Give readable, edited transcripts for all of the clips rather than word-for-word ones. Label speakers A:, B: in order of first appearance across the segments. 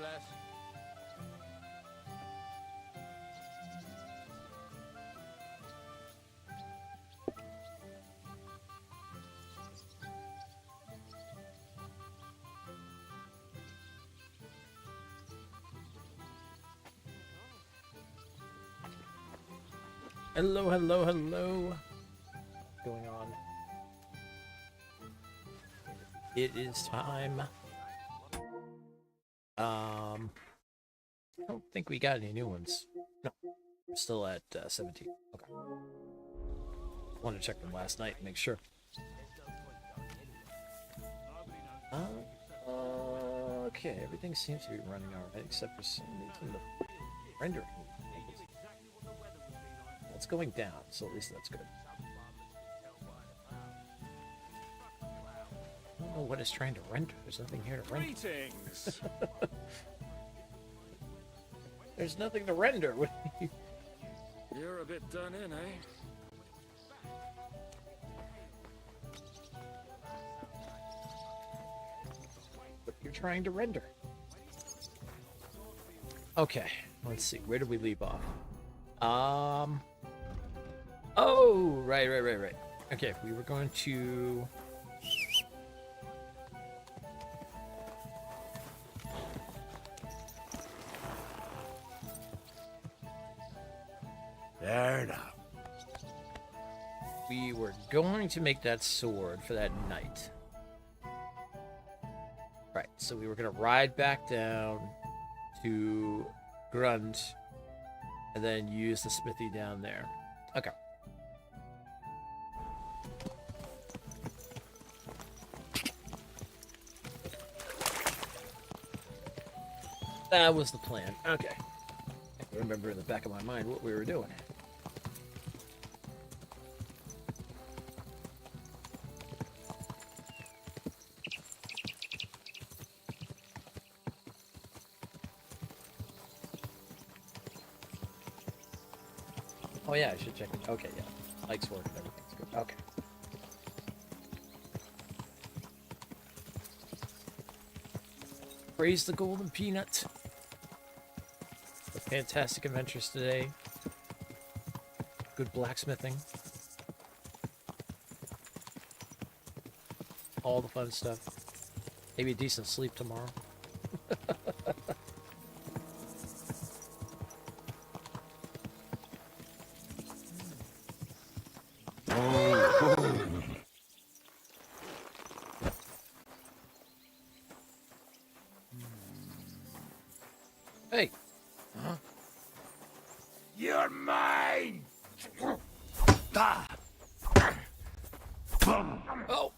A: Flash. Hello, hello, hello. What's going on? It is time. I don't think we got any new ones. No, we're still at 17. Okay. Wanted to check them last night and make sure. Okay, everything seems to be running alright except for some reason the rendering. It's going down, so at least that's good. I don't know what it's trying to render. There's nothing here to render.
B: Greetings.
A: There's nothing to render.
B: You're a bit done in, eh?
A: What you're trying to render. Okay, let's see. Where did we leave off? Oh, right. Okay, we were going to...
B: Fair enough.
A: We were going to make that sword for that knight. Right, so we were going to ride back down to Grund and then use the smithy down there. Okay. That was the plan. Okay. I remember in the back of my mind what we were doing. Oh yeah, I should check it. Okay, yeah. Lights work and everything's good. Okay. Praise the golden peanut. The fantastic adventures today. Good blacksmithing. All the fun stuff. Maybe a decent sleep tomorrow. Hey. Huh?
B: You're mine.
A: Oh.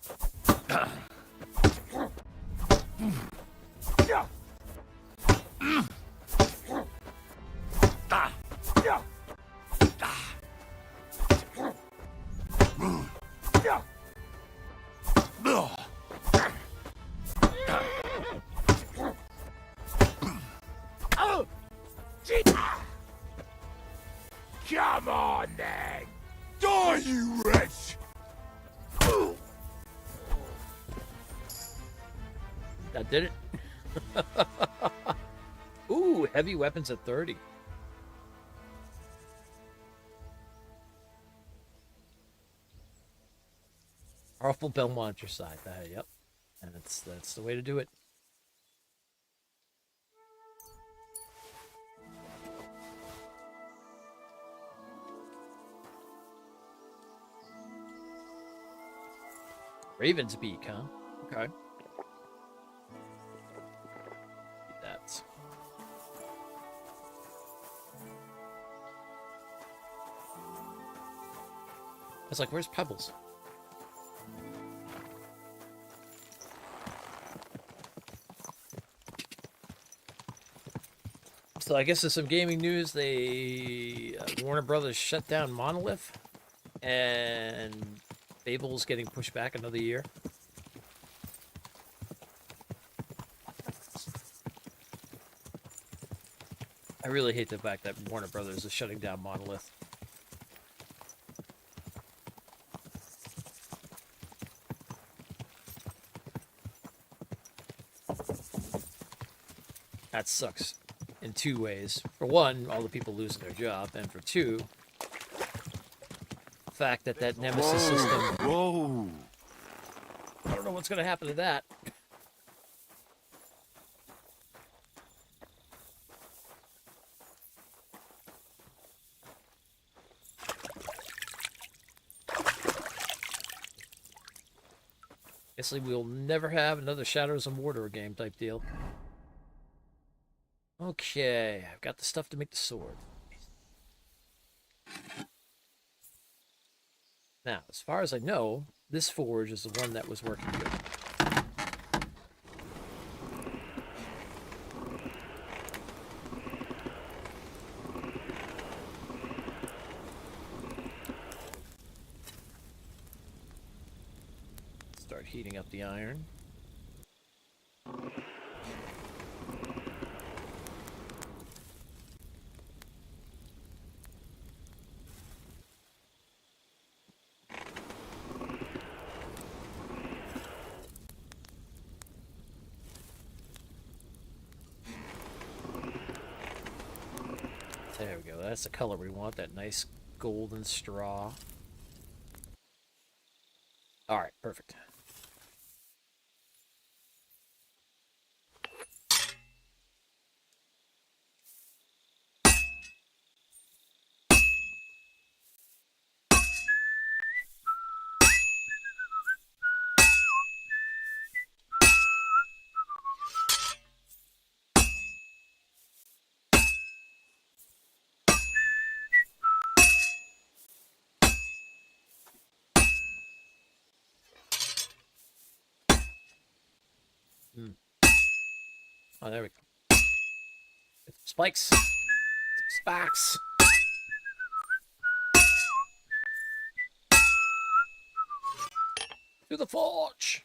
B: Come on, then. Die, you wretch.
A: That did it. Ooh, heavy weapons at 30. Powerful Belmont your side. Yep. And that's the way to do it. Raven's Beak, huh? Okay. That. I was like, where's Pebbles? So I guess there's some gaming news. They Warner Brothers shut down Monolith, and Fable's getting pushed back another year. I really hate the fact that Warner Brothers is shutting down Monolith. That sucks in two ways. For one, all the people losing their job, and for two, the fact that that nemesis system.
B: Whoa!
A: I don't know what's gonna happen to that. Guess we'll never have another Shadows of Mordor game type deal. Okay, I've got the stuff to make the sword. Now, as far as I know, this forge is the one that was working good. Start heating up the iron. There we go. That's the color we want. That nice golden straw. All right, perfect. Oh, there we go. Spikes. Spikes. To the forge.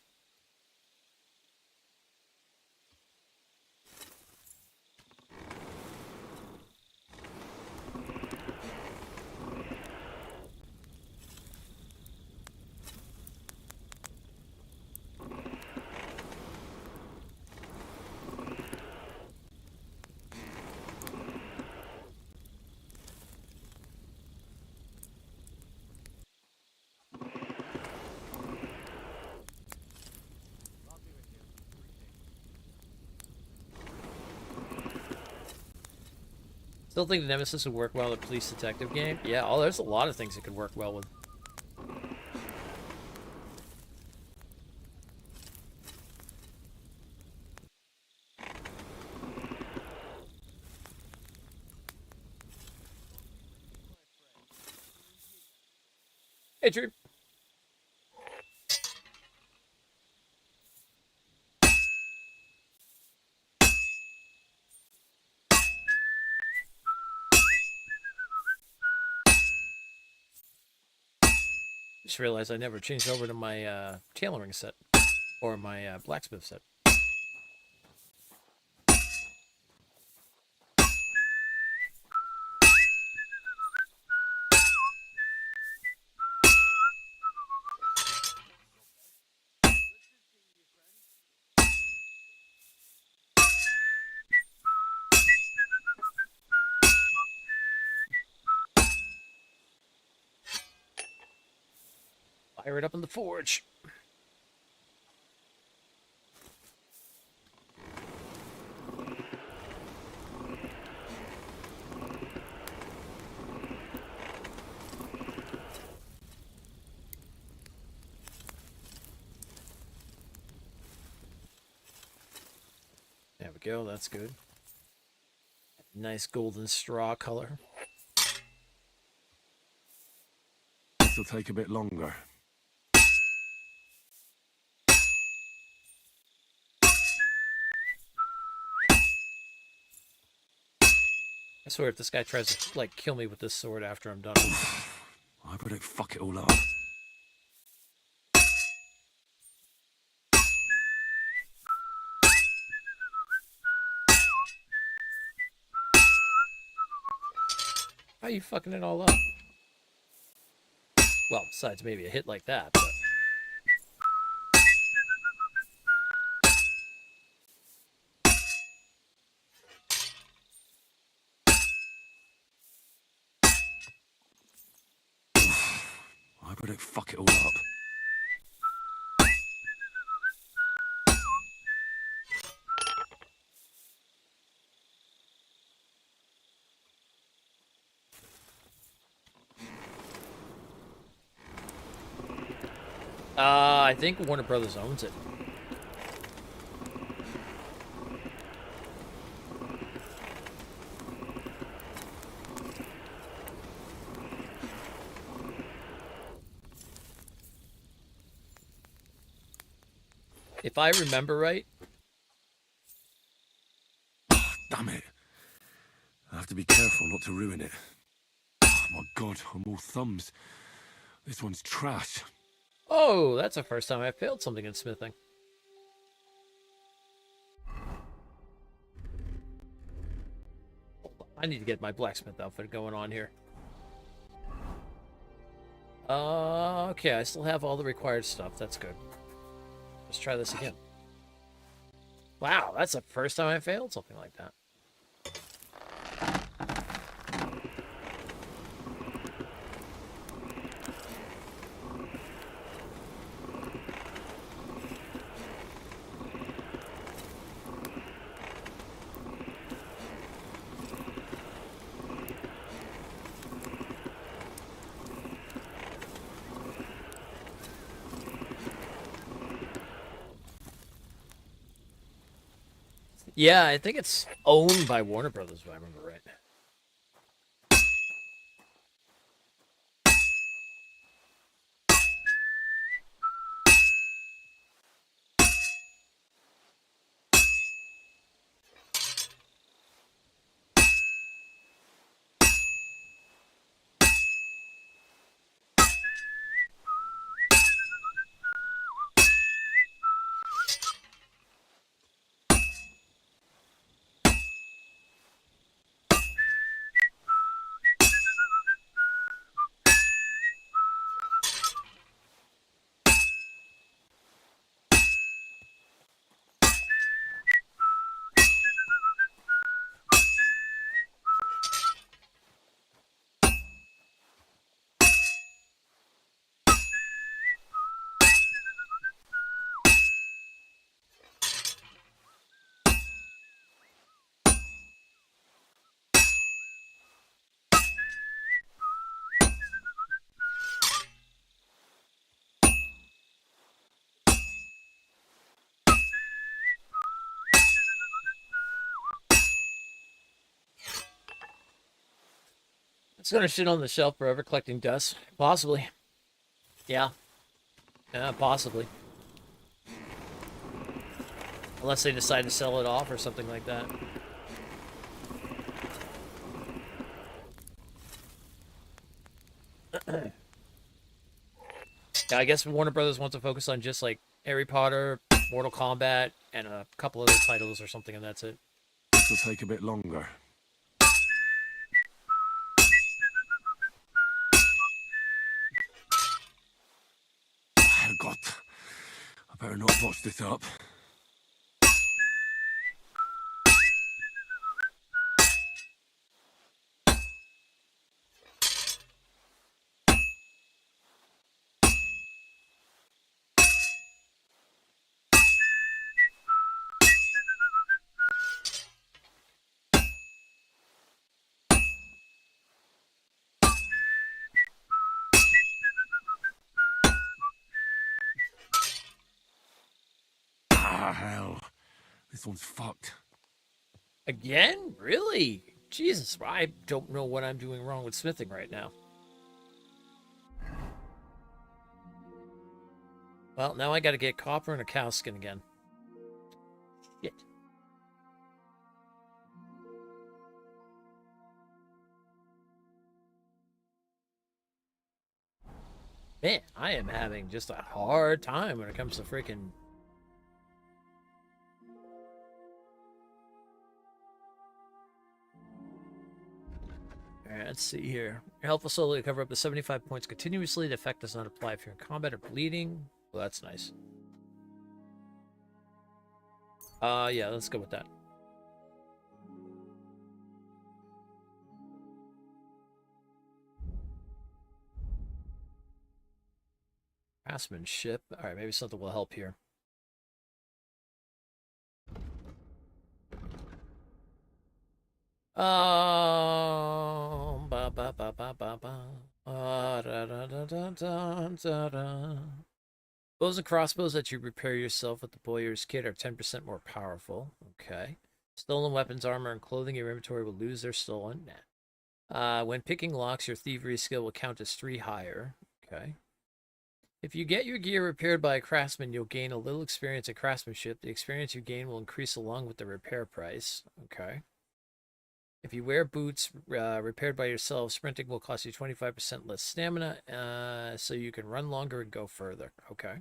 A: Still think the Nemesis would work well in a police detective game? Yeah, oh, there's a lot of things it could work well with. Hey, Drew. Just realized I never changed over to my tailoring set. Or my blacksmith set. Fire it up in the forge. There we go, that's good. Nice golden straw color.
B: This'll take a bit longer.
A: I swear if this guy tries to, like, kill me with this sword after I'm done.
B: I better fuck it all up.
A: How are you fucking it all up? Well, besides maybe a hit like that, but...
C: Hope I don't fuck it all up.
A: I think Warner Brothers owns it. If I remember right.
C: Damn it. I have to be careful not to ruin it. Oh my god, I'm all thumbs. This one's trash.
A: Oh, that's the first time I failed something in smithing. I need to get my blacksmith outfit going on here. Okay, I still have all the required stuff. That's good. Let's try this again. Wow, that's the first time I failed something like that. Yeah, I think it's owned by Warner Brothers, if I remember right. It's gonna sit on the shelf forever collecting dust. Possibly. Yeah. Yeah, possibly. Unless they decide to sell it off or something like that. Yeah, I guess Warner Brothers wants to focus on just like Harry Potter, Mortal Kombat, and a couple other titles or something, and that's it.
C: This will take a bit longer. God, I better not botch this up. Ah, hell. This one's fucked.
A: Again? Really? Jesus, I don't know what I'm doing wrong with smithing right now. Well, now I gotta get copper and a cow skin again. Shit. Man, I am having just a hard time when it comes to freaking... Alright, let's see here. Your health will slowly recover up to 75 points continuously. The effect does not apply if you're in combat or bleeding. Well, that's nice. Yeah, let's go with that. Craftsmanship. All right, maybe something will help here. Ba ba ba ba ba ba. Da, da, da, da, da, da, da. Bows and crossbows that you repair yourself with the Boyer's Kit are 10% more powerful. Okay. Stolen weapons, armor, and clothing in your inventory will lose their stolen. When picking locks, your thievery skill will count as 3 higher. Okay. If you get your gear repaired by a craftsman, you'll gain a little experience in craftsmanship. The experience you gain will increase along with the repair price. Okay. If you wear boots repaired by yourself, sprinting will cost you 25% less stamina, so you can run longer and go further. Okay.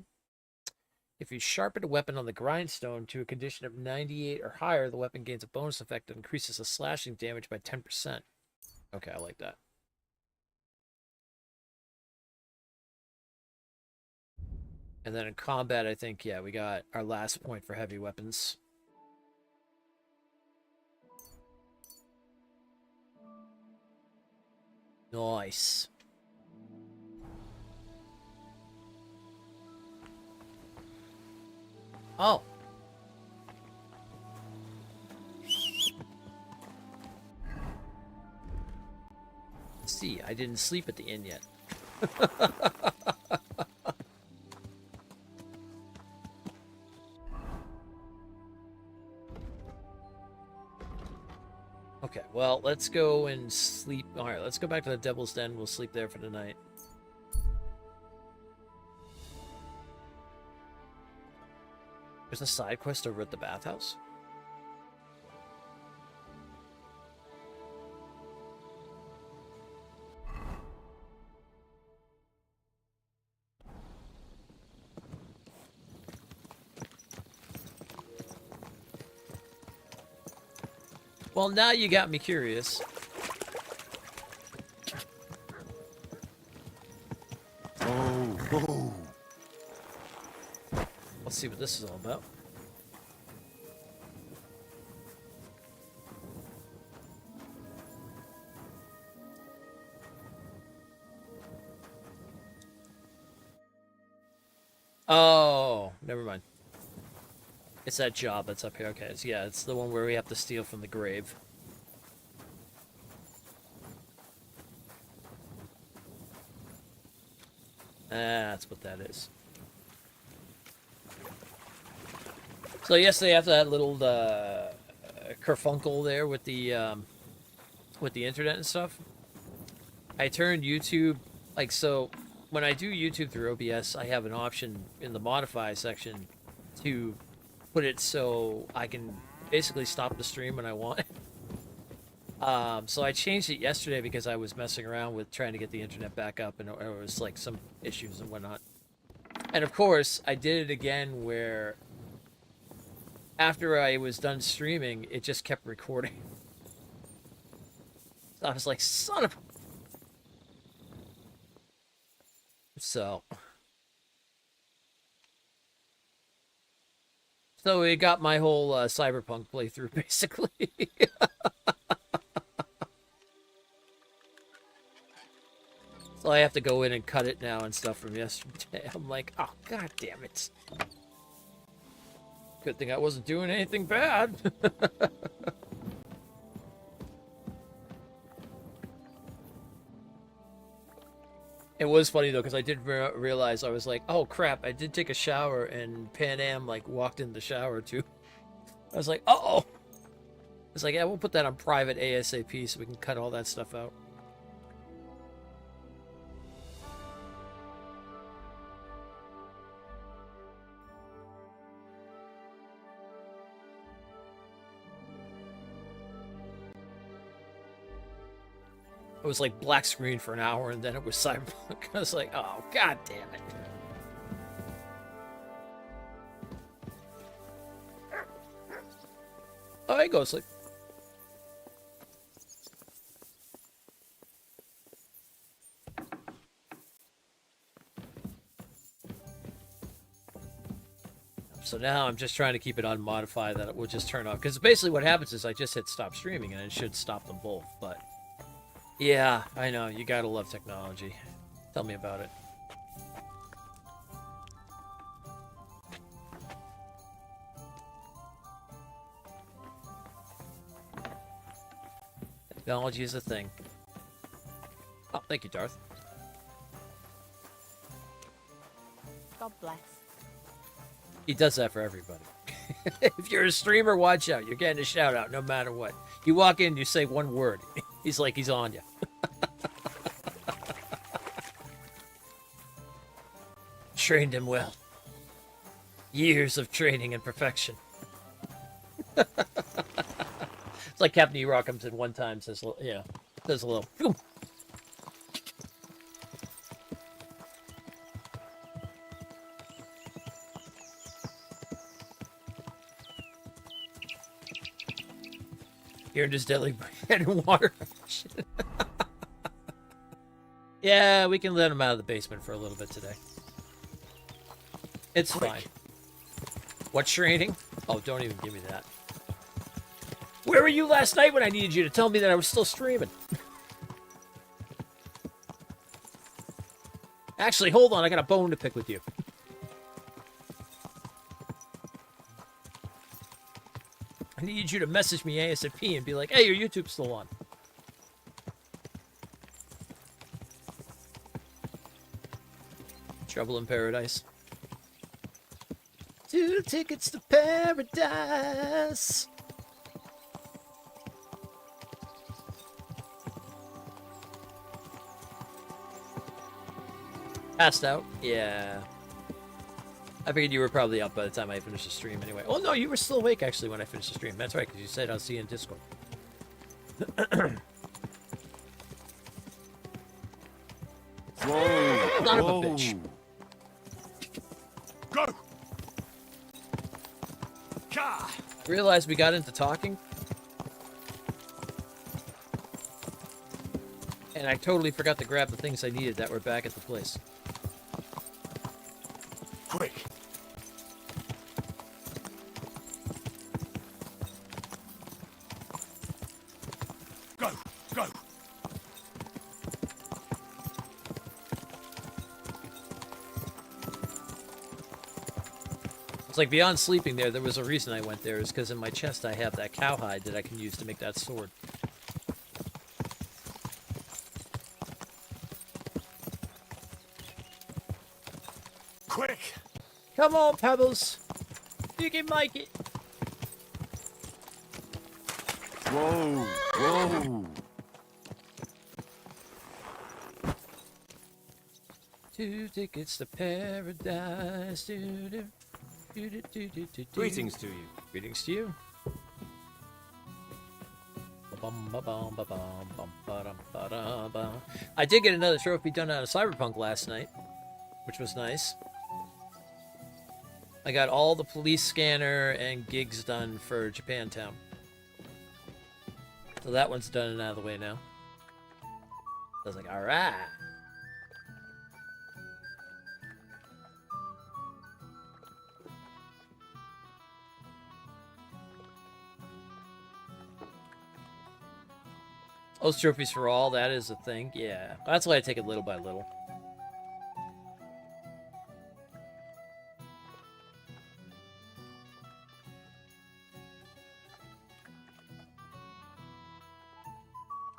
A: If you sharpen a weapon on the grindstone to a condition of 98 or higher, the weapon gains a bonus effect that increases the slashing damage by 10%. Okay, I like that. And then in combat, I think, yeah, we got our last point for heavy weapons. Nice. Oh. See, I didn't sleep at the inn yet. Okay, well, let's go and sleep. All right, let's go back to the Devil's Den. We'll sleep there for the night. There's a side quest over at the bathhouse. Well, now you got me curious.
C: Oh.
A: Let's see what this is all about. Oh, never mind. It's that job that's up here. Okay, yeah, it's the one where we have to steal from the grave. That's what that is. So yesterday after that little kerfunkel there with the internet and stuff, I turned YouTube, like, so when I do YouTube through OBS, I have an option in the modify section to put it so I can basically stop the stream when I want. So I changed it yesterday because I was messing around with trying to get the internet back up, and there was like some issues and whatnot. And of course, I did it again where after I was done streaming, it just kept recording. So I was like, son of... So it got my whole Cyberpunk playthrough, basically. So I have to go in and cut it now and stuff from yesterday. I'm like, oh, god damn it. Good thing I wasn't doing anything bad. It was funny though, because I did realize, I was like, oh crap, I did take a shower, and Pan Am like walked in the shower too. I was like, uh-oh. It's like, yeah, we'll put that on private ASAP so we can cut all that stuff out. It was like black screen for an hour, and then it was Cyberpunk. I was like, oh, god damn it. Oh, I go sleep. So now I'm just trying to keep it on modify that it will just turn off. Because basically what happens is I just hit stop streaming, and it should stop them both, but... Yeah, I know. You gotta love technology. Tell me about it. Technology is a thing. Oh, thank you, Darth.
D: God bless.
A: He does that for everybody. If you're a streamer, watch out. You're getting a shout out no matter what. You walk in, you say one word. He's like, he's on you. Trained him well. Years of training and perfection. It's like Captain E-Rock comes in one time, says, yeah, does a little. Boom. Here in his deadly head and water. Yeah, we can let him out of the basement for a little bit today. It's fine. What training? Oh, don't even give me that. Where were you last night when I needed you to tell me that I was still streaming? Actually, hold on. I got a bone to pick with you. I need you to message me ASAP and be like, hey, your YouTube's still on. Trouble in Paradise. 2 tickets to paradise. Passed out? Yeah. I figured you were probably up by the time I finished the stream anyway. Oh, no, you were still awake, actually, when I finished the stream. That's right, because you said I'll see you in Discord.
C: Whoa!
A: Son of a
C: Whoa!
A: bitch.
B: Go! Ka!
A: Realized we got into talking. And I totally forgot to grab the things I needed that were back at the place.
B: Quick! Go! Go!
A: It's like beyond sleeping there was a reason I went there, is because in my chest I have that cowhide that I can use to make that sword.
B: Quick!
A: Come on, Pebbles. You can make it.
C: Whoa! Whoa!
A: 2 tickets to paradise.
E: Greetings to you.
A: Greetings to you. I did get another trophy done out of Cyberpunk last night, which was nice. I got all the police scanner and gigs done for Japantown. So that one's done and out of the way now. I was like, alright. Those trophies for all, that is a thing. Yeah, that's why I take it little by little.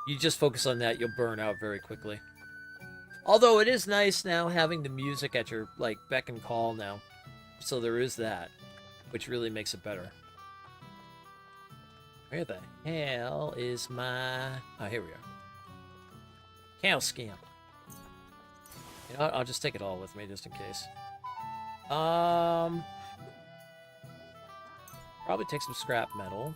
A: You just focus on that, you'll burn out very quickly. Although it is nice now having the music at your, like, beck and call now. So there is that, which really makes it better. Where the hell is my... Oh, here we are. Cow scam. You know what? I'll just take it all with me, just in case. Probably take some scrap metal.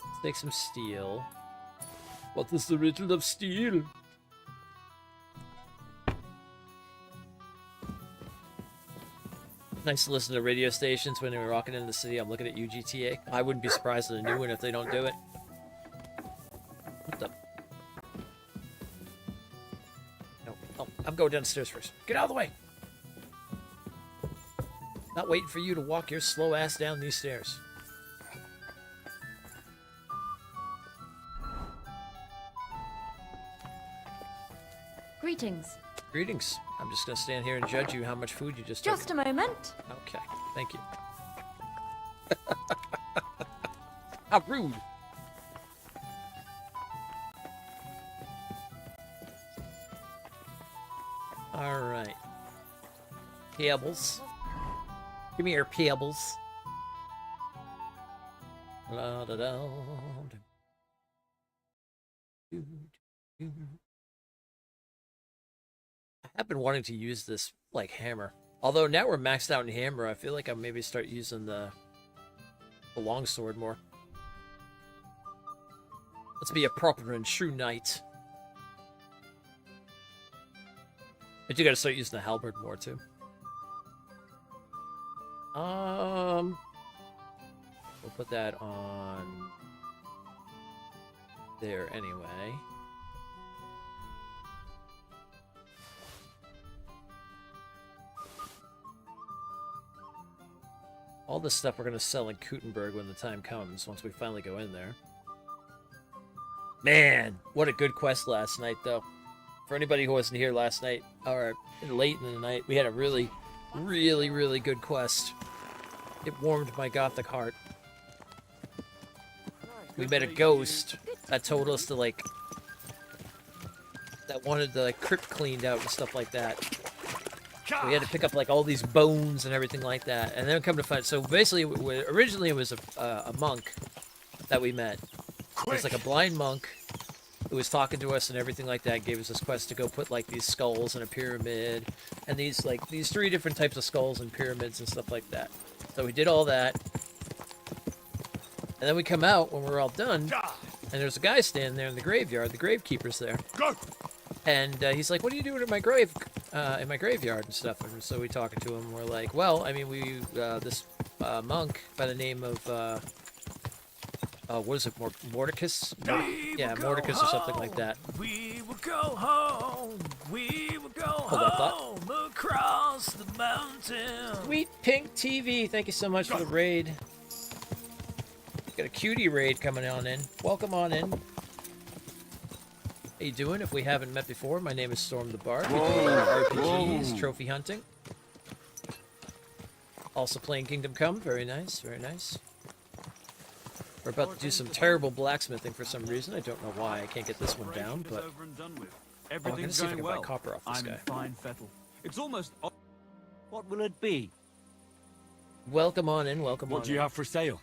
A: Let's take some steel. What is the riddle of steel? Nice to listen to radio stations when they were rocking in the city. I'm looking at UGTA. I wouldn't be surprised at a new one if they don't do it. What the? No. Oh, I'm going downstairs first. Get out of the way! Not waiting for you to walk your slow ass down these stairs.
D: Greetings.
A: Greetings. I'm just gonna stand here and judge you how much food you just took.
D: Just a moment.
A: Okay, thank you. How rude. Alright. Pebbles. Give me your pebbles. La da da. I have been wanting to use this like hammer. Although now we're maxed out in hammer, I feel like I'll maybe start using the longsword more. Let's be a proper and true knight. I do gotta start using the halberd more too. We'll put that on there anyway. All this stuff we're going to sell in Kuttenburg when the time comes, once we finally go in there. Man, what a good quest last night, though. For anybody who wasn't here last night, or late in the night, we had a really, really good quest. It warmed my gothic heart. We met a ghost that told us to, like, that wanted the crypt cleaned out and stuff like that. We had to pick up like all these bones and everything like that, and then come to find. So basically, originally it was a monk that we met. It was like a blind monk who was talking to us and everything like that. Gave us this quest to go put like these skulls in a pyramid, and these 3 different types of skulls and pyramids and stuff like that. So we did all that, and then we come out when we're all done, and there's a guy standing there in the graveyard. The gravekeeper's there. And he's like, "What are you doing in my graveyard and stuff?" And so we talking to him. We're like, "Well, I mean, this monk by the name of what is it, Mordecus? Yeah, Mordecus or something like that."
B: We will go home. We will go
A: Hold that thought.
B: home across the mountain.
A: Sweet Pink TV, thank you so much for the raid. Got a cutie raid coming on in. Welcome on in. How you doing? If we haven't met before, my name is Storm the Bard. We do a lot of RPGs, trophy hunting. Also playing Kingdom Come. Very nice, very nice. We're about to do some terrible blacksmithing for some reason. I don't know why I can't get this one down, but I gotta see if I can buy copper off this guy.
E: Fine fettle. It's almost. What will it be?
A: Welcome on in. Welcome on in.
C: What do you have for sale?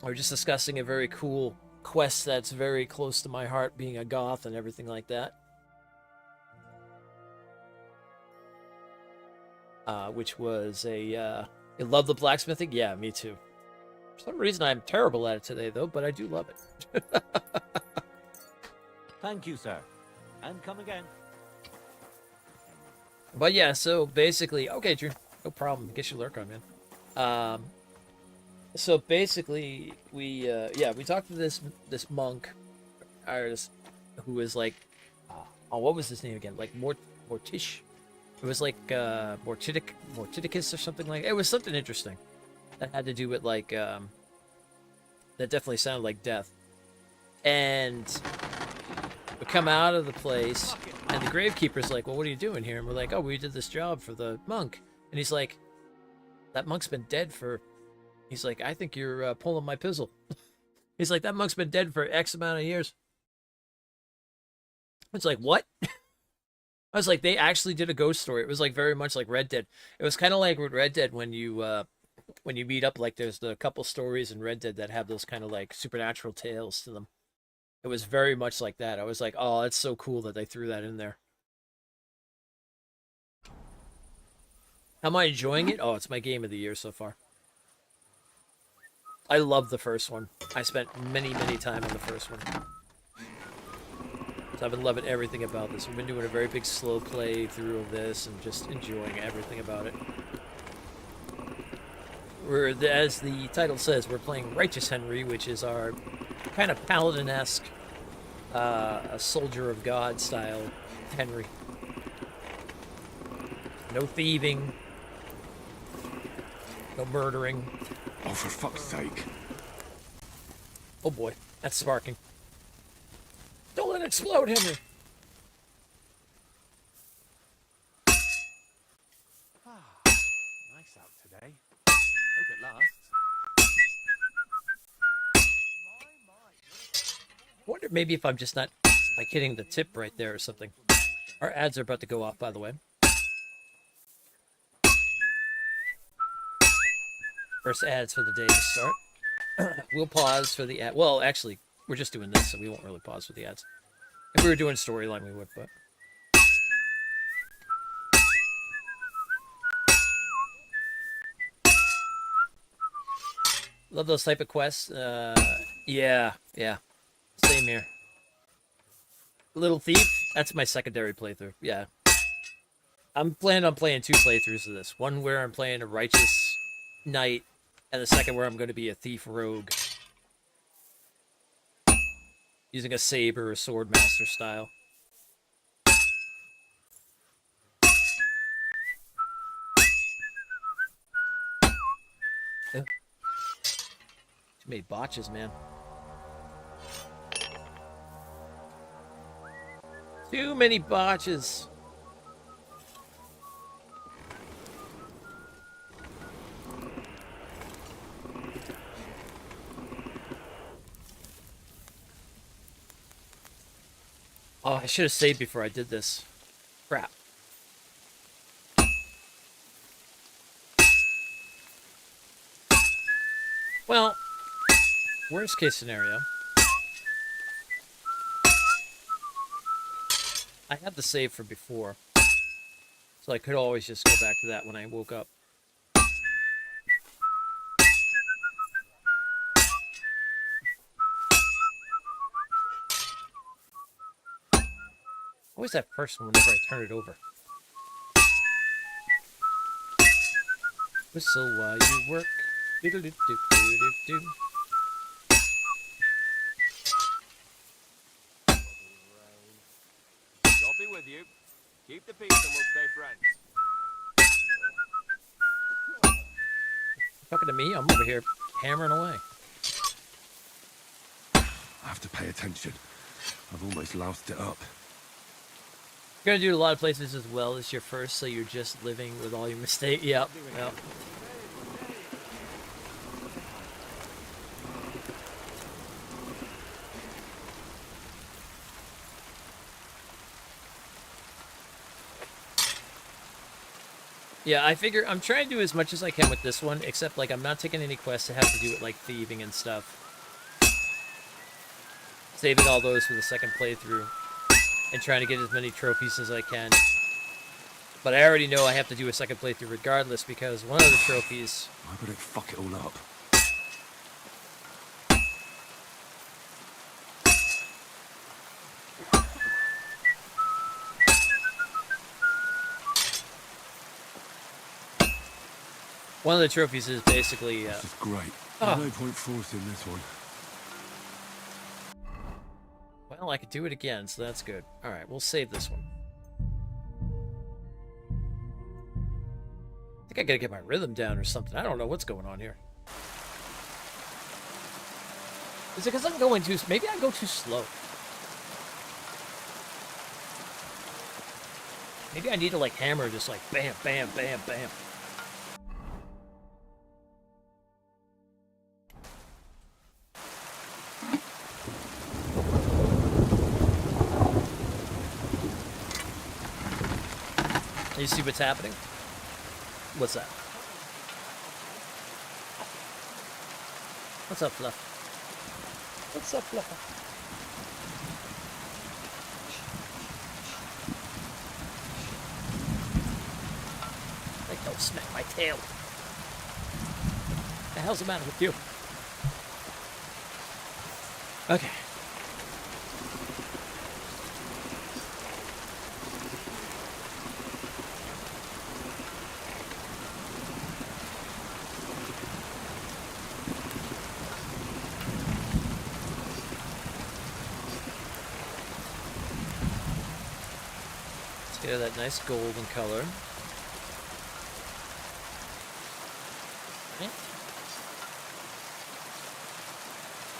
A: We're just discussing a very cool quest that's very close to my heart, being a goth and everything like that. Which was you love the blacksmithing? Yeah, me too. For some reason I'm terrible at it today though, but I do love it.
E: Thank you, sir. And come again.
A: But yeah, so basically, okay, Drew, no problem. Get your lurk on, man. So basically, we talked to this monk, artist, who was like, what was his name again? Like Mortish. It was like Mortiticus or something like. It was something interesting that had to do with like that definitely sounded like death. And we come out of the place, and the gravekeeper's like, "Well, what are you doing here?" And we're like, "Oh, we did this job for the monk." And he's like, "That monk's been dead for." He's like, "I think you're pulling my pizzle." He's like, "That monk's been dead for X amount of years." It's like, what? I was like, they actually did a ghost story. It was like very much like Red Dead. It was kind of like with Red Dead when you meet up. Like there's the couple stories in Red Dead that have those kind of like supernatural tales to them. It was very much like that. I was like, oh, it's so cool that they threw that in there. Am I enjoying it? Oh, it's my game of the year so far. I love the first one. I spent many time on the first one. So I've been loving everything about this. We've been doing a very big slow play through of this and just enjoying everything about it. As the title says, we're playing Righteous Henry, which is our kind of paladin-esque, a soldier of God style Henry. No thieving. No murdering.
C: Oh, for fuck's sake.
A: Oh boy, that's sparking. Don't let it explode, Henry!
E: Nice out today. Hope it lasts.
A: wonder maybe if I'm just not like hitting the tip right there or something. Our ads are about to go off, by the way. First ads for the day to start. We'll pause for the ad. Well, actually, we're just doing this, so we won't really pause for the ads. If we were doing storyline, we would, but. Love those type of quests. Yeah. Same here. Little Thief, that's my secondary playthrough. Yeah. I'm planning on playing 2 playthroughs of this. One where I'm playing a righteous knight, and the second where I'm going to be a thief rogue. Using a saber or sword master style. Too many botches, man. Too many botches. Oh, I should have saved before I did this. Crap. Well, worst case scenario. I had the save from before. So I could always just go back to that when I woke up. Always that first one whenever I turn it over. Whistle while you work. Doodle-doo-doo-doo-doo-doo.
B: God be with you. Keep the peace and we'll stay friends.
A: Talking to me? I'm over here hammering away.
C: I have to pay attention. I've almost loused it up.
A: You're gonna do a lot of places as well as your first, so you're just living with all your mistakes. Yep. Yeah, I figure I'm trying to do as much as I can with this one, except like I'm not taking any quests that have to do with like thieving and stuff. Saving all those for the second playthrough and trying to get as many trophies as I can. But I already know I have to do a second playthrough regardless because one of the trophies...
C: I better fuck it all up.
A: One of the trophies is basically...
C: This is great.
A: Oh.
C: No point forcing this one.
A: Well, I could do it again, so that's good. Alright, we'll save this one. I think I gotta get my rhythm down or something. I don't know what's going on here. Is it because I'm going too... Maybe I go too slow. Maybe I need to, like, hammer just like bam, bam, bam, bam. You see what's happening? What's that? What's up, Fluff? What's up, Fluff? Like, don't smack my tail. What the hell's the matter with you? Okay. Get that nice golden color. Right.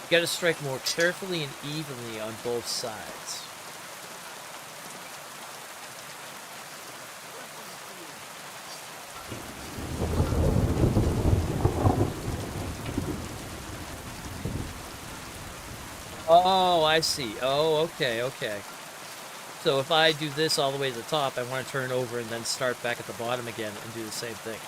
A: You gotta strike more carefully and evenly on both sides. Oh, I see. Oh, okay, okay. So if I do this all the way to the top, I want to turn over and then start back at the bottom again and do the same thing.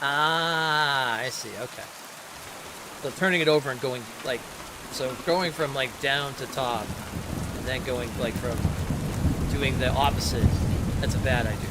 A: Ah, I see. Okay. So turning it over and going like, so going from like down to top, and then going like from doing the opposite. That's a bad idea.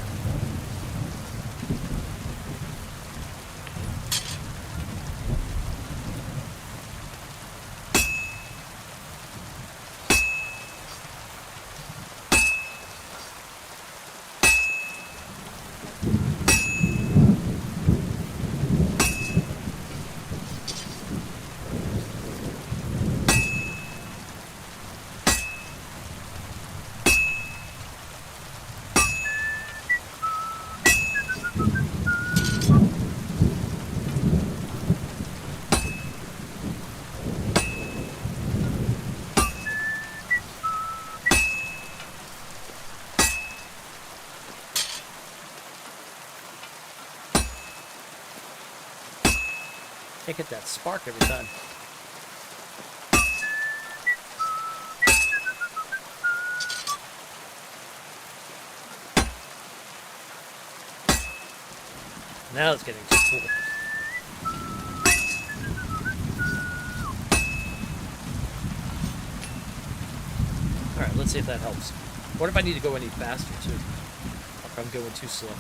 A: Can't get that spark every time. Now it's getting too cool. Alright, let's see if that helps. What if I need to go any faster, too? If I'm going too slow.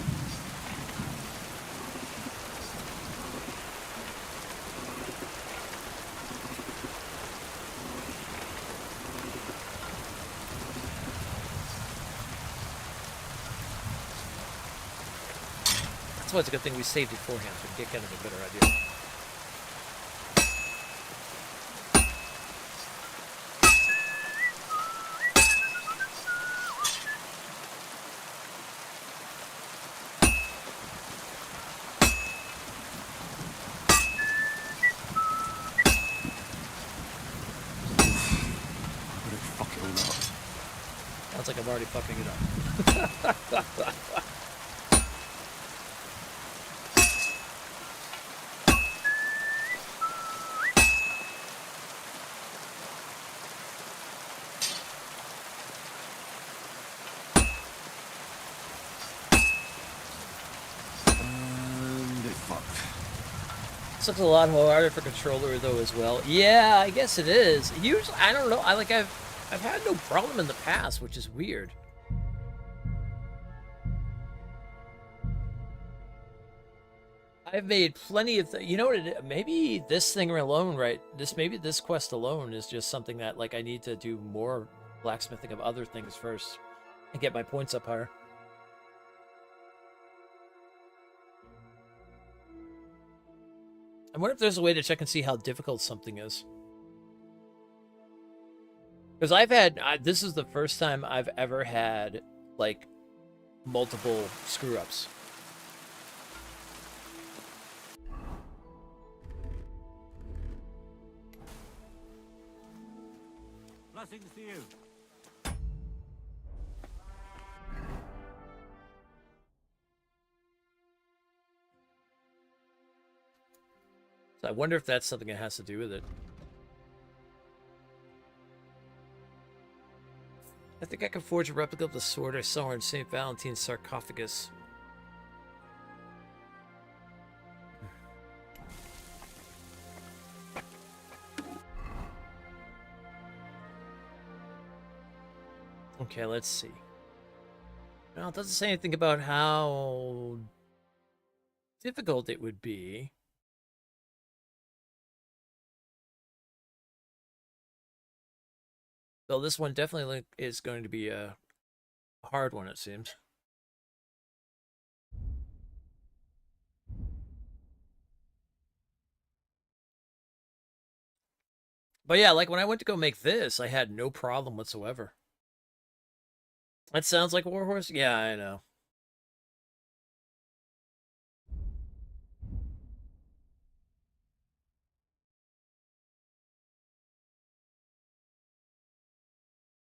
A: That's why it's a good thing we saved beforehand, so we can get kind of a better idea. Sounds like I'm already fucking it up. This looks a lot harder for controller though as well. Yeah, I guess it is. Usually, I don't know. I've had no problem in the past, which is weird. I've made plenty of you know what it is? Maybe this thing alone, right? Maybe this quest alone is just something that like I need to do more blacksmithing of other things first and get my points up higher. I wonder if there's a way to check and see how difficult something is. Because this is the first time I've ever had, like, multiple screw-ups.
E: Blessings to you.
A: So I wonder if that's something that has to do with it. I think I can forge a replica of the sword I saw in St. Valentine's sarcophagus. Okay, let's see. Well, it doesn't say anything about how difficult it would be. Though this one definitely is going to be a hard one, it seems. But yeah, like when I went to go make this, I had no problem whatsoever. That sounds like a warhorse? Yeah, I know.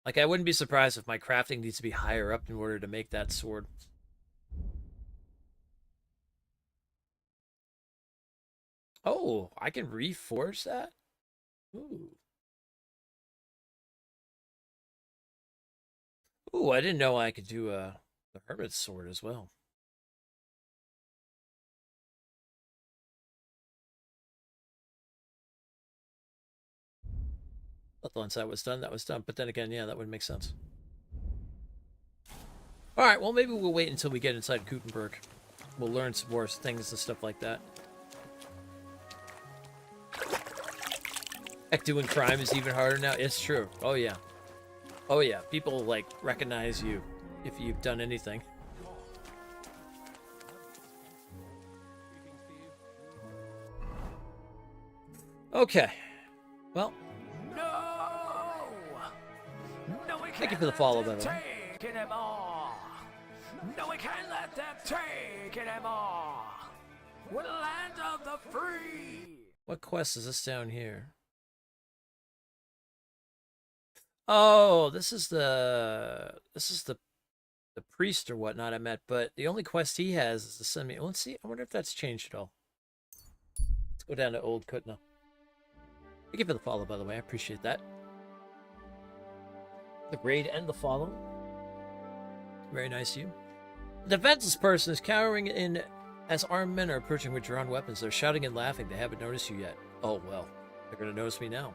A: Like, I wouldn't be surprised if my crafting needs to be higher up in order to make that sword. Oh, I can reforge that? Ooh. Ooh, I didn't know I could do the Hermit's sword as well. Thought once that was done, that was done. But then again, yeah, that would make sense. Alright, well, maybe we'll wait until we get inside Kuttenburg. We'll learn some more things and stuff like that. Heck, doing crime is even harder now. It's true. Oh, yeah. Oh, yeah. People, like, recognize you if you've done anything. Okay. Well.
B: No! No, we can't
A: Thank you for the follow, by
B: let
A: the
B: them
A: way.
B: take anymore. No, we can't let them take anymore. We're the land of the free.
A: What quest is this down here? Oh, this is the priest or whatnot I met, but the only quest he has is to send me. Let's see. I wonder if that's changed at all. Let's go down to Old Kutna. Thank you for the follow, by the way. I appreciate that. The raid and the follow. Very nice of you. The defenseless person is cowering in as armed men are approaching with drawn weapons. They're shouting and laughing. They haven't noticed you yet. Oh, well. They're going to notice me now.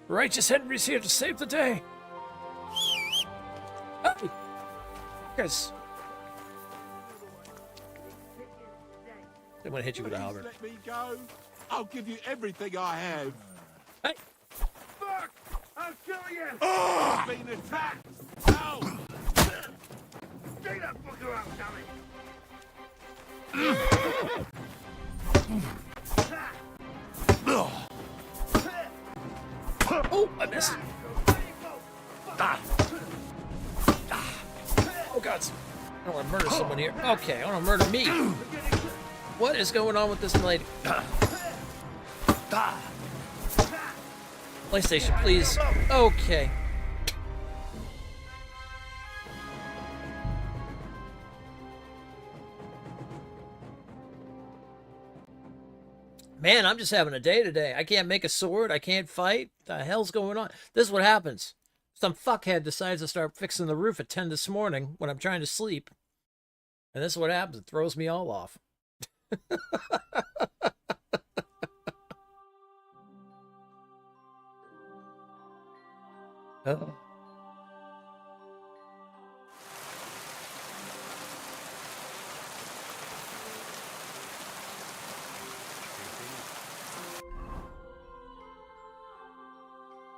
A: Righteous Henry's here to save the day. Hey! Guys. They want to hit you with a halberd.
B: Let me go. I'll give you everything I have.
A: Hey!
B: Fuck! I'll kill you! I've been attacked! Ow! Get that fucker up,
A: Oh, I missed. Ah. Oh, God. I don't want to murder someone here. Okay, I want to murder me. What is going on with this lady? PlayStation, please. Okay. Man, I'm just having a day today. I can't make a sword. I can't fight. The hell's going on? This is what happens. Some fuckhead decides to start fixing the roof at 10 this morning when I'm trying to sleep. And this is what happens. It throws me all off. Oh.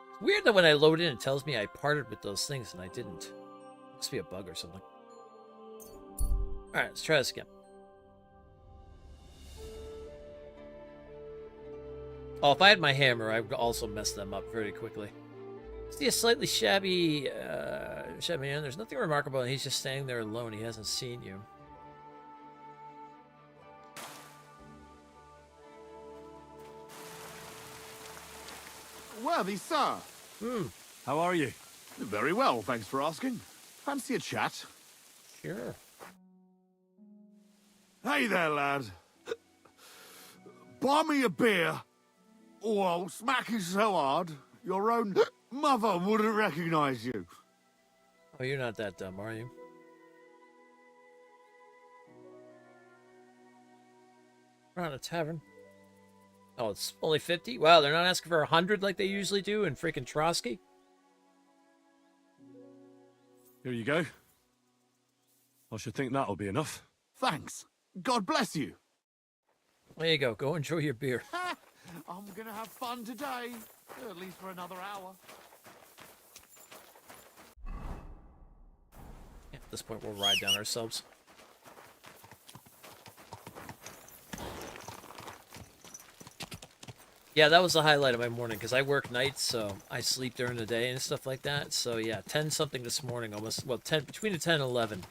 A: It's weird that when I load in, it tells me I parted with those things and I didn't. Must be a bug or something. Alright, let's try this again. Oh, if I had my hammer, I would also mess them up very quickly. See a slightly shabby man. There's nothing remarkable, and he's just standing there alone. He hasn't seen you.
B: Worthy sir.
C: How are you?
B: Very well, thanks for asking. Fancy a chat?
A: Sure.
B: Hey there, lad. Buy me a beer, or I'll smack you so hard your own mother wouldn't recognize you.
A: Oh, you're not that dumb, are you? We're not a tavern. Oh, it's only 50? Wow, they're not asking for 100 like they usually do in freaking Trotsky?
C: Here you go. I should think that'll be enough.
B: Thanks. God bless you.
A: There you go. Go enjoy your beer.
B: I'm gonna have fun today, at least for another hour.
A: At this point, we'll ride down ourselves. Yeah, that was the highlight of my morning, because I work nights, so I sleep during the day and stuff like that. So yeah, 10 something this morning, almost, well, 10, between the 10 and 11.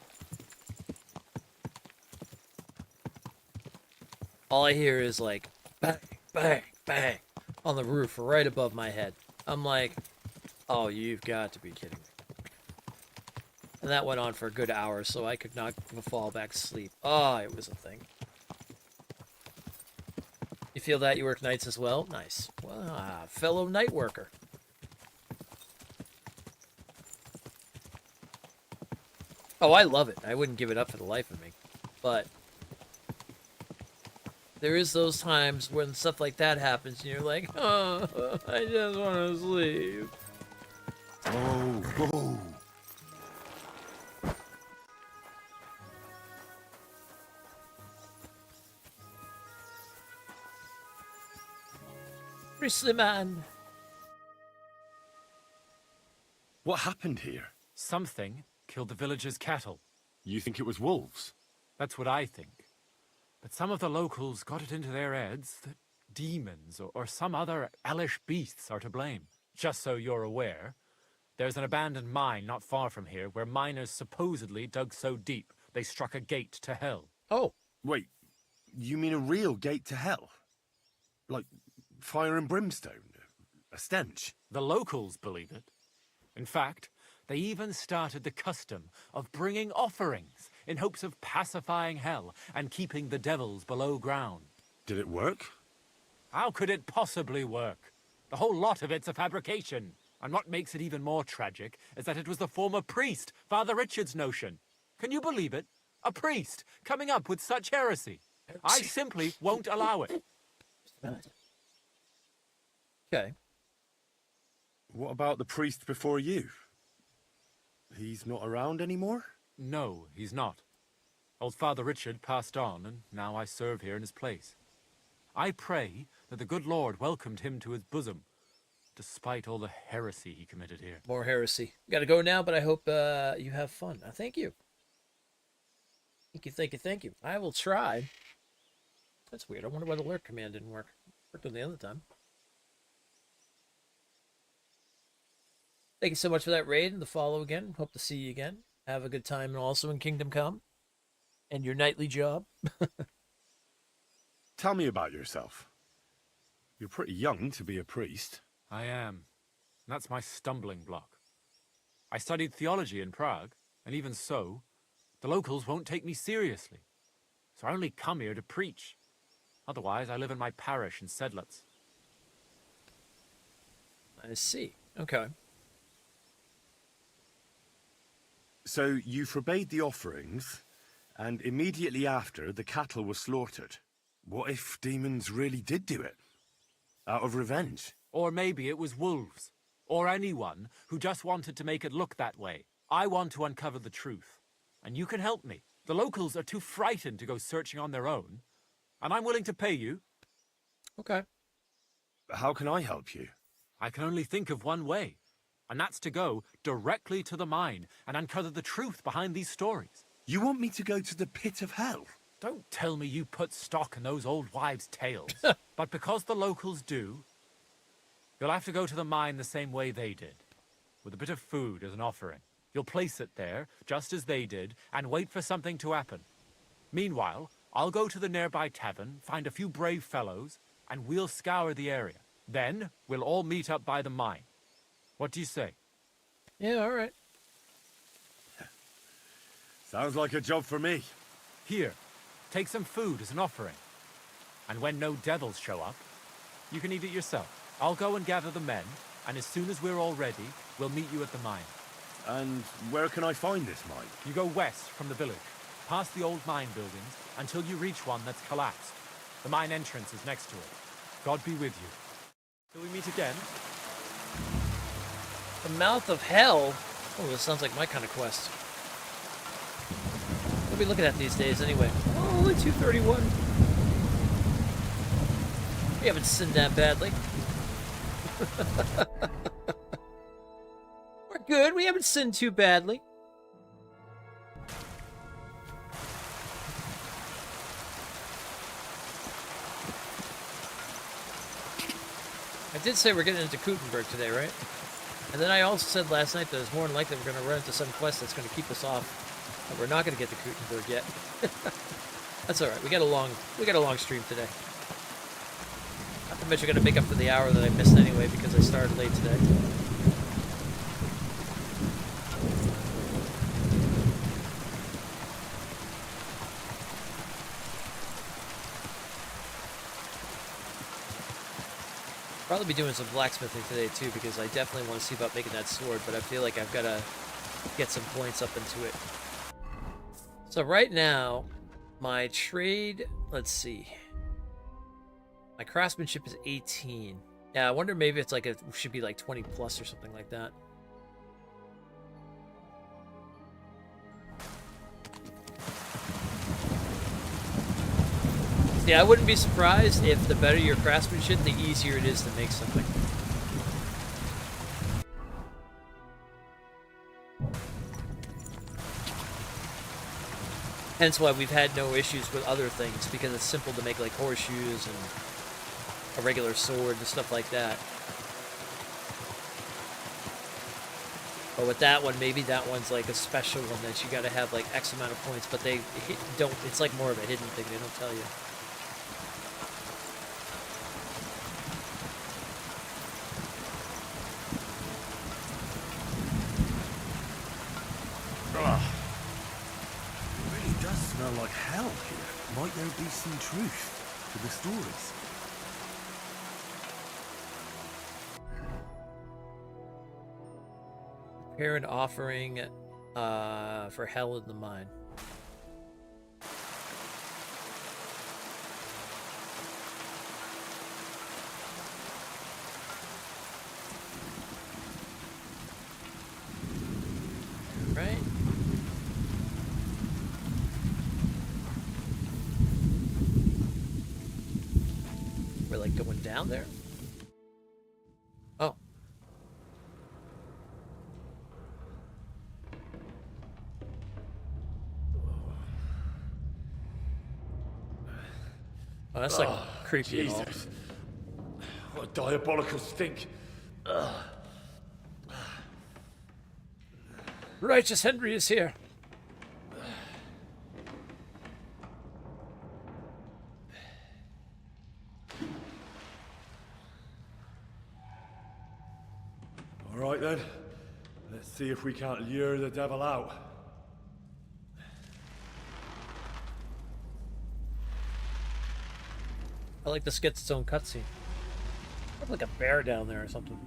A: All I hear is like, bang, bang, bang, on the roof right above my head. I'm like, Oh, you've got to be kidding me. And that went on for a good hour, so I could not fall back to sleep. Oh, it was a thing. You feel that? You work nights as well? Nice. Well, fellow night worker. Oh, I love it. I wouldn't give it up for the life of me. But there is those times when stuff like that happens and you're like, oh, I just want to sleep.
C: Oh, whoa.
A: Priestly man.
C: What happened here?
F: Something killed the villagers' cattle.
C: You think it was wolves?
F: That's what I think. But some of the locals got it into their heads that demons or some other hellish beasts are to blame. Just so you're aware, there's an abandoned mine not far from here where miners supposedly dug so deep they struck a gate to hell.
A: Oh.
C: Wait, you mean a real gate to hell? Like fire and brimstone? A stench?
F: The locals believe it. In fact, they even started the custom of bringing offerings in hopes of pacifying hell and keeping the devils below ground.
C: Did it work?
F: How could it possibly work? The whole lot of it's a fabrication. And what makes it even more tragic is that it was the former priest, Father Richard's notion. Can you believe it? A priest coming up with such heresy. I simply won't allow it.
A: Okay.
C: What about the priest before you? He's not around anymore?
F: No, he's not. Old Father Richard passed on, and now I serve here in his place. I pray that the good Lord welcomed him to his bosom, despite all the heresy he committed here.
A: More heresy. Gotta go now, but I hope you have fun. Thank you. Thank you. I will try. That's weird. I wonder why the alert command didn't work. Worked on the other time. Thank you so much for that raid and the follow again. Hope to see you again. Have a good time and also in Kingdom Come. And your nightly job.
C: Tell me about yourself. You're pretty young to be a priest.
F: I am. That's my stumbling block. I studied theology in Prague, and even so, the locals won't take me seriously. So I only come here to preach. Otherwise, I live in my parish in Sedlitz.
A: I see. Okay.
C: So you forbade the offerings, and immediately after, the cattle were slaughtered. What if demons really did do it? Out of revenge?
F: Or maybe it was wolves. Or anyone who just wanted to make it look that way. I want to uncover the truth. And you can help me. The locals are too frightened to go searching on their own. And I'm willing to pay you.
A: Okay.
C: How can I help you?
F: I can only think of one way. And that's to go directly to the mine and uncover the truth behind these stories.
C: You want me to go to the pit of hell?
F: Don't tell me you put stock in those old wives' tales. But because the locals do, you'll have to go to the mine the same way they did, with a bit of food as an offering. You'll place it there, just as they did, and wait for something to happen. Meanwhile, I'll go to the nearby tavern, find a few brave fellows, and we'll scour the area. Then, we'll all meet up by the mine. What do you say?
A: Yeah, all right.
C: Sounds like a job for me.
F: Here, take some food as an offering. And when no devils show up, you can eat it yourself. I'll go and gather the men, and as soon as we're all ready, we'll meet you at the mine.
C: And where can I find this mine?
F: You go west from the village, past the old mine buildings, until you reach one that's collapsed. The mine entrance is next to it. God be with you. Till we meet again.
A: The Mouth of Hell? Oh, this sounds like my kind of quest. What are we looking at these days, anyway? Oh, only 231. We haven't sinned that badly. We're good. We haven't sinned too badly. I did say we're getting into Kuttenburg today, right? And then I also said last night that it's more than likely we're going to run into some quest that's going to keep us off. And we're not going to get to Kuttenburg yet. That's all right. We got a long stream today. Not to mention, we're going to make up for the hour that I missed anyway because I started late today. Probably be doing some blacksmithing today too, because I definitely want to see about making that sword, but I feel like I've got to get some points up into it. So right now, my trade, let's see. My craftsmanship is 18. Yeah, I wonder maybe it's like it should be like 20 plus or something like that. Yeah, I wouldn't be surprised if the better your craftsmanship, the easier it is to make something. Hence why we've had no issues with other things, because it's simple to make like horseshoes and a regular sword and stuff like that. But with that one, maybe that one's like a special one that you gotta have like X amount of points, but they don't, it's like more of a hidden thing, they don't tell you.
C: It really does smell like hell here. Might there be some truth to the stories?
A: Prepare an offering for hell in the mine. Right. We're like going down there. Oh. Oh, that's like creepy and all.
C: Jesus. What a diabolical stink.
A: Righteous Henry is here.
C: All right then. Let's see if we can't lure the devil out.
A: I like this gets its own cutscene. Look like a bear down there or something.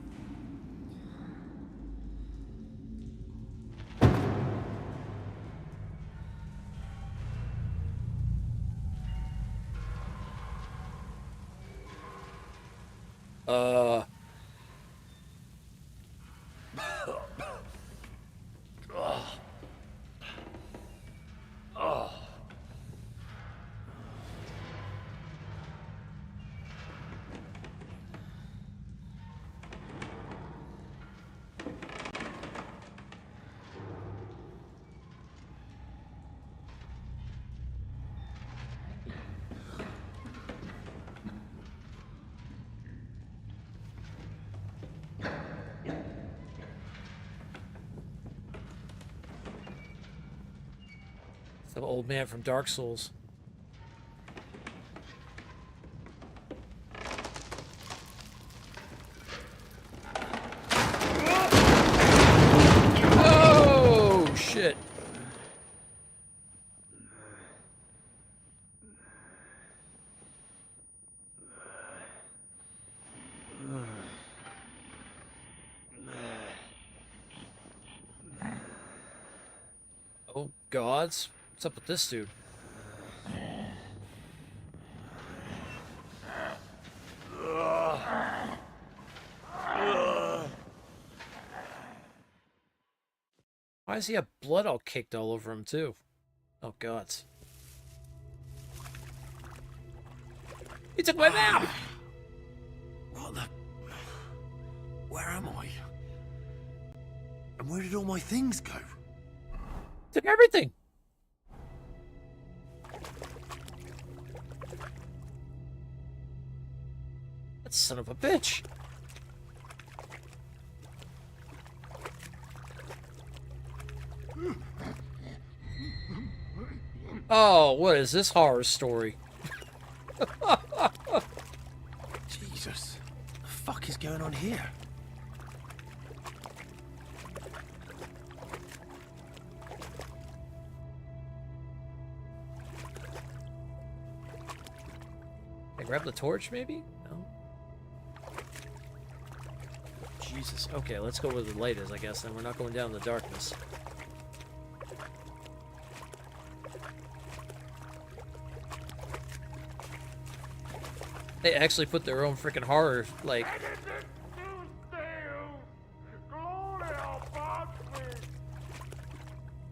A: Some old man from Dark Souls. Oh, shit. Oh, gods. What's up with this dude? Why does he have blood all caked all over him, too? Oh, gods. He took my map!
C: What the... Where am I? And where did all my things go?
A: Took everything! That son of a bitch! Oh, what is this horror story?
C: Jesus. What the fuck is going on here?
A: Can I grab the torch, maybe? No. Jesus. Okay, let's go where the light is, I guess. Then we're not going down in the darkness. They actually put their own freaking horror, like...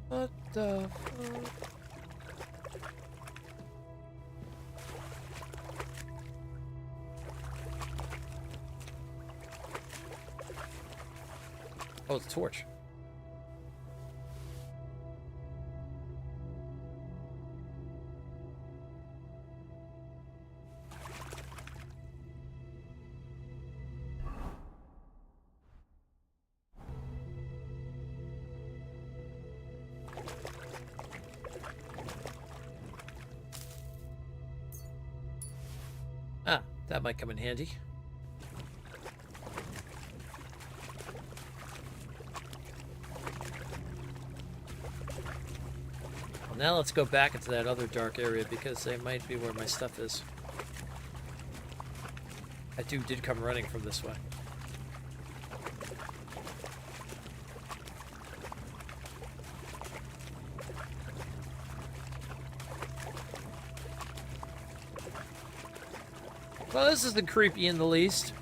A: What the fuck? Oh, it's a torch. Ah, that might come in handy. Well, now let's go back into that other dark area because they might be where my stuff is. That dude did come running from this way. Well, this isn't creepy in the least.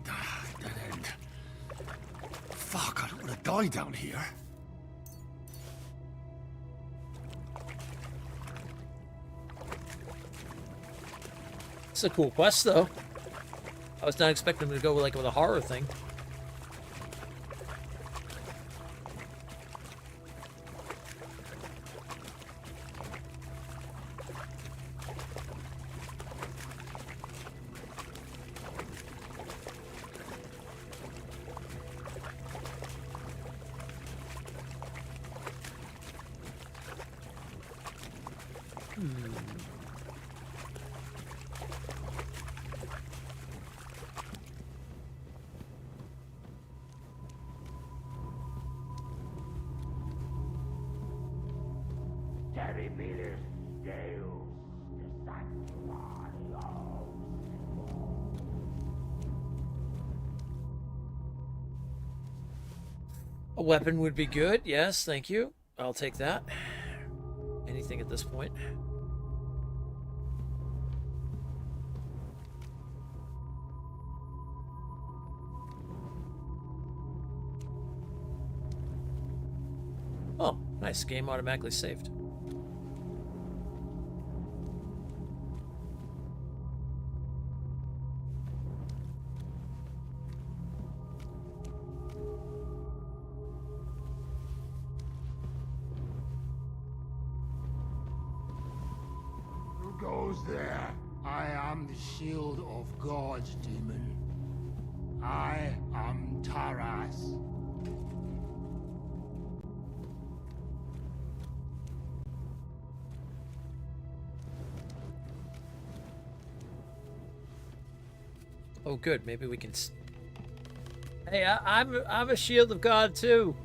C: Dead end. Fuck, I don't want to die down here.
A: It's a cool quest, though. I was not expecting them to go with a horror thing. A weapon would be good. Yes, thank you. I'll take that. Anything at this point. Oh, nice. Game automatically saved.
G: Goes there. I am the shield of gods, demon. I am Taras.
A: Oh, good. Maybe we can. Hey, I'm a shield of God too.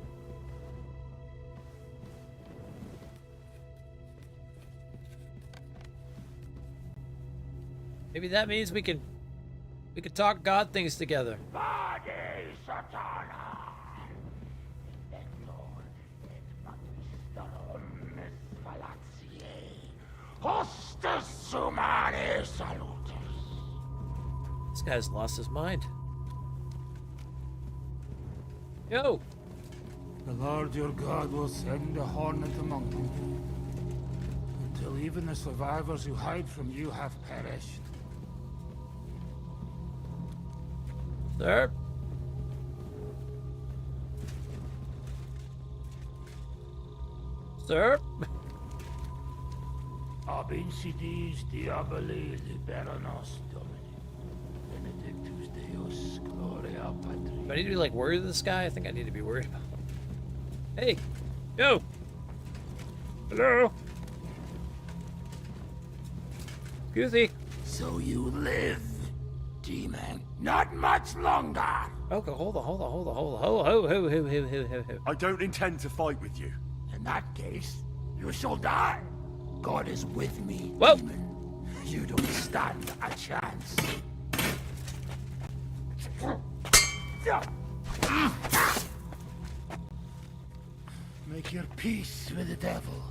A: Maybe that means we can talk God things together. This guy's lost his mind. Yo!
G: The Lord your God will send a hornet among you, until even the survivors who hide from you have perished.
A: Sir? Sir?
G: Ab insidis diaboli liberanos Domini. Benedictus Deus gloria patri.
A: Do I need to be like worried of this guy? I think I need to be worried about him. Hey! Yo! Hello? Excuse me.
G: So you live, demon. Not much longer.
A: Okay, hold on. Ho.
C: I don't intend to fight with you.
G: In that case, you shall die. God is with me,
A: Whoa.
G: demon. You don't stand a chance. Make your peace with the devil.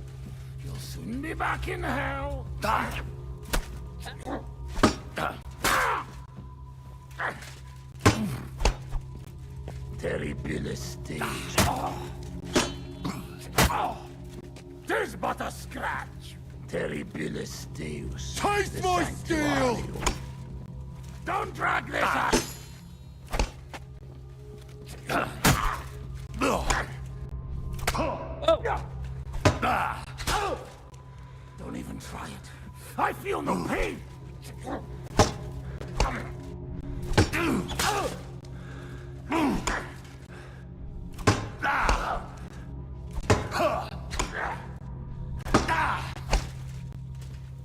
G: You'll soon be back in hell. Terribilis Deus. Tis but a scratch. Terribilis Deus.
C: Taste
G: the
C: my steel!
G: Sanctuarium. Don't drag this out! Don't even try it. I feel no pain.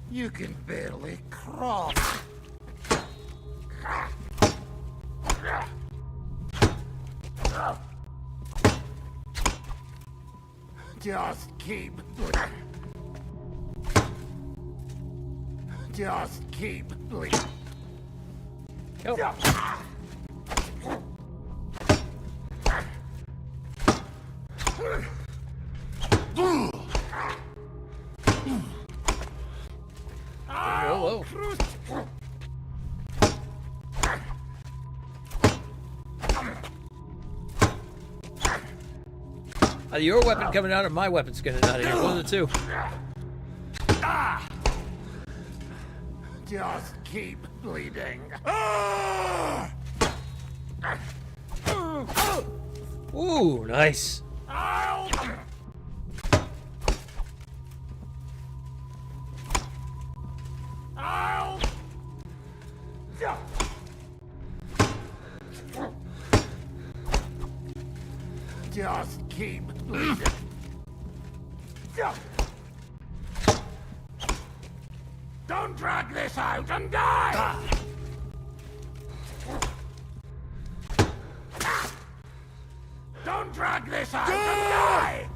G: You can barely crawl. Just keep bleeding. Just keep bleeding.
A: Go. Whoa. Either your weapon coming out or my weapon's getting out of here. One of the two.
G: Just keep bleeding.
A: Ooh, nice.
G: Just keep bleeding. Don't drag this out and die! Don't drag this out and die!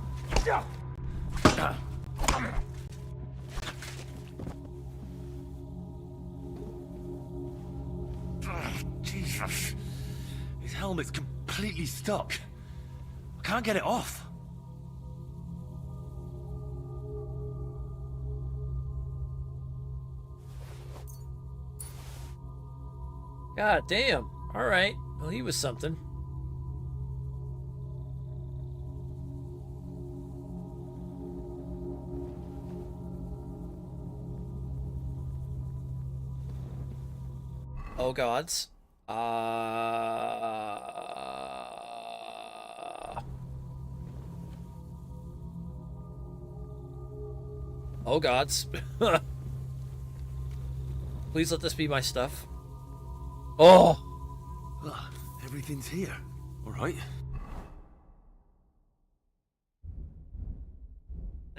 C: Jesus. His helmet's completely stuck. I can't get it off.
A: God damn. All right. Well, he was something. Oh gods. Oh gods. Please let this be my stuff. Oh!
C: Everything's here. All right.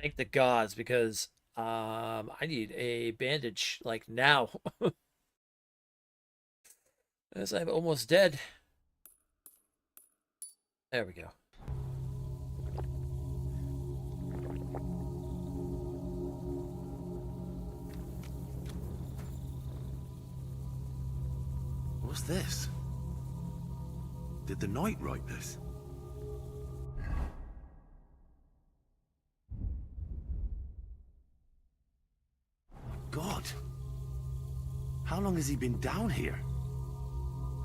A: Thank the gods, because I need a bandage like now. As I'm almost dead. There we go.
C: What's this? Did the knight write this? My God. How long has he been down here?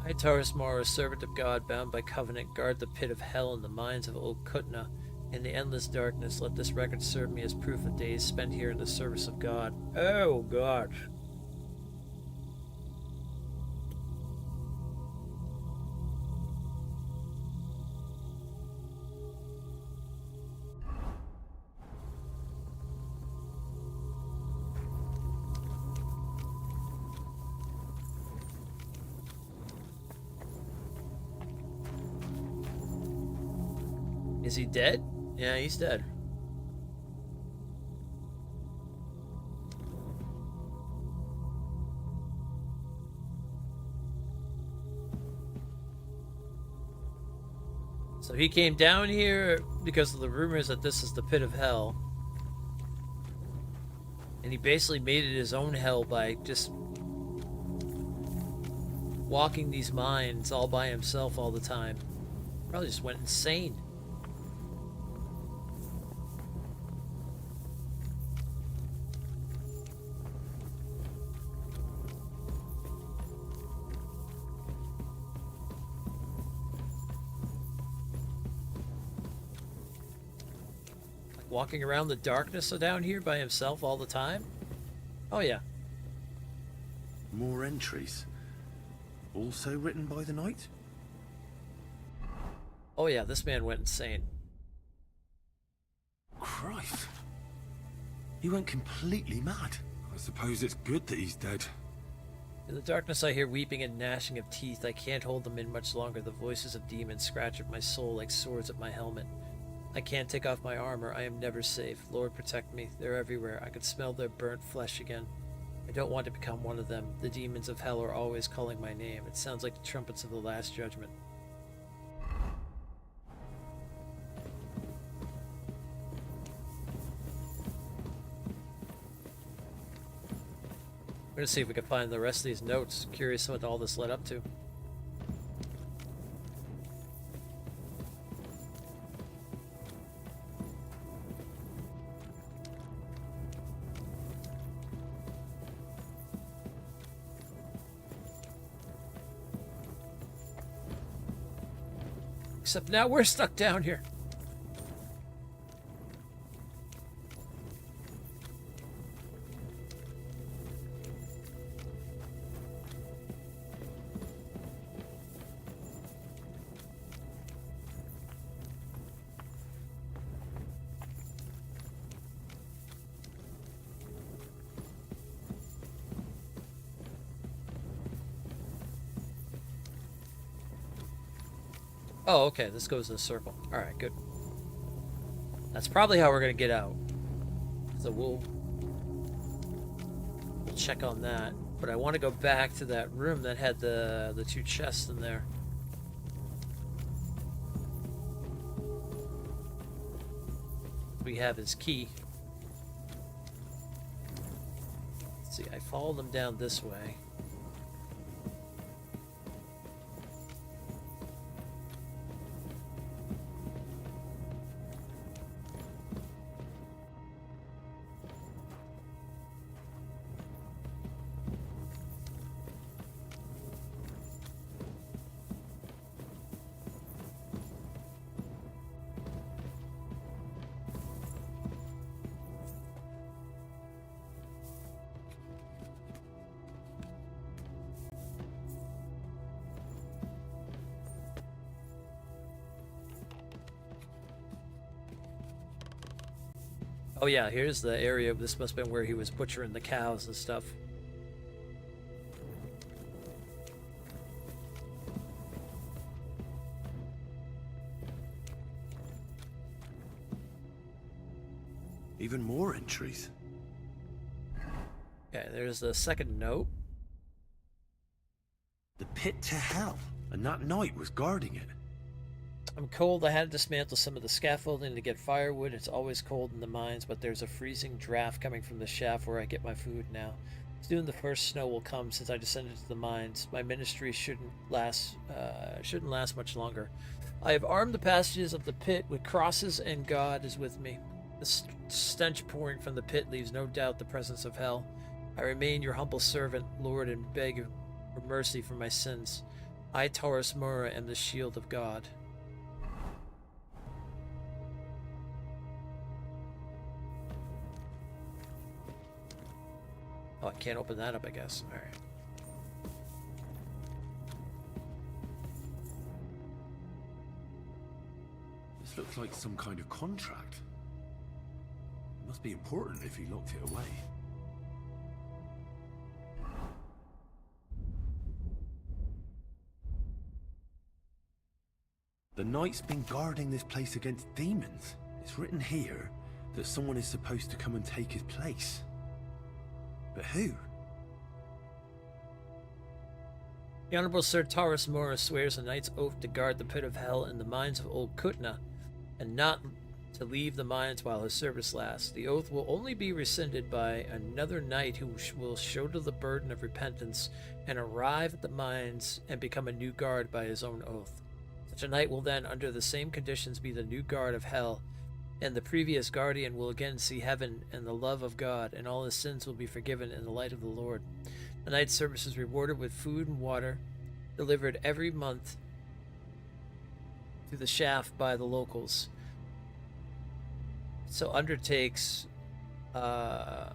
A: I, Taurus Mora, servant of God, bound by covenant, guard the pit of hell in the mines of old Kutna. In the endless darkness, let this record serve me as proof of days spent here in the service of God. Oh, God. Is he dead? Yeah, he's dead. So he came down here because of the rumors that this is the pit of hell. And he basically made it his own hell by just walking these mines all by himself all the time. Probably just went insane. Walking around the darkness down here by himself all the time? Oh yeah.
C: More entries. Also written by the knight?
A: Oh yeah, this man went insane.
C: Christ. He went completely mad. I suppose it's good that he's dead.
A: In the darkness I hear weeping and gnashing of teeth. I can't hold them in much longer. The voices of demons scratch at my soul like swords at my helmet. I can't take off my armor. I am never safe. Lord, protect me. They're everywhere. I can smell their burnt flesh again. I don't want to become one of them. The demons of hell are always calling my name. It sounds like the trumpets of the Last Judgment. We're gonna see if we can find the rest of these notes. Curious what all this led up to. Except now we're stuck down here. Oh, okay, this goes in a circle. Alright, good. That's probably how we're gonna get out. So we'll check on that. But I want to go back to that room that had the two chests in there. We have his key. Let's see, I followed him down this way. Oh yeah, here's the area. This must have been where he was butchering the cows and stuff.
C: Even more entries.
A: Okay, there's the second note.
C: The pit to hell. And that knight was guarding it.
A: I'm cold. I had to dismantle some of the scaffolding to get firewood. It's always cold in the mines, but there's a freezing draft coming from the shaft where I get my food now. Soon the first snow will come since I descended to the mines. My ministry shouldn't last much longer. I have armed the passages of the pit with crosses, and God is with me. The stench pouring from the pit leaves no doubt the presence of hell. I remain your humble servant, Lord, and beg for mercy for my sins. I, Taurus Mura, am the shield of God. Oh, I can't open that up, I guess. All right.
C: This looks like some kind of contract. It must be important if he locked it away. The knight's been guarding this place against demons. It's written here that someone is supposed to come and take his place. But who?
A: The Honorable Sir Taurus Mora swears a knight's oath to guard the pit of hell in the mines of Old Kutna, and not to leave the mines while his service lasts. The oath will only be rescinded by another knight who will shoulder the burden of repentance and arrive at the mines and become a new guard by his own oath. Such a knight will then, under the same conditions, be the new guard of hell, and the previous guardian will again see heaven and the love of God, and all his sins will be forgiven in the light of the Lord. The knight's service is rewarded with food and water, delivered every month to the shaft by the locals. So undertakes by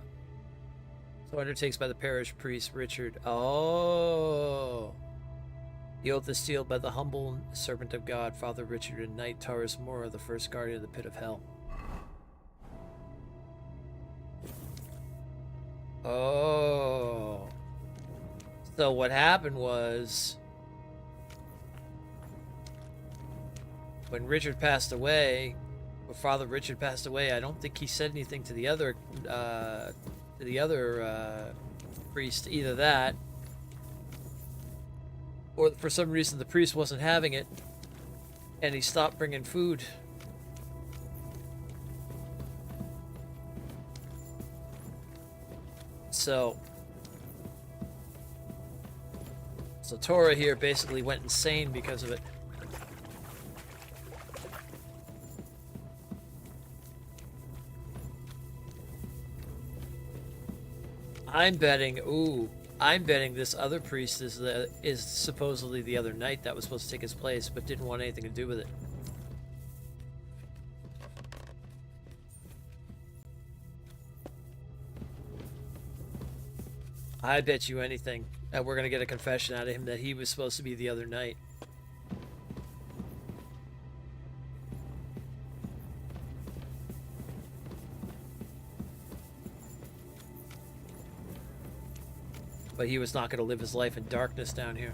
A: the parish priest Richard. Oh, the oath is sealed by the humble servant of God, Father Richard, and Knight Taurus Mora, the first guardian of the pit of hell. Oh, so what happened was, when Richard passed away, when Father Richard passed away, I don't think he said anything to the other priest, either that, or for some reason the priest wasn't having it, and he stopped bringing food. So Tora here basically went insane because of it. I'm betting this other priest is supposedly the other knight that was supposed to take his place, but didn't want anything to do with it. I bet you anything that we're gonna get a confession out of him that he was supposed to be the other knight. But he was not going to live his life in darkness down here.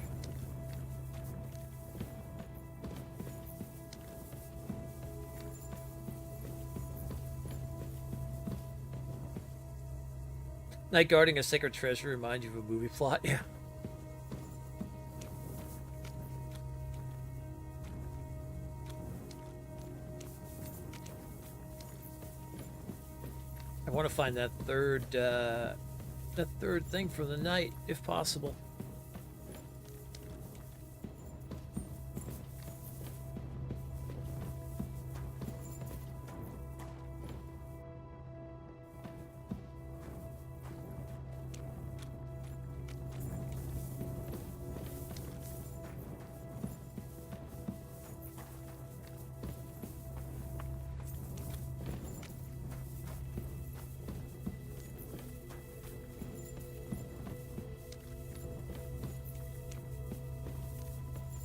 A: Night guarding a sacred treasure reminds you of a movie plot, yeah. I want to find that third thing from the night, if possible.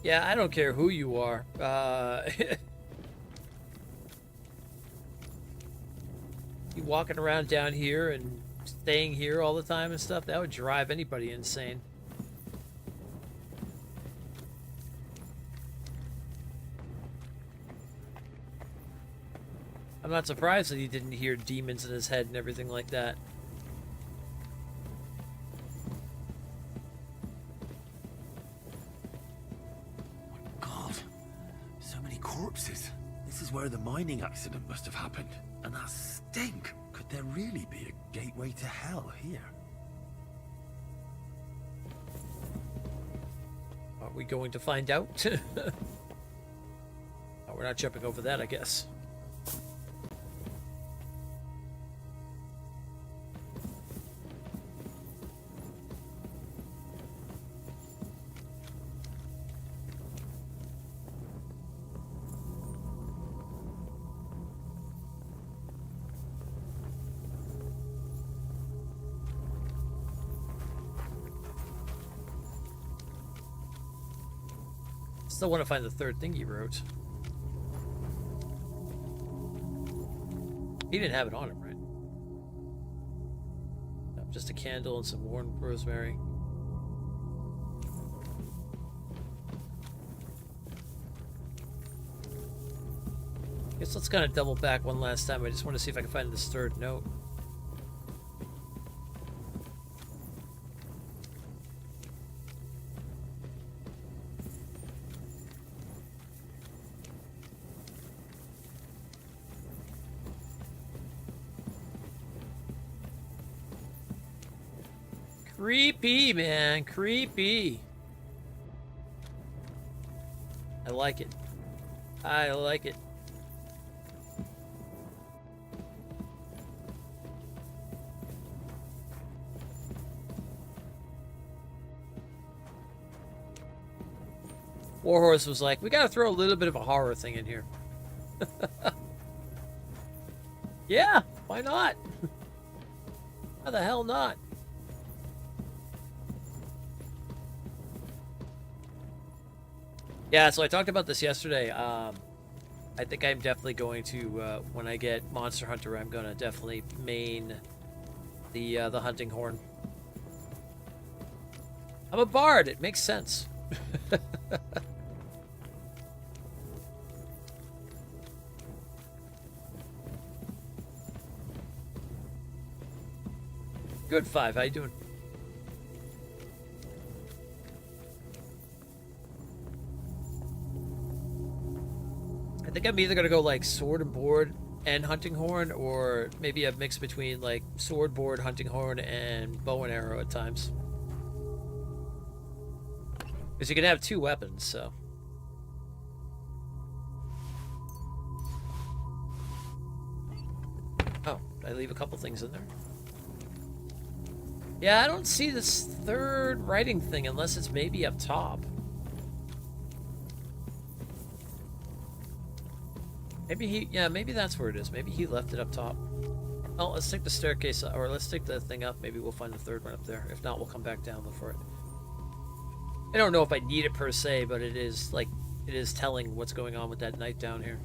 A: Yeah, I don't care who you are. You walking around down here and staying here all the time and stuff, that would drive anybody insane. I'm not surprised that he didn't hear demons in his head and everything like that.
C: Where the mining accident must have happened. And that stink. Could there really be a gateway to hell here?
A: Are we going to find out? Oh, we're not jumping over that, I guess. Still want to find the third thing he wrote. He didn't have it on him, right? No, just a candle and some worn rosemary. Guess let's kind of double back one last time. I just want to see if I can find this third note. Creepy, man. Creepy. I like it. I like it. Warhorse was like, we gotta throw a little bit of a horror thing in here. Yeah, why not? Why the hell not? Yeah, so I talked about this yesterday. I think I'm definitely going to, when I get Monster Hunter, I'm gonna definitely main the hunting horn. I'm a bard. It makes sense. Good five. How you doing? I think I'm either gonna go like sword and board and hunting horn, or maybe a mix between like sword, board, hunting horn, and bow and arrow at times. Because you can have two weapons, so. Oh, did I leave a couple things in there? Yeah, I don't see this third writing thing unless it's maybe up top. Maybe he, yeah, maybe that's where it is. Maybe he left it up top. Oh, let's take the staircase, or let's take the thing up. Maybe we'll find the third one up there. If not, we'll come back down, look for it. I don't know if I need it per se, but it is, like, it is telling what's going on with that knight down here.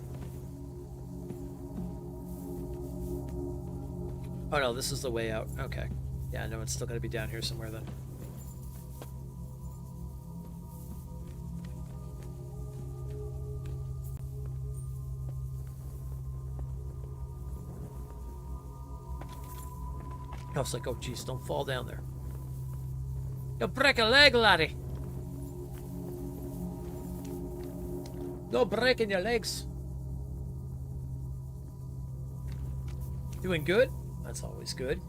A: Oh no, this is the way out. Okay. Yeah, no, it's still gonna be down here somewhere then. I was like, oh geez, don't fall down there. You'll break a leg, laddie. No breaking your legs. Doing good? That's always good.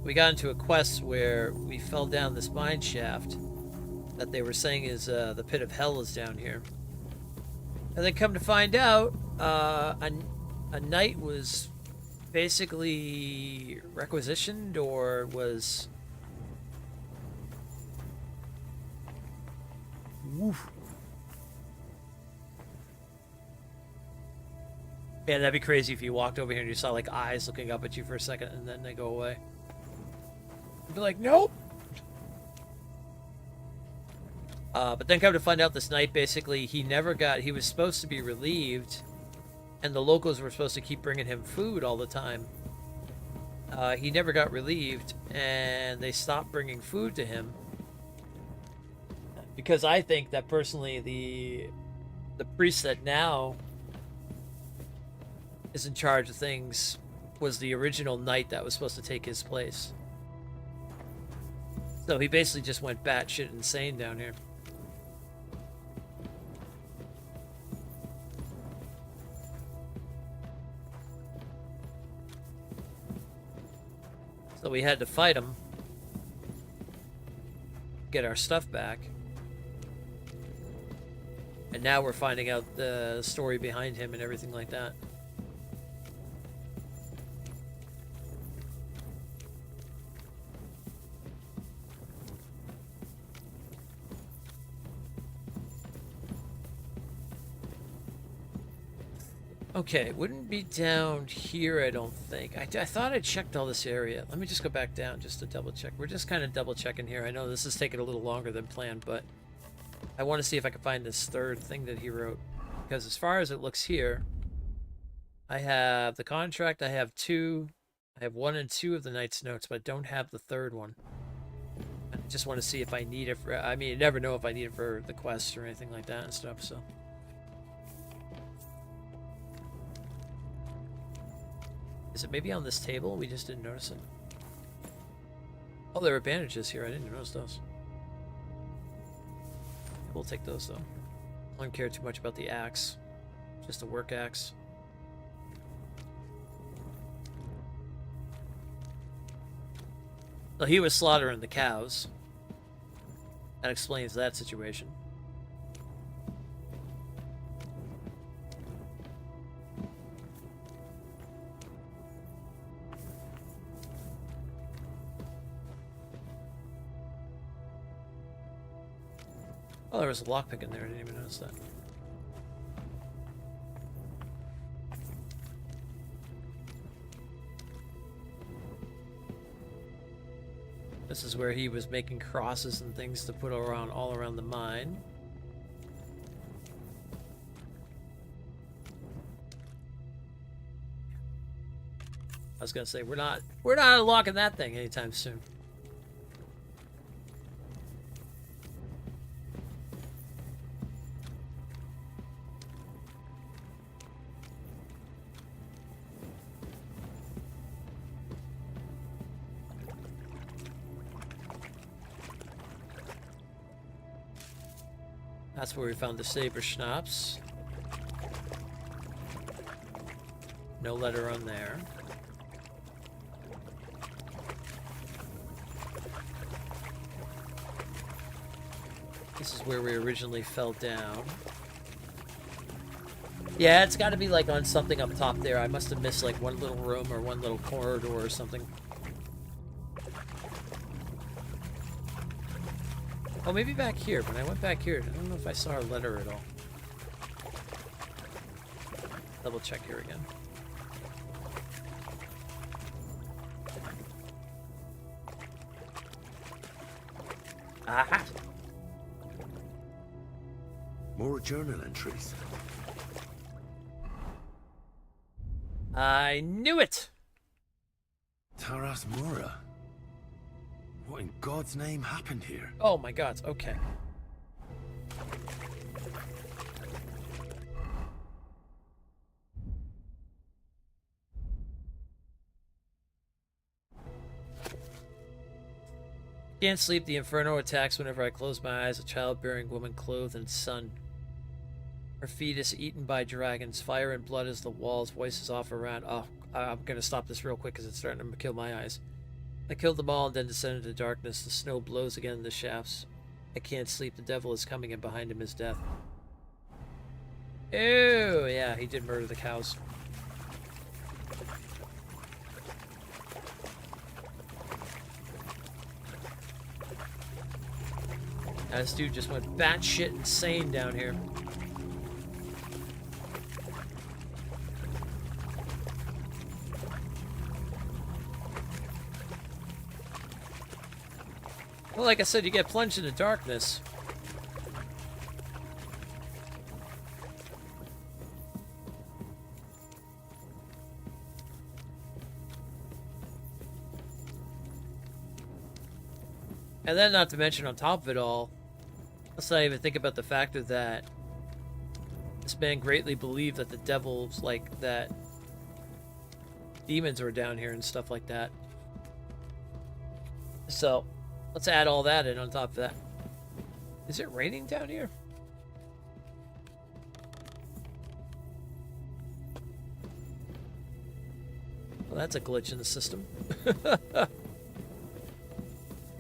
A: We got into a quest where we fell down this mine shaft that they were saying is the pit of hell is down here. And then come to find out, a knight was basically requisitioned or was... Woof. Yeah, that'd be crazy if you walked over here and you saw like eyes looking up at you for a second and then they go away. I'd be like, nope. But then come to find out this knight, basically, he was supposed to be relieved, and the locals were supposed to keep bringing him food all the time. He never got relieved, and they stopped bringing food to him. Because I think that personally, the priest that now is in charge of things was the original knight that was supposed to take his place. So he basically just went batshit insane down here. So we had to fight him, get our stuff back. And now we're finding out the story behind him and everything like that. Okay, it wouldn't be down here, I don't think. I thought I checked all this area. Let me just go back down just to double check. We're just kind of double checking here. I know this is taking a little longer than planned, but I want to see if I can find this third thing that he wrote. Because as far as it looks here, I have the contract, I have 1 and 2 of the Knight's Notes, but I don't have the third one. I just want to see if I need it for, I mean, you never know if I need it for the quest or anything like that and stuff, so. Is it maybe on this table? We just didn't notice it. Oh, there are bandages here. I didn't notice those. We'll take those though. I don't care too much about the axe. Just a work axe. Well, he was slaughtering the cows. That explains that situation. Oh, there was a lockpick in there. I didn't even notice that. This is where he was making crosses and things to put around all around the mine. I was gonna say we're not unlocking that thing anytime soon. That's where we found the saber schnapps. No letter on there. This is where we originally fell down. Yeah, it's got to be like on something up top there. I must have missed like one little room or one little corridor or something. Oh, maybe back here. When I went back here, I don't know if I saw a letter at all. Double check here again. Aha!
C: More journal entries.
A: I knew it!
C: Taras Mora. What in God's name happened here?
A: Oh my god, okay. Can't sleep. The inferno attacks whenever I close my eyes. A childbearing woman clothed in sun. Her fetus eaten by dragons. Fire and blood as the walls. Voices off around. Oh, I'm gonna stop this real quick because it's starting to kill my eyes. I killed them all and then descended into darkness. The snow blows again in the shafts. I can't sleep. The devil is coming and behind him is death. Ew, yeah, he did murder the cows. Now, this dude just went batshit insane down here. Well, like I said, you get plunged into darkness. And then, not to mention, on top of it all, let's not even think about the factor that this man greatly believed that the devils, like, that demons were down here and stuff like that. So, let's add all that in on top of that. Is it raining down here? Well, that's a glitch in the system.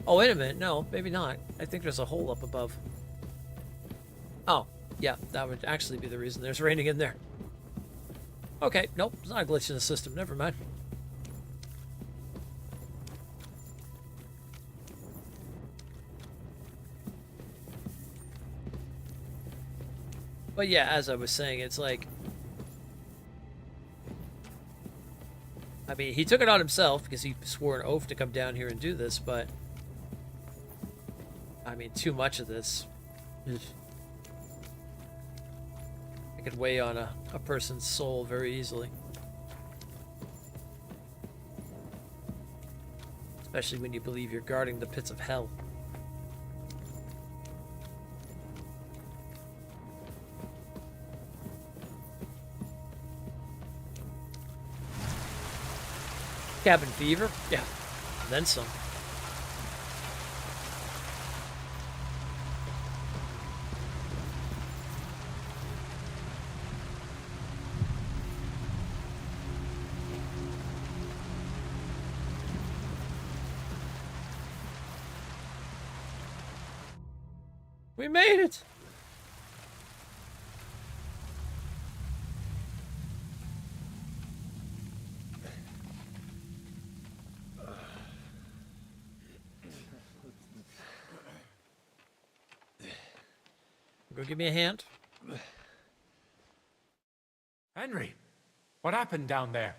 A: Oh, wait a minute. No, maybe not. I think there's a hole up above. Oh, yeah, that would actually be the reason there's raining in there. Okay, nope, it's not a glitch in the system. Never mind. But yeah, as I was saying, it's like, I mean, he took it on himself because he swore an oath to come down here and do this, but I mean, too much of this, it could weigh on a person's soul very easily. Especially when you believe you're guarding the pits of hell. Cabin fever? Yeah, then some. We made it! Go give me a hand.
F: Henry, what happened down there?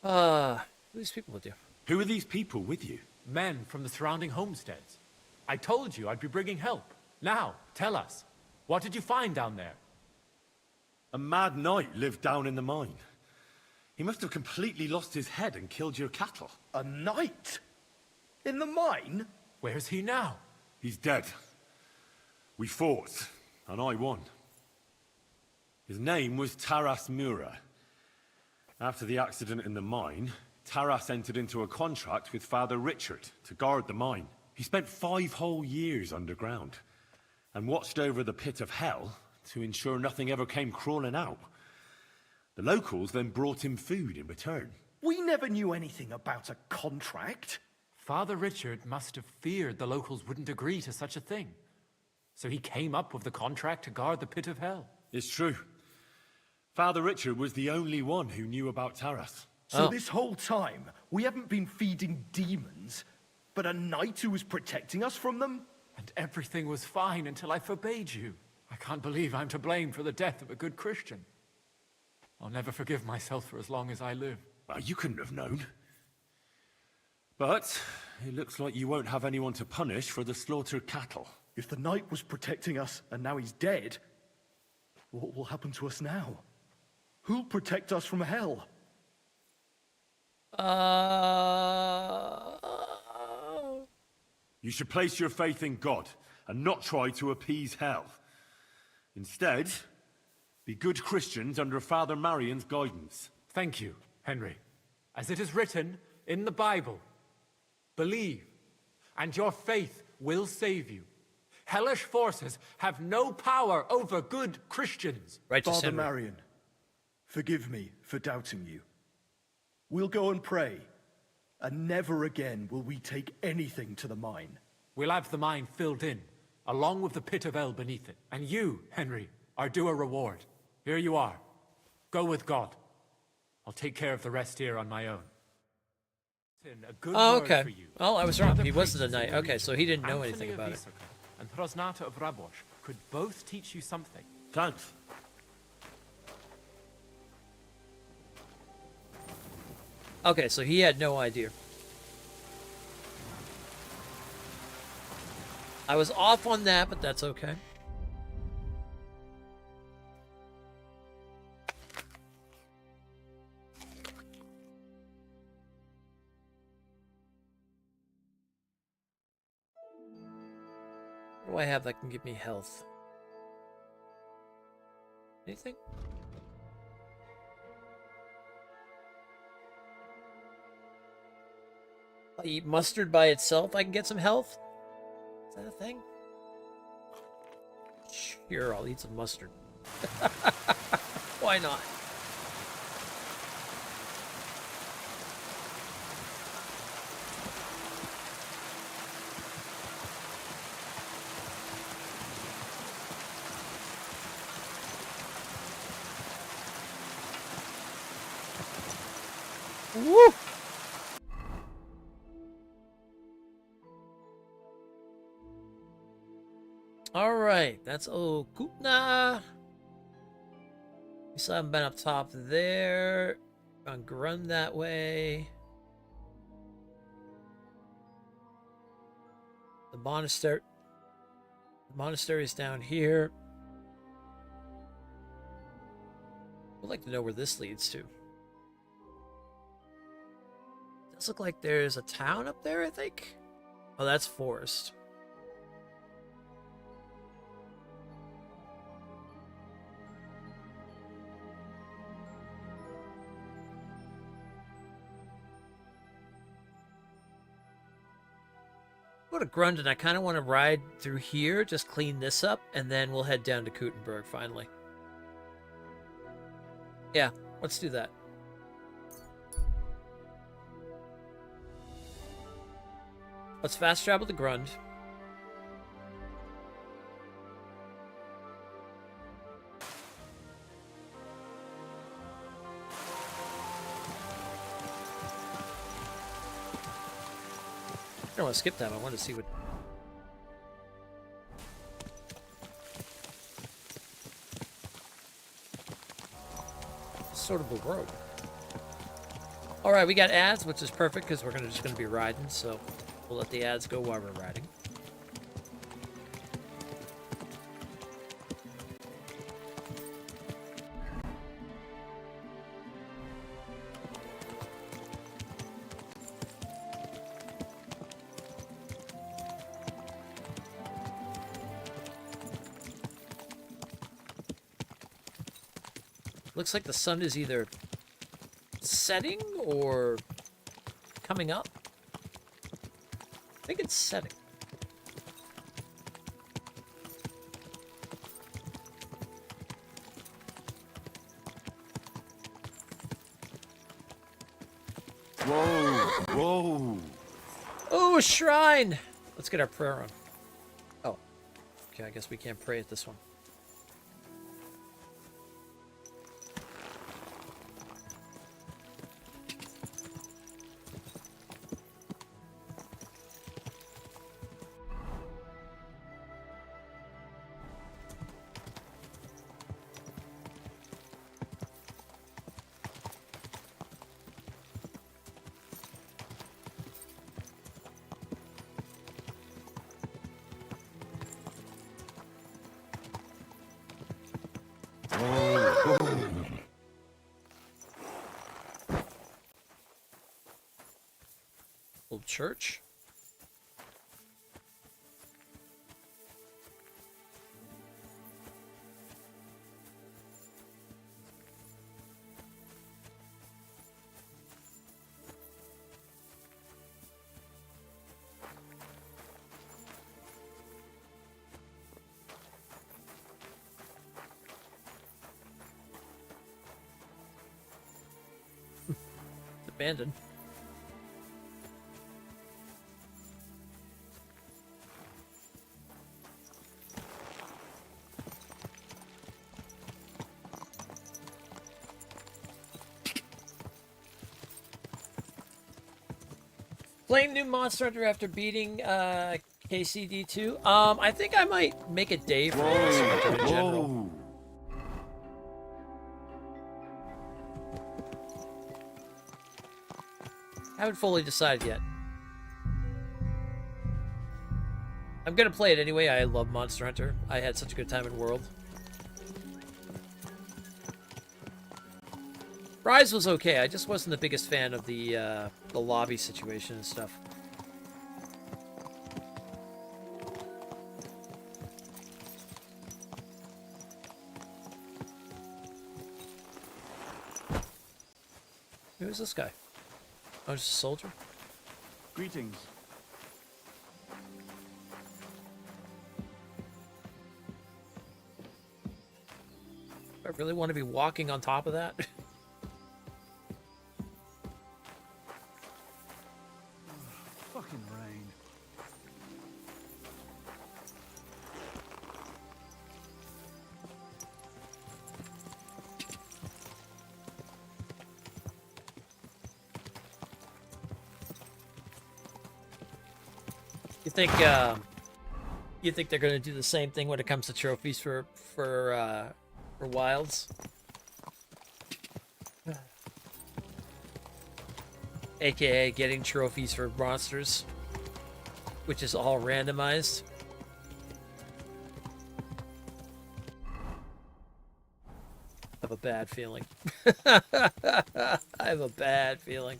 A: Who are these people with you?
C: Who are these people with you?
F: Men from the surrounding homesteads. I told you I'd be bringing help. Now, tell us. What did you find down there?
C: A mad knight lived down in the mine. He must have completely lost his head and killed your cattle.
H: A knight? In the mine?
F: Where's he now?
C: He's dead. We fought, and I won. His name was Taras Mura. After the accident in the mine, Taras entered into a contract with Father Richard to guard the mine. He spent 5 whole years underground and watched over the pit of hell to ensure nothing ever came crawling out. The locals then brought him food in return.
H: We never knew anything about a contract.
F: Father Richard must have feared the locals wouldn't agree to such a thing. So he came up with the contract to guard the pit of hell.
C: It's true. Father Richard was the only one who knew about Taras.
H: So this whole time, we haven't been feeding demons, but a knight who was protecting us from them?
F: And everything was fine until I forbade you. I can't believe I'm to blame for the death of a good Christian. I'll never forgive myself for as long as I live.
C: Well, you couldn't have known. But it looks like you won't have anyone to punish for the slaughtered cattle.
H: If the knight was protecting us and now he's dead, what will happen to us now? Who'll protect us from hell?
C: You should place your faith in God and not try to appease hell. Instead, be good Christians under Father Marion's guidance.
F: Thank you, Henry. As it is written in the Bible, believe, and your faith will save you. Hellish forces have no power over good Christians.
A: Righteous
H: Father
A: Henry.
H: Marion, forgive me for doubting you. We'll go and pray, and never again will we take anything to the mine.
F: We'll have the mine filled in, along with the pit of hell beneath it. And you, Henry, are due a reward. Here you are. Go with God. I'll take care of the rest here on my own. A good
A: Oh,
F: word
A: okay.
F: for you.
A: Oh, I was wrong.
F: Other
A: He wasn't a
F: priests in
A: knight.
F: the
A: Okay, so
F: region,
A: he didn't know
F: Anthony
A: anything
F: of
A: about it.
F: Isoka and Hrosnata of Rabosh could both teach you something.
C: Thanks.
A: Okay, so he had no idea. I was off on that, but that's okay. What do I have that can give me health? Anything? I eat mustard by itself, I can get some health? Is that a thing? Sure, I'll eat some mustard. Why not? Woo! Alright, that's Okutna. We still haven't been up top there. On Grun that way. The monastery is down here. I'd like to know where this leads to. Does look like there's a town up there, I think. Oh, that's forest. Go to Grundon. I kind of want to ride through here, just clean this up, and then we'll head down to Kuttenburg finally. Yeah, let's do that. Let's fast travel to Grund. I don't want to skip that. I want to see what. Sort of a road. All right, we got ads, which is perfect because we're just gonna be riding. So we'll let the ads go while we're riding. Looks like the sun is either setting or coming up. I think it's setting.
C: Whoa, whoa.
A: Oh, a shrine! Let's get our prayer on. Oh. Okay, I guess we can't pray at this one. Old church. Abandoned. Playing new Monster Hunter after beating KCD2. I think I might make a day for Monster Hunter in general.
C: Whoa.
A: Haven't fully decided yet. I'm gonna play it anyway. I love Monster Hunter. I had such a good time in World. Rise was okay. I just wasn't the biggest fan of the lobby situation and stuff. Who's this guy? Oh, just a soldier?
E: Greetings.
A: I really want to be walking on top of that.
E: Fucking rain.
A: You think they're gonna do the same thing when it comes to trophies for wilds? AKA getting trophies for monsters, which is all randomized. I have a bad feeling. I have a bad feeling.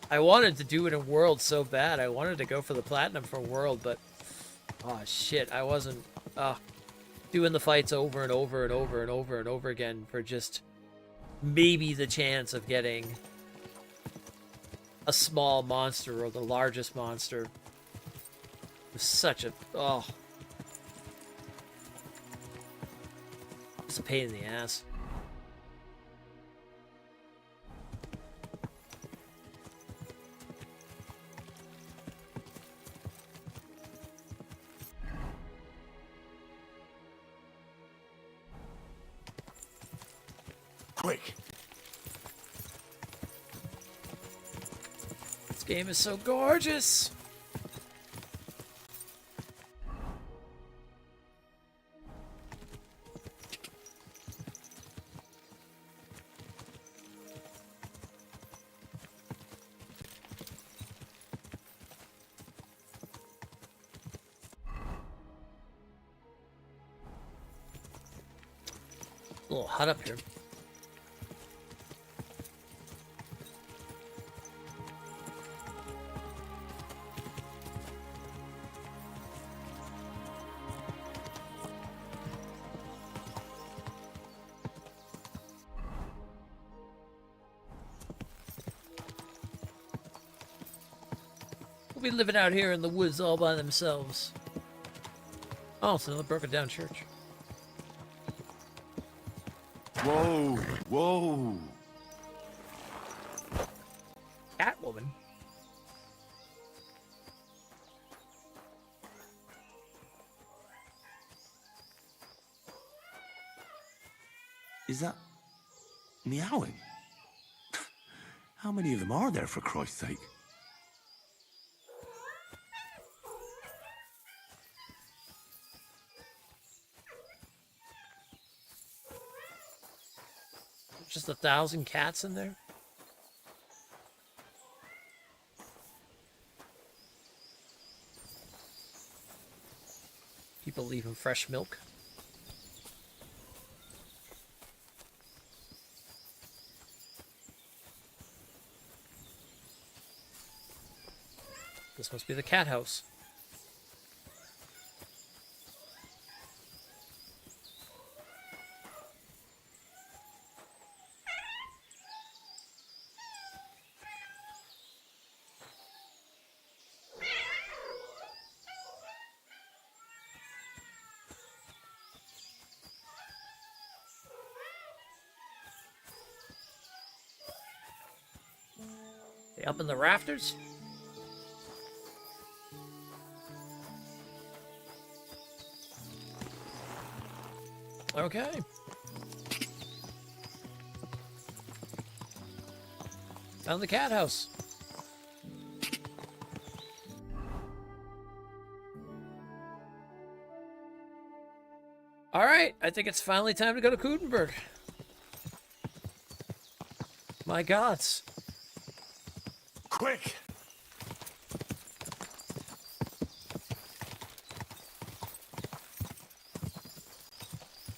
A: I wanted to do it in World so bad. I wanted to go for the platinum for World, but oh shit, I wasn't doing the fights over and over and over and over and over again for just maybe the chance of getting a small monster or the largest monster. It was such a it's a pain in the ass.
E: Quick.
A: This game is so gorgeous. A little hot up here. We'll be living out here in the woods all by themselves. Oh, it's another broken down church.
C: Whoa, whoa.
A: Catwoman?
C: Is that meowing? How many of them are there, for Christ's sake?
A: Just 1,000 cats in there? People leaving fresh milk. This must be the cat house. They up in the rafters? Okay. Found the cat house. All right, I think it's finally time to go to Kuttenburg. My gods.
C: Quick!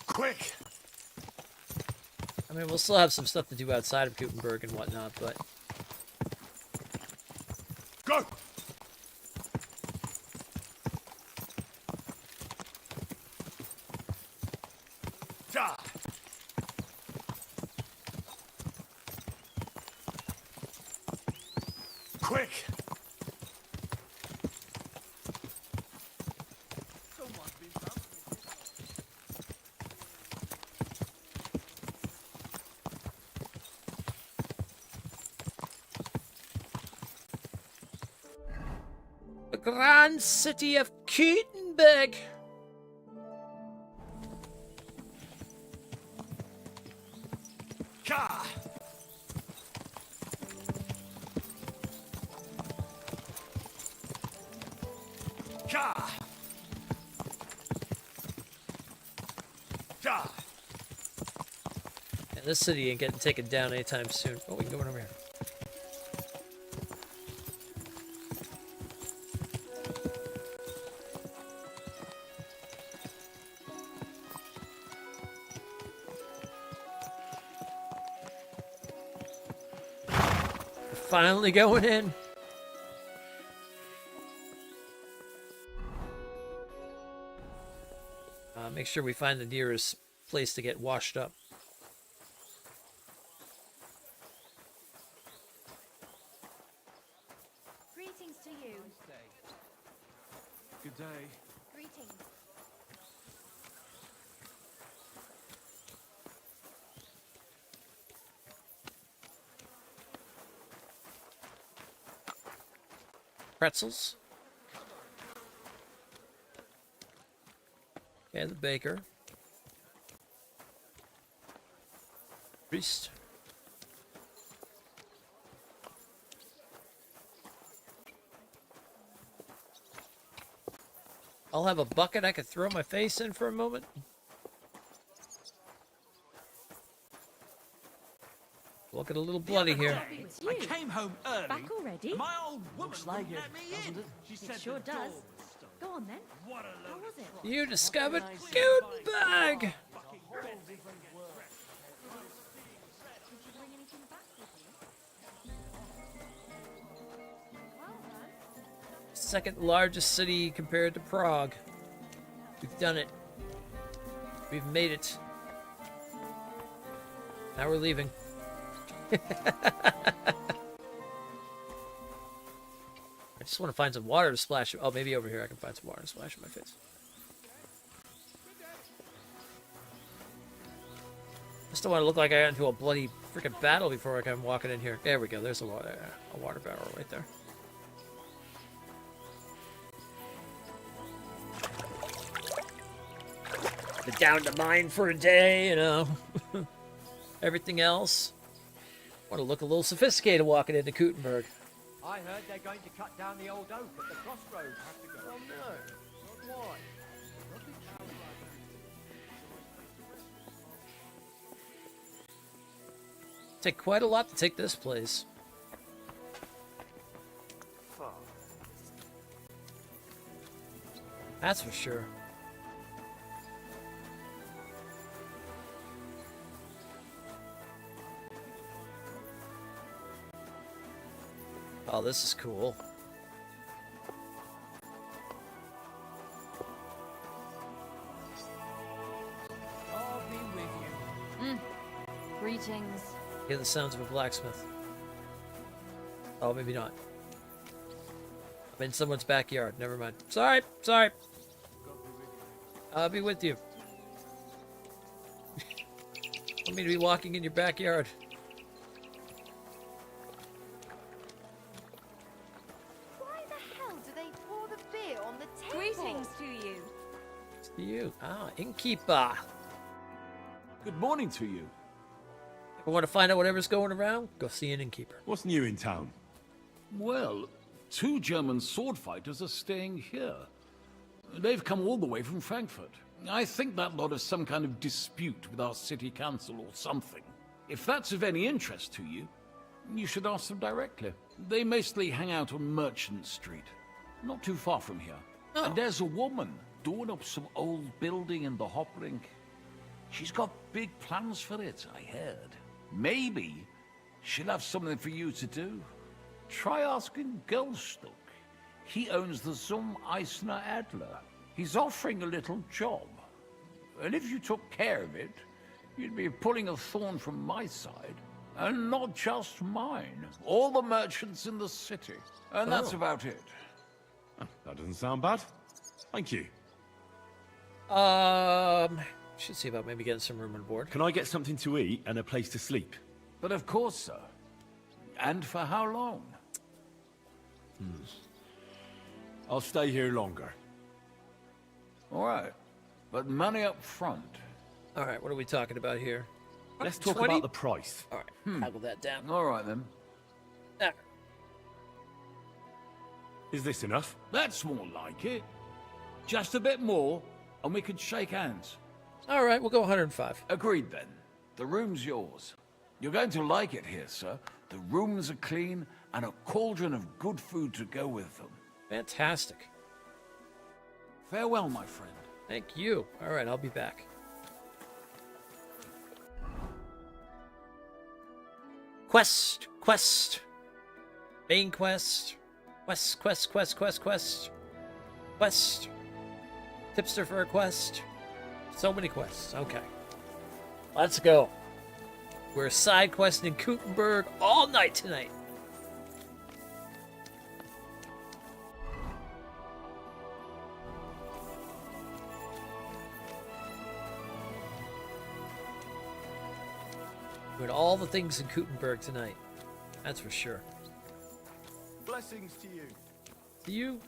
C: Quick!
A: I mean, we'll still have some stuff to do outside of Kuttenburg and whatnot, but...
C: Go! Da! Quick!
A: The grand city of Kuttenburg!
C: Ka! Ka! Da!
A: Yeah, this city ain't getting taken down anytime soon. Oh, we can go over here. Finally going in. Make sure we find the nearest place to get washed up.
D: Greetings to you.
E: Good day.
D: Greetings.
A: Pretzels. And the baker. Priest. I'll have a bucket I could throw my face in for a moment. Looking a little bloody here.
E: I came home early.
D: Back already?
E: My old woman wouldn't let me in. She said
D: Sure
E: the
D: does.
E: door was stuck.
D: Go on then.
E: What a
D: How
E: load
D: was it?
A: You discovered Kuttenburg!
D: Did you bring anything back with you? Well done.
A: Second largest city compared to Prague. We've done it. We've made it. Now we're leaving. I just want to find some water to splash. Oh, maybe over here I can find some water to splash in my face. Just don't want to look like I got into a bloody freaking battle before I come walking in here. There we go. There's a water barrel right there. Been down to mine for a day, you know. Everything else. Want to look a little sophisticated walking into Kuttenburg.
B: I heard they're going to cut down the old oak at the crossroads. Oh no. Why?
A: Take quite a lot to take this place. That's for sure. Oh, this is cool.
B: I'll be with you.
D: Greetings.
A: Hear the sounds of a blacksmith. Oh, maybe not. I'm in someone's backyard. Never mind. Sorry, sorry. I'll be with you. Want me to be walking in your backyard?
D: Why the hell do they pour the beer on the table? Greetings to you.
A: To you. Ah, innkeeper.
E: Good morning to you.
A: If I want to find out whatever's going around, go see an innkeeper.
C: What's new in town?
I: Well, 2 German sword fighters are staying here. They've come all the way from Frankfurt. I think that lot has some kind of dispute with our city council or something. If that's of any interest to you, you should ask them directly. They mostly hang out on Merchant Street, not too far from here.
A: Oh.
I: And there's a woman doing up some old building in the Hoplink. She's got big plans for it, I heard. Maybe she'll have something for you to do. Try asking Gelstuck. He owns the Zum Eisner Adler. He's offering a little job. And if you took care of it, you'd be pulling a thorn from my side. And not just mine. All the merchants in the city. And that's about it.
C: That doesn't sound bad. Thank you.
A: Should see about maybe getting some room and board.
C: Can I get something to eat and a place to sleep?
I: But of course, sir. And for how long?
C: I'll stay here longer.
I: All right. But money up front.
A: All right, what are we talking about here?
C: Let's talk
A: 20?
C: about the price.
A: All right, toggle that down.
I: All right, then.
A: There.
C: Is this enough?
I: That's more like it. Just a bit more, and we can shake hands.
A: All right, we'll go 105.
I: Agreed, then. The room's yours. You're going to like it here, sir. The rooms are clean, and a cauldron of good food to go with them.
A: Fantastic.
I: Farewell, my friend.
A: Thank you. All right, I'll be back. Quest, quest. Main quest. Quest, quest, quest, quest, quest. Quest. Tipster for a quest. So many quests. Okay. Let's go. We're side questing Kuttenburg all night tonight. Doing all the things in Kuttenburg tonight. That's for sure.
H: Blessings to you.
A: To you.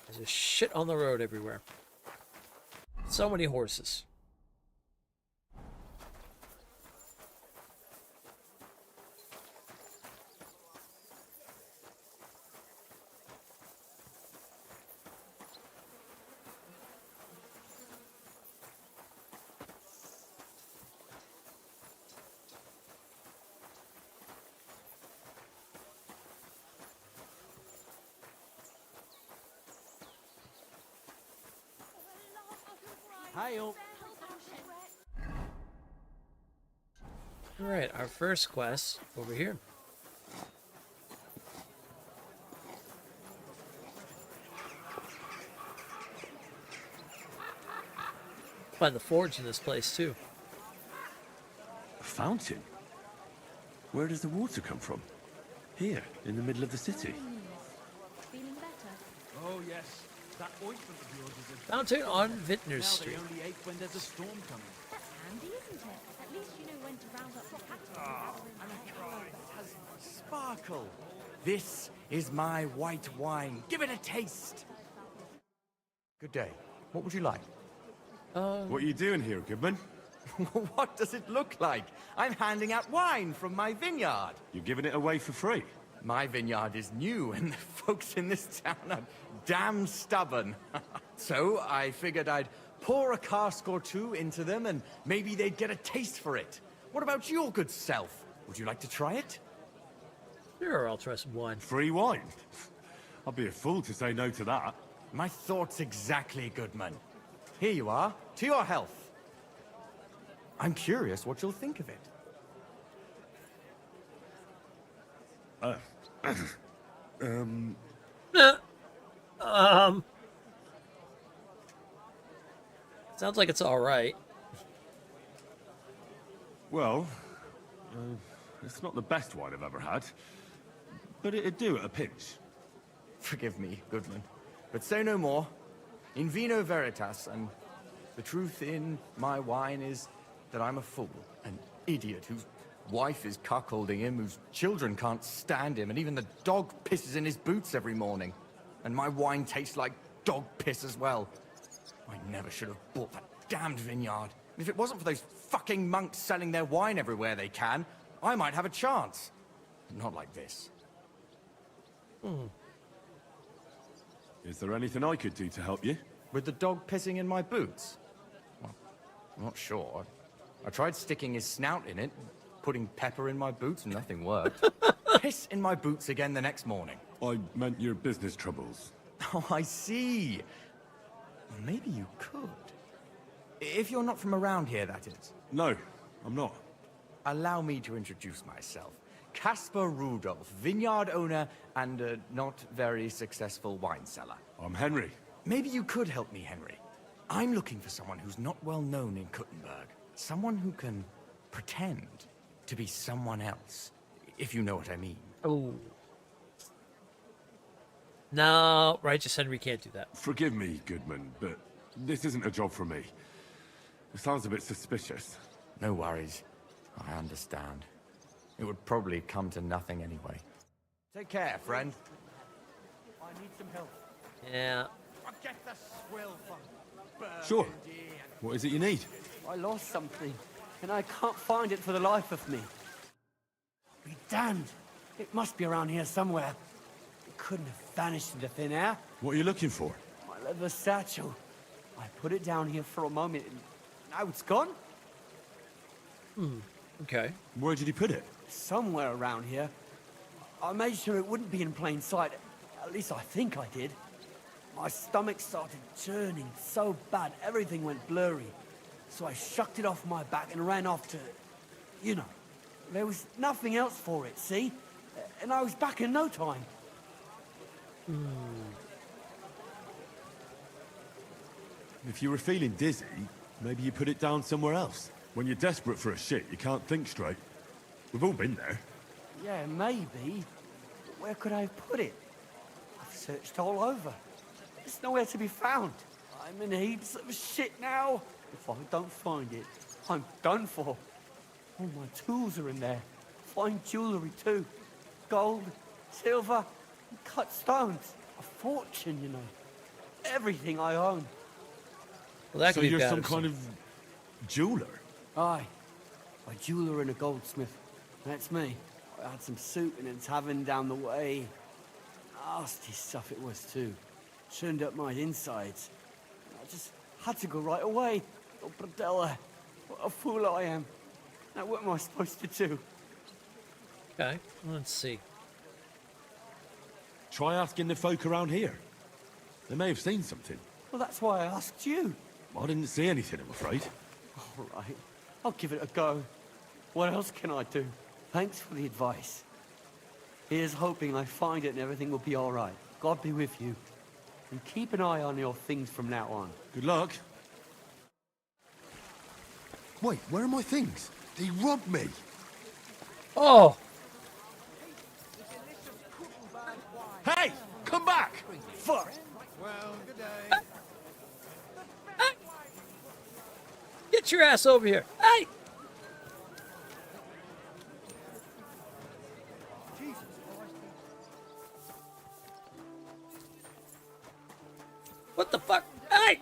A: There's a shit on the road everywhere. So many horses.
E: Hail.
A: Alright, our first quest over here. Find the forge in this place too.
C: A fountain? Where does the water come from? Here, in the middle of the city.
D: Feeling better?
E: Oh, yes. That ointment of yours is a...
A: Fountain on Vintner
E: Now
A: Street.
E: they only ache when there's a storm coming.
D: That's handy, isn't it? At least you know when to round up the cactus.
J: Sparkle. This is my white wine. Give it a taste. Good day. What would you like?
C: What are you doing here, Goodman?
J: What does it look like? I'm handing out wine from my vineyard.
C: You're giving it away for free?
J: My vineyard is new, and the folks in this town are damn stubborn. So I figured I'd pour a cask or two into them, and maybe they'd get a taste for it. What about your good self? Would you like to try it?
A: Sure, I'll trust one.
C: Free wine? I'd be a fool to say no to that.
J: My thoughts exactly, Goodman. Here you are. To your health. I'm curious what you'll think of it.
A: Sounds like it's alright.
C: Well, it's not the best wine I've ever had, but it'd do at a pinch.
J: Forgive me, Goodman, but say no more. In vino veritas, and the truth in my wine is that I'm a fool, an idiot whose wife is cuckolding him, whose children can't stand him, and even the dog pisses in his boots every morning. And my wine tastes like dog piss as well. I never should have bought that damned vineyard. If it wasn't for those fucking monks selling their wine everywhere they can, I might have a chance. Not like this.
C: Is there anything I could do to help you?
J: With the dog pissing in my boots? Well, I'm not sure. I tried sticking his snout in it, putting pepper in my boots, and nothing worked. Piss in my boots again the next morning.
C: I meant your business troubles.
J: Oh, I see. Well, maybe you could. If you're not from around here, that is.
C: No, I'm not.
J: Allow me to introduce myself. Caspar Rudolph, vineyard owner and a not very successful wine seller.
C: I'm Henry.
J: Maybe you could help me, Henry. I'm looking for someone who's not well known in Kuttenburg. Someone who can pretend to be someone else, if you know what I mean.
A: Oh. No, Righteous Henry can't do that.
C: Forgive me, Goodman, but this isn't a job for me. It sounds a bit suspicious.
J: No worries. I understand. It would probably come to nothing anyway. Take care, friend. I need some help.
A: Yeah.
J: Get the swill from
C: Sure. What is it you need?
K: I lost something, and I can't find it for the life of me. Be damned. It must be around here somewhere. It couldn't have vanished into thin air.
C: What are you looking for?
K: My leather satchel. I put it down here for a moment, and now it's gone?
A: Okay.
C: Where did you put it?
K: Somewhere around here. I made sure it wouldn't be in plain sight. At least I think I did. My stomach started churning so bad, everything went blurry. So I shucked it off my back and ran off to... You know, there was nothing else for it, see? And I was back in no time.
C: If you were feeling dizzy, maybe you put it down somewhere else. When you're desperate for a shit, you can't think straight. We've all been there.
K: Yeah, maybe. But where could I have put it? I've searched all over. It's nowhere to be found. I'm in heaps of shit now. If I don't find it, I'm done for. All my tools are in there. Fine jewellery too. Gold, silver, and cut stones. A fortune, you know. Everything I own.
A: Well, that
C: So
A: could be
C: you're
A: bad
C: some
A: if
C: kind of jeweler?
K: Aye. A jeweller and a goldsmith. That's me. I had some soup in a tavern down the way. Nasty stuff it was too. Churned up my insides. I just had to go right away. Oh, Bradella, what a fool I am. Now what am I supposed to do?
A: Okay, let's see.
C: Try asking the folk around here. They may have seen something.
K: Well, that's why I asked you.
C: I didn't see anything, I'm afraid.
K: All right, I'll give it a go. What else can I do? Thanks for the advice. Here's hoping I find it and everything will be all right. God be with you. And keep an eye on your things from now on.
C: Good luck. Wait, where are my things? He robbed me.
A: Oh,
C: Hey, come back!
K: Fuck!
A: get your ass over here. Hey! What the fuck? Hey!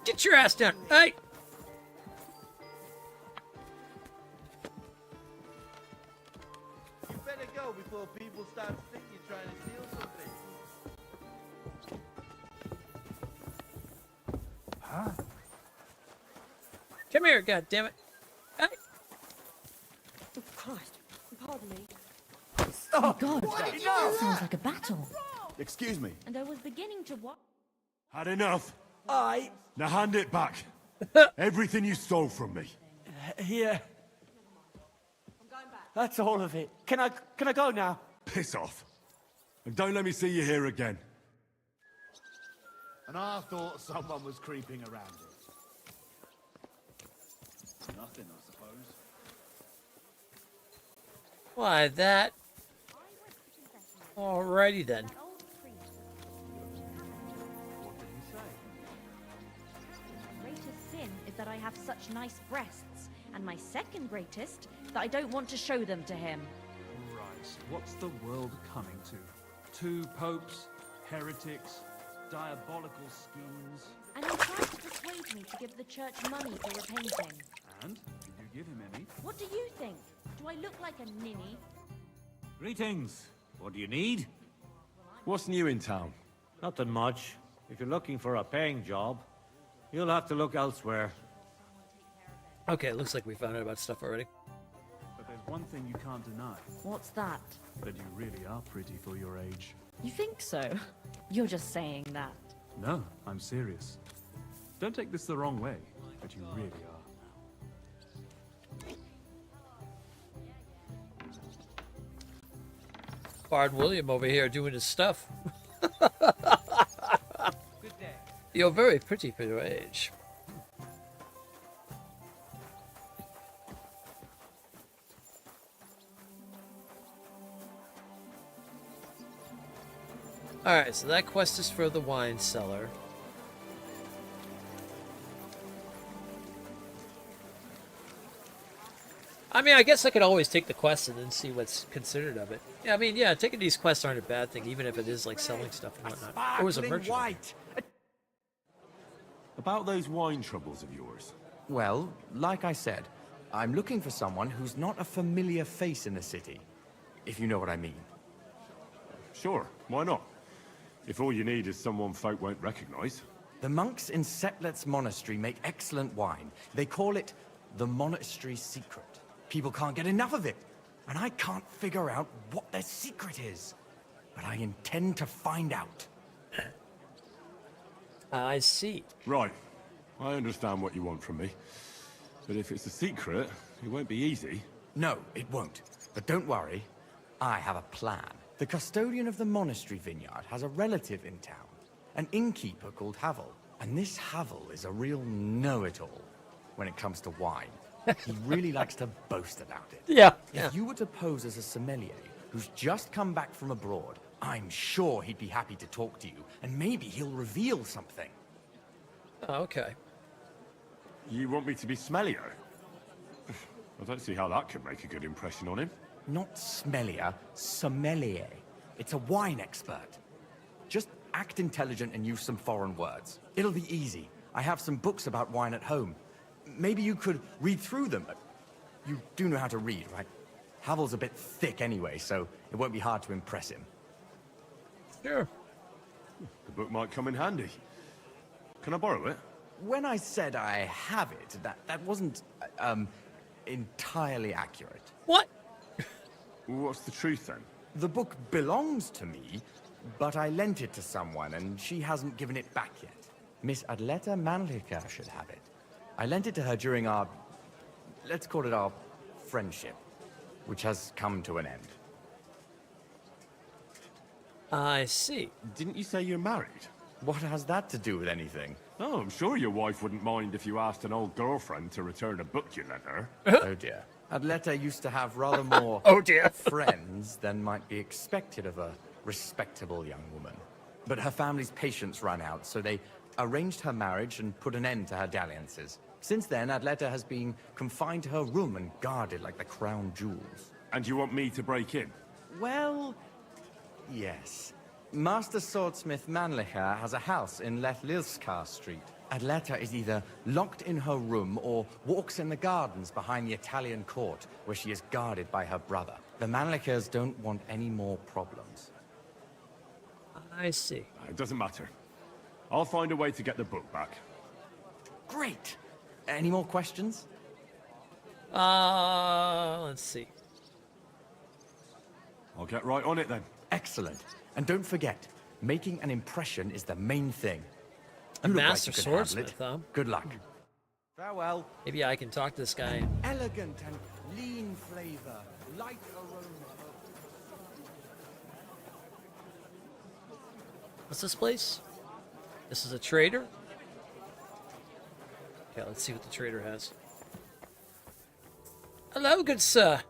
A: Get your ass down. Hey!
L: You better go before people start thinking you're trying to steal something.
G: Huh?
A: Come here, goddammit. Hey!
D: Oh, Christ. Pardon me.
M: Oh, God. That sounds like a battle.
C: Excuse me.
D: And I was beginning to what?
C: Had enough.
K: I...
C: Now hand it back. Everything you stole from me.
K: Here. That's all of it. Can I go now?
C: Piss off. And don't let me see you here again.
L: And I thought someone was creeping around it. Nothing, I suppose.
A: Why, that... Alrighty then.
L: What did he say?
D: Greatest sin is that I have such nice breasts, and my second greatest, that I don't want to show them to him.
E: Right, what's the world coming to? 2 popes, heretics, diabolical schemes.
D: And he tried to persuade me to give the church money for repainting.
E: And? Did you give him any?
D: What do you think? Do I look like a ninny?
E: Greetings. What do you need?
C: What's new in town?
N: Nothing much. If you're looking for a paying job, you'll have to look elsewhere.
A: Okay, it looks like we found out about stuff already.
E: But there's one thing you can't deny.
D: What's that?
E: That you really are pretty for your age.
D: You think so? You're just saying that.
E: No, I'm serious. Don't take this the wrong way, but you really are.
A: Bard William over here doing his stuff. You're very pretty for your age. Alright, so that quest is for the wine cellar. I mean, I guess I could always take the quest and then see what's considered of it. Yeah, I mean, yeah, taking these quests aren't a bad thing, even if it is like selling stuff and whatnot. Or as a merchant.
J: White.
C: About those wine troubles of yours.
J: Well, like I said, I'm looking for someone who's not a familiar face in the city, if you know what I mean.
C: Sure, why not? If all you need is someone folk won't recognize.
J: The monks in Setlet's monastery make excellent wine. They call it the monastery secret. People can't get enough of it, and I can't figure out what their secret is. But I intend to find out.
A: I see.
C: Right. I understand what you want from me. But if it's a secret, it won't be easy.
J: No, it won't. But don't worry, I have a plan. The custodian of the monastery vineyard has a relative in town, an innkeeper called Havel. And this Havel is a real know-it-all when it comes to wine. He really likes to boast about it.
A: Yeah.
J: If you were to pose as a sommelier who's just come back from abroad, I'm sure he'd be happy to talk to you, and maybe he'll reveal something.
A: Oh, okay.
C: You want me to be smellier? I don't see how that could make a good impression on him.
J: Not smellier, sommelier. It's a wine expert. Just act intelligent and use some foreign words. It'll be easy. I have some books about wine at home. Maybe you could read through them. You do know how to read, right? Havel's a bit thick anyway, so it won't be hard to impress him.
A: Sure.
C: The book might come in handy. Can I borrow it?
J: When I said I have it, that wasn't, entirely accurate.
A: What?
C: What's the truth then?
J: The book belongs to me, but I lent it to someone, and she hasn't given it back yet. Miss Adleta Manlica should have it. I lent it to her during our, let's call it our friendship, which has come to an end.
A: I see.
C: Didn't you say you're married?
J: What has that to do with anything?
C: Oh, I'm sure your wife wouldn't mind if you asked an old girlfriend to return a book you lent her.
J: Oh dear. Adleta used to have rather more
A: oh dear.
J: friends than might be expected of a respectable young woman. But her family's patience ran out, so they arranged her marriage and put an end to her dalliances. Since then, Adleta has been confined to her room and guarded like the crown jewels.
C: And you want me to break in?
J: Well, yes. Master Swordsmith Manlicher has a house in Lethlilskar Street. Adleta is either locked in her room or walks in the gardens behind the Italian court, where she is guarded by her brother. The Manlichers don't want any more problems.
A: I see.
C: It doesn't matter. I'll find a way to get the book back.
J: Great! Any more questions?
A: Let's see.
C: I'll get right on it then.
J: Excellent. And don't forget, making an impression is the main thing.
A: A
J: You look like
A: master
J: you can handle
A: swordsmith,
J: it.
A: huh?
J: Good luck. Farewell.
A: Maybe I can talk to this guy.
J: Elegant and lean flavor, light aroma.
A: What's this place? This is a trader? Okay, let's see what the trader has. Hello, good sir.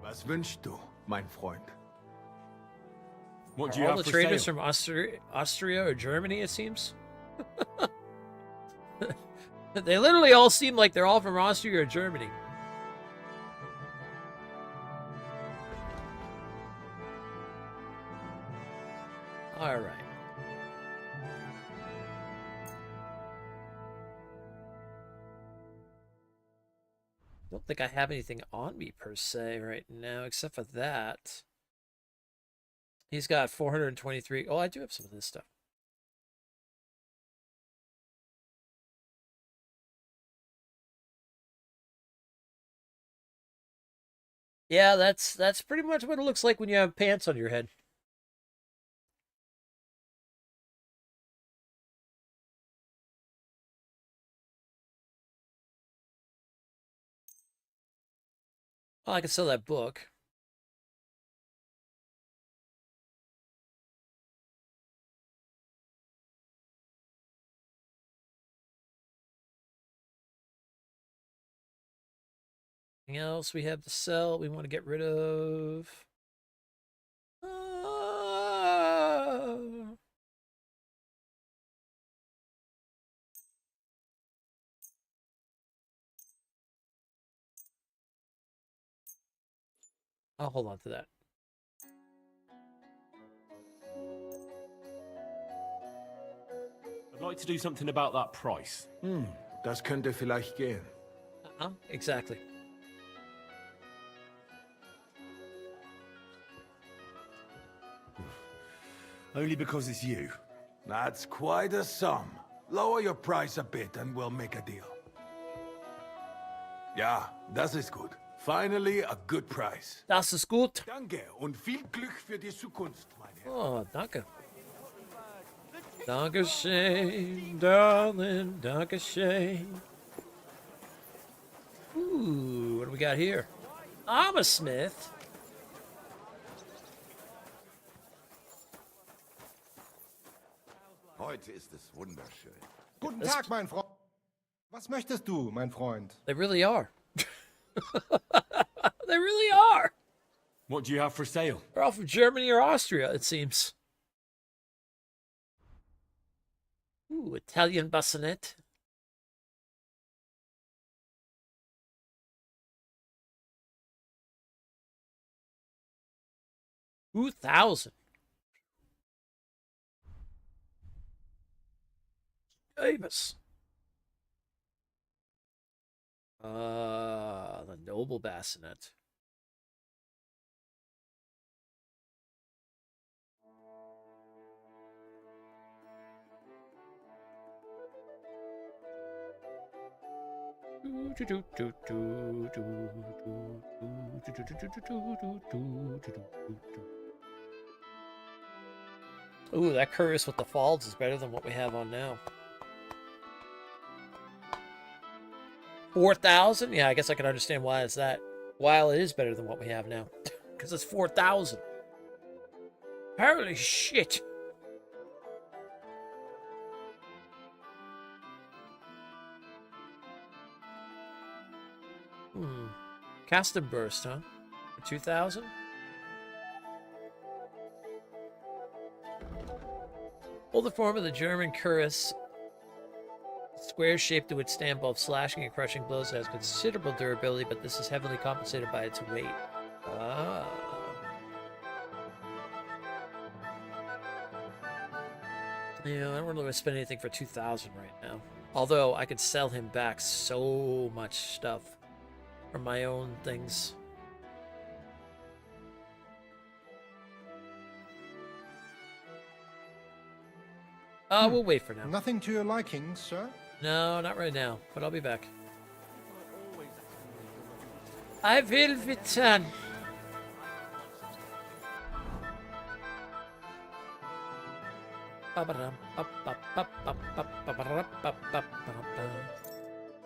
O: Was wünschst du, mein Freund?
C: What do
A: Are
C: you
A: all
C: have
A: the
C: for
A: traders
C: sale?
A: from Austria or Germany, it seems? They literally all seem like they're all from Austria or Germany. All right. Don't think I have anything on me per se right now, except for that. He's got 423. Oh, I do have some of this stuff. Yeah, that's pretty much what it looks like when you have pants on your head. Well, I can sell that book. Anything else we have to sell? We want to get rid of. I'll hold on to that.
C: I'd like to do something about that price.
O: Das könnte vielleicht gehen.
A: Exactly.
C: Only because it's you.
O: That's quite a sum. Lower your price a bit and we'll make a deal. Ja, das ist gut. Finally, a good price.
A: Das ist gut.
O: Danke und viel Glück für die Zukunft, mein Herr.
A: Oh, danke. Dankeschön, darling. Dankeschön. Ooh, what do we got here? I'm a smith.
P: Heute ist es wunderschön.
Q: Guten Tag, mein Freund. Was möchtest du, mein Freund?
A: They really are. They really are.
C: What do you have for sale?
A: They're all from Germany or Austria, it seems. Ooh, Italian bassinet. $2,000. Davis. The noble bassinet. Ooh, that Curious with the Falls is better than what we have on now. 4,000? Yeah, I guess I can understand why it's that. While it is better than what we have now. Because it's 4,000. Holy shit. Cast and Burst, huh? For 2,000? Hold the form of the German Cuirass. Square shaped to withstand both slashing and crushing blows. It has considerable durability, but this is heavily compensated by its weight. Ah. Yeah, I don't really want to spend anything for 2,000 right now. Although I could sell him back so much stuff from my own things. We'll wait for now.
Q: Nothing to your liking, sir?
A: No, not right now, but I'll be back. I will return.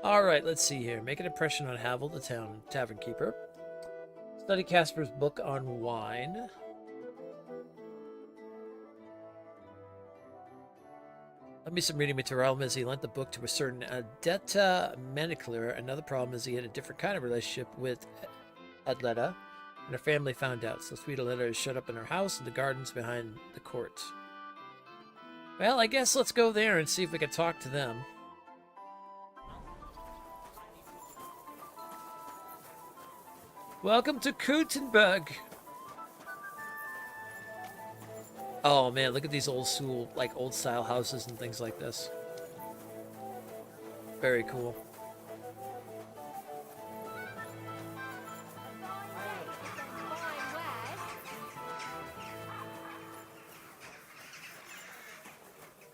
A: Alright, let's see here. Make an impression on Havel, the tavern keeper. Study Casper's book on wine. Let me some reading material as he lent the book to a certain Adetta Manicler. Another problem is he had a different kind of relationship with Adletta, and her family found out. So sweet Adletta is shut up in her house in the gardens behind the court. Well, I guess let's go there and see if we can talk to them. Welcome to Kuttenburg. Oh man, look at these old school, like old style houses and things like this. Very cool.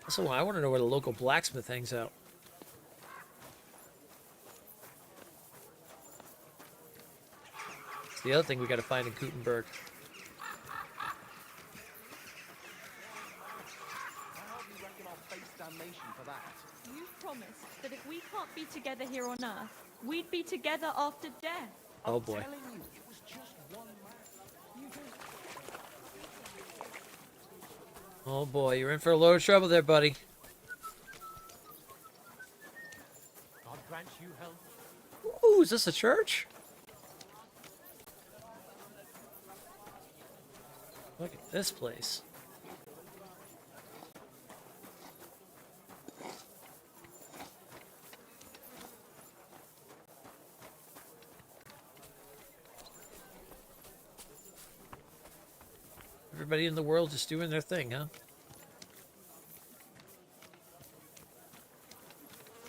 A: So I want to know where the local blacksmith hangs out. It's the other thing we got to find in Kuttenburg.
D: You promised that if we can't be together here on Earth, we'd be together after death.
A: Oh boy. Oh boy, you're in for a load of trouble there, buddy.
F: God grant you health.
A: Ooh, is this a church? Look at this place. Everybody in the world just doing their thing, huh?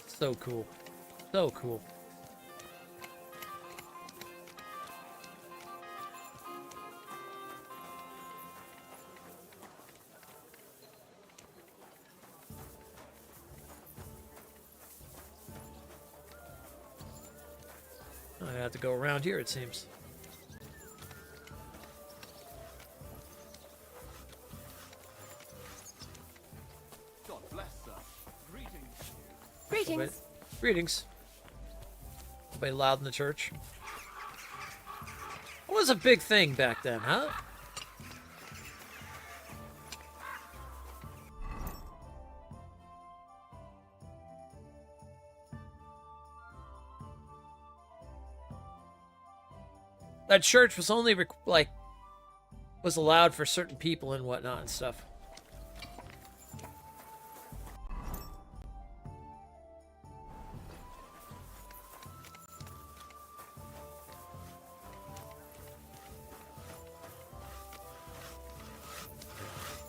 A: So cool. So cool. I have to go around here, it seems.
P: God bless her. Greetings.
D: Greetings.
A: Greetings. Everybody loud in the church. It was a big thing back then, huh? That church was only was allowed for certain people and whatnot and stuff.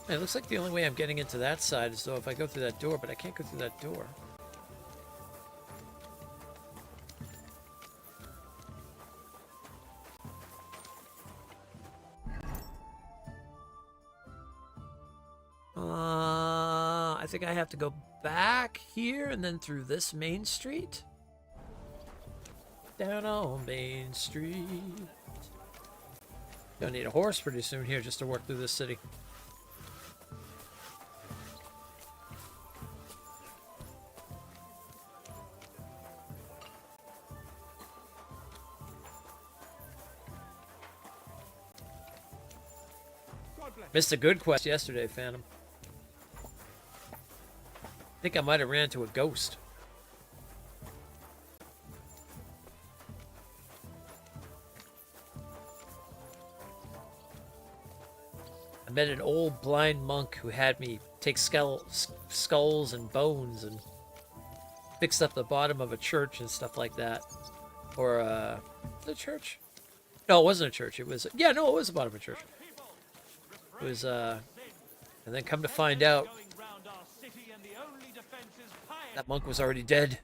A: It looks like the only way I'm getting into that side is though if I go through that door, but I can't go through that door. I think I have to go back here and then through this main street. Down on Main Street. Gonna need a horse pretty soon here just to work through this city. Missed a good quest yesterday, Phantom. I think I might have ran into a ghost. I met an old blind monk who had me take skulls and bones and fix up the bottom of a church and stuff like that. Or, the church? No, it wasn't a church. It was, yeah, no, it was the bottom of a church. It was, and then come to find out, that monk was already dead.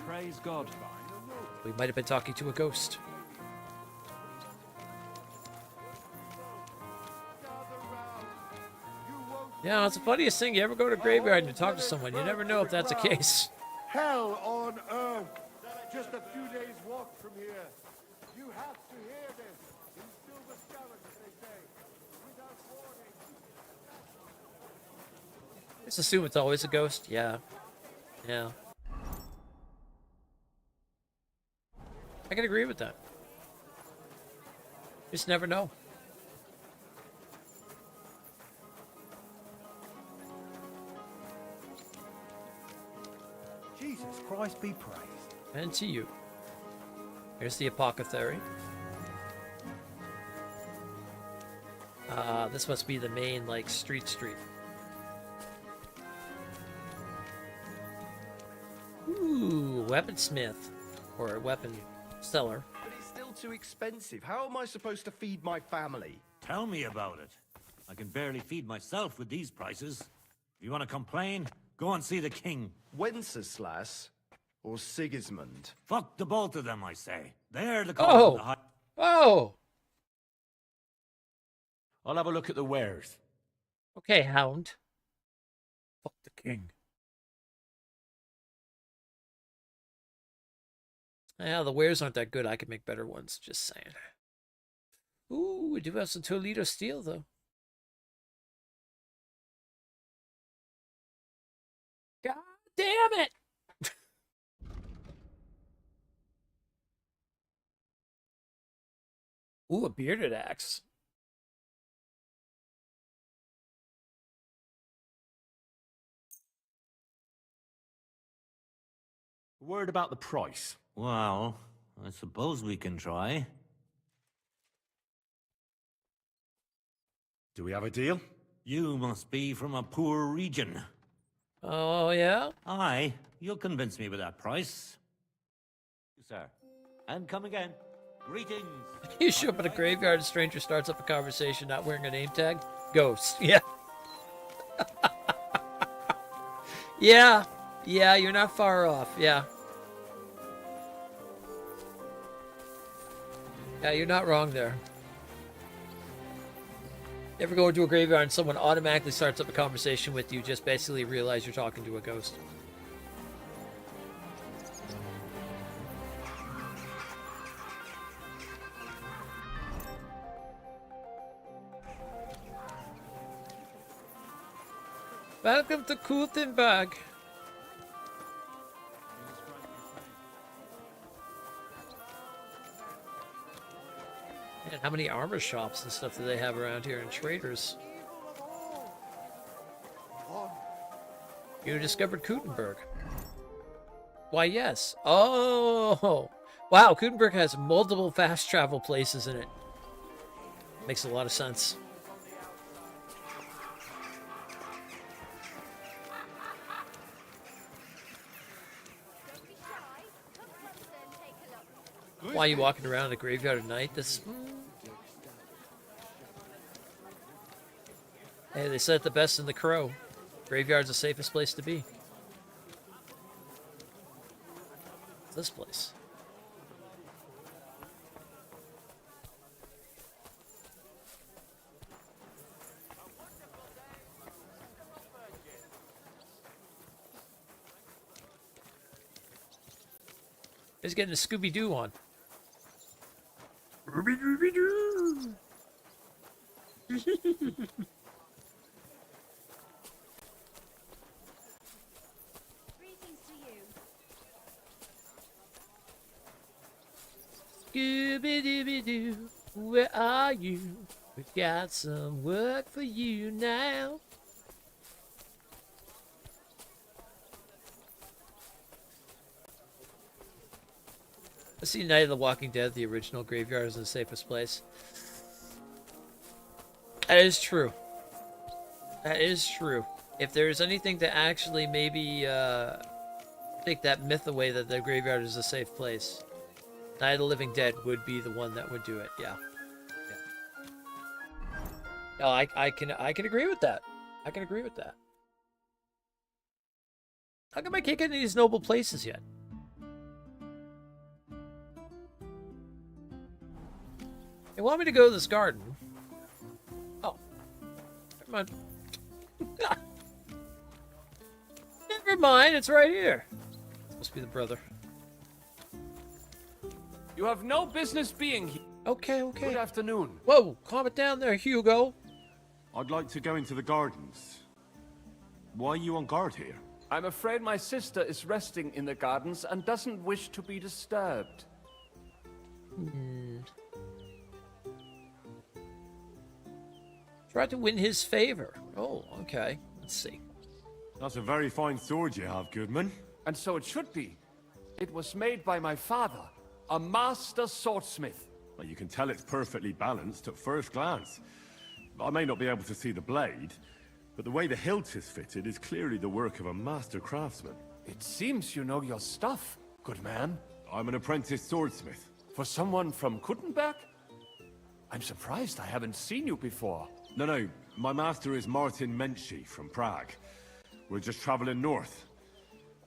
E: Praise God.
A: We might have been talking to a ghost. Yeah, it's the funniest thing. You ever go to a graveyard and you talk to someone, you never know if that's the case.
R: Hell on earth! Just a few days' walk from here. You have to hear this. In Silver Scarlet, they say. Without warning.
A: Just assume it's always a ghost. Yeah. Yeah. I can agree with that. Just never know.
R: Jesus Christ be praised.
A: And to you. Here's the apothecary. This must be the main, like, street. Ooh, weaponsmith. Or a weapon seller.
H: But it's still too expensive. How am I supposed to feed my family?
N: Tell me about it. I can barely feed myself with these prices. If you want to complain, go and see the king.
H: Wenceslas or Sigismund?
N: Fuck the both of them, I say. They're the
A: Oh!
N: of the high.
A: Oh!
C: I'll have a look at the wares.
A: Okay, Hound. Fuck the king. Yeah, the wares aren't that good. I could make better ones, just saying. Ooh, we do have some Toledo steel, though. God damn it! Ooh, a bearded axe.
C: Word about the price.
N: Well, I suppose we can try.
C: Do we have a deal?
N: You must be from a poor region.
A: Oh, yeah?
N: Aye, you'll convince me with that price. Sir, and come again. Greetings.
A: You show up at a graveyard, a stranger starts up a conversation not wearing a name tag. Ghost. Yeah. Yeah. Yeah, you're not far off. Yeah. Yeah, you're not wrong there. You ever go into a graveyard and someone automatically starts up a conversation with you, just basically realize you're talking to a ghost. Welcome to Kuttenburg. And how many armor shops and stuff do they have around here and traders? You discovered Kuttenburg. Why, yes. Oh! Wow, Kuttenburg has multiple fast travel places in it. Makes a lot of sense. Why are you walking around a graveyard at night? This. Hey, they said it the best in The Crow. Graveyard's the safest place to be. This place. He's getting a Scooby-Doo on. Scooby-Doo! Scooby-Dooby-Doo, where are you? We've got some work for you now. I see Night of the Walking Dead, the original graveyard, is the safest place. That is true. That is true. If there's anything to actually maybe take that myth away that the graveyard is a safe place, Night of the Living Dead would be the one that would do it. Yeah. No, I can agree with that. I can agree with that. How come I can't get into these noble places yet? They want me to go to this garden. Oh. Never mind. Never mind, it's right here. Must be the brother.
P: You have no business being here.
A: Okay, okay.
P: Good afternoon.
A: Whoa, calm it down there, Hugo.
C: I'd like to go into the gardens. Why are you on guard here?
P: I'm afraid my sister is resting in the gardens and doesn't wish to be disturbed.
A: Try to win his favor. Oh, okay. Let's see.
C: That's a very fine sword you have, Goodman.
P: And so it should be. It was made by my father, a master swordsmith.
C: Well, you can tell it's perfectly balanced at first glance. I may not be able to see the blade, but the way the hilt is fitted is clearly the work of a master craftsman.
P: It seems you know your stuff, good man.
C: I'm an apprentice swordsmith.
P: For someone from Kuttenberg? I'm surprised I haven't seen you before.
C: No, my master is Martin Menchi from Prague. We're just traveling north.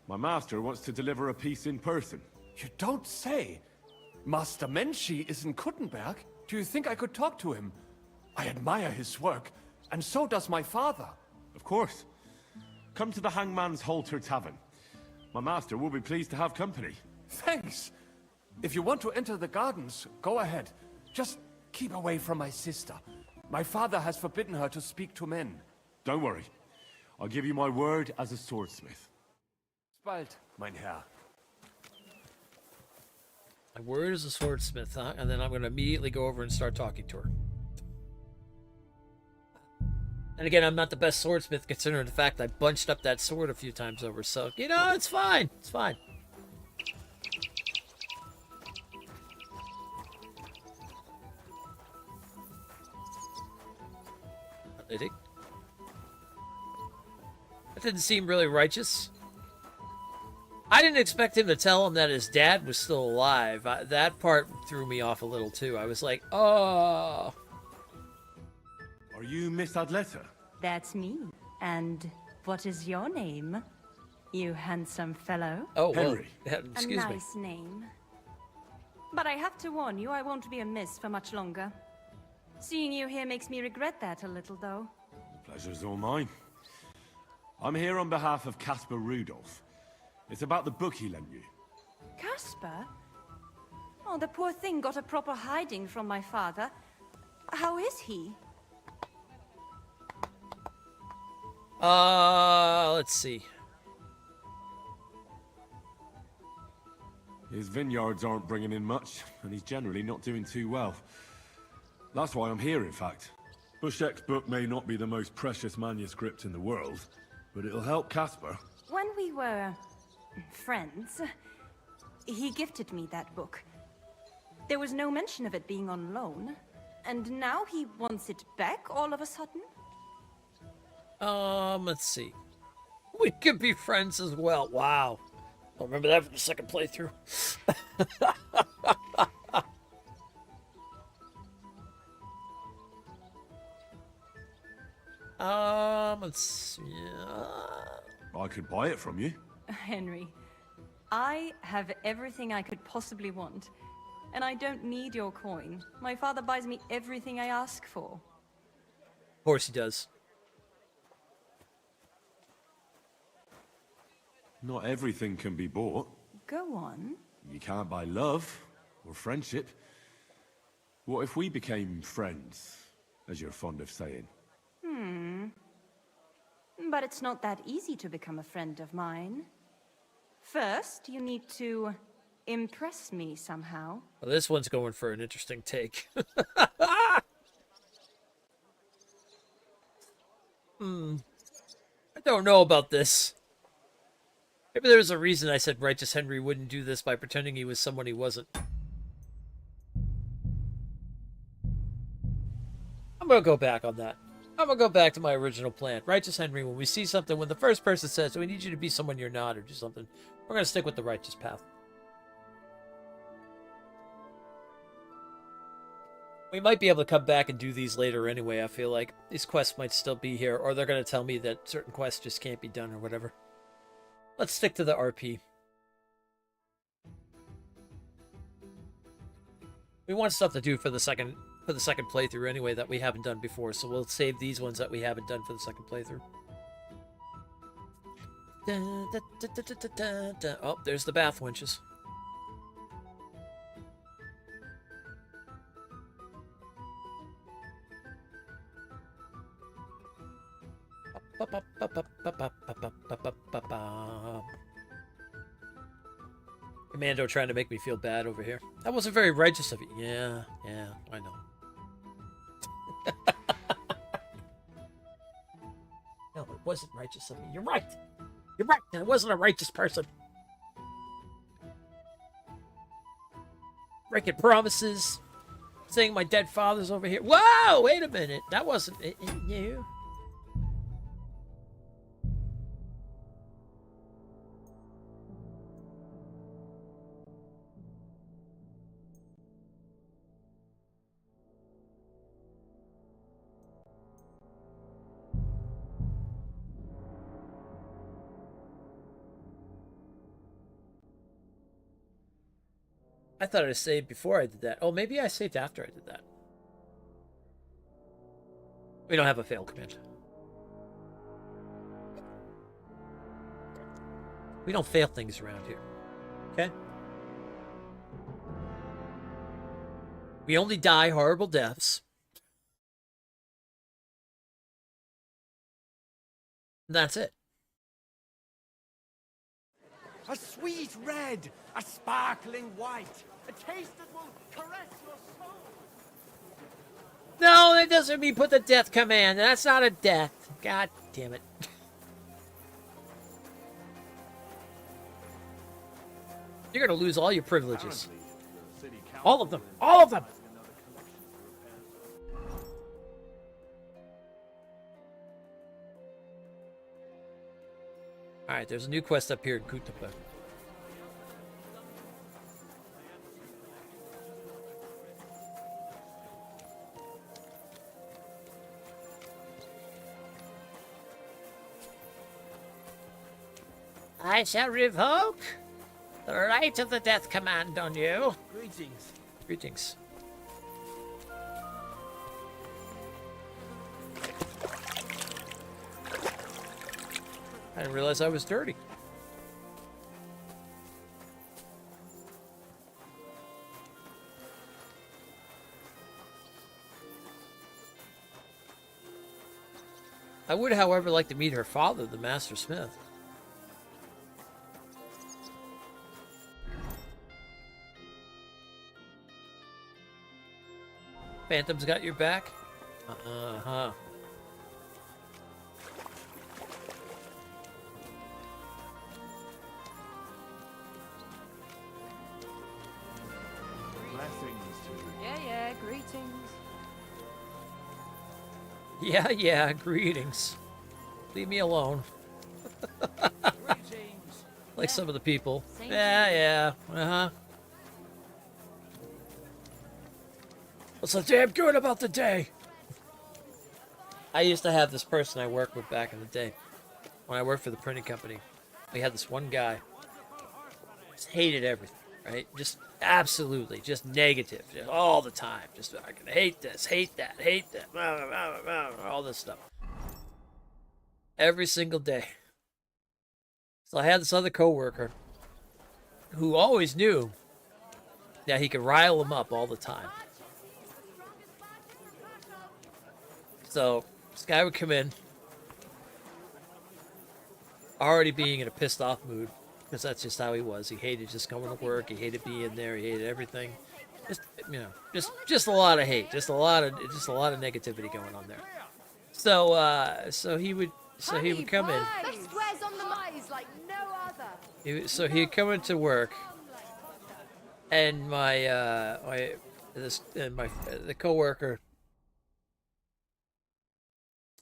C: My master wants to deliver a piece in person.
P: You don't say? Master Menchi is in Kuttenberg? Do you think I could talk to him? I admire his work, and so does my father.
C: Of course. Come to the Hangman's Halter Tavern. My master will be pleased to have company.
P: Thanks. If you want to enter the gardens, go ahead. Just keep away from my sister. My father has forbidden her to speak to men.
C: Don't worry. I'll give you my word as a swordsmith.
P: Bald, mein Herr.
A: My word is a swordsmith, huh? And then I'm going to immediately go over and start talking to her. And again, I'm not the best swordsmith considering the fact I bunched up that sword a few times over. So, you know, it's fine. It's fine. That didn't seem really righteous. I didn't expect him to tell him that his dad was still alive. That part threw me off a little too. I was like, oh.
C: Are you Miss Adletta?
S: That's me. And what is your name, you handsome fellow?
A: Oh,
C: Henry.
A: Well, excuse me.
S: A nice name. But I have to warn you, I won't be a miss for much longer. Seeing you here makes me regret that a little, though.
C: The pleasure's all mine. I'm here on behalf of Caspar Rudolph. It's about the book he lent you.
S: Caspar? Oh, the poor thing got a proper hiding from my father. How is he?
A: Let's see.
C: His vineyards aren't bringing in much, and he's generally not doing too well. That's why I'm here, in fact. Bushek's book may not be the most precious manuscript in the world, but it'll help Caspar.
S: When we were friends, he gifted me that book. There was no mention of it being on loan, and now he wants it back all of a sudden?
A: Let's see. We could be friends as well. Wow. I'll remember that from the second playthrough. Let's see.
C: I could buy it from you.
S: Henry, I have everything I could possibly want, and I don't need your coin. My father buys me everything I ask for.
A: Of course he does.
C: Not everything can be bought.
S: Go on.
C: You can't buy love or friendship. What if we became friends, as you're fond of saying?
S: But it's not that easy to become a friend of mine. First, you need to impress me somehow.
A: Well, this one's going for an interesting take. I don't know about this. Maybe there was a reason I said Righteous Henry wouldn't do this by pretending he was someone he wasn't. I'm going to go back on that. I'm going to go back to my original plan. Righteous Henry, when we see something, when the first person says, we need you to be someone you're not or do something, we're going to stick with the righteous path. We might be able to come back and do these later anyway, I feel like. These quests might still be here, or they're going to tell me that certain quests just can't be done or whatever. Let's stick to the RP. We want stuff to do for the second playthrough anyway that we haven't done before, so we'll save these ones that we haven't done for the second playthrough. Oh, there's the bath winches. Commando trying to make me feel bad over here. That wasn't very righteous of you. Yeah, I know. No, it wasn't righteous of me. You're right. You're right. I wasn't a righteous person. Breaking promises. Saying my dead father's over here. Whoa, wait a minute. That wasn't you. I thought I saved before I did that. Oh, maybe I saved after I did that. We don't have a fail command. We don't fail things around here. Okay? We only die horrible deaths. And that's it.
K: A sweet red, a sparkling white, a taste that will caress your soul.
A: No, that doesn't mean put the death command. That's not a death. God damn it. You're going to lose all your privileges. All of them. All of them. Alright, there's a new quest up here in Kuttenburg. I shall revoke the right of the death command on you.
K: Greetings.
A: Greetings. I didn't realize I was dirty. I would, however, like to meet her father, the Master Smith. Phantom's got your back? Uh-huh.
S: Yeah, greetings.
A: Yeah, greetings. Leave me alone. Like some of the people. Yeah, uh-huh. What's so damn good about the day? I used to have this person I worked with back in the day. When I worked for the printing company. We had this one guy. Just hated everything, right? Just absolutely, just negative. Just all the time. Just, I can hate this, hate that, blah, blah, blah, blah, blah, all this stuff. Every single day. So I had this other coworker who always knew that he could rile him up all the time. So this guy would come in, already being in a pissed off mood, because that's just how he was. He hated just going to work. He hated being there. He hated everything. Just just a lot of hate. Just a lot of negativity going on there. So he would come in.
T: Best wares on the maze like no other.
A: So he'd come into work, and the coworker,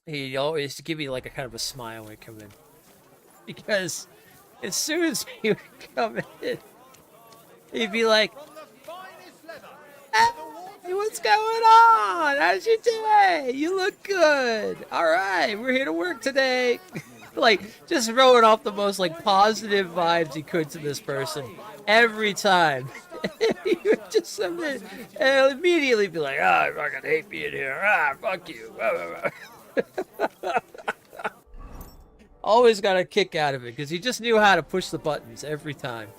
A: he always used to give me like a kind of a smile when he'd come in, because as soon as he would come in, he'd be like, "Hey, what's going on? How's you doing? You look good. All right, we're here to work today." Like, just throwing off the most like positive vibes he could to this person every time. He would just come in and immediately be like, "Ah, I fucking hate being here. Ah, fuck you." Always got a kick out of it because he just knew how to push the buttons every time.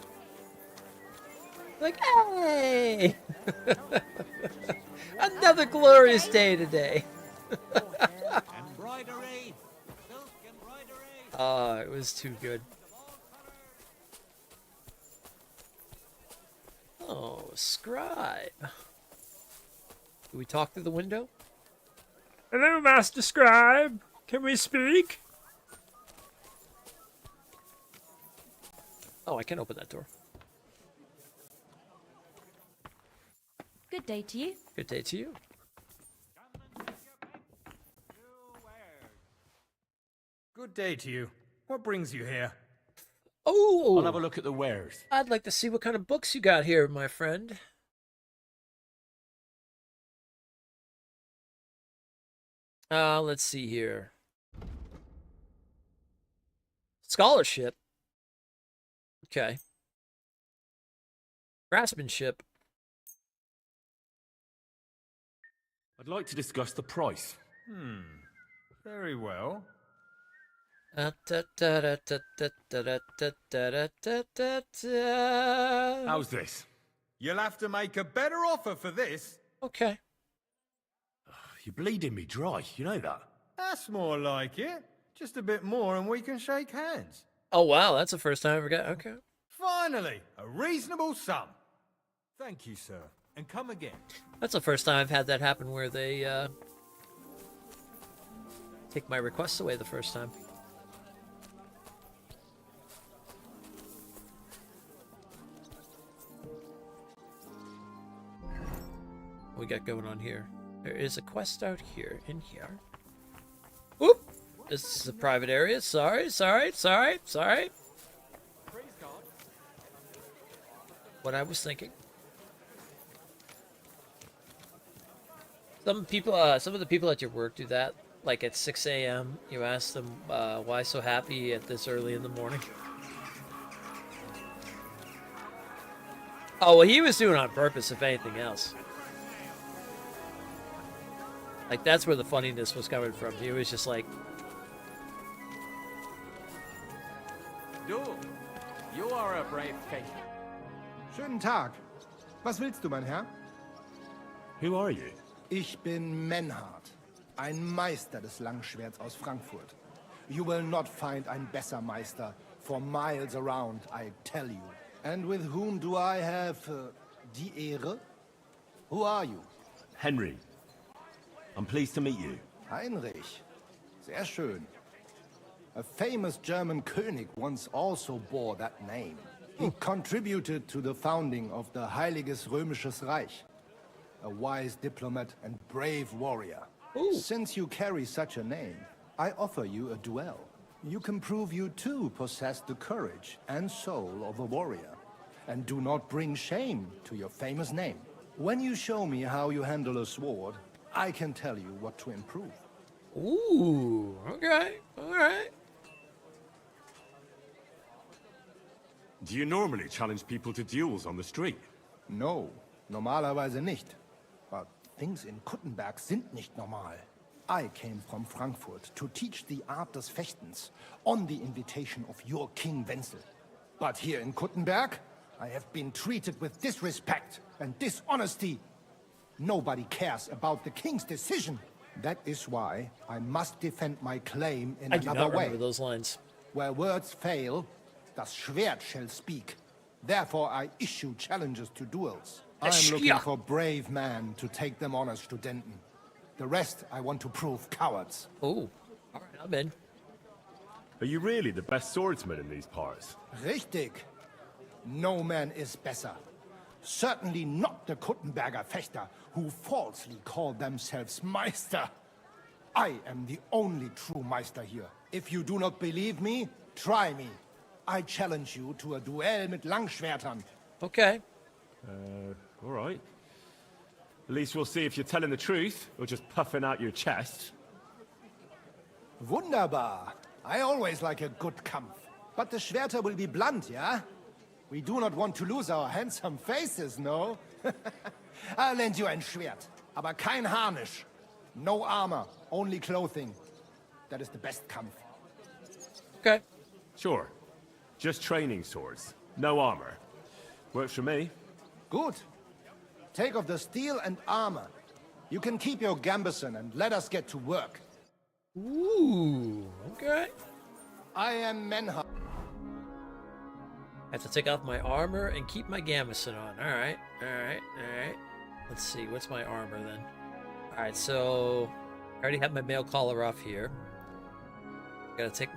A: Like, hey, another glorious day today.
N: Embroidery.
A: Oh, it was too good. Oh, scribe. Do we talk through the window?
U: Hello, Master Scribe. Can we speak?
A: Oh, I can open that door.
D: Good day to you.
A: Good day to you.
Q: Good day to you. What brings you here?
A: Oh!
C: I'll have a look at the wares.
A: I'd like to see what kind of books you got here, my friend. Let's see here. Scholarship. Okay. Craftsmanship.
C: I'd like to discuss the price.
Q: Very well.
C: How's this?
Q: You'll have to make a better offer for this.
A: Okay.
C: You're bleeding me dry, you know that?
Q: That's more like it. Just a bit more and we can shake hands.
A: Oh, wow, that's the first time I ever got. Okay.
Q: Finally, a reasonable sum.
P: Thank you, sir. And come again.
A: That's the first time I've had that happen where they take my requests away the first time. What we got going on here? There is a quest out here, in here. Whoop! This is a private area. Sorry. What I was thinking. Some of the people at your work do that. Like at 6 a.m., you ask them why so happy at this early in the morning. Oh, well, he was doing it on purpose, if anything else. Like, that's where the funniness was coming from. He was just like...
J: Du, you are a brave case.
Q: Schönen Tag. Was willst du, mein Herr?
C: Who are you?
G: Ich bin Menhard, ein Meister des Langschwerts aus Frankfurt. You will not find ein besser Meister for miles around, I tell you. And with whom do I have die Ehre? Who are you?
C: Henry. I'm pleased to meet you.
G: Heinrich. Sehr schön. A famous German König once also bore that name. He contributed to the founding of the Heiliges Römisches Reich. A wise diplomat and brave warrior. Since you carry such a name, I offer you a duel. You can prove you too possess the courage and soul of a warrior. And do not bring shame to your famous name. When you show me how you handle a sword, I can tell you what to improve.
A: Ooh, okay, alright.
C: Do you normally challenge people to duels on the street?
G: No, normalerweise nicht. But things in Kuttenberg sind nicht normal. I came from Frankfurt to teach the art des Fechtens on the invitation of your King Wenzel. But here in Kuttenberg, I have been treated with disrespect and dishonesty. Nobody cares about the king's decision. That is why I must defend my claim in
A: I do
G: another
A: not
G: way.
A: remember those lines.
G: Where words fail, Das Schwert shall speak. Therefore I issue challenges to duels. I am
A: Ja.
G: looking for brave men to take them on as Studenten. The rest I want to prove cowards.
A: Oh, alright, I'm in.
C: Are you really the best swordsman in these parts?
G: Richtig. No man is better. Certainly not the Kuttenberger Fechter, who falsely call themselves Meister. I am the only true Meister here. If you do not believe me, try me. I challenge you to a duel mit Langschwertern.
A: Okay.
C: All right. At least we'll see if you're telling the truth, or just puffing out your chest.
G: Wunderbar. I always like a good Kampf. But the Schwerter will be blunt, yeah? We do not want to lose our handsome faces, no? I'll lend you ein Schwert, aber kein Harnisch. No armor, only clothing. That is the best Kampf.
A: Okay.
C: Sure. Just training swords. No armor. Works for me.
G: Good. Take off the steel and armor. You can keep your gambeson and let us get to work.
A: Ooh, okay.
G: I am Menhart.
A: I have to take off my armor and keep my gambeson on. Alright, alright, alright. Let's see, what's my armor then? Alright, so I already have my mail collar off here. Gotta take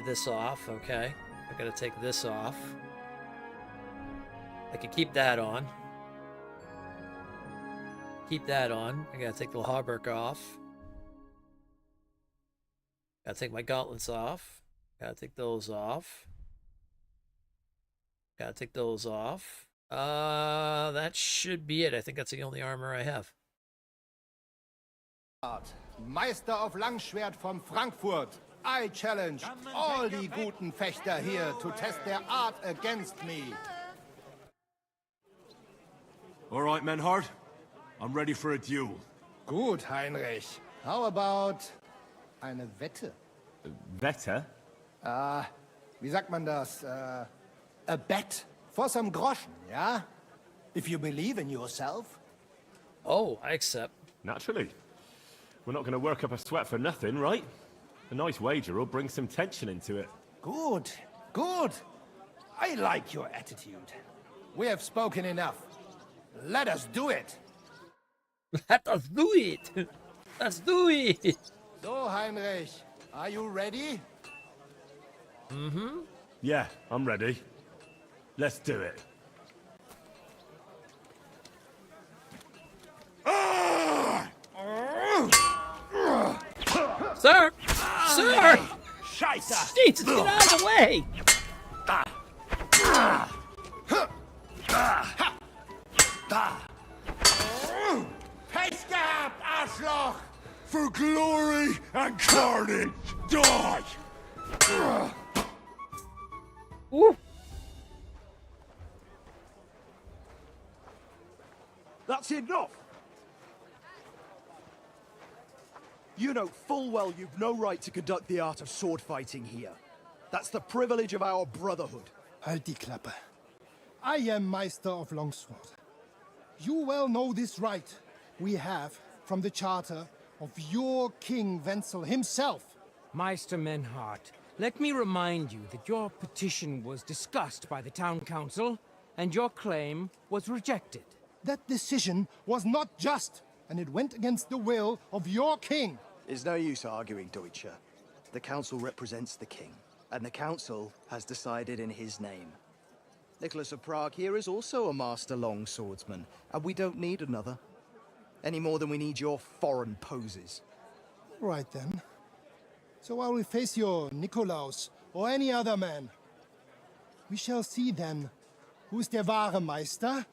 A: this off, okay. I gotta take this off. I can keep that on. Keep that on. I gotta take the hauberk off. Gotta take my gauntlets off. Gotta take those off. Gotta take those off. That should be it. I think that's the only armor I have.
G: Meister of Langschwert from Frankfurt. I challenge all die guten Fechter here to test their art against me.
O: All right, Menhard. I'm ready for a duel.
G: Gut, Heinrich. How about eine Wette?
C: Wette?
G: Wie sagt man das? A bet for some groschen, yeah? If you believe in yourself.
A: Oh, I accept.
C: Naturally. We're not going to work up a sweat for nothing, right? A nice wager will bring some tension into it.
G: Good, good. I like your attitude. We have spoken enough. Let us do it.
A: Let us do it. Let's do it.
G: So, Heinrich, are you ready?
A: Mm-hmm.
C: Yeah, I'm ready. Let's do it.
A: Sir! Sir!
K: Scheiße!
A: Jesus, get out of the way!
G: Pech gehabt, Arschloch!
O: For glory and carnage, die!
A: Ooh.
H: That's enough! You know full well you've no right to conduct the art of sword fighting here. That's the privilege of our brotherhood.
G: Halt die Klappe. I am Meister of Longsword. You well know this right we have from the charter of your King Wenzel himself.
B: Meister Menhart, let me remind you that your petition was discussed by the town council, and your claim was rejected.
G: That decision was not just, and it went against the will of your king.
J: It's no use arguing, Deutscher. The council represents the king, and the council has decided in his name. Nicholas of Prague here is also a master longswordsman, and we don't need another. Any more than we need your foreign poses.
G: Right then. So I will face your Nikolaus or any other man. We shall see then who is der wahre Meister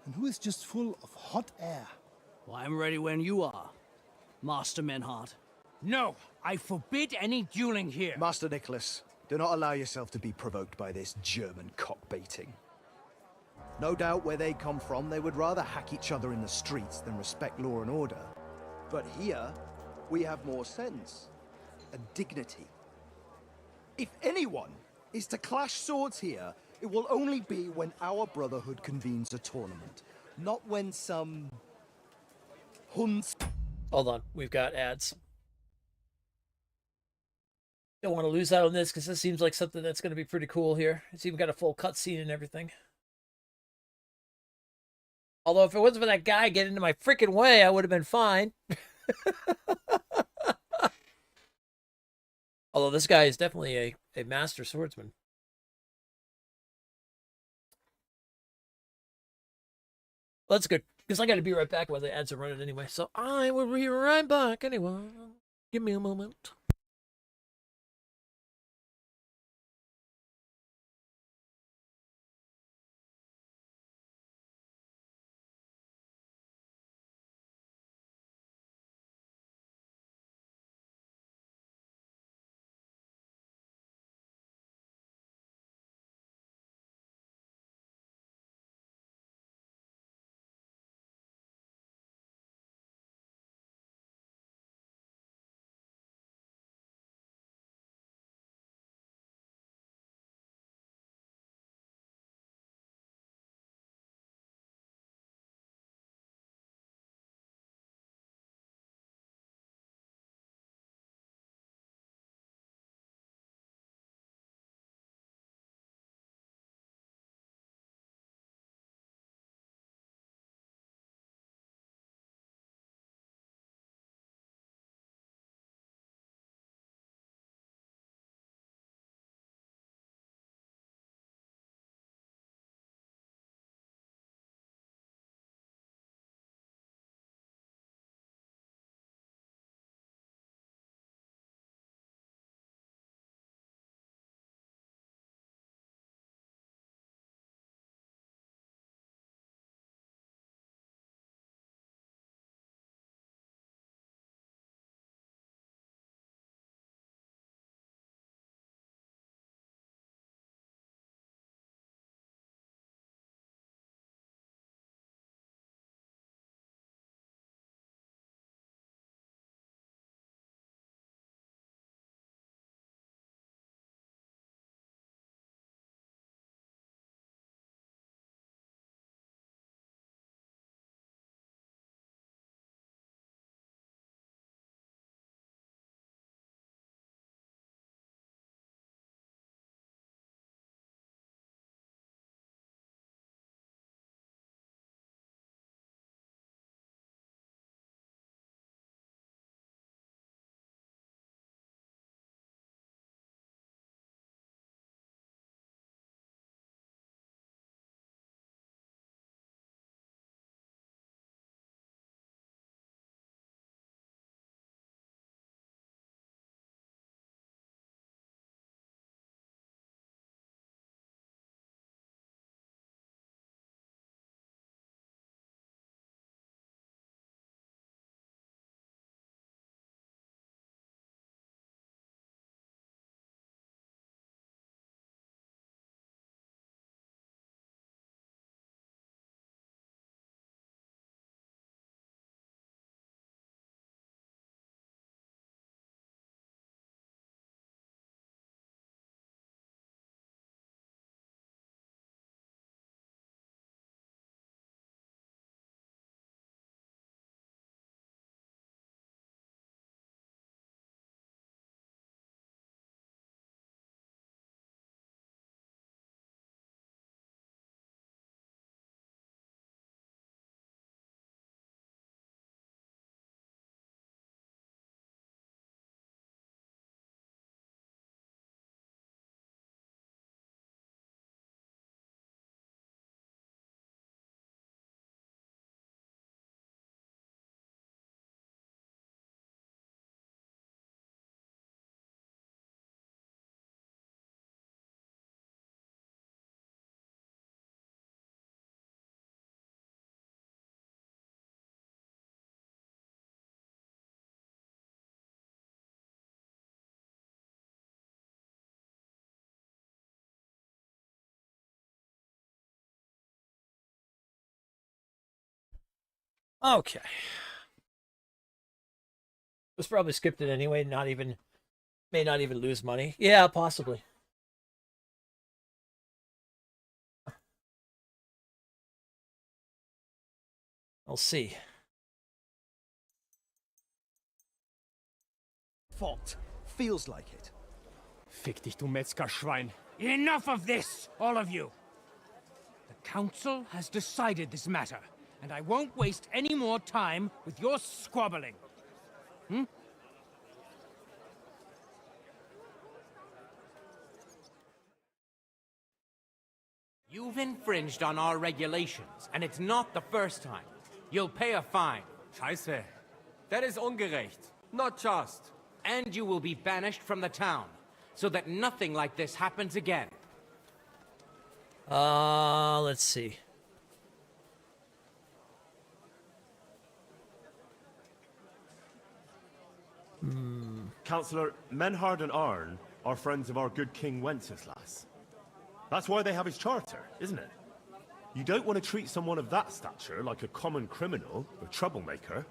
G: and who is just full of hot air.
K: Well, I'm ready when you are, Master Menhart.
B: No, I forbid any dueling here.
J: Master Nicholas, do not allow yourself to be provoked by this German cockbaiting. No doubt where they come from, they would rather hack each other in the streets than respect law and order. But here, we have more sense and dignity. If anyone is to clash swords here, it will only be when our brotherhood convenes a tournament, not when some Huns.
A: Hold on, we've got ads. Don't want to lose out on this because this seems like something that's going to be pretty cool here. It's even got a full cutscene and everything. Although if it wasn't for that guy getting in my freaking way, I would have been fine. Although this guy is definitely a master swordsman. Well, that's good, because I got to be right back while the ads are running anyway. So I will be right back anyway. Give me a moment. Okay. Was probably skipped it anyway. May not even lose money. Yeah, possibly. I'll see.
H: Fault. Feels like it.
B: Fick dich, du Metzgerschwein. Enough of this, all of you! The council has decided this matter, and I won't waste any more time with your squabbling. Hmm? You've infringed on our regulations, and it's not the first time. You'll pay a fine.
P: Scheiße. That is ungerecht. Not just.
B: And you will be banished from the town, so that nothing like this happens again.
A: Let's see.
C: Councillor, Menhard and Arn are friends of our good King Wenceslas. That's why they have his charter, isn't it? You don't want to treat someone of that stature like a common criminal or troublemaker.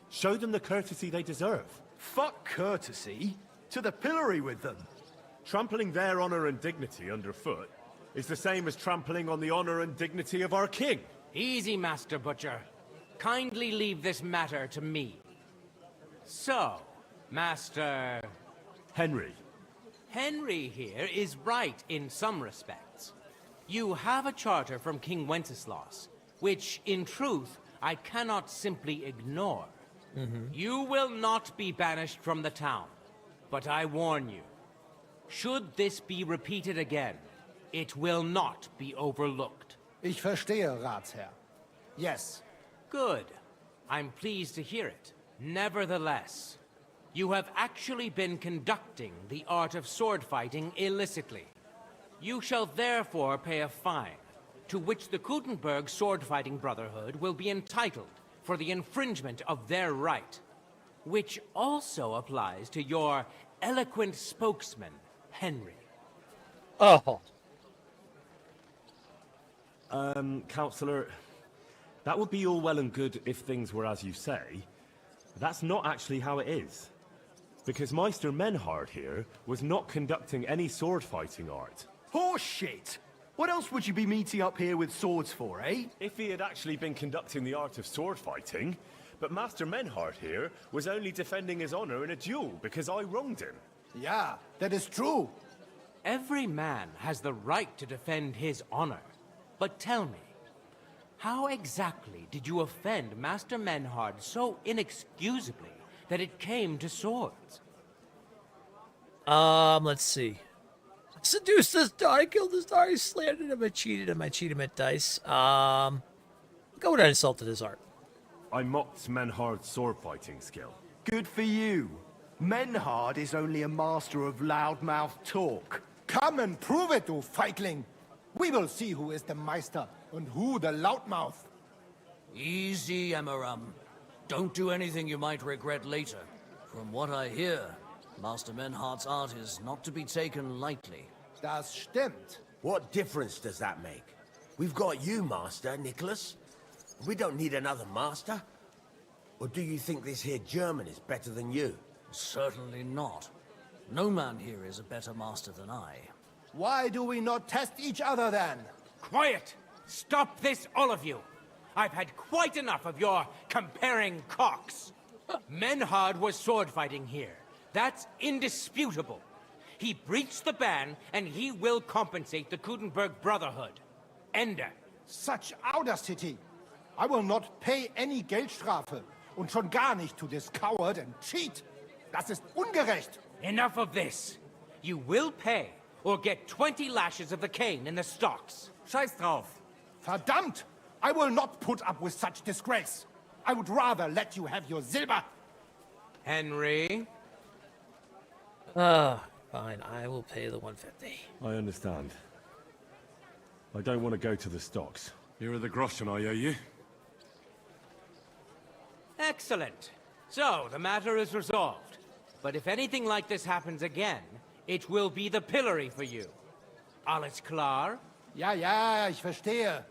C: Show them the courtesy they deserve.
H: Fuck courtesy. To the pillory with them.
C: Trampling their honor and dignity underfoot is the same as trampling on the honor and dignity of our king.
B: Easy, Master Butcher. Kindly leave this matter to me. So, Master...
C: Henry.
B: Henry here is right in some respects. You have a charter from King Wenceslas, which, in truth, I cannot simply ignore. You will not be banished from the town, but I warn you, should this be repeated again, it will not be overlooked.
G: Ich verstehe, Ratsherr. Yes.
B: Good. I'm pleased to hear it. Nevertheless, you have actually been conducting the art of sword fighting illicitly. You shall therefore pay a fine, to which the Kuttenburg sword-fighting brotherhood will be entitled for the infringement of their right, which also applies to your eloquent spokesman, Henry.
A: Oh.
C: Councillor, that would be all well and good if things were as you say. That's not actually how it is. Because Meister Menhard here was not conducting any sword-fighting art.
H: Horseshit! What else would you be meeting up here with swords for, eh?
C: If he had actually been conducting the art of sword fighting, but Master Menhard here was only defending his honor in a duel because I wronged him.
G: Yeah, that is true.
B: Every man has the right to defend his honor. But tell me, how exactly did you offend Master Menhard so inexcusably that it came to swords?
A: Let's see. Seduced this daughter, killed his daughter, he slandered him, I cheated him at dice. Go with I insulted his art.
C: I mocked Menhard's sword fighting skill.
H: Good for you. Menhard is only a master of loudmouth talk.
G: Come and prove it, du Feigling. We will see who is the Meister and who the loudmouth.
I: Easy, Emmeram. Don't do anything you might regret later. From what I hear, Master Menhard's art is not to be taken lightly.
G: Das stimmt.
V: What difference does that make? We've got you, Master, Nicholas. We don't need another master. Or do you think this here German is better than you?
I: Certainly not. No man here is a better master than I.
G: Why do we not test each other then?
B: Quiet! Stop this, all of you! I've had quite enough of your comparing cocks. Menhard was sword fighting here. That's indisputable. He breached the ban, and he will compensate the Kuttenburg Brotherhood. Ende.
G: Such audacity! I will not pay any Geldstrafe. Und schon gar nicht to this coward and cheat. Das ist ungerecht.
B: Enough of this. You will pay, or get 20 lashes of the cane in the stocks.
P: Scheiß drauf.
G: Verdammt! I will not put up with such disgrace. I would rather let you have your silver.
B: Henry?
A: Fine. I will pay the 150.
C: I understand. I don't want to go to the stocks. Here are the groschen I owe you.
B: Excellent. So, the matter is resolved. But if anything like this happens again, it will be the pillory for you. Alles klar?
G: Ja, ich verstehe.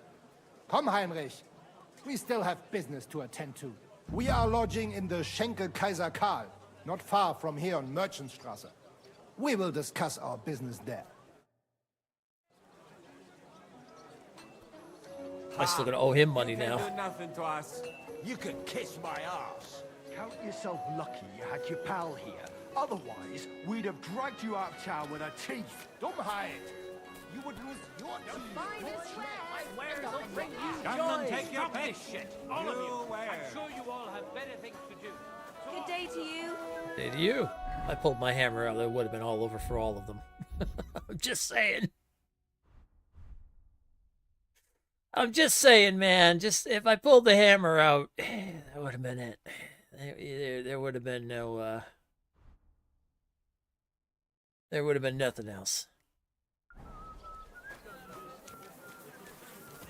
G: Komm, Heinrich. We still have business to attend to. We are lodging in the Schenkel Kaiser Karl, not far from here on Merchantstrasse. We will discuss our business there.
A: I'm still gonna owe him money now.
P: Do nothing to us.
V: You can kiss my ass.
H: Count yourself lucky you had your pal here.
R: Otherwise, we'd have dragged you out of town with our teeth. Dummheit! You would lose your teeth.
B: Gentlemen, take your pick. Shit, all of you. I'm sure you all have better things to do.
S: Good day to you.
A: Day to you. I pulled my hammer out, it would have been all over for all of them. I'm just saying. I'm just saying, man. Just if I pulled the hammer out, that would have been it. There would have been no. There would have been nothing else.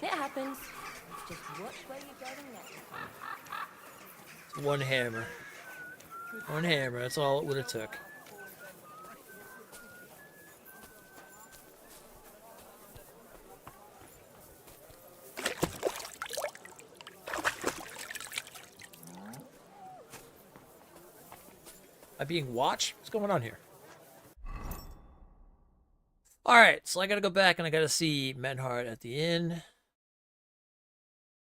S: It happens. Just watch where you're going next.
A: One hammer. One hammer. That's all it would have took. Am I being watched? What's going on here? Alright, so I gotta go back and I gotta see Menhart at the inn.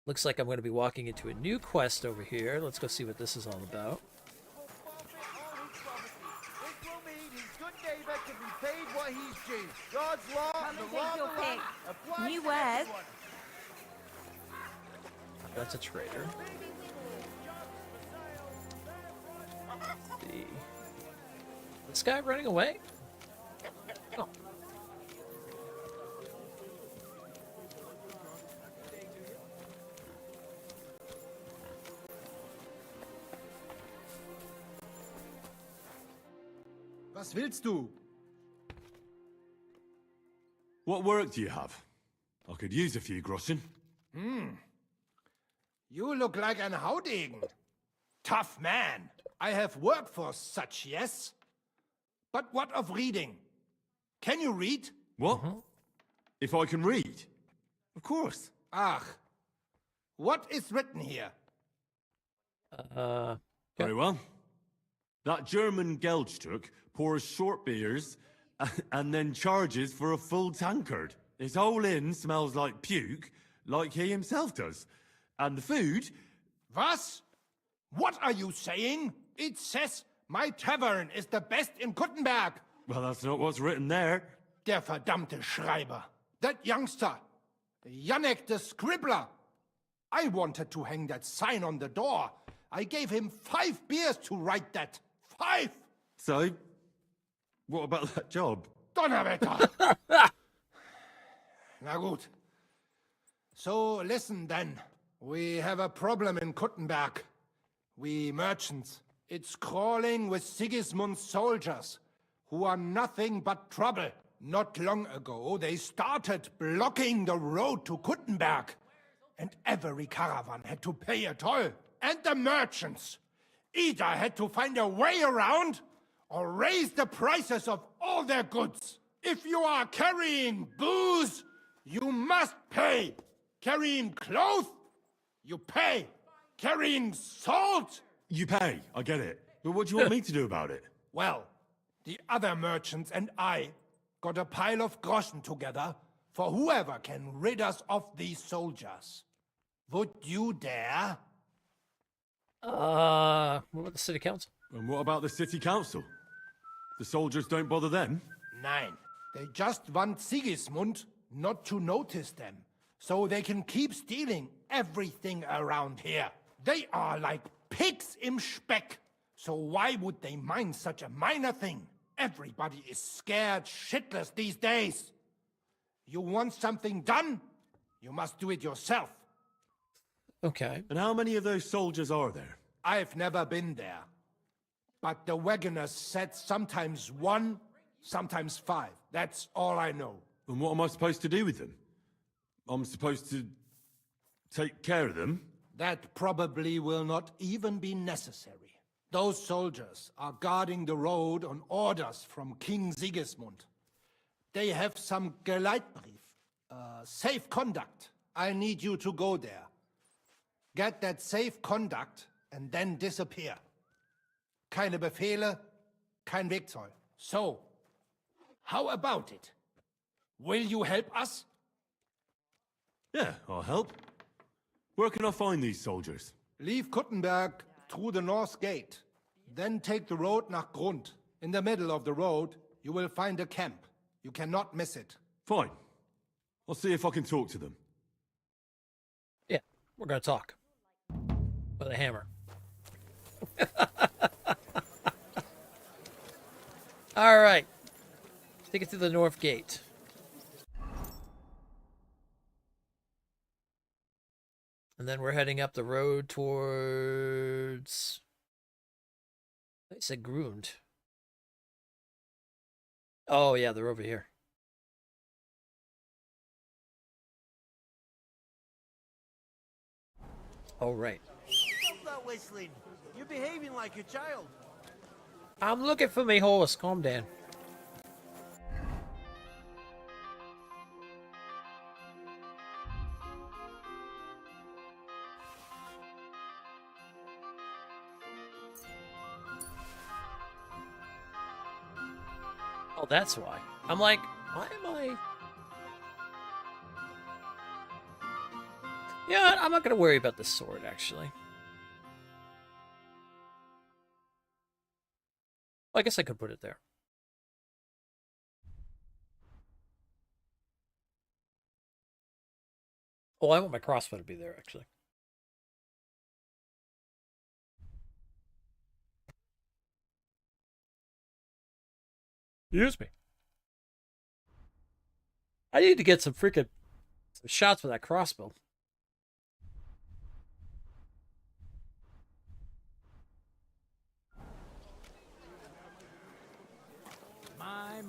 A: Looks like I'm gonna be walking into a new quest over here. Let's go see what this is all about.
S: Come and take your pick. New wares.
A: That's a traitor. This guy running away? Oh.
G: Was willst du?
C: What work do you have? I could use a few groschen.
G: You look like an Haudegen. Tough man. I have work for such, yes? But what of reading? Can you read?
C: What? If I can read? Of course.
G: Ach. What is written here?
C: Very well. That German Geldstück pours short beers and then charges for a full tankard. His whole inn smells like puke, like he himself does. And the food...
G: Was? What are you saying? It says my tavern is the best in Kuttenberg.
C: Well, that's not what's written there.
G: Der verdammte Schreiber. That youngster. Janek the scribbler. I wanted to hang that sign on the door. I gave him 5 beers to write that. 5!
C: So, what about that job?
G: Donnerwetter! Na gut. So, listen then. We have a problem in Kuttenberg. We merchants. It's crawling with Sigismund's soldiers, who are nothing but trouble. Not long ago, they started blocking the road to Kuttenberg. And every caravan had to pay a toll. And the merchants. Either had to find a way around, or raise the prices of all their goods. If you are carrying booze, you must pay. Carrying clothes, you pay. Carrying salt,
C: You pay, I get it. But what do you want me to do about it?
G: well, the other merchants and I got a pile of groschen together for whoever can rid us of these soldiers. Would you dare?
A: What about the city council?
C: And what about the city council? The soldiers don't bother them?
G: Nein, they just want Sigismund not to notice them, so they can keep stealing everything around here. They are like pigs im Speck, so why would they mind such a minor thing? Everybody is scared shitless these days. You want something done? You must do it yourself.
A: Okay.
C: And how many of those soldiers are there?
G: I've never been there. But the wagoners said sometimes 1, sometimes 5. That's all I know.
C: And what am I supposed to do with them? I'm supposed to take care of them?
G: That probably will not even be necessary. Those soldiers are guarding the road on orders from King Sigismund. They have some Geleitbrief, safe conduct. I need you to go there. Get that safe conduct and then disappear. Keine Befehle, kein Wegzoll. So, how about it? Will you help us?
C: Yeah, I'll help. Where can I find these soldiers?
G: Leave Kuttenberg through the north gate. Then take the road nach Grund. In the middle of the road, you will find a camp. You cannot miss it.
C: Fine. I'll see if I can talk to them.
A: Yeah, we're gonna talk. With a hammer. Alright. Take it to the north gate. And then we're heading up the road towards... I said Grund. Oh, yeah, they're over here. Oh, right.
V: Stop that whistling. You're behaving like a child.
A: I'm looking for my horse. Calm down. Oh, that's why. I'm like, why am I... Yeah, I'm not going to worry about the sword, actually. Well, I guess I could put it there. Oh, I want my crossbow to be there, actually. Excuse me. I need to get some freaking shots with that crossbow.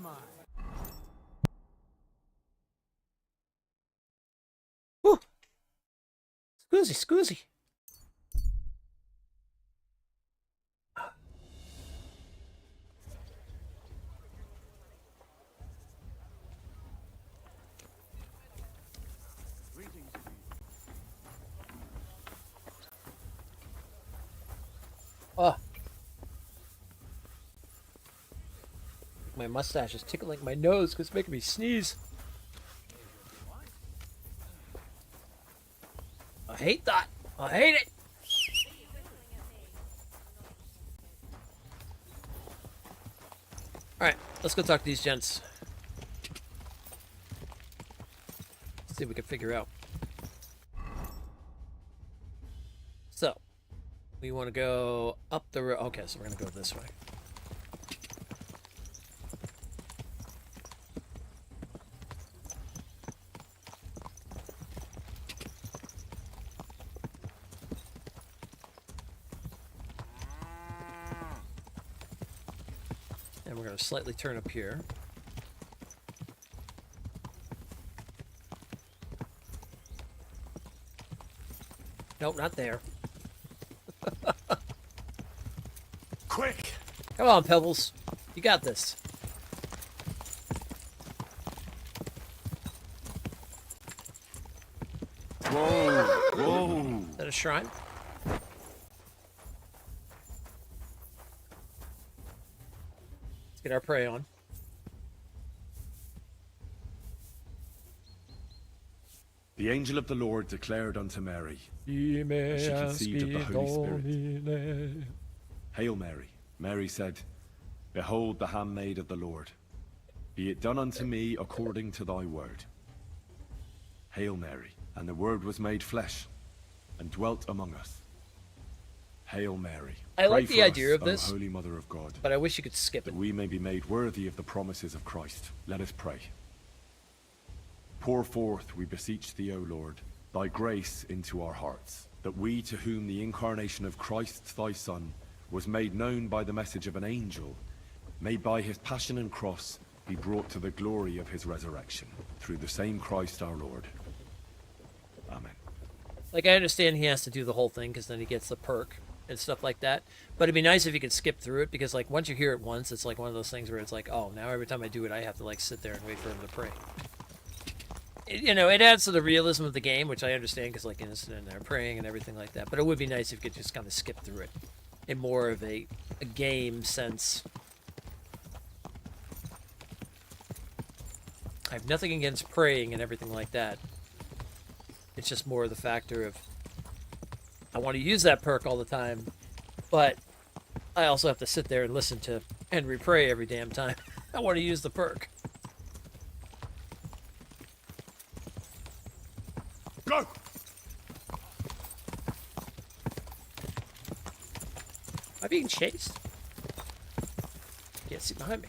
B: My.
A: Whew. Scoozy. Oh. My mustache is tickling my nose because it's making me sneeze. I hate that. I hate it. Alright, let's go talk to these gents. See if we can figure out. So, we want to go up the road. Okay, so we're going to go this way. And we're going to slightly turn up here. Nope, not there.
C: Quick!
A: Come on, Pebbles. You got this.
C: Whoa!
A: Is that a shrine? Let's get our prey on.
C: The angel of the Lord declared unto Mary,
U: Ye
C: as she conceived of the Holy Spirit.
U: Domine.
C: Hail Mary. Mary said, Behold the handmaid of the Lord. Be it done unto me according to thy word. Hail Mary. And the word was made flesh, and dwelt among us. Hail Mary.
A: I like
C: Pray
A: the
C: for
A: idea
C: us,
A: of this,
C: O Holy Mother of God,
A: but I wish you could skip it.
C: that we may be made worthy of the promises of Christ. Let us pray. Pour forth, we beseech thee, O Lord, thy grace into our hearts, that we, to whom the incarnation of Christ thy Son was made known by the message of an angel, may by his passion and cross be brought to the glory of his resurrection, through the same Christ our Lord. Amen.
A: Like, I understand he has to do the whole thing because then he gets the perk and stuff like that. But it'd be nice if you could skip through it because, like, once you hear it once, it's like one of those things where it's like, oh, now every time I do it, I have to, like, sit there and wait for him to pray. You know, it adds to the realism of the game, which I understand because, like, innocent and they're praying and everything like that. But it would be nice if you could just kind of skip through it in more of a game sense. I have nothing against praying and everything like that. It's just more of the factor of I want to use that perk all the time, but I also have to sit there and listen to Henry pray every damn time I want to use the perk.
C: Go!
A: Am I being chased? Can't see behind me.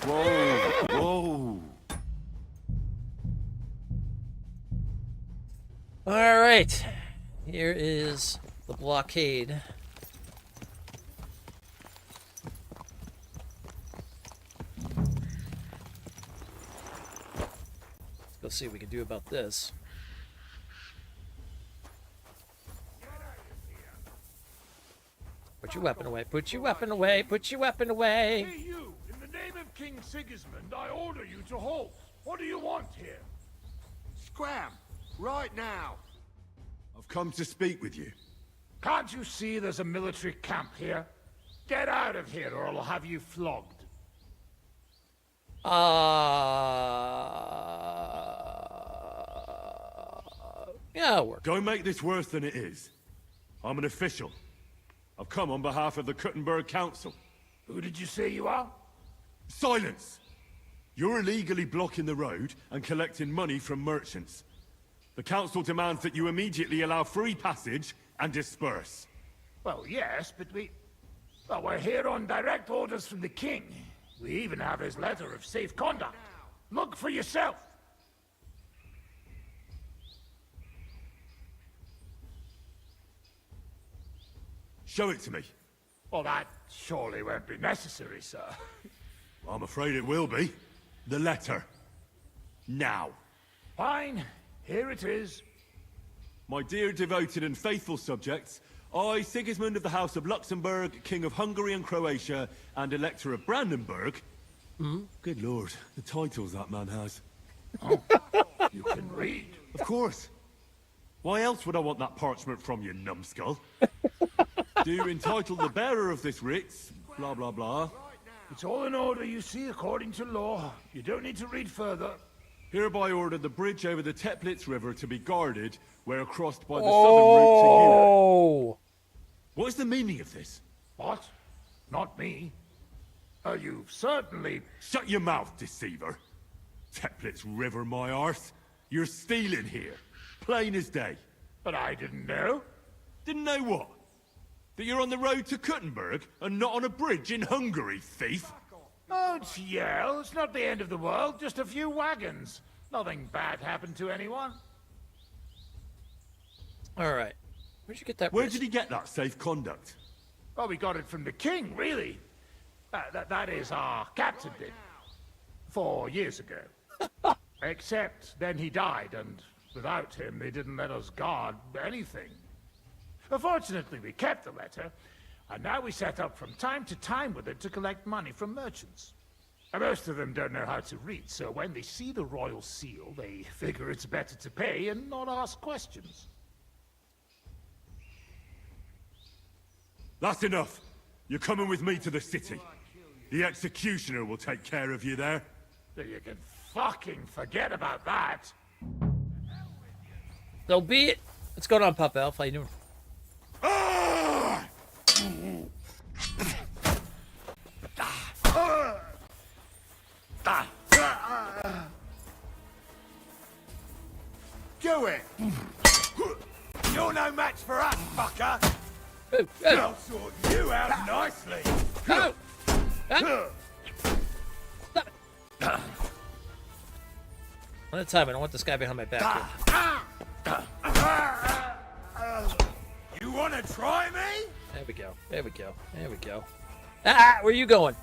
C: Whoa! Whoa!
A: All right, here is the blockade. Let's go see what we can do about this. Put your weapon away. Put your weapon away. Put your weapon away.
R: Hey, you! In the name of King Sigismund, I order you to halt. What do you want here? Scram! Right now!
C: I've come to speak with you.
R: Can't you see there's a military camp here? Get out of here or I'll have you flogged.
A: Yeah, work.
C: Don't make this worse than it is. I'm an official. I've come on behalf of the Kuttenburg Council.
R: Who did you say you are?
C: Silence! You're illegally blocking the road and collecting money from merchants. The council demands that you immediately allow free passage and disperse.
R: Well, yes, but well, we're here on direct orders from the king. We even have his letter of safe conduct. Look for yourself.
C: Show it to me.
R: Well, that surely won't be necessary, sir.
C: I'm afraid it will be. The letter. Now.
R: Fine. Here it is.
C: My dear devoted and faithful subjects, I, Sigismund of the House of Luxembourg, King of Hungary and Croatia, and Elector of Brandenburg. Good lord, the titles that man has.
R: Oh, you can read.
C: Of course. Why else would I want that parchment from you, numbskull? Do entitle the bearer of this writ, blah blah blah.
R: It's all in order, you see, according to law. You don't need to read further.
C: Hereby order the bridge over the Teplitz River to be guarded where crossed by the southern route to Europe. What is the meaning of this?
R: What? Not me. You certainly...
C: Shut your mouth, deceiver. Teplitz River, my arse. You're stealing here. Plain as day.
R: But I didn't know.
C: Didn't know what? That you're on the road to Kuttenburg and not on a bridge in Hungary, thief?
R: Don't yell. It's not the end of the world. Just a few wagons. Nothing bad happened to anyone.
A: All right. Where'd you get that?
C: Where did he get that safe conduct?
R: Well, we got it from the king, really. That is, our captain did. 4 years ago. Except then he died, and without him, they didn't let us guard anything. Fortunately, we kept the letter, and now we set up from time to time with it to collect money from merchants. Most of them don't know how to read, so when they see the royal seal, they figure it's better to pay and not ask questions.
C: That's enough. You're coming with me to the city. The executioner will take care of you there.
R: So you can fucking forget about that.
A: So be it. What's going on, Pop Elf? How you doing?
O: Do it! You're no match for us, fucker! I'll sort you out nicely!
A: No! One at a time. I don't want this guy behind my back here.
O: You wanna try me?
A: There we go. There we go. There we go. Ah! Where are you going?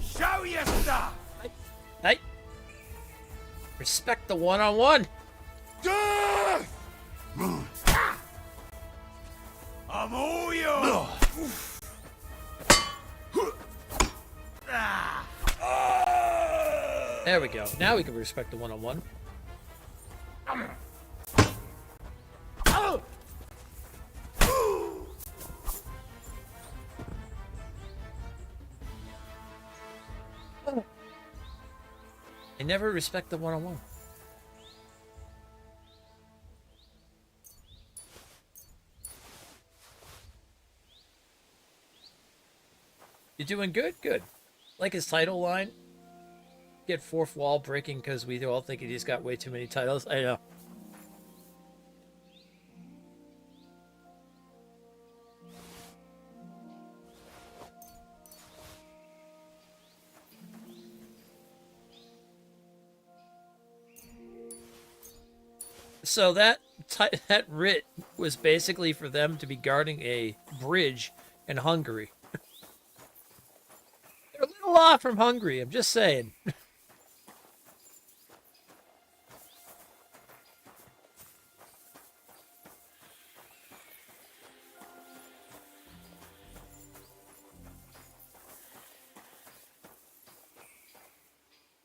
O: Show your stuff!
A: Hey! Respect the one-on-one!
O: I'm all yours!
A: There we go. Now we can respect the one-on-one. never respect the one-on-one. You doing good? Good. Like his title line? Get fourth wall breaking because we all think he's got way too many titles. I know. So that writ was basically for them to be guarding a bridge in Hungary. They're a little off from Hungary, I'm just saying.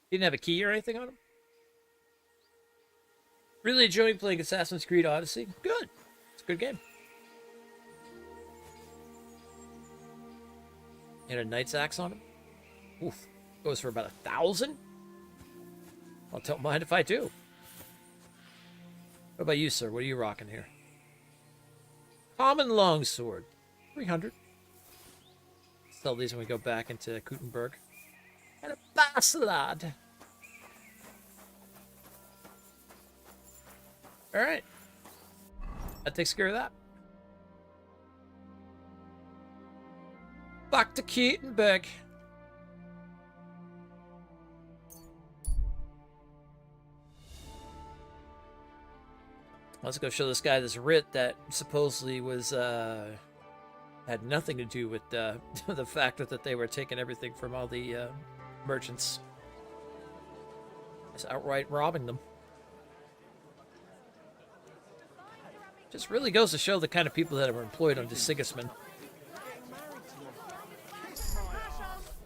A: He didn't have a key or anything on him? Really enjoying playing Assassin's Creed Odyssey? Good. It's a good game. And a Knight's Axe on him? Oof. Goes for about 1,000? I don't mind if I do. What about you, sir? What are you rocking here? Common longsword. 300. Sell these when we go back into Kuttenburg. And a bastard. Alright. That takes care of that. Back to Kuttenburg. Let's go show this guy this writ that supposedly was, had nothing to do with the fact that they were taking everything from all the merchants. Just outright robbing them. Just really goes to show the kind of people that are employed under Sigismund.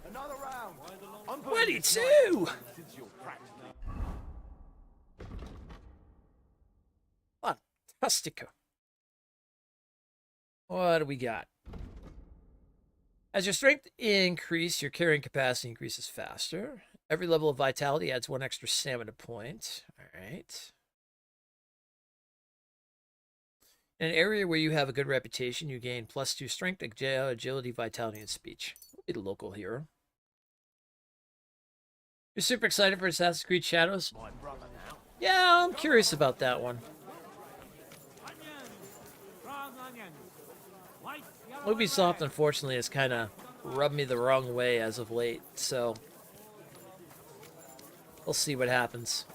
O: Another round.
A: 22! Fantastico. What do we got? As your strength increases, your carrying capacity increases faster. Every level of vitality adds 1 extra stamina point. Alright. In an area where you have a good reputation, you gain +2 strength, agility, vitality, and speech. Be the local hero. You're super excited for Assassin's Creed Shadows? Yeah, I'm curious about that one. Ubisoft, unfortunately, has kind of rubbed me the wrong way as of late, so we'll see what happens.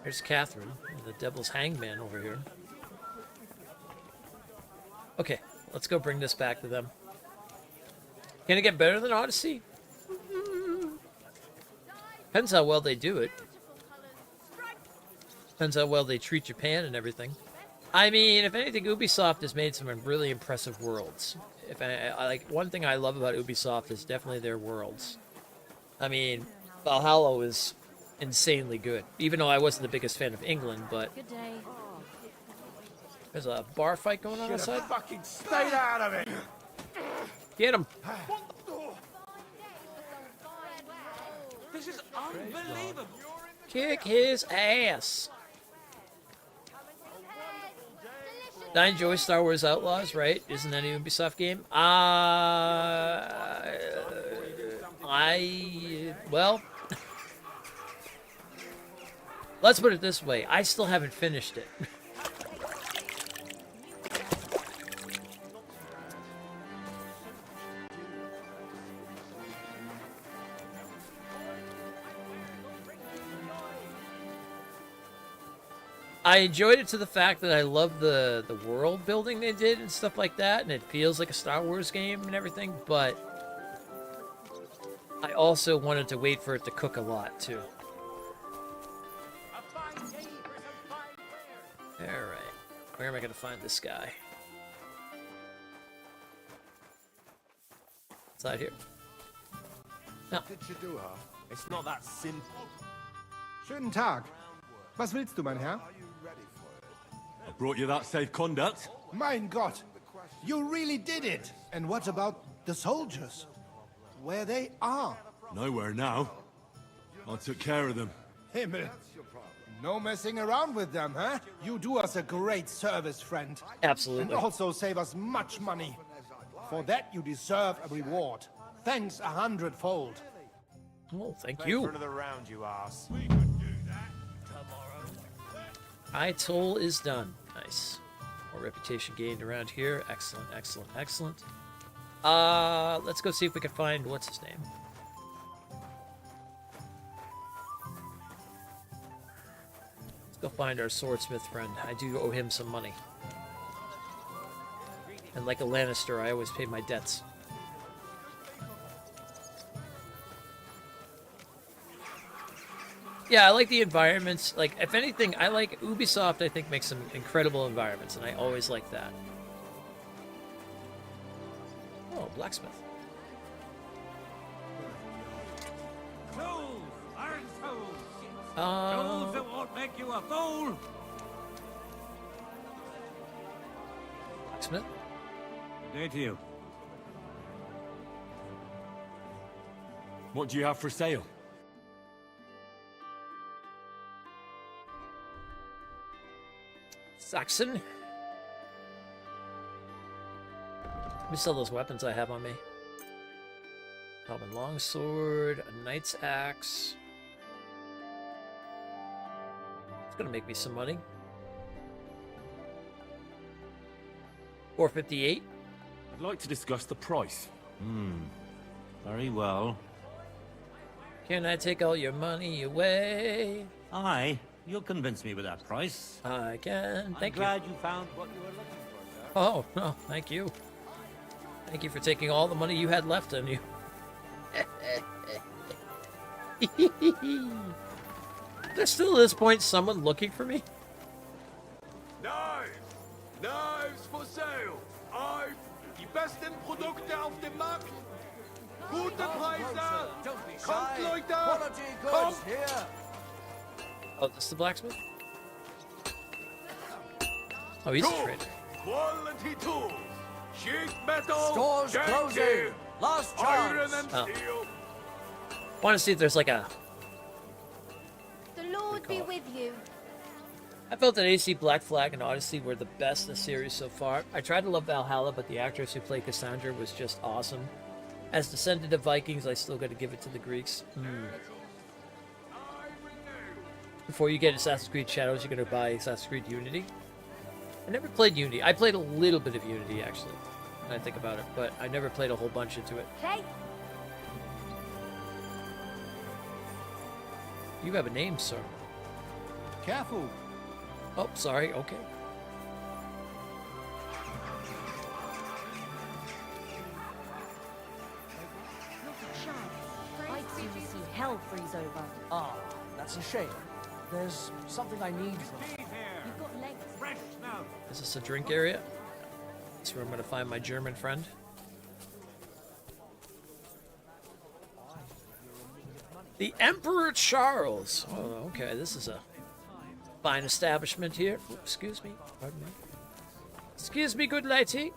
A: There's Catherine, the devil's hangman over here. Okay, let's go bring this back to them. Can it get better than Odyssey? Depends how well they do it. Depends how well they treat Japan and everything. I mean, if anything, Ubisoft has made some really impressive worlds. If I like, one thing I love about Ubisoft is definitely their worlds. I mean, Valhalla was insanely good. Even though I wasn't the biggest fan of England, but
D: Good day.
A: There's a bar fight going on outside.
O: Fucking stay out of it.
A: Get him.
B: This is unbelievable.
A: Kick his ass. I enjoy Star Wars Outlaws, right? Isn't that an Ubisoft game? Well, let's put it this way. I still haven't finished it. I enjoyed it to the fact that I love the world building they did and stuff like that, and it feels like a Star Wars game and everything, but I also wanted to wait for it to cook a lot, too. Alright, where am I going to find this guy? Inside here. No.
O: What did you do, huh? It's not that simple.
G: Schönen Tag. Was willst du, mein Herr?
C: I brought you that safe conduct.
G: Mein Gott! You really did it! And what about the soldiers? Where they are?
C: Nowhere now. I took care of them.
G: Himmel! No messing around with them, huh? You do us a great service, friend.
A: Absolutely.
G: And also save us much money. For that you deserve a reward. Thanks 100-fold.
A: Oh, thank you.
O: Another round, you ass.
A: High toll is done. Nice. More reputation gained around here. Excellent, excellent, excellent. Let's go see if we can find what's his name. Let's go find our swordsmith friend. I do owe him some money. And like a Lannister, I always pay my debts. Yeah, I like the environments. Like, if anything, I like Ubisoft, I think, makes some incredible environments, and I always like that. Oh, blacksmith.
N: Tools! Iron tools!
A: Uh,
N: Tools that won't make you a fool!
A: Blacksmith?
N: Good day to you.
C: What do you have for sale?
A: Saxon? Let me sell those weapons I have on me. Common longsword, a knight's axe. It's gonna make me some money. 458.
C: I'd like to discuss the price.
N: Very well.
A: Can I take all your money away?
N: Aye, you'll convince me with that price.
A: I can. Thank
N: I'm glad you found what you were looking for, sir.
A: Oh, no, thank you. Thank you for taking all the money you had left on you. There's still at this point someone looking for me?
O: Knives! Knives for sale! I've die besten Produkte auf dem Markt! Gute Preise!
I: Don't be
O: Kommt,
I: shy.
O: Leute!
I: Quality goods
O: Kommt!
I: here.
A: Oh, this is the blacksmith? Oh, he's a
O: Tools.
A: trader.
O: Quality tools! Sheet metal!
I: Stores
O: Yankee,
I: closing. Last
O: Iron
I: chance.
O: and
A: Oh.
O: steel!
A: Want to see if there's like a...
T: The Lord be with you.
A: I felt that AC Black Flag and Odyssey were the best in the series so far. I tried to love Valhalla, but the actress who played Cassandra was just awesome. As descendant of Vikings, I still got to give it to the Greeks. Before you get Assassin's Creed Shadows, you're going to buy Assassin's Creed Unity. I never played Unity. I played a little bit of Unity, actually, when I think about it, but I never played a whole bunch into it.
T: Hey,
A: You have a name, sir.
G: Careful.
A: Oh, sorry. Okay.
L: I'd soon see hell freeze over.
I: Ah, that's a shame. There's something I need from you.
L: You've got legs.
N: Fresh now.
A: Is this a drink area? That's where I'm going to find my German friend. The Emperor Charles. Oh, okay. This is a fine establishment here. Ooh, excuse me. Pardon me. Excuse me, good lady.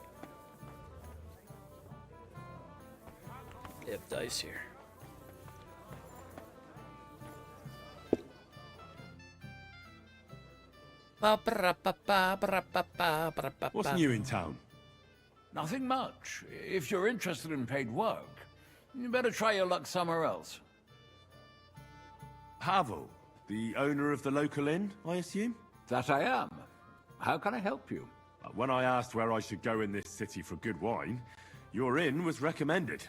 A: They have dice here.
C: What's new in town?
M: Nothing much. If you're interested in paid work, you better try your luck somewhere else.
C: Pavel, the owner of the local inn, I assume?
M: That I am. How can I help you?
C: When I asked where I should go in this city for good wine, your inn was recommended.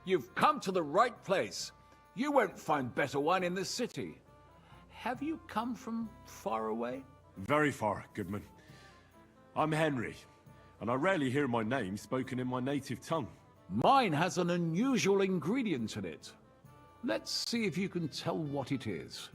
M: You've come to the right place. You won't find better wine in this city. Have you come from far away?
C: Very far, Goodman. I'm Henry, and I rarely hear my name spoken in my native tongue.
M: Mine has an unusual ingredient in it. Let's see if you can tell what it is.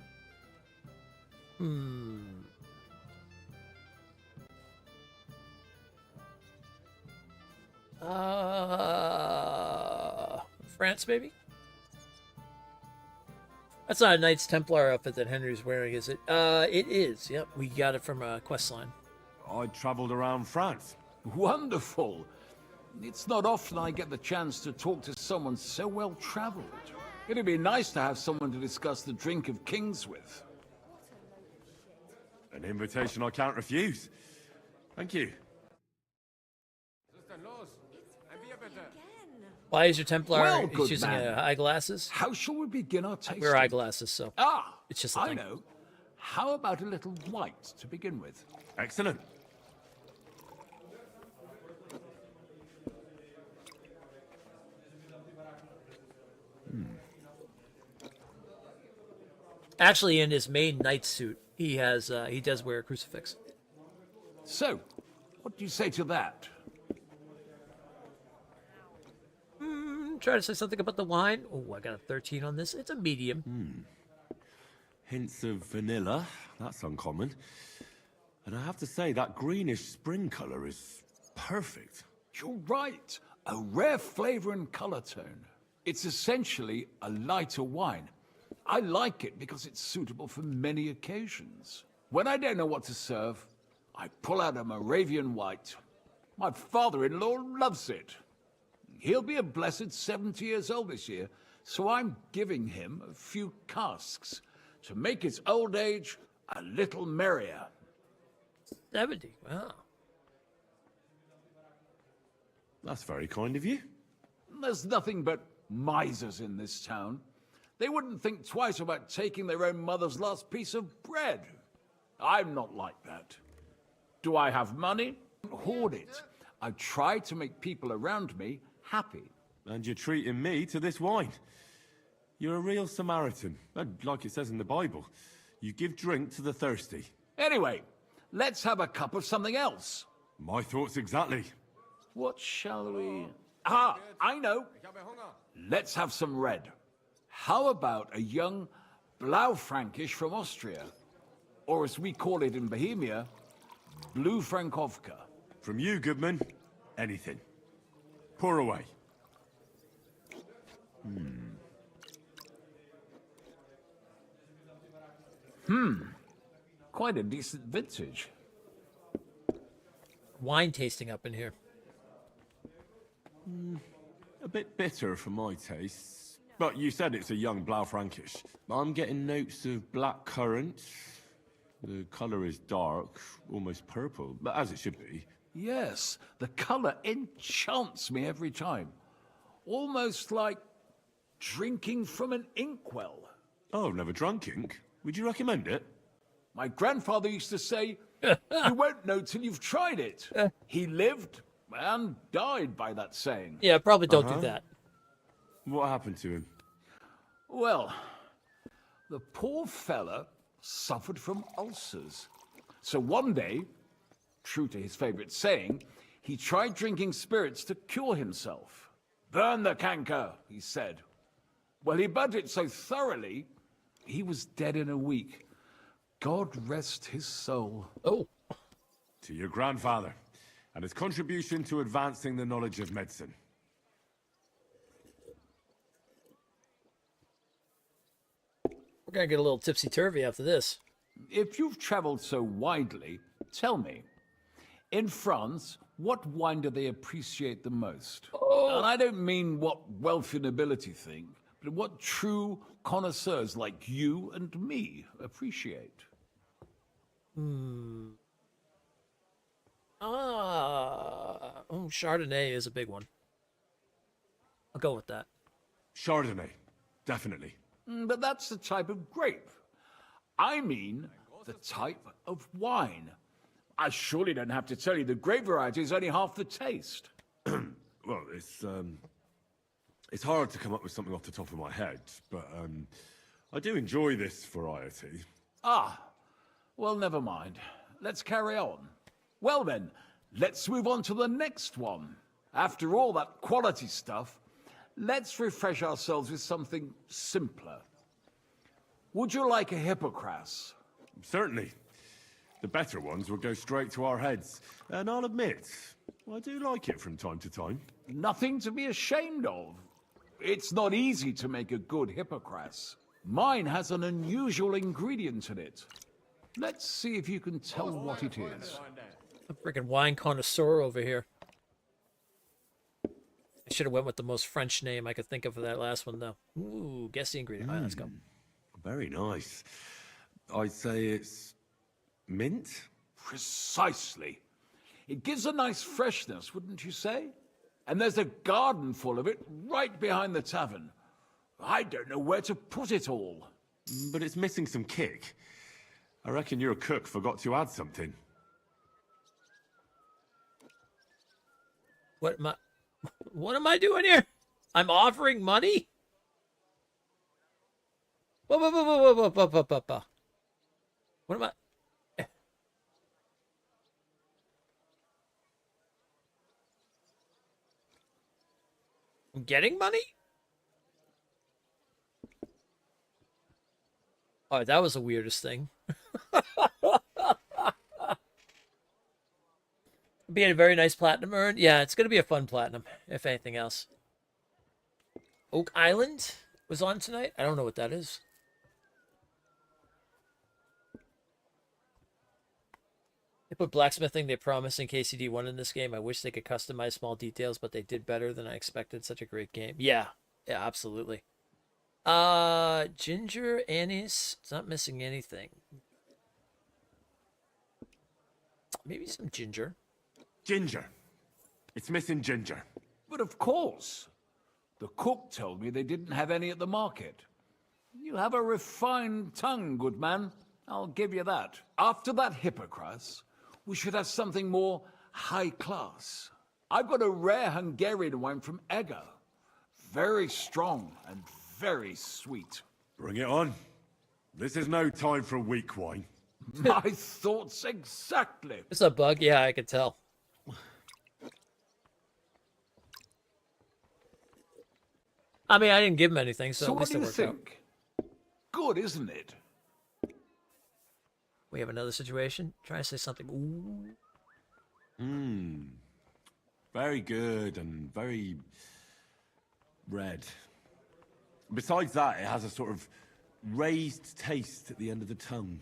A: France, maybe? That's not a Knights Templar outfit that Henry's wearing, is it? It is. Yep, we got it from a quest line.
C: I travelled around France.
M: Wonderful. It's not often I get the chance to talk to someone so well-traveled. It'd be nice to have someone to discuss the drink of kings with.
C: An invitation I can't refuse. Thank you.
A: Why is your Templar
M: Well,
A: he's
M: good
A: using
M: man.
A: Eyeglasses?
M: How shall we begin our tasting?
A: Wear eyeglasses, so it's just a
M: I
A: thing.
M: know. How about a little white to begin with?
C: Excellent.
A: Actually, in his main knight suit, he does wear a crucifix.
M: So, what do you say to that?
A: Try to say something about the wine. Oh, I got a 13 on this. It's a medium.
C: Hints of vanilla. That's uncommon. And I have to say, that greenish spring color is perfect.
M: You're right. A rare flavor and color tone. It's essentially a lighter wine. I like it because it's suitable for many occasions. When I don't know what to serve, I pull out a Moravian white. My father-in-law loves it. He'll be a blessed 70 years old this year, so I'm giving him a few casks to make his old age a little merrier.
A: 70, wow.
C: That's very kind of you.
M: There's nothing but misers in this town. They wouldn't think twice about taking their own mother's last piece of bread. I'm not like that. Do I have money? Hoard it. I try to make people around me happy.
C: And you're treating me to this wine. You're a real Samaritan. And like it says in the Bible, you give drink to the thirsty.
M: Anyway, let's have a cup of something else.
C: My thoughts exactly.
M: What shall we... Ah, I know. Let's have some red. How about a young Blaufränkisch from Austria? Or as we call it in Bohemia, Blue Frankovka.
C: From you, Goodman, anything. Pour away.
M: Quite a decent vintage.
A: Wine tasting up in here.
C: A bit bitter for my tastes. But you said it's a young Blaufränkisch. I'm getting notes of black currant. The colour is dark, almost purple, but as it should be.
M: Yes, the color enchants me every time. Almost like drinking from an inkwell.
C: Oh, I've never drunk ink. Would you recommend it?
M: My grandfather used to say, you won't know till you've tried it. He lived and died by that saying.
A: Yeah, probably don't do that.
C: What happened to him?
M: Well, the poor fella suffered from ulcers. So one day, true to his favorite saying, he tried drinking spirits to cure himself. Burn the canker, he said. Well, he burnt it so thoroughly, he was dead in a week. God rest his soul.
A: Oh.
C: To your grandfather, and his contribution to advancing the knowledge of medicine.
A: We're gonna get a little tipsy-turvy after this.
M: If you've traveled so widely, tell me, in France, what wine do they appreciate the most?
A: Oh.
M: And I don't mean what wealthy nobility think, but what true connoisseurs like you and me appreciate.
A: Chardonnay is a big one. I'll go with that.
C: Chardonnay, definitely.
M: But that's the type of grape. I mean the type of wine. I surely don't have to tell you the grape variety is only half the taste.
C: Well, it's hard to come up with something off the top of my head, but I do enjoy this variety.
M: Ah, well, never mind. Let's carry on. Well then, let's move on to the next one. After all that quality stuff, let's refresh ourselves with something simpler. Would you like a hippocras?
C: Certainly. The better ones will go straight to our heads. And I'll admit, I do like it from time to time.
M: Nothing to be ashamed of. It's not easy to make a good hippocras. Mine has an unusual ingredient in it. Let's see if you can tell what it is.
A: A freaking wine connoisseur over here. I should have went with the most French name I could think of for that last one, though. Ooh, guess the ingredient. All right, let's go.
C: Very nice. I'd say it's mint?
M: Precisely. It gives a nice freshness, wouldn't you say? And there's a garden full of it right behind the tavern. I don't know where to put it all.
C: But it's missing some kick. I reckon your cook forgot to add something.
A: What am I doing here? I'm offering money? Whoa. What am I? I'm getting money? Oh, that was the weirdest thing. Being a very nice platinum earn. Yeah, it's going to be a fun platinum, if anything else. Oak Island was on tonight. I don't know what that is. They put blacksmithing they promised in KCD1 in this game. I wish they could customize small details, but they did better than I expected. Such a great game. Yeah, absolutely. Ginger, anise. It's not missing anything. Maybe some ginger.
C: Ginger. It's missing ginger.
M: But of course. The cook told me they didn't have any at the market. You have a refined tongue, good man. I'll give you that. After that hippocras, we should have something more high class. I've got a rare Hungarian wine from Ego. Very strong and very sweet.
C: Bring it on. This is no time for weak wine.
M: My thoughts exactly.
A: It's a bug? Yeah, I could tell. I mean, I didn't give him anything, so at
M: what
A: least
M: do
A: it
M: you
A: worked out.
M: think? Good, isn't it?
A: We have another situation. Try to say something. Ooh.
C: Very good and very red. Besides that, it has a sort of raised taste at the end of the tongue.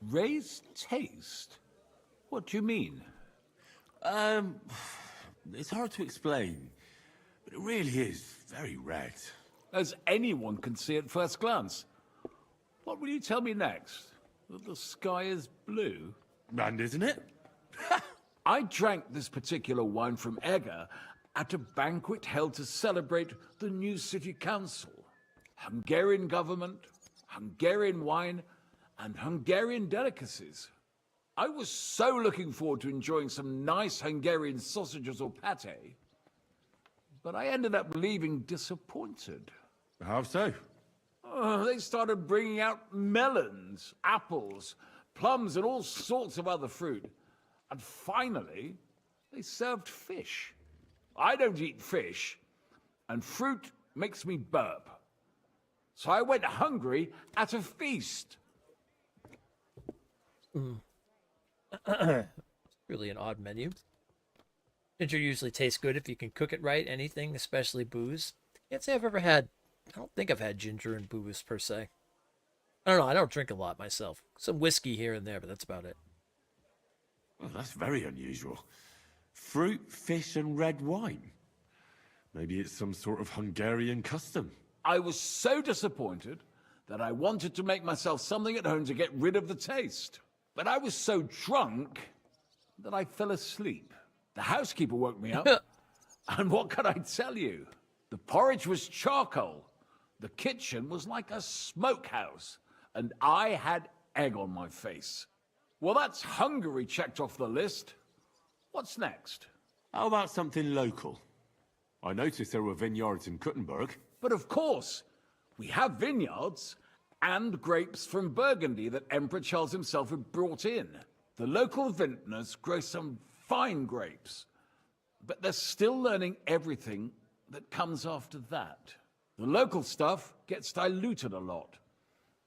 M: Raised taste? What do you mean?
C: It's hard to explain, but it really is very red.
M: As anyone can see at first glance. What will you tell me next? That the sky is blue?
C: And isn't it?
M: I drank this particular wine from Ego at a banquet held to celebrate the new city council. Hungarian government, Hungarian wine, and Hungarian delicacies. I was so looking forward to enjoying some nice Hungarian sausages or pate, but I ended up leaving disappointed.
C: How so?
M: They started bringing out melons, apples, plums, and all sorts of other fruit. And finally, they served fish. I don't eat fish, and fruit makes me burp. So I went hungry at a feast.
A: Really an odd menu. Ginger usually tastes good if you can cook it right. Anything, especially booze. Can't say I've ever had. I don't think I've had ginger and booze per se. I don't know. I don't drink a lot myself. Some whiskey here and there, but that's about it.
C: Well, that's very unusual. Fruit, fish, and red wine. Maybe it's some sort of Hungarian custom.
M: I was so disappointed that I wanted to make myself something at home to get rid of the taste. But I was so drunk that I fell asleep. The housekeeper woke me up. And what can I tell you? The porridge was charcoal. The kitchen was like a smokehouse. And I had egg on my face. Well, that's Hungary checked off the list. What's next?
C: How about something local? I noticed there were vineyards in Kuttenburg.
M: But of course, we have vineyards and grapes from Burgundy that Emperor Charles himself had brought in. The local vintners grow some fine grapes, but they're still learning everything that comes after that. The local stuff gets diluted a lot.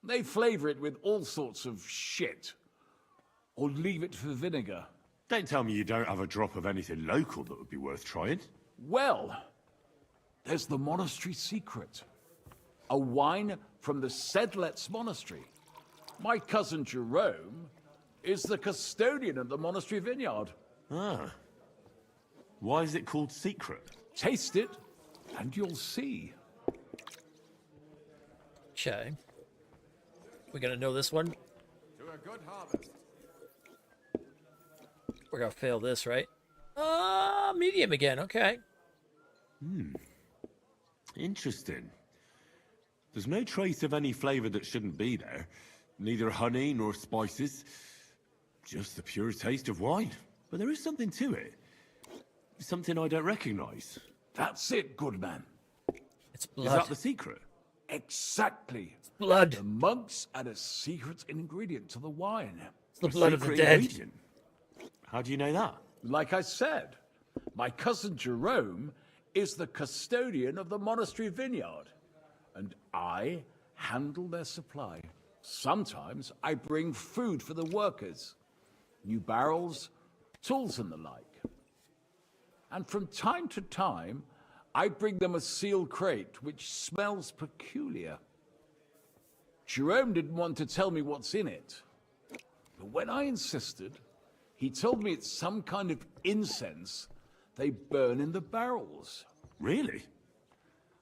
M: They flavor it with all sorts of shit, or leave it for vinegar.
C: Don't tell me you don't have a drop of anything local that would be worth trying.
M: Well, there's the monastery secret. A wine from the Sedlets Monastery. My cousin Jerome is the custodian of the monastery vineyard.
C: Ah. Why is it called secret?
M: Taste it, and you'll see.
A: Okay. We gonna know this one?
J: To a good harvest.
A: We're gonna fail this, right? Medium again, okay.
C: Interesting. There's no trace of any flavor that shouldn't be there. Neither honey nor spices. Just the pure taste of wine. But there is something to it. Something I don't recognize.
M: That's it, good man.
A: It's blood.
C: Is that the secret?
M: Exactly.
A: It's blood.
M: The monks add a secret ingredient to the wine.
A: It's the blood of the dead.
C: How do you know that?
M: Like I said, my cousin Jerome is the custodian of the monastery vineyard, and I handle their supply. Sometimes I bring food for the workers, new barrels, tools and the like. And from time to time, I bring them a sealed crate which smells peculiar. Jerome didn't want to tell me what's in it, but when I insisted, he told me it's some kind of incense they burn in the barrels.
C: Really?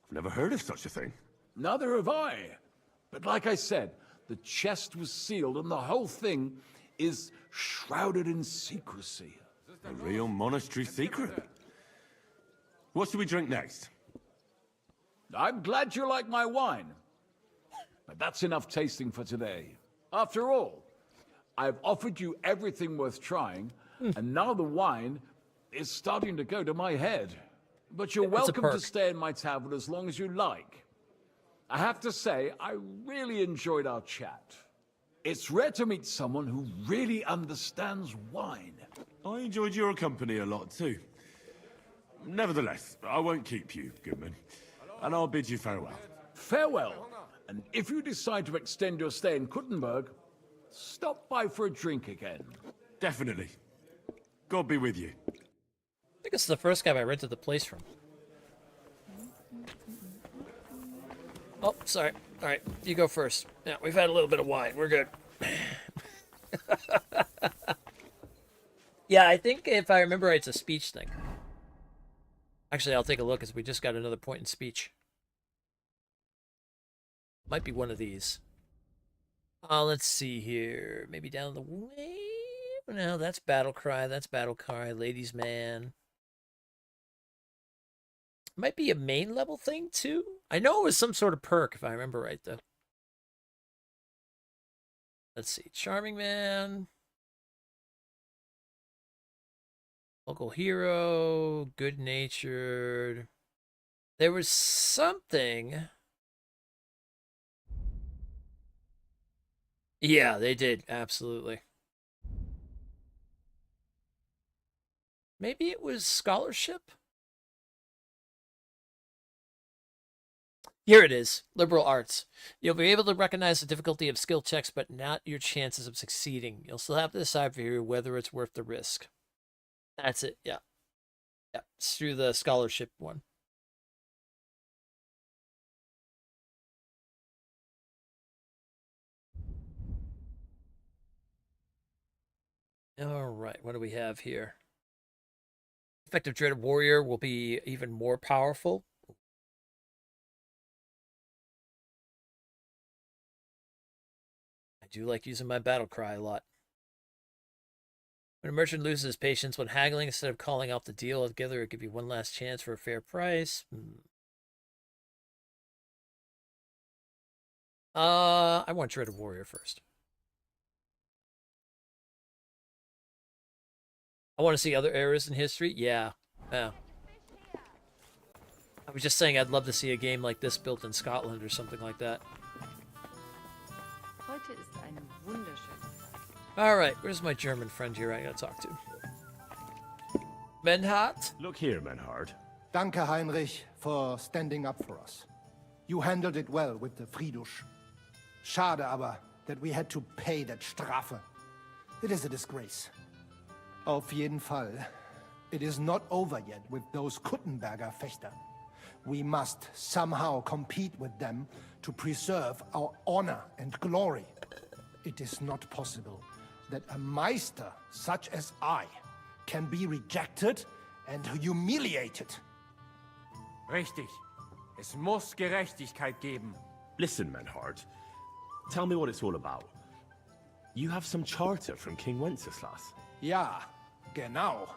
C: I've never heard of such a thing.
M: Neither have I. But like I said, the chest was sealed and the whole thing is shrouded in secrecy.
C: A real monastery secret. What should we drink next?
M: I'm glad you like my wine. But that's enough tasting for today. After all, I've offered you everything worth trying, and now the wine is starting to go to my head. But you're welcome to stay in my tavern as long as you like. I have to say, I really enjoyed our chat. It's rare to meet someone who really understands wine.
C: I enjoyed your company a lot too. Nevertheless, I won't keep you, Goodman, and I'll bid you farewell.
M: Farewell. And if you decide to extend your stay in Kuttenburg, stop by for a drink again.
C: Definitely. God be with you.
A: I think it's the first guy I rented the place from. Oh, sorry. All right, you go first. Yeah, we've had a little bit of wine. We're good. Yeah, I think if I remember right, it's a speech thing. Actually, I'll take a look as we just got another point in speech. Might be one of these. Let's see here. Maybe down the way. No, that's battle cry. That's battle cry. Ladies man. Might be a main level thing too. I know it was some sort of perk if I remember right though. Let's see. Charming man. Local hero. Good natured. There was something. Yeah, they did. Absolutely. Maybe it was scholarship? Here it is. Liberal arts. You'll be able to recognize the difficulty of skill checks, but not your chances of succeeding. You'll still have to decide for you whether it's worth the risk. That's it. Yeah. Yeah. It's through the scholarship one. All right, what do we have here? Effective Dreaded Warrior will be even more powerful. I do like using my battle cry a lot. When a merchant loses his patience when haggling, instead of calling out the deal altogether, it'll give you one last chance for a fair price. I want Dreaded Warrior first. I want to see other eras in history. Yeah. Yeah. I was just saying I'd love to see a game like this built in Scotland or something like that.
L: Heute ist ein wunderschöner Tag.
A: All right, where's my German friend here I gotta talk to? Menhard?
C: Look here, Menhard.
G: Danke, Heinrich, for standing up for us. You handled it well with the Friedusch. Schade aber, that we had to pay that Strafe. It is a disgrace. Auf jeden Fall. It is not over yet with those Kuttenberger Fechter. We must somehow compete with them to preserve our honor and glory. It is not possible that a Meister such as I can be rejected and humiliated.
P: Richtig. Es muss Gerechtigkeit geben.
C: Listen, Menhard. Tell me what it's all about. You have some charter from King Wenceslas.
G: Ja, genau.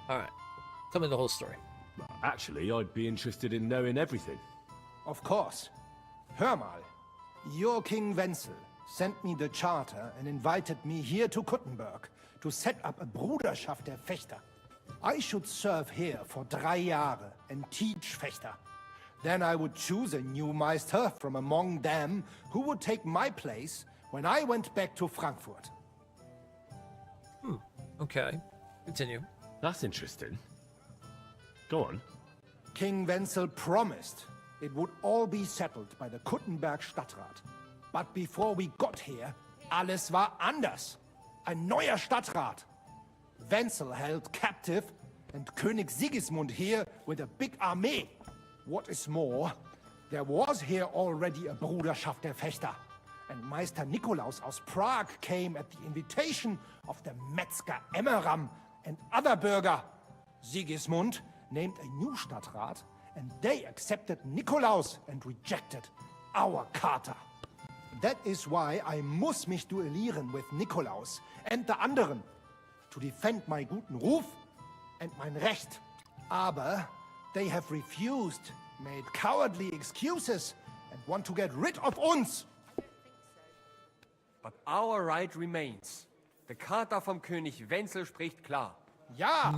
A: Alright. Tell me the whole story.
C: Actually, I'd be interested in knowing everything.
G: Of course. Hör mal. Your King Wenzel sent me the charter and invited me here to Kuttenburg to set up a Bruderschaft der Fechter. I should serve here for 3 Jahre and teach Fechter. Then I would choose a new Meister from among them who would take my place when I went back to Frankfurt.
A: Okay. Continue.
C: That's interesting. Go on.
G: King Wenzel promised it would all be settled by the Kuttenberg Stadtrat. But before we got here, alles war anders. Ein neuer Stadtrat. Wenzel held captive and König Sigismund here with a big army. What is more, there was here already a Bruderschaft der Fechter. And Meister Nikolaus aus Prague came at the invitation of the Metzger Emmeram and other Bürger. Sigismund named a new Stadtrat, and they accepted Nikolaus and rejected our Charta. That is why I muss mich duellieren with Nikolaus and the anderen, to defend my guten Ruf and mein Recht. Aber they have refused, made cowardly excuses, and want to get rid of uns.
P: But our right remains. The Charta vom König Wenzel spricht klar.
G: Ja,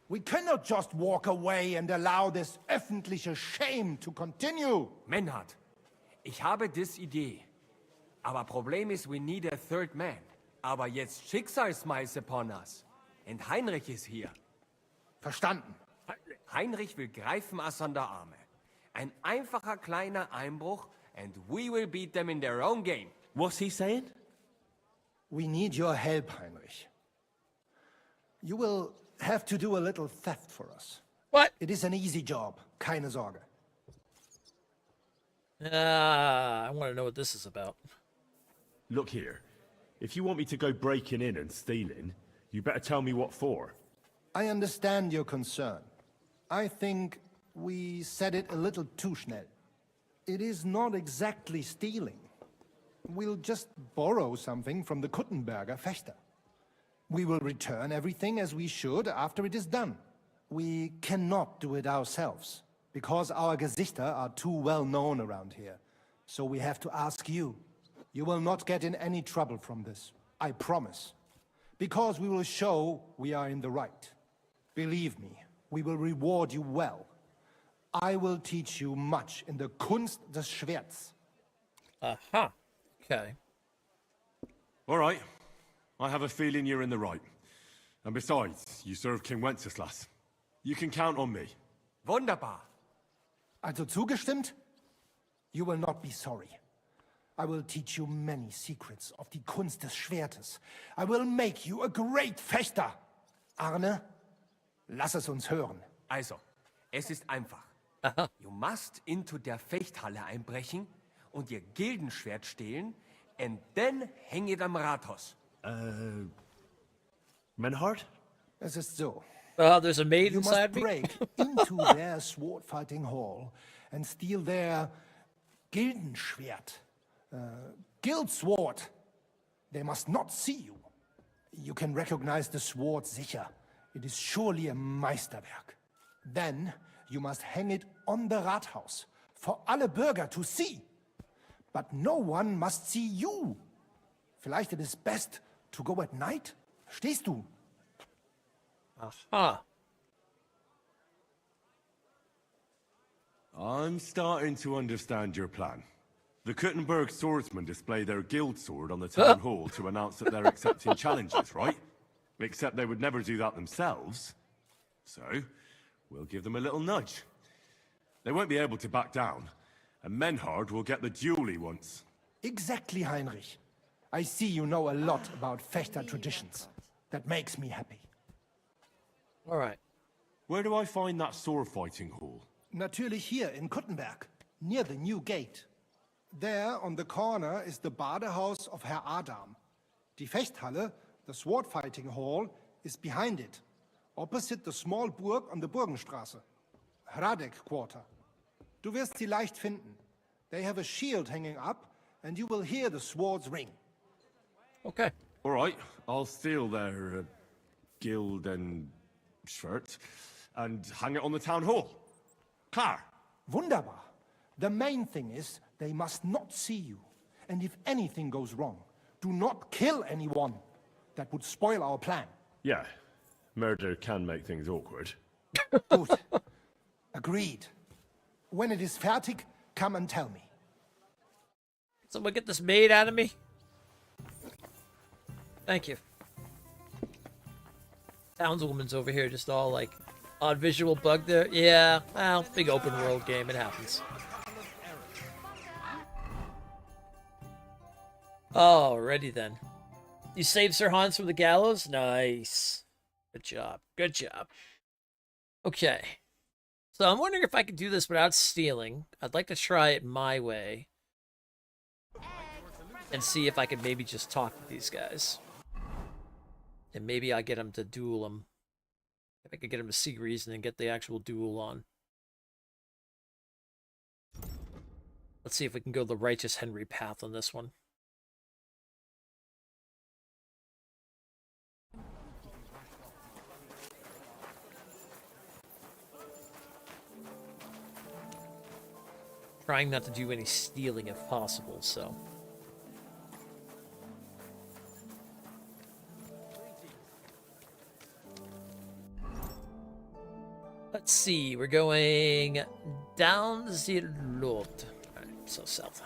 G: we cannot just walk away and allow this öffentliche shame to continue.
P: Menhard, ich habe dis Idee. Aber Problem ist, we need a third man. Aber jetzt Schicksalsmeis upon us. And Heinrich ist hier.
G: Verstanden.
P: Heinrich will greifen us an der Arme. Ein einfacher kleiner Einbruch and we will beat them in their own game.
C: What's he saying?
G: We need your help, Heinrich. You will have to do a little theft for us.
A: What?
G: It is an easy job. Keine Sorge.
A: I want to know what this is about.
C: Look here. If you want me to go breaking in and stealing, you better tell me what for.
G: I understand your concern. I think we said it a little too schnell. It is not exactly stealing. We'll just borrow something from the Kuttenberger Fechter. We will return everything as we should after it is done. We cannot do it ourselves, because our Gesichter are too well known around here. So we have to ask you. You will not get in any trouble from this, I promise. Because we will show we are in the right. Believe me, we will reward you well. I will teach you much in the Kunst des Schwerts.
A: Aha. Okay.
C: All right. I have a feeling you're in the right. And besides, you serve King Wenceslas. You can count on me.
P: Wunderbar.
G: Also zugestimmt? You will not be sorry. I will teach you many secrets of die Kunst des Schwertes. I will make you a great Fechter. Arne, lass es uns hören.
P: Also, es ist einfach. You must into der Fechthalle einbrechen und ihr Gildenschwert stehlen and then hang it am Rathaus.
C: Menhard?
G: Es ist so.
A: There's a maid
G: You
A: inside
G: must
A: me.
G: break into their sword fighting hall and steal their Gildenschwert. Guild sword. They must not see you. You can recognize the sword sicher. It is surely a Meisterwerk. Then you must hang it on the Rathaus for alle Bürger to see. But no one must see you. Vielleicht it is best to go at night. Stehst du?
A: Aha.
C: I'm starting to understand your plan. The Kuttenberg swordsmen display their guild sword on the town hall to announce that they're accepting challenges, right? Except they would never do that themselves. So, we'll give them a little nudge. They won't be able to back down, and Menhard will get the duel he wants.
G: Exactly, Heinrich. I see you know a lot about Fechter traditions. That makes me happy.
A: All right.
C: Where do I find that sword fighting hall?
G: Natürlich hier in Kuttenberg, near the new gate. There, on the corner, is the Badehaus of Herr Adam. Die Fechthalle, the sword fighting hall, is behind it, opposite the small Burg on the Burgenstraße. Hradek Quarter. Du wirst sie leicht finden. They have a shield hanging up, and you will hear the swords ring.
A: Okay.
C: All right, I'll steal their guild and shirt and hang it on the town hall. Klar.
G: Wunderbar. The main thing is they must not see you. And if anything goes wrong, do not kill anyone. That would spoil our plan.
C: Yeah, murder can make things awkward.
G: Good. Agreed. When it is fertig, come and tell me.
A: Someone get this maid out of me. Thank you. Townswoman's over here just all like odd visual bug there. Yeah, well, big open world game, it happens. Alrighty then. You saved Sir Hans from the gallows? Nice. Good job. Good job. Okay. So I'm wondering if I could do this without stealing. I'd like to try it my way. And see if I could maybe just talk to these guys. And maybe I'll get them to duel them. If I could get them to see reason and get the actual duel on. Let's see if we can go the righteous Henry path on this one. Trying not to do any stealing if possible, so. Let's see, we're going down the road. Alright, so south.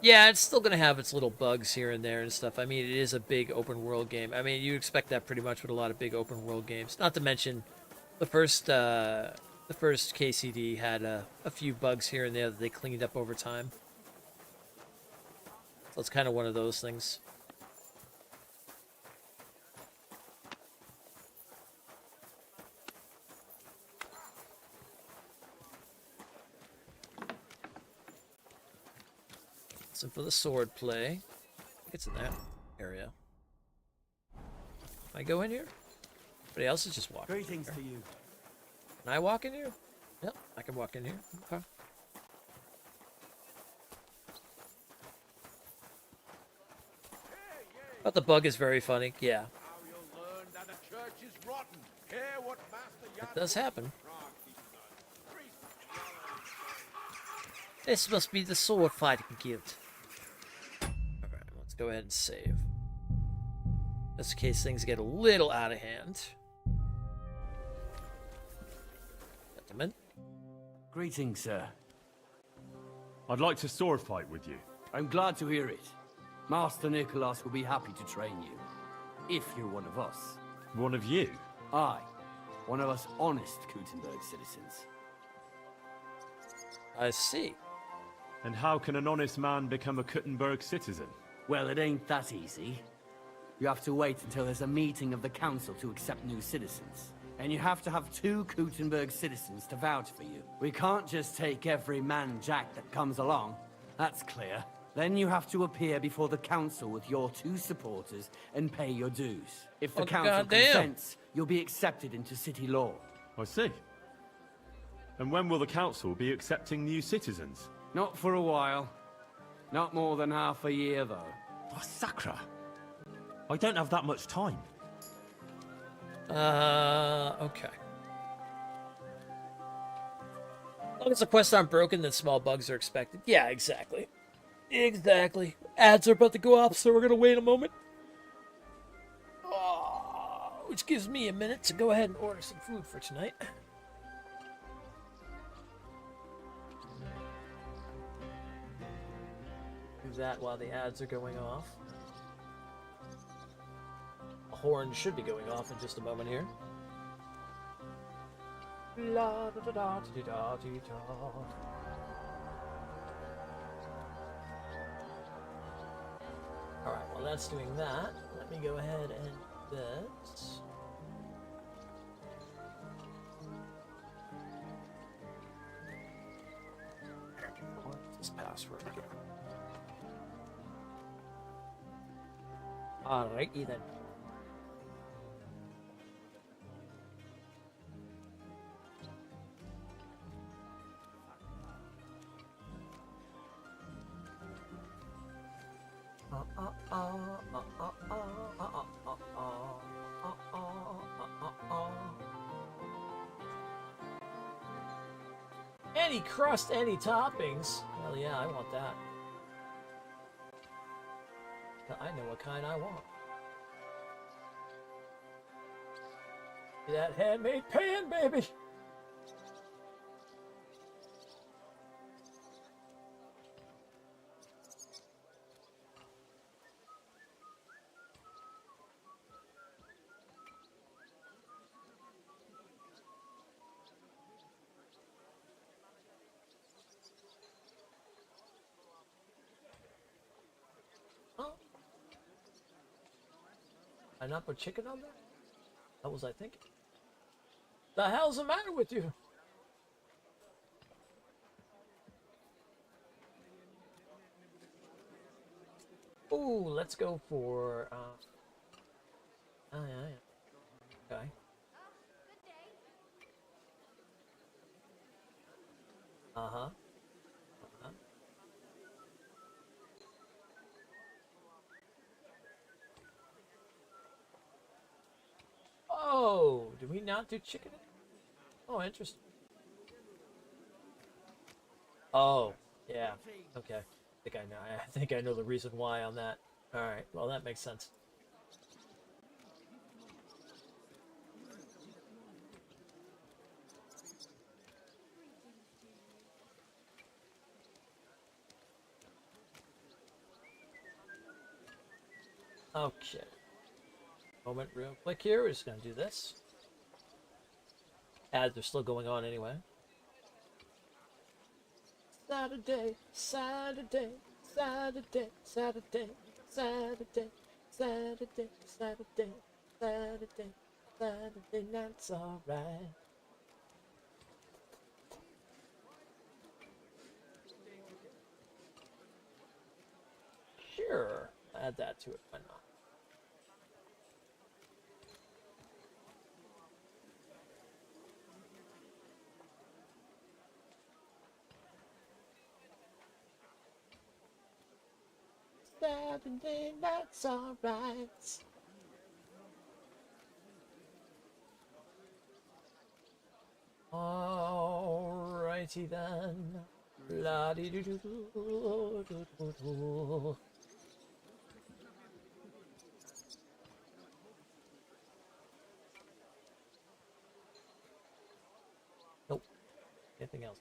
A: Yeah, it's still gonna have its little bugs here and there and stuff. I mean, it is a big open world game. I mean, you expect that pretty much with a lot of big open world games. Not to mention, the first KCD had a few bugs here and there that they cleaned up over time. So it's kind of one of those things. So for the sword play, I think it's in that area. Can I go in here? Everybody else is just walking.
K: Greetings to you.
A: Can I walk in here? Yep, I can walk in here. Okay. But the bug is very funny. Yeah. It does happen. This must be the sword fighting guild. Alright, let's go ahead and save. Just in case things get a little out of hand. Gentlemen.
K: Greetings, sir.
C: I'd like to sword fight with you.
K: I'm glad to hear it. Master Nicholas will be happy to train you. If you're one of us.
C: One of you?
K: Aye. One of us honest Kuttenburg citizens.
A: I see.
C: And how can an honest man become a Kuttenburg citizen?
K: Well, it ain't that easy. You have to wait until there's a meeting of the council to accept new citizens. And you have to have 2 Kuttenburg citizens to vouch for you. We can't just take every man jack that comes along. That's clear. Then you have to appear before the council with your 2 supporters and pay your dues. If the council consents, you'll be accepted into city law.
C: I see. And when will the council be accepting new citizens?
K: Not for a while. Not more than half a year, though.
N: Oh, Sakra. I don't have that much time.
A: Okay. As long as the quests aren't broken, then small bugs are expected. Yeah, exactly. Exactly. Ads are about to go up, so we're gonna wait a moment. Which gives me a minute to go ahead and order some food for tonight. Do that while the ads are going off. A horn should be going off in just a moment here. La da da da da da da da. Alright, while that's doing that, let me go ahead and bet. What's this password? Alrighty then. Any crust, any toppings. Well, yeah, I want that. I know what kind I want. That handmade pan, baby. I not put chicken on there? What was I thinking? The hell's the matter with you? Ooh, let's go for oh yeah. Okay. Uh-huh. Uh-huh. Oh, do we not do chicken? Oh, interesting. Oh, yeah. Okay. I think I know the reason why on that. All right. Well, that makes sense. Okay. Moment real quick here. We're just going to do this. Ads are still going on anyway. Saturday, Saturday, Saturday, Saturday, Saturday, Saturday, Saturday, Saturday, Saturday night's alright. Sure, add that to it, why not? Saturday night's alright. Alrighty then. La dee doo doo doo doo doo doo. Nope. Anything else?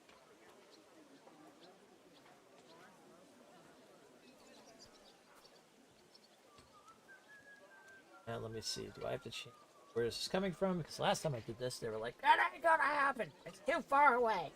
A: Now let me see. Do I have to change where this is coming from? Because last time I did this, they were like, "That ain't gonna happen. It's too far away."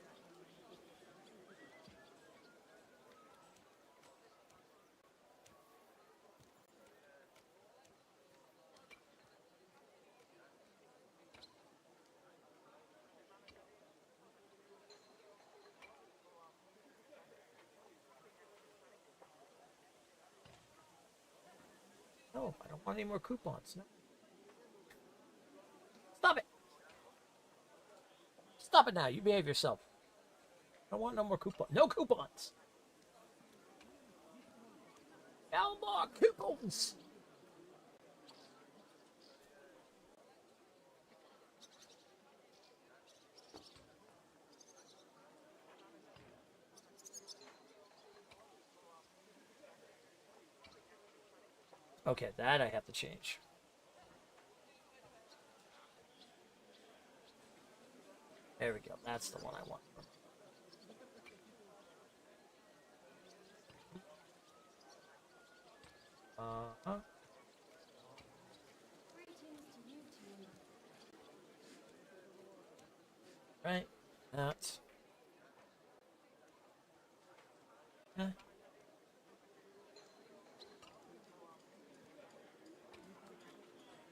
A: No, I don't want any more coupons. No. Stop it! Stop it now. You behave yourself. I don't want no more coupons. No coupons! No more coupons! Okay, that I have to change. There we go. That's the one I want. Uh-huh. Right. That's...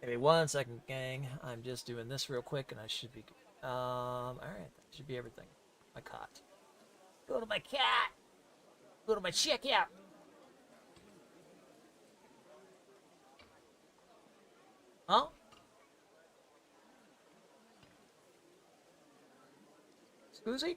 A: Give me 1 second, gang. I'm just doing this real quick, and I should be... Alright. That should be everything. My cot. Go to my cat! Go to my checkout! Huh? Scusi?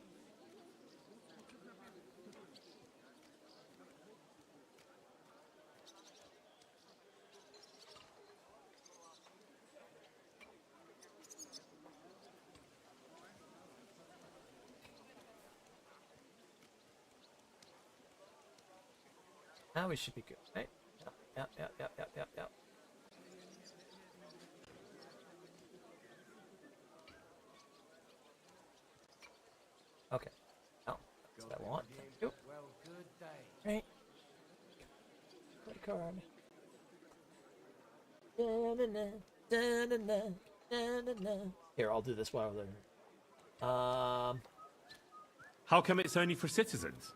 A: Now we should be good, right? Yep. Okay. Oh, that's what I want. Thank you. Right. Credit card. Here, I'll do this while they're...
C: How come it's only for citizens?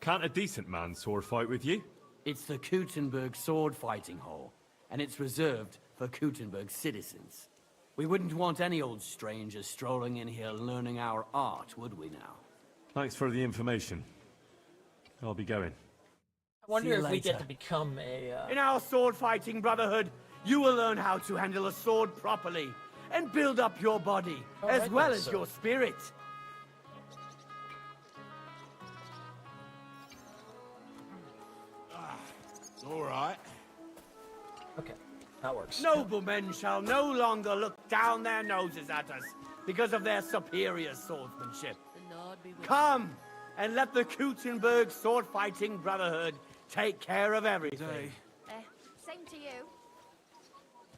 C: Can't a decent man sword fight with you?
K: It's the Kuttenburg sword fighting hall, and it's reserved for Kuttenburg citizens. We wouldn't want any old strangers strolling in here learning our art, would we now?
C: Thanks for the information. I'll be going.
A: I wonder if we get to become a...
K: In our sword fighting brotherhood, you will learn how to handle a sword properly and build up your body, as
A: right
K: well
A: then,
K: as
A: sir.
K: your spirit.
O: All right.
A: Okay, that works.
K: Noblemen shall no longer look down their noses at us because of their superior swordsmanship. Come and let the Kuttenburg sword fighting brotherhood take care of everything.
T: Same to you.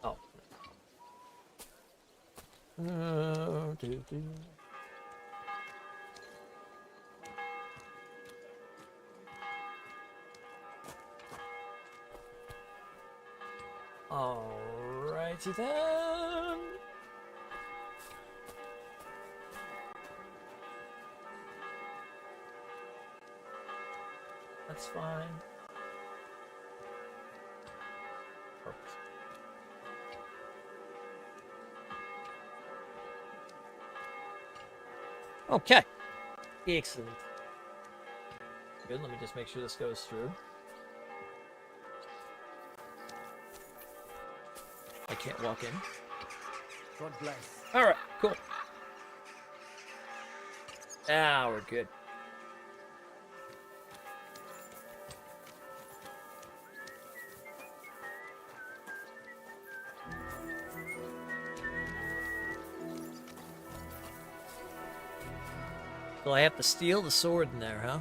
A: Oh. Alrighty then. That's fine. Perfect. Okay. Excellent. Good, let me just make sure this goes through. I can't walk in.
K: God bless.
A: Alright, cool. Ah, we're good. So I have to steal the sword in there, huh?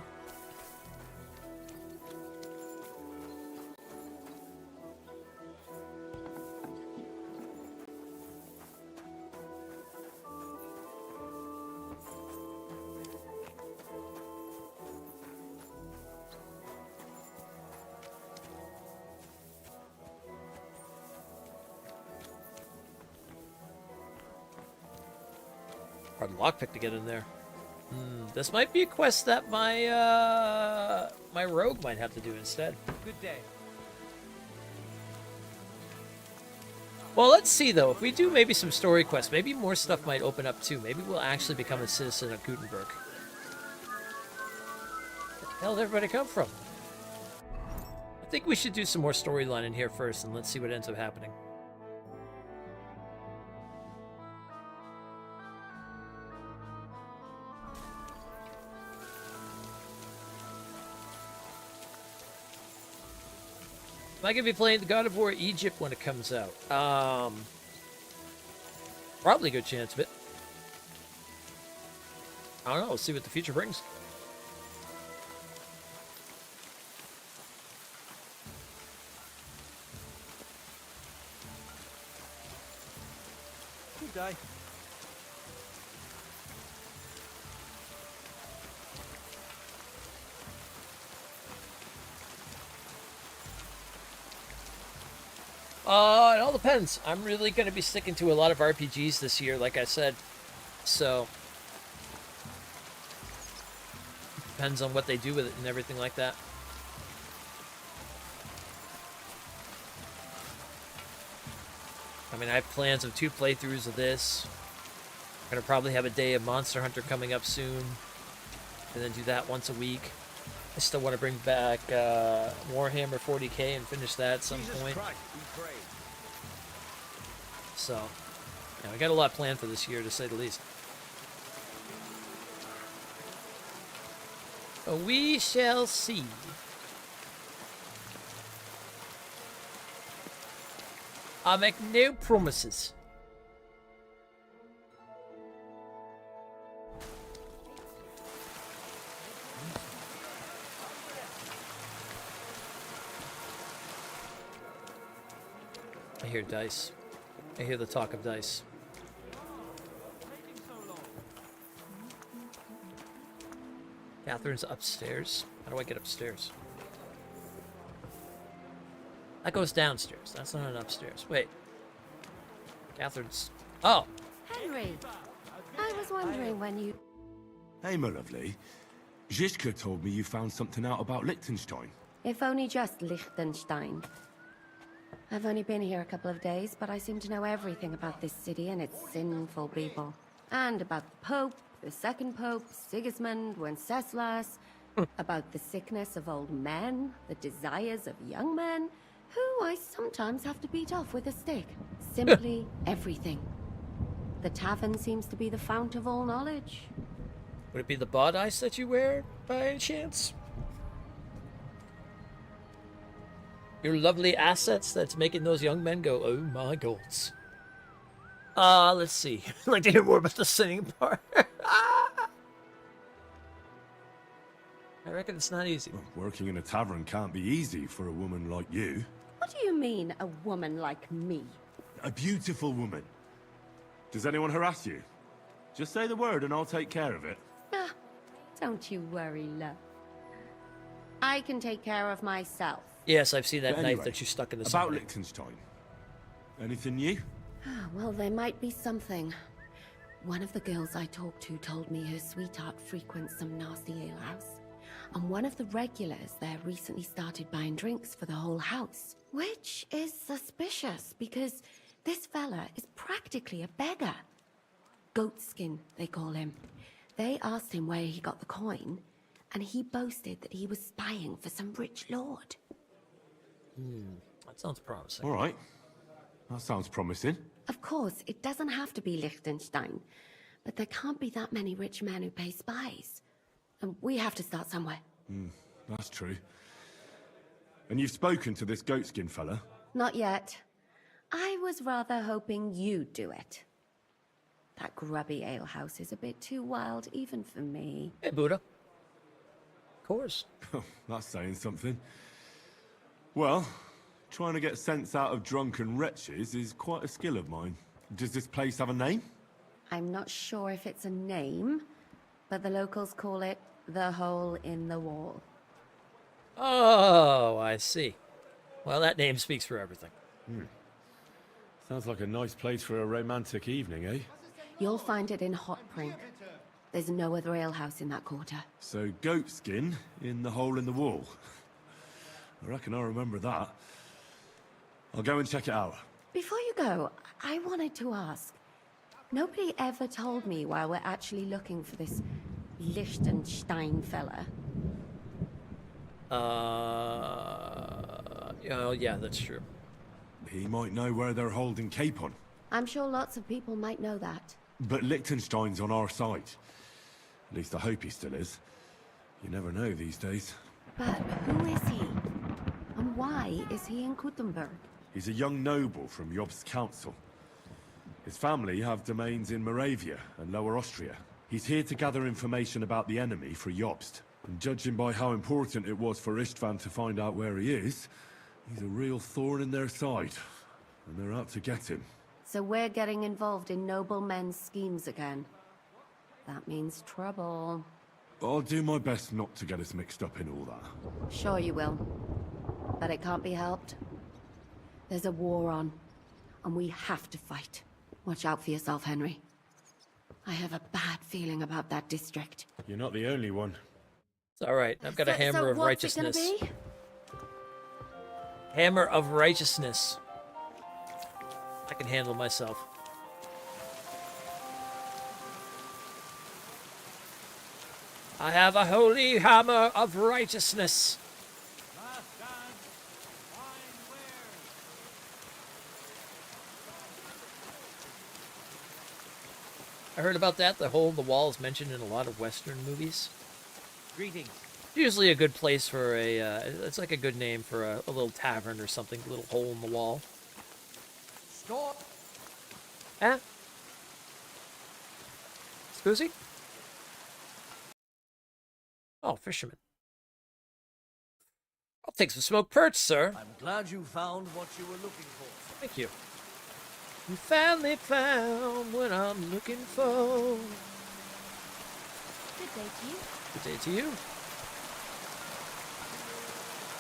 A: Hard lockpick to get in there. This might be a quest that my my rogue might have to do instead.
B: Good day.
A: Well, let's see though. If we do maybe some story quests, maybe more stuff might open up too. Maybe we'll actually become a citizen of Kuttenburg. Where the hell did everybody come from? I think we should do some more storyline in here first, and let's see what ends up happening. Am I going to be playing the God of War Egypt when it comes out? Probably a good chance of it. I don't know. We'll see what the future brings.
K: Good day.
A: It all depends. I'm really going to be sticking to a lot of RPGs this year, like I said. So, depends on what they do with it and everything like that. I mean, I have plans of 2 playthroughs of this. I'm going to probably have a day of Monster Hunter coming up soon. And then do that once a week. I still want to bring back Warhammer 40k and finish that at some point. So, yeah, we got a lot planned for this year, to say the least. We shall see. I make no promises. I hear dice. I hear the talk of dice. Catherine's upstairs. How do I get upstairs? That goes downstairs. That's not an upstairs. Wait. Catherine's... Oh!
E: Henry, I was wondering when you...
C: Hey, my lovely. Zizka told me you found something out about Liechtenstein.
E: If only just Liechtenstein. I've only been here a couple of days, but I seem to know everything about this city and its sinful people. And about the Pope, the second Pope, Sigismund, Wenceslas, about the sickness of old men, the desires of young men, who I sometimes have to beat off with a stick. Simply everything. The tavern seems to be the fount of all knowledge.
A: Would it be the bodice that you wear, by any chance? Your lovely assets that's making those young men go, oh my gods. Let's see. I'd like to hear more about the singing part. I reckon it's not easy.
C: Well, working in a tavern can't be easy for a woman like you.
E: What do you mean, a woman like me?
C: A beautiful woman. Does anyone harass you? Just say the word and I'll take care of it.
E: Ah, don't you worry, love. I can take care of myself.
A: Yes, I've seen that
C: But
A: knife
C: anyway,
A: that you stuck in the
C: about
A: side.
C: Liechtenstein. Anything new?
E: Well, there might be something. One of the girls I talked to told me her sweetheart frequents some nasty alehouse. And one of the regulars there recently started buying drinks for the whole house. Which is suspicious, because this fella is practically a beggar. Goatskin, they call him. They asked him where he got the coin, and he boasted that he was spying for some rich lord.
A: That sounds promising.
C: All right. That sounds promising.
E: Of course, it doesn't have to be Liechtenstein, but there can't be that many rich men who pay spies. And we have to start somewhere.
C: That's true. And you've spoken to this goatskin fella?
E: Not yet. I was rather hoping you'd do it. That grubby alehouse is a bit too wild even for me.
A: Hey, Buddha. Of course.
C: That's saying something. Well, trying to get sense out of drunken wretches is quite a skill of mine. Does this place have a name?
E: I'm not sure if it's a name, but the locals call it the Hole in the Wall.
A: Oh, I see. Well, that name speaks for everything.
C: Sounds like a nice place for a romantic evening, eh?
E: You'll find it in Hotprink. There's no other alehouse in that quarter.
C: So, goatskin in the hole in the wall. I reckon I'll remember that. I'll go and check it out.
E: Before you go, I wanted to ask. Nobody ever told me why we're actually looking for this Liechtenstein fella.
A: Yeah, that's true.
C: He might know where they're holding Capon.
E: I'm sure lots of people might know that.
C: But Liechtenstein's on our side. At least I hope he still is. You never know these days.
E: But who is he? And why is he in Kuttenburg?
C: He's a young noble from Jobst's council. His family have domains in Moravia and Lower Austria. He's here to gather information about the enemy for Jobst. And judging by how important it was for Istvan to find out where he is, he's a real thorn in their side. And they're out to get him.
E: So we're getting involved in noblemen's schemes again. That means trouble.
C: I'll do my best not to get us mixed up in all that.
E: Sure you will. But it can't be helped. There's a war on, and we have to fight. Watch out for yourself, Henry. I have a bad feeling about that district.
C: You're not the only one.
A: It's alright. I've got a hammer of
E: what's
A: righteousness.
E: It gonna be?
A: Hammer of righteousness. I can handle myself. I have a holy hammer of righteousness. I heard about that. The hole in the wall is mentioned in a lot of Western movies.
B: Greetings.
A: Usually a good place for a, it's like a good name for a little tavern or something, a little hole in the wall.
I: Stop!
A: Huh? Scusi? Oh, fisherman. I'll take some smoked perch, sir.
I: I'm glad you found what you were looking for.
A: Thank you. You finally found what I'm looking for.
D: Good day to you.
A: Good day to you.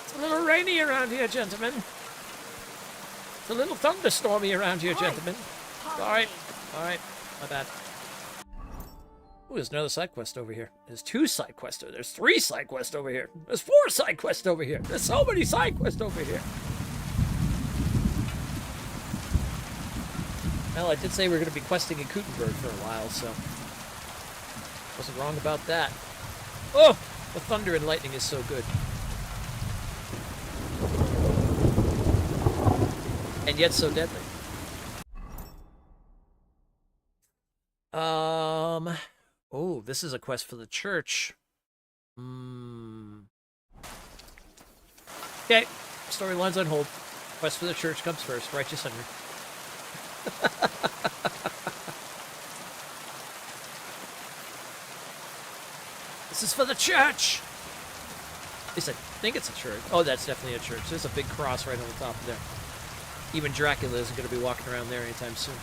A: It's a little rainy around here, gentlemen. It's a little thunderstormy around here, gentlemen. Sorry. Alright, my bad. Ooh, there's another side quest over here. There's 2 side quests. There's 3 side quests over here. There's 4 side quests over here. There's so many side quests over here. Well, I did say we were going to be questing in Kuttenburg for a while, so wasn't wrong about that. Oh, the thunder and lightning is so good. And yet so deadly. Oh, this is a quest for the church. Okay, storyline's on hold. Quest for the church comes first. Righteous Henry. This is for the church! At least I think it's a church. Oh, that's definitely a church. There's a big cross right on the top of there. Even Dracula isn't going to be walking around there anytime soon.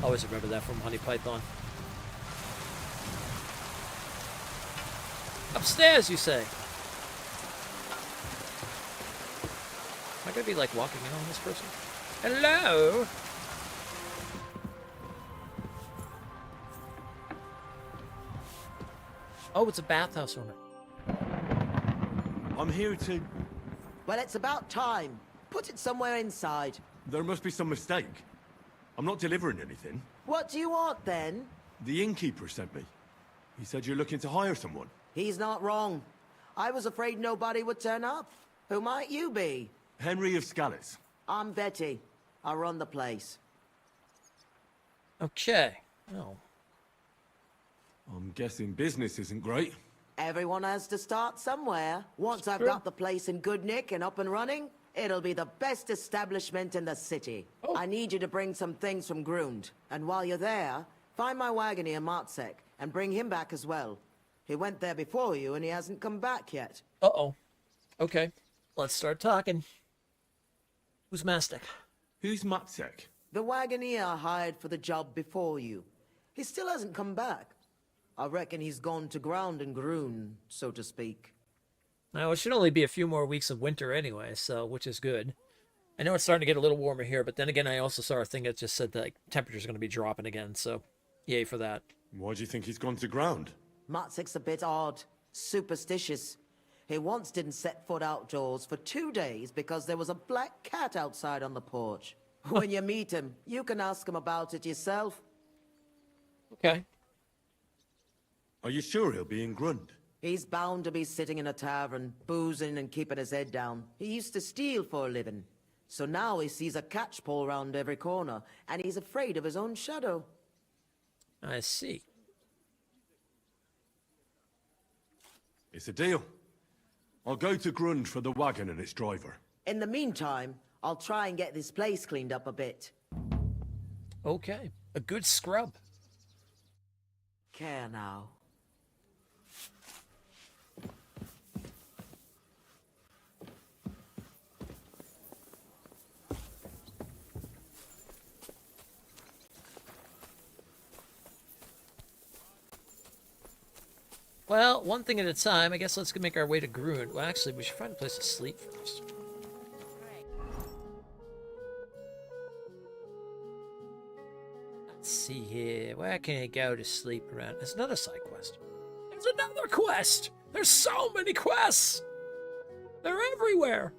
A: Always remember that from Honey Python. Upstairs, you say? Am I gonna be like walking in on this person? Hello? Oh, it's a bathhouse owner.
C: I'm here to...
F: Well, it's about time. Put it somewhere inside.
C: There must be some mistake. I'm not delivering anything.
F: What do you want, then?
C: The innkeeper sent me. He said you're looking to hire someone.
F: He's not wrong. I was afraid nobody would turn up. Who might you be?
C: Henry of Scallis.
F: I'm Betty. I run the place.
A: Okay. Oh.
C: I'm guessing business isn't great.
F: Everyone has to start somewhere. Once I've
A: True.
F: got the place in good nick and up and running, it'll be the best establishment in the city.
A: Oh.
F: I need you to bring some things from Grund. And while you're there, find my wagoner Martzek and bring him back as well. He went there before you and he hasn't come back yet.
A: Uh-oh. Okay. Let's start talking. Who's Mastic?
C: Who's Matzek?
F: The wagoner I hired for the job before you. He still hasn't come back. I reckon he's gone to ground in Grun, so to speak.
A: Now, it should only be a few more weeks of winter anyway, so which is good. I know it's starting to get a little warmer here, but then again, I also saw a thing that just said that like, temperature's going to be dropping again, so yay for that.
C: Why do you think he's gone to ground?
F: Matzek's a bit odd, superstitious. He once didn't set foot outdoors for 2 days because there was a black cat outside on the porch. When you meet him, you can ask him about it yourself.
A: Okay.
C: Are you sure he'll be in Grund?
F: He's bound to be sitting in a tavern, boozing and keeping his head down. He used to steal for a living. So now he sees a catchpole round every corner, and he's afraid of his own shadow.
A: I see.
C: It's a deal. I'll go to Grund for the wagon and its driver.
F: In the meantime, I'll try and get this place cleaned up a bit.
A: Okay. A good scrub.
F: Care now.
A: Well, one thing at a time. I guess let's make our way to Grun. Well, actually, we should find a place to sleep first. Let's see here. Where can I go to sleep around? There's another side quest. There's another quest! There's so many quests! They're everywhere!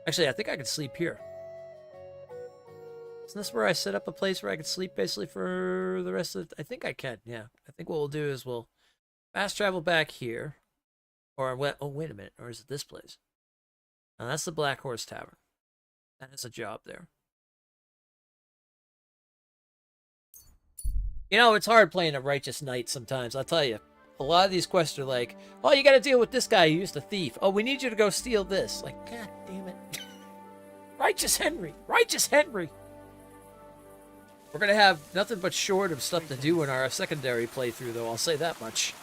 A: Actually, I think I could sleep here. Isn't this where I set up a place where I could sleep basically for the rest of the... I think I can, yeah. I think what we'll do is we'll fast travel back here. Or, oh, wait a minute. Or is it this place? Now, that's the Black Horse Tavern. That has a job there. You know, it's hard playing a righteous knight sometimes, I'll tell you. A lot of these quests are like, oh, you gotta deal with this guy who used a thief. Oh, we need you to go steal this. Like, god damn it. Righteous Henry! Righteous Henry! We're gonna have nothing but short of stuff to do in our secondary playthrough, though, I'll say that much.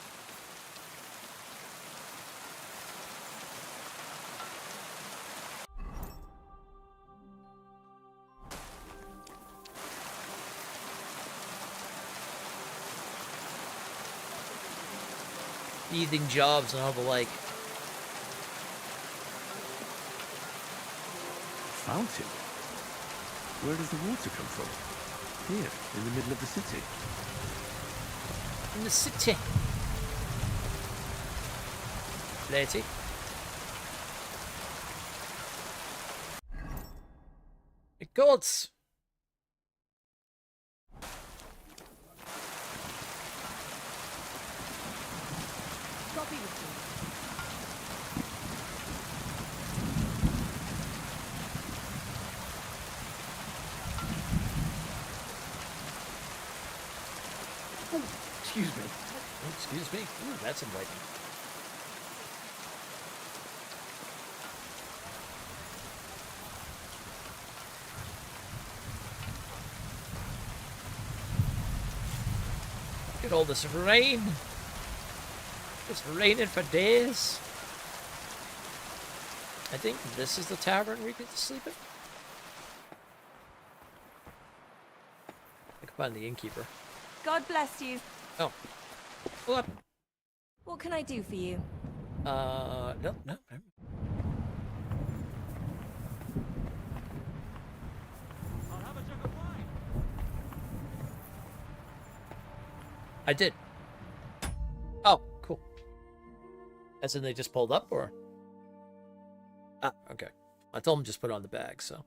A: Eating jobs and all the like.
H: Fountain? Where does the water come from? Here, in the middle of the city.
A: In the city. Lady. It gods.
H: Excuse me.
A: Oh, excuse me. Ooh, that's inviting. Look at all this rain. It's raining for days. I think this is the tavern we get to sleep in. I can find the innkeeper.
S: God bless you.
A: Oh. Pull up.
S: What can I do for you?
A: No. I did. Oh, cool. As in they just pulled up, or? Ah, okay. I told them just put it on the bag, so.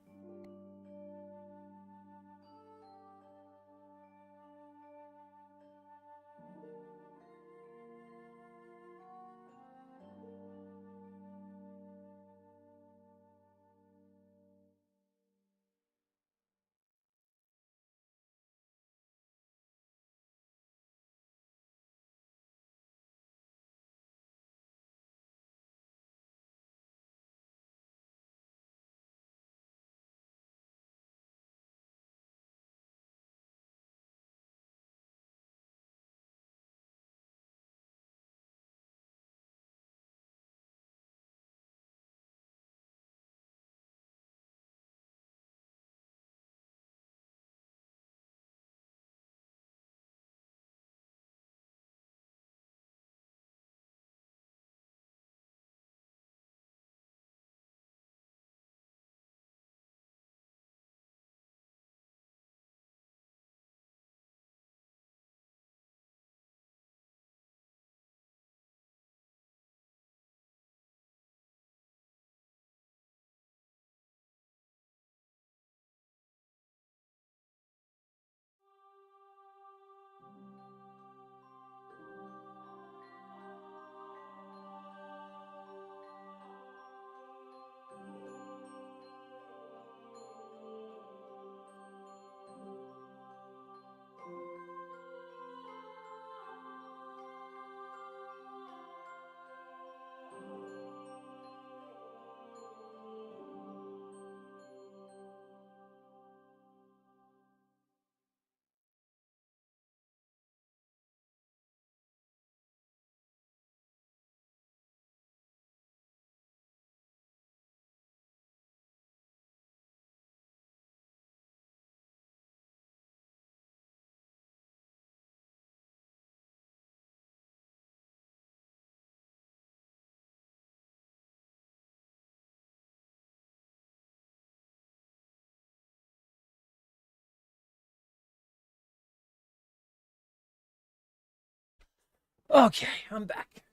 A: Okay, I'm back.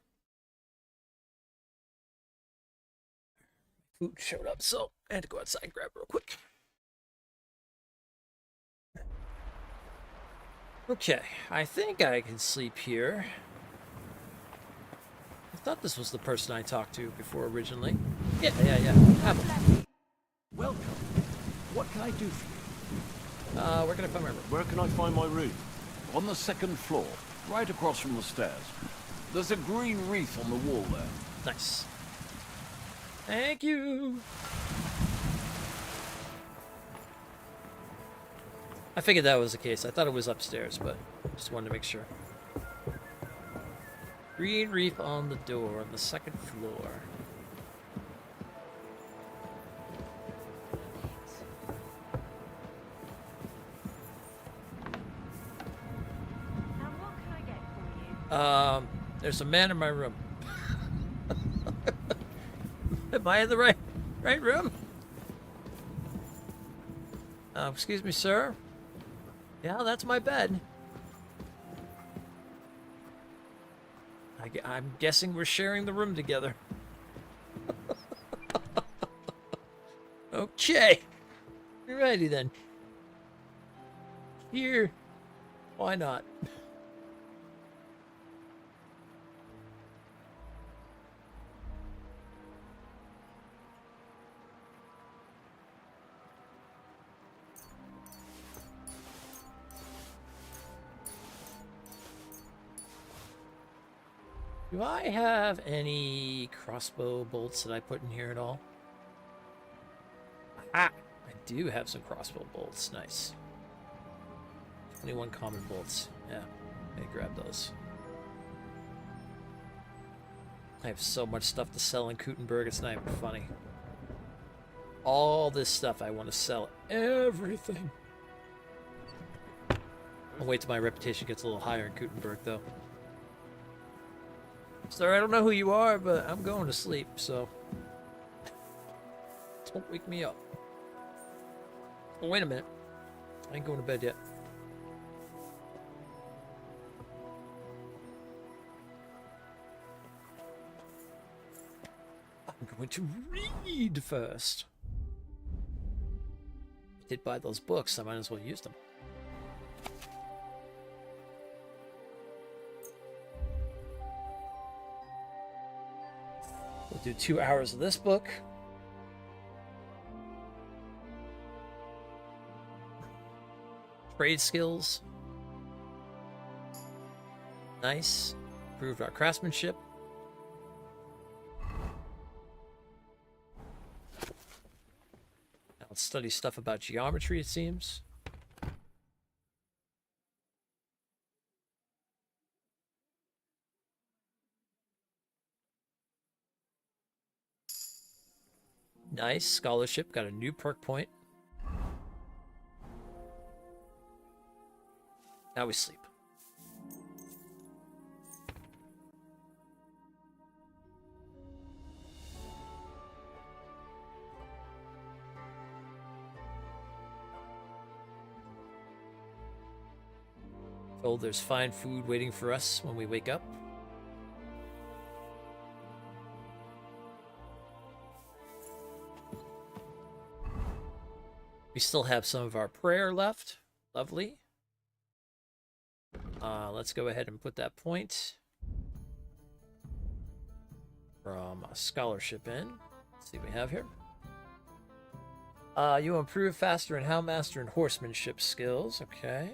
A: Food showed up, so I had to go outside and grab real quick. Okay, I think I can sleep here. I thought this was the person I talked to before originally. Yeah. Apple.
M: Welcome. What can I do for you?
A: Where can I find my room?
C: Where can I find my room?
M: On the second floor, right across from the stairs. There's a green wreath on the wall there.
A: Nice. Thank you. I figured that was the case. I thought it was upstairs, but just wanted to make sure. Green wreath on the door on the second floor. There's a man in my room. Am I in the right room? Excuse me, sir. Yeah, that's my bed. I'm guessing we're sharing the room together. Okay. Alrighty then. Here. Why not? Do I have any crossbow bolts that I put in here at all? Ah, I do have some crossbow bolts. Nice. 21 common bolts. Yeah, let me grab those. I have so much stuff to sell in Kuttenburg, it's not even funny. All this stuff I want to sell. Everything. I'll wait till my reputation gets a little higher in Kuttenburg, though. Sir, I don't know who you are, but I'm going to sleep, so don't wake me up. Oh, wait a minute. I ain't going to bed yet. I'm going to read first. I did buy those books, I might as well use them. We'll do 2 hours of this book. Trade skills. Nice. Improved our craftsmanship. Now let's study stuff about geometry, it seems. Nice. Scholarship. Got a new perk point. Now we sleep. Told there's fine food waiting for us when we wake up. We still have some of our prayer left. Lovely. Let's go ahead and put that point from a scholarship in. Let's see what we have here. You improve faster in Houndmaster and horsemanship skills. Okay.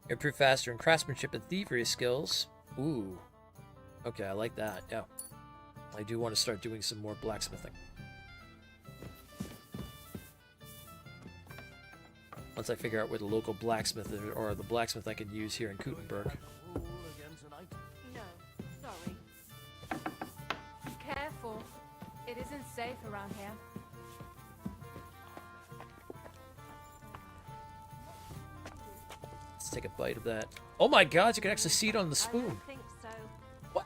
A: You improve faster in craftsmanship and thievery skills. Ooh. Okay, I like that. Yeah. I do want to start doing some more blacksmithing. Once I figure out where the local blacksmith is, or the blacksmith I can use here in Kuttenburg.
L: No, sorry. Careful. It isn't safe around here.
A: Let's take a bite of that. Oh my god, you can actually see it on the spoon.
L: I don't think so.
A: What?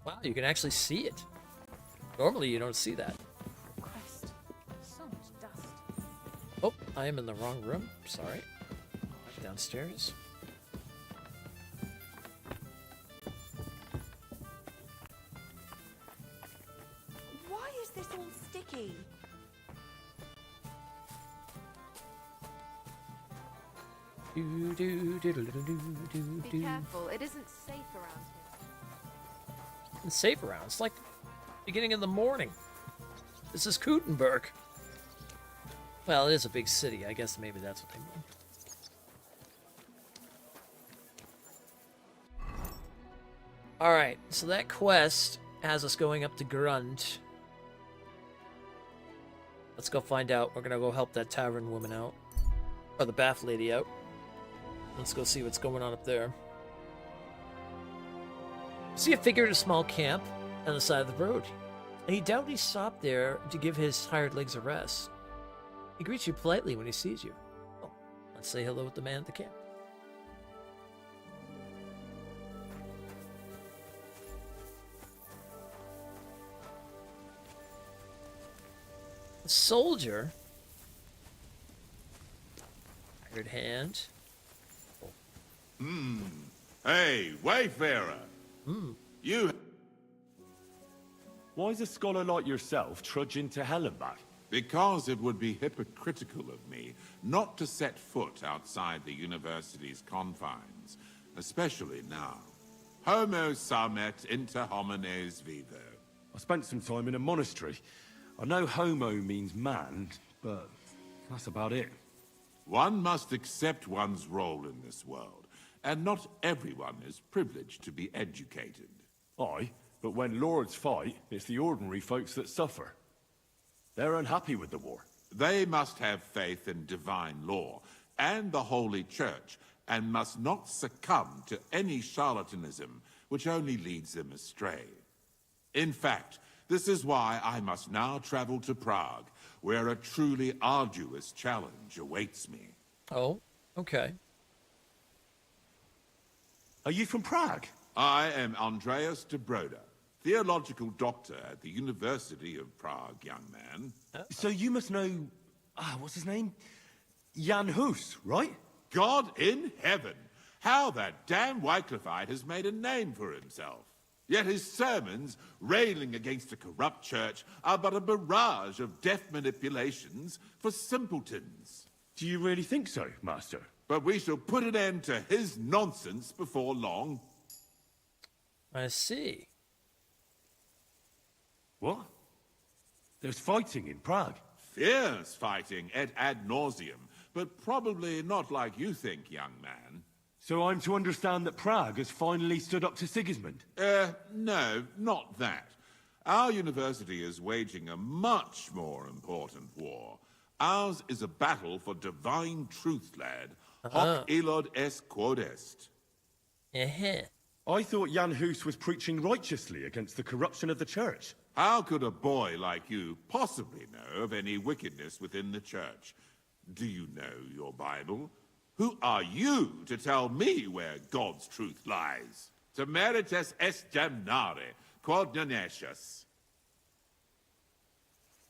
A: Wow, you can actually see it. Normally you don't see that.
L: Christ, so much dust.
A: Oh, I am in the wrong room. Sorry. Downstairs.
S: key.
L: Be careful, it isn't safe around here.
A: It's safe around. It's like beginning of the morning. This is Kuttenburg. Well, it is a big city. I guess maybe that's what they mean. Alright, so that quest has us going up to Grund. Let's go find out. We're gonna go help that tavern woman out. Or the bath lady out. Let's go see what's going on up there. See a figure in a small camp on the side of the road. And he doubtless stopped there to give his hired legs a rest. He greets you politely when he sees you. Oh, let's say hello with the man at the camp. A soldier. Hired hand.
C: Hey, wayfarer. You...
Q: Why's a scholar like yourself trudging to hell and back?
V: Because it would be hypocritical of me not to set foot outside the university's confines, especially now. Homo sumet inter homines vivo.
Q: I spent some time in a monastery. I know homo means man, but that's about it.
V: One must accept one's role in this world, and not everyone is privileged to be educated.
Q: Aye, but when lords fight, it's the ordinary folks that suffer. They're unhappy with the war.
V: They must have faith in divine law and the Holy Church, and must not succumb to any charlatanism which only leads them astray. In fact, this is why I must now travel to Prague, where a truly arduous challenge awaits me.
A: Oh, okay.
Q: Are you from Prague?
V: I am Andreas de Broda, theological doctor at the University of Prague, young man.
Q: So you must know... what's his name? Jan Hus, right?
V: God in heaven! How that damn Wycliffeite has made a name for himself. Yet his sermons, railing against a corrupt church, are but a barrage of deaf manipulations for simpletons.
Q: Do you really think so, Master?
V: But we shall put an end to his nonsense before long.
A: I see.
Q: What? There's fighting in Prague?
V: Fierce fighting ad nauseum, but probably not like you think, young man.
Q: So I'm to understand that Prague has finally stood up to Sigismund?
V: No, not that. Our university is waging a much more important war. Ours is a battle for divine truth, lad. Hoc illud est quod est.
Q: I thought Jan Hus was preaching righteously against the corruption of the church.
V: How could a boy like you possibly know of any wickedness within the church? Do you know your Bible? Who are you to tell me where God's truth lies? Temeritas est damnare, quod nonetius.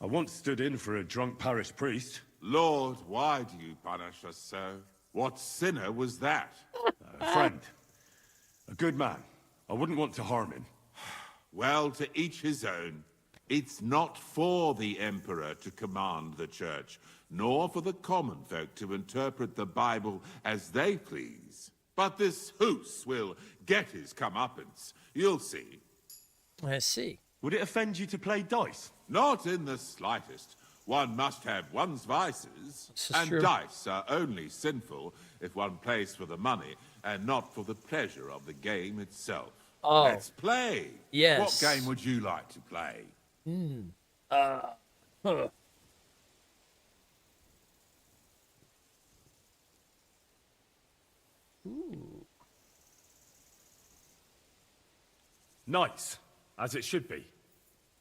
Q: I once stood in for a drunk parish priest.
V: Lord, why do you punish us so? What sinner was that?
Q: A friend. A good man. I wouldn't want to harm him.
V: Well, to each his own. It's not for the Emperor to command the Church, nor for the common folk to interpret the Bible as they please. But this Hus will get his comeuppance. You'll see.
A: I see.
Q: Would it offend you to play dice?
V: Not in the slightest. One must have one's vices. And
A: true.
V: Dice are only sinful if one plays for the money and not for the pleasure of the game itself.
A: Oh.
V: Let's play.
A: Yes.
V: What game would you like to play?
A: Ooh.
Q: Nice. As it should be.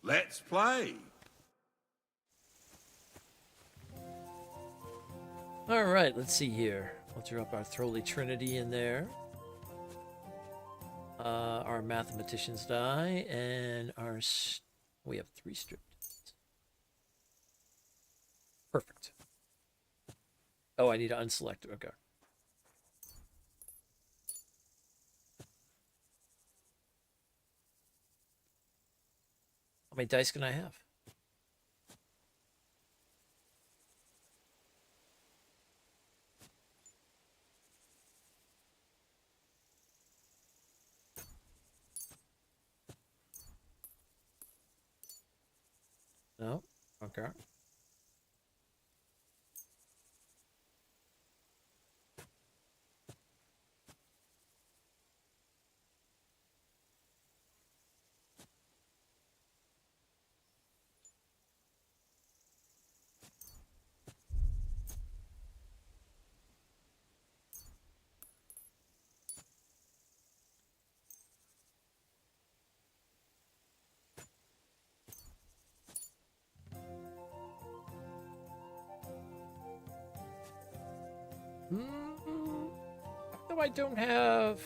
V: Let's play.
A: All right, let's see here. We'll drop our Throwly Trinity in there. Our mathematician's die, and our... We have 3 stripped. Perfect. Oh, I need to unselect it. Okay. How many dice can I have? Okay. No, I don't have...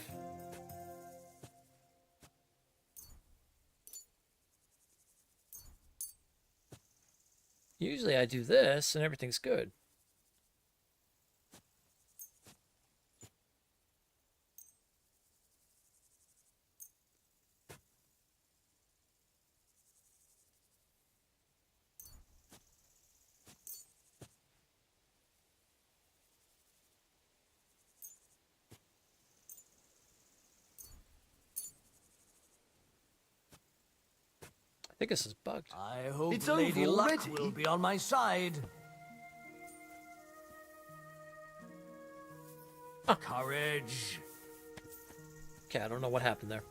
A: Usually I do this and everything's good. I think this is bugged.
I: I hope
K: It's
I: Lady
K: over
I: Luck
K: already?
I: will be on my side. Courage.
A: Okay, I don't know what happened there.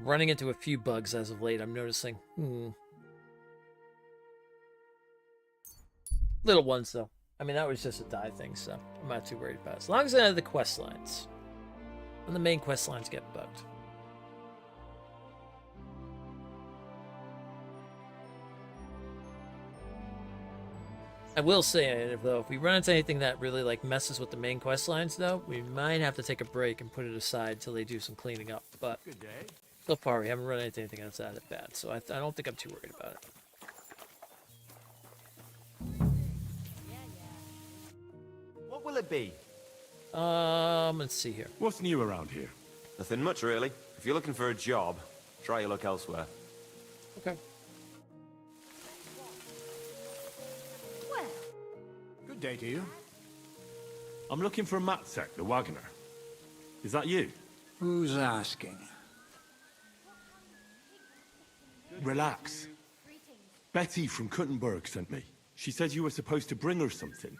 A: Running into a few bugs as of late, I'm noticing. Little ones, though. I mean, that was just a die thing, so I'm not too worried about it. As long as I have the quest lines. And the main quest lines get bugged. I will say, though, if we run into anything that really like messes with the main quest lines, though, we might have to take a break and put it aside till they do some cleaning up. But so far, we haven't run into anything that's that bad, so I don't think I'm too worried about it.
R: What will it be?
A: Let's see here.
Q: What's new around here?
R: Nothing much, really. If you're looking for a job, try your luck elsewhere.
A: Okay.
G: Good day to you.
Q: I'm looking for Matzek, the wagoner. Is that you?
K: Who's asking?
Q: Relax. Betty from Kuttenburg sent me. She said you were supposed to bring her something,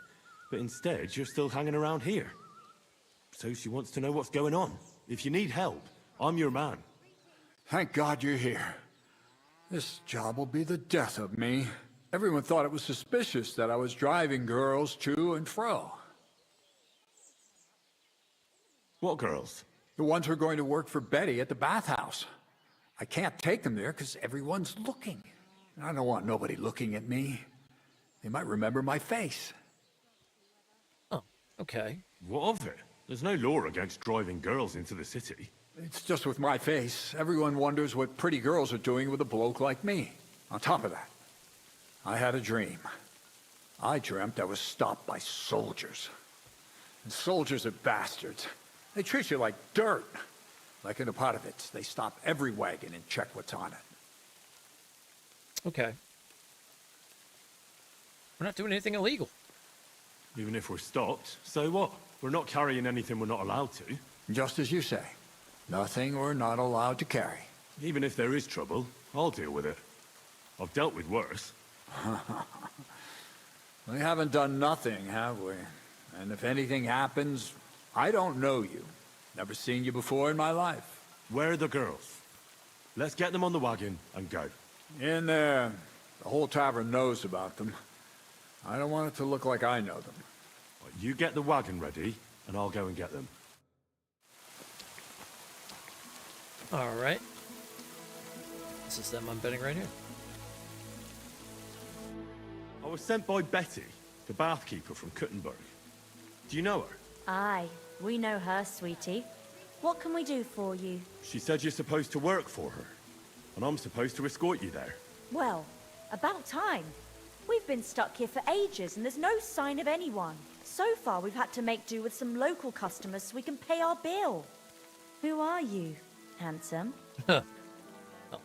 Q: but instead you're still hanging around here. So she wants to know what's going on. If you need help, I'm your man.
K: Thank God you're here. This job will be the death of me. Everyone thought it was suspicious that I was driving girls to and fro.
Q: What girls?
K: The ones who are going to work for Betty at the bathhouse. I can't take them there because everyone's looking. I don't want nobody looking at me. They might remember my face.
A: Oh, okay.
Q: What of it? There's no law against driving girls into the city.
K: It's just with my face. Everyone wonders what pretty girls are doing with a bloke like me. On top of that, I had a dream. I dreamt I was stopped by soldiers. And soldiers are bastards. They treat you like dirt. Like in Kuttenburg, they stop every wagon and check what's on it.
A: Okay. We're not doing anything illegal.
Q: Even if we're stopped, so what? We're not carrying anything we're not allowed to.
K: Just as you say. Nothing we're not allowed to carry.
Q: Even if there is trouble, I'll deal with it. I've dealt with worse.
K: We haven't done nothing, have we? And if anything happens, I don't know you. Never seen you before in my life.
Q: Where are the girls? Let's get them on the wagon and go.
K: In there. The whole tavern knows about them. I don't want it to look like I know them.
Q: You get the wagon ready, and I'll go and get them.
A: All right. This is them I'm betting right here.
Q: I was sent by Betty, the bathkeeper from Kuttenburg. Do you know her?
U: Aye, we know her, sweetie. What can we do for you?
Q: She said you're supposed to work for her, and I'm supposed to escort you there.
U: Well, about time. We've been stuck here for ages and there's no sign of anyone. So far we've had to make do with some local customers so we can pay our bill. Who are you, handsome?
A: Oh,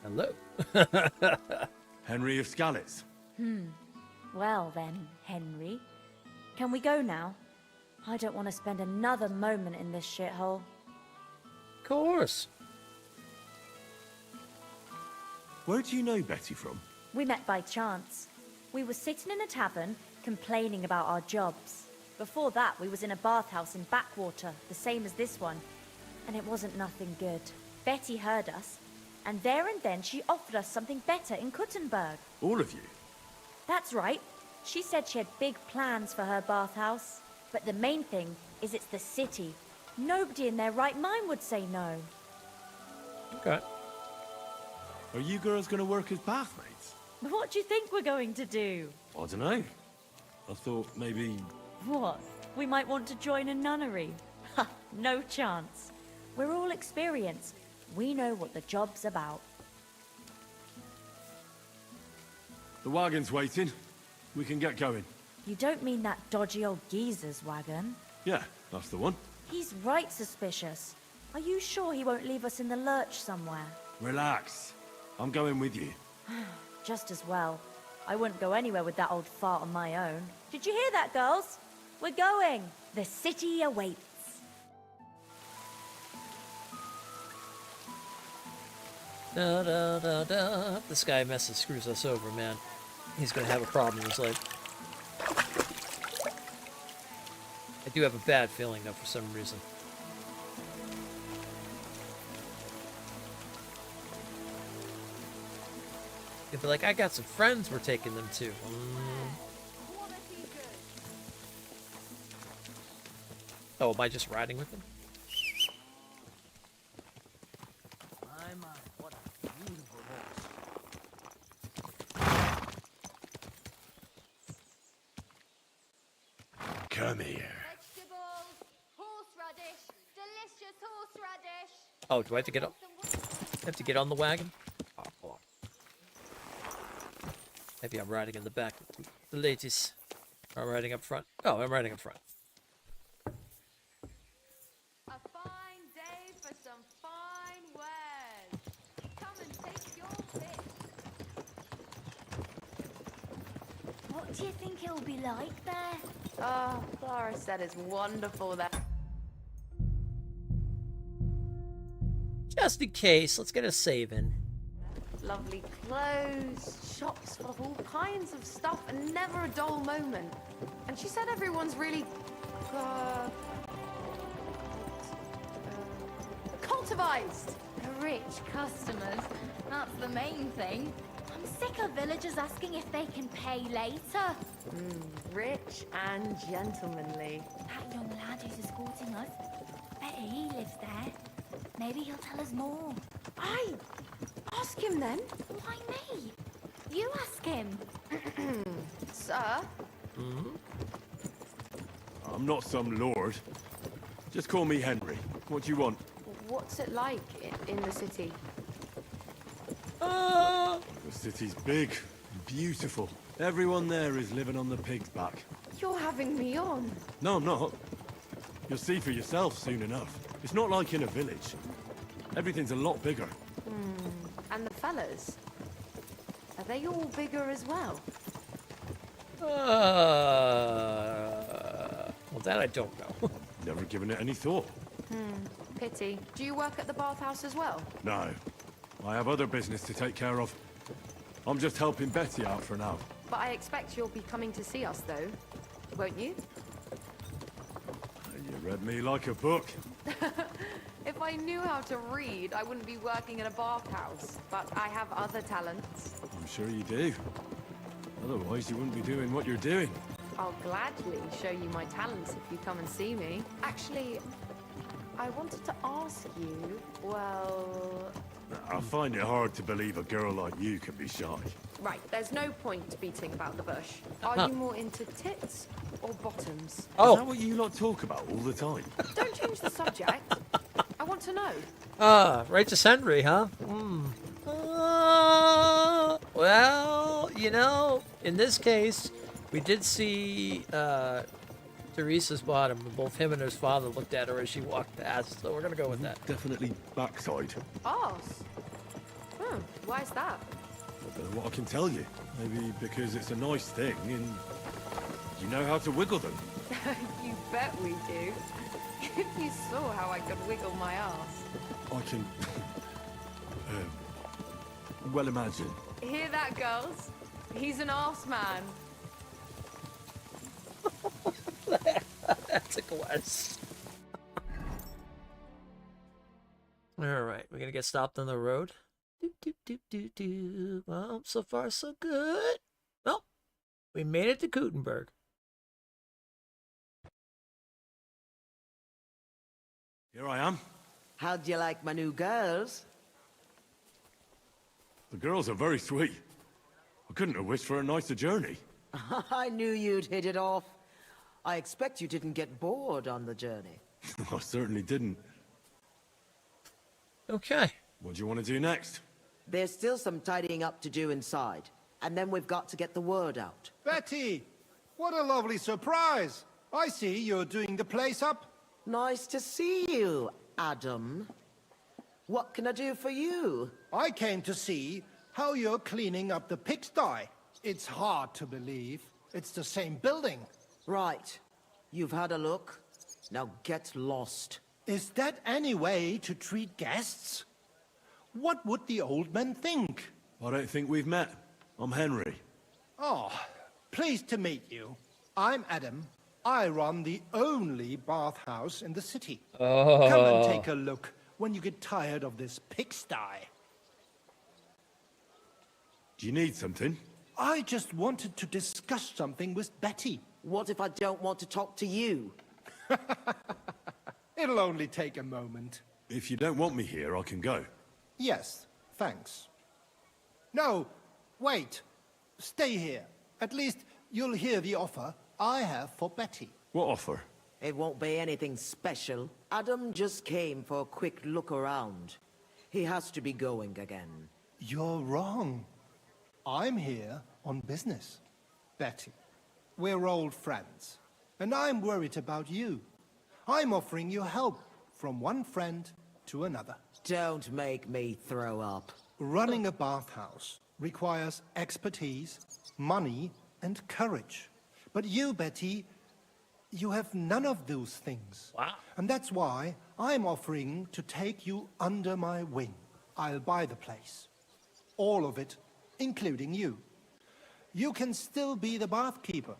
A: hello.
Q: Henry of Skalitz.
U: Well then, Henry. Can we go now? I don't want to spend another moment in this shithole.
A: course.
Q: Where do you know Betty from?
U: We met by chance. We were sitting in a tavern, complaining about our jobs. Before that, we was in a bathhouse in Backwater, the same as this one. And it wasn't nothing good. Betty heard us, and there and then she offered us something better in Kuttenburg.
Q: All of you?
U: That's right. She said she had big plans for her bathhouse. But the main thing is it's the city. Nobody in their right mind would say no.
A: Okay.
Q: Are you girls going to work as bathmaids?
U: What do you think we're going to do?
Q: I don't know. I thought maybe...
U: What? We might want to join a nunnery? Ha! No chance. We're all experienced. We know what the job's about.
Q: The wagon's waiting. We can get going.
U: You don't mean that dodgy old geezer's wagon?
Q: Yeah, that's the one.
U: He's right suspicious. Are you sure he won't leave us in the lurch somewhere?
Q: Relax. I'm going with you.
U: Just as well. I wouldn't go anywhere with that old fart on my own. Did you hear that, girls? We're going. The city awaits.
A: Da, da, da, da. This guy screws us over, man. He's gonna have a problem in his life. I do have a bad feeling, though, for some reason. He'd be like, I got some friends we're taking them to. Oh, am I just riding with them?
I: My, what a beautiful horse.
Q: Come here.
T: Vegetables, horseradish, delicious horseradish.
A: Oh, do I have to get up? I have to get on the wagon? Oh, hold on. Maybe I'm riding in the back. The ladies are riding up front. Oh, I'm riding up front.
L: A fine day for some fine wares. Come and take your pick.
T: What do you think it'll be like there?
L: Oh, Clara said it's wonderful there.
A: Just in case, let's get a save in.
L: Lovely clothes, shops full of all kinds of stuff, and never a dull moment. And she said everyone's really cultivized.
T: Rich customers. That's the main thing. I'm sick of villagers asking if they can pay later.
L: Rich and gentlemanly.
T: That young lad who's escorting us, bet he lives there. Maybe he'll tell us more.
L: Aye, ask him then.
T: Why me? You ask him.
L: Sir?
Q: I'm not some lord. Just call me Henry. What do you want?
L: What's it like in the city?
Q: The city's big and beautiful. Everyone there is living on the pig's back.
L: You're having me on.
Q: No, I'm not. You'll see for yourself soon enough. It's not like in a village. Everything's a lot bigger.
L: And the fellas? Are they all bigger as well?
A: Well, that I don't know.
Q: Never given it any thought.
L: Pity. Do you work at the bathhouse as well?
Q: No. I have other business to take care of. I'm just helping Betty out for now.
L: But I expect you'll be coming to see us, though. Won't you?
Q: You read me like a book.
L: If I knew how to read, I wouldn't be working in a bathhouse. But I have other talents.
Q: I'm sure you do. Otherwise, you wouldn't be doing what you're doing.
L: I'll gladly show you my talents if you come and see me. Actually, I wanted to ask you, well...
Q: I find it hard to believe a girl like you can be shy.
L: Right, there's no point beating about the bush. Are you more into tits or bottoms?
Q: Is that what you lot talk about all the time?
L: Don't change the subject. I want to know.
A: Righteous Henry, huh? Well, you know, in this case, we did see Teresa's bottom. Both him and his father looked at her as she walked past, so we're gonna go with that.
Q: Definitely backside.
L: Arse? Why's that?
Q: I don't know what I can tell you. Maybe because it's a nice thing and you know how to wiggle them.
L: You bet we do. If you saw how I could wiggle my ass.
Q: I can... well imagine.
L: Hear that, girls? He's an arse man.
A: That's a quest. Alright, we're gonna get stopped on the road. Well, so far so good. Well, we made it to Kuttenburg.
Q: Here I am.
F: How'd you like my new girls?
Q: The girls are very sweet. I couldn't have wished for a nicer journey.
F: I knew you'd hit it off. I expect you didn't get bored on the journey.
Q: I certainly didn't.
A: Okay.
Q: What do you want to do next?
F: There's still some tidying up to do inside, and then we've got to get the word out.
G: Betty! What a lovely surprise! I see you're doing the place up.
F: Nice to see you, Adam. What can I do for you?
G: I came to see how you're cleaning up the pigsty. It's hard to believe. It's the same building.
F: Right. You've had a look. Now get lost.
G: Is that any way to treat guests? What would the old man think?
Q: I don't think we've met. I'm Henry.
G: Oh, pleased to meet you. I'm Adam. I run the only bathhouse in the city.
A: Oh.
G: Come and take a look when you get tired of this pigsty.
Q: Do you need something?
G: I just wanted to discuss something with Betty.
F: What if I don't want to talk to you?
G: It'll only take a moment.
Q: If you don't want me here, I can go.
G: Yes, thanks. No, wait. Stay here. At least you'll hear the offer I have for Betty.
Q: What offer?
F: It won't be anything special. Adam just came for a quick look around. He has to be going again.
G: You're wrong. I'm here on business. Betty, we're old friends, and I'm worried about you. I'm offering you help from one friend to another.
F: Don't make me throw up.
G: Running a bathhouse requires expertise, money, and courage. But you, Betty, you have none of those things.
A: Wow.
G: And that's why I'm offering to take you under my wing. I'll buy the place. All of it, including you. You can still be the bathkeeper,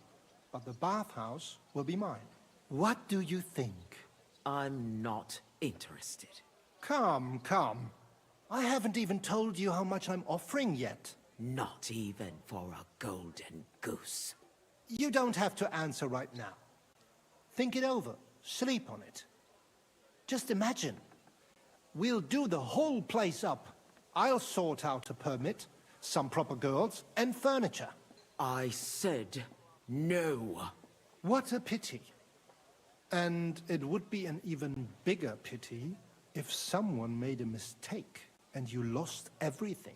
G: but the bathhouse will be mine. What do you think?
F: I'm not interested.
G: Come, come. I haven't even told you how much I'm offering yet.
F: Not even for a golden goose.
G: You don't have to answer right now. Think it over. Sleep on it. Just imagine. We'll do the whole place up. I'll sort out a permit, some proper girls, and furniture.
F: I said no.
G: What a pity. And it would be an even bigger pity if someone made a mistake and you lost everything.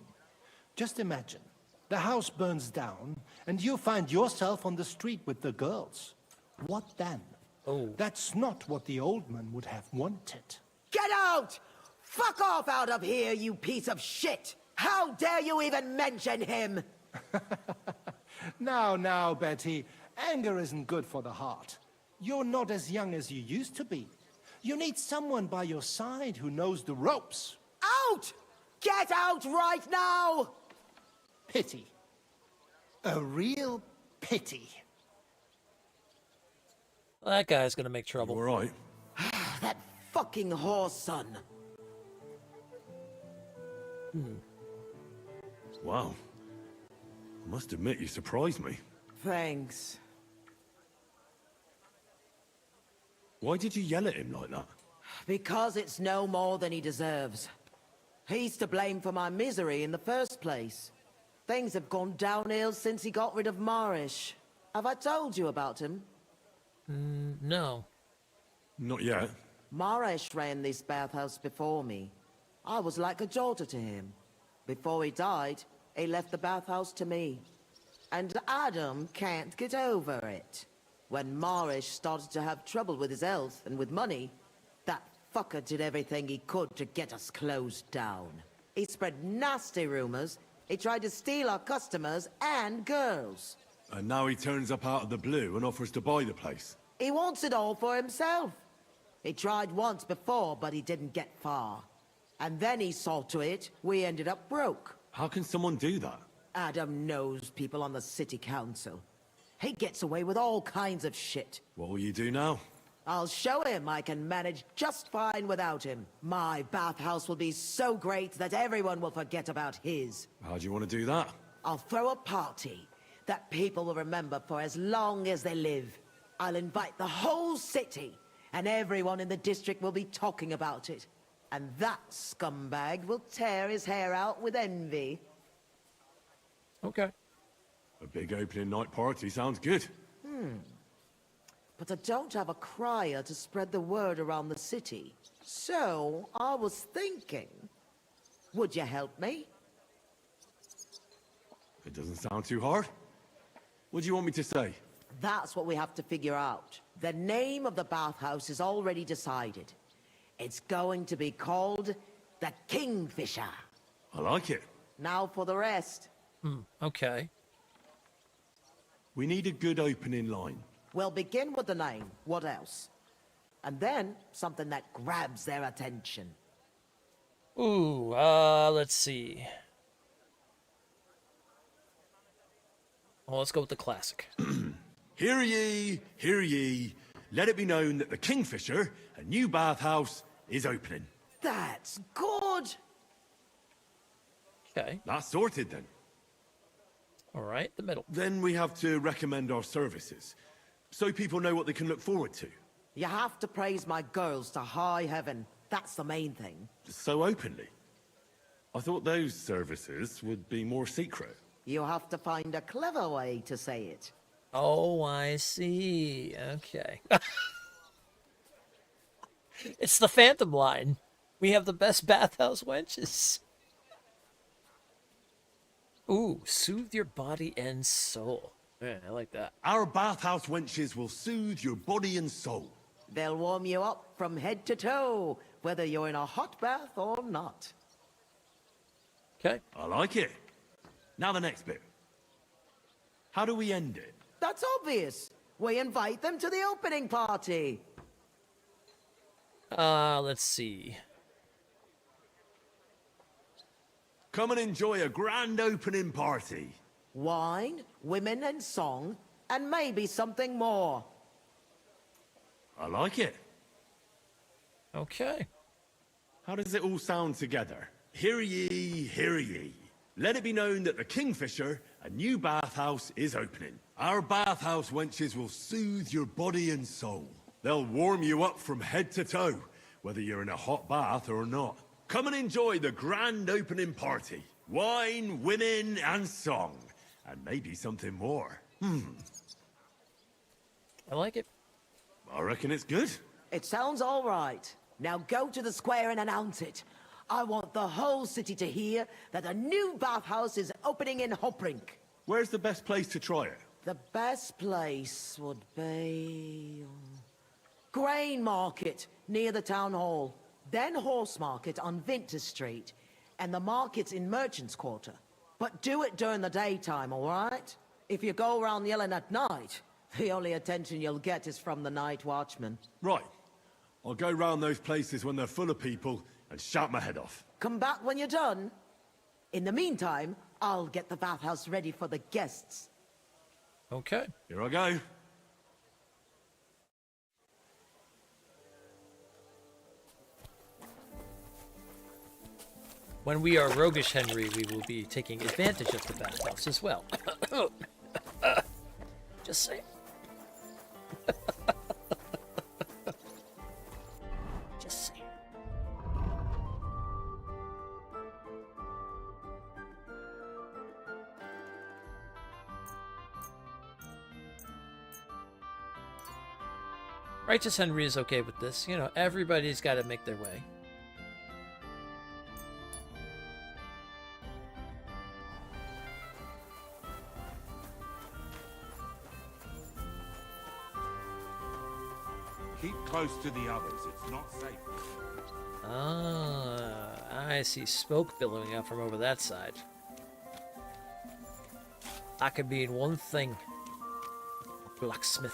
G: Just imagine. The house burns down and you find yourself on the street with the girls. What then?
A: Oh.
G: That's not what the old man would have wanted.
F: Get out! Fuck off out of here, you piece of shit! How dare you even mention him?
G: Now, Betty, anger isn't good for the heart. You're not as young as you used to be. You need someone by your side who knows the ropes.
F: Out! Get out right now!
G: Pity. A real pity.
A: Well, that guy's gonna make trouble.
Q: All right.
F: That fucking whore's son.
Q: Wow. I must admit, you surprised me.
F: Thanks.
Q: Why did you yell at him like that?
F: Because it's no more than he deserves. He's to blame for my misery in the first place. Things have gone downhill since he got rid of Marish. Have I told you about him?
A: No.
Q: Not yet.
F: Marish ran this bathhouse before me. I was like a daughter to him. Before he died, he left the bathhouse to me. And Adam can't get over it. When Marish started to have trouble with his health and with money, that fucker did everything he could to get us closed down. He spread nasty rumors. He tried to steal our customers and girls.
Q: And now he turns up out of the blue and offers to buy the place.
F: He wants it all for himself. He tried once before, but he didn't get far. And then he saw to it, we ended up broke.
Q: How can someone do that?
F: Adam knows people on the city council. He gets away with all kinds of shit.
Q: What will you do now?
F: I'll show him I can manage just fine without him. My bathhouse will be so great that everyone will forget about his.
Q: How do you want to do that?
F: I'll throw a party that people will remember for as long as they live. I'll invite the whole city, and everyone in the district will be talking about it. And that scumbag will tear his hair out with envy.
A: Okay.
Q: A big opening night party sounds good.
F: But I don't have a crier to spread the word around the city. So, I was thinking, would you help me?
Q: It doesn't sound too hard. What do you want me to say?
F: That's what we have to figure out. The name of the bathhouse is already decided. It's going to be called the Kingfisher.
Q: I like it.
F: Now for the rest.
A: Okay.
Q: We need a good opening line.
F: We'll begin with the name. What else? And then something that grabs their attention.
A: Ooh, let's see. Well, let's go with the classic.
Q: Hear ye, let it be known that the Kingfisher, a new bathhouse, is opening.
F: That's good!
A: Okay.
Q: That's sorted then.
A: All right, the middle.
Q: Then we have to recommend our services, so people know what they can look forward to.
F: You have to praise my girls to high heaven. That's the main thing.
Q: So openly. I thought those services would be more secret.
F: You have to find a clever way to say it.
A: Oh, I see. Okay. It's the Phantom line. We have the best bathhouse wenches. Ooh, soothe your body and soul. Yeah, I like that.
Q: Our bathhouse wenches will soothe your body and soul.
F: They'll warm you up from head to toe, whether you're in a hot bath or not.
A: Okay.
Q: I like it. Now the next bit. How do we end it?
F: That's obvious. We invite them to the opening party.
A: Let's see.
Q: Come and enjoy a grand opening party.
F: Wine, women and song, and maybe something more.
Q: I like it.
A: Okay.
Q: How does it all sound together? Hear ye, hear ye. Let it be known that the Kingfisher, a new bathhouse, is opening. Our bathhouse wenches will soothe your body and soul. They'll warm you up from head to toe, whether you're in a hot bath or not. Come and enjoy the grand opening party. Wine, women, and song. And maybe something more.
A: I like it.
Q: I reckon it's good.
F: It sounds all right. Now go to the square and announce it. I want the whole city to hear that a new bathhouse is opening in Hopbrink.
Q: Where's the best place to try it?
F: The best place would be... Grain Market, near the town hall. Then Horse Market on Vinter Street. And the markets in Merchant's Quarter. But do it during the daytime, all right? If you go around yelling at night, the only attention you'll get is from the night watchman.
Q: Right. I'll go round those places when they're full of people and shout my head off.
F: Come back when you're done. In the meantime, I'll get the bathhouse ready for the guests.
A: Okay.
Q: Here I go.
A: When we are roguish Henry, we will be taking advantage of the bathhouse as well. Just saying. Just saying. Righteous Henry is okay with this. You know, everybody's got to make their way.
V: Keep close to the others. It's not safe.
A: Ah, I see smoke billowing out from over that side. That could mean one thing. Blacksmith.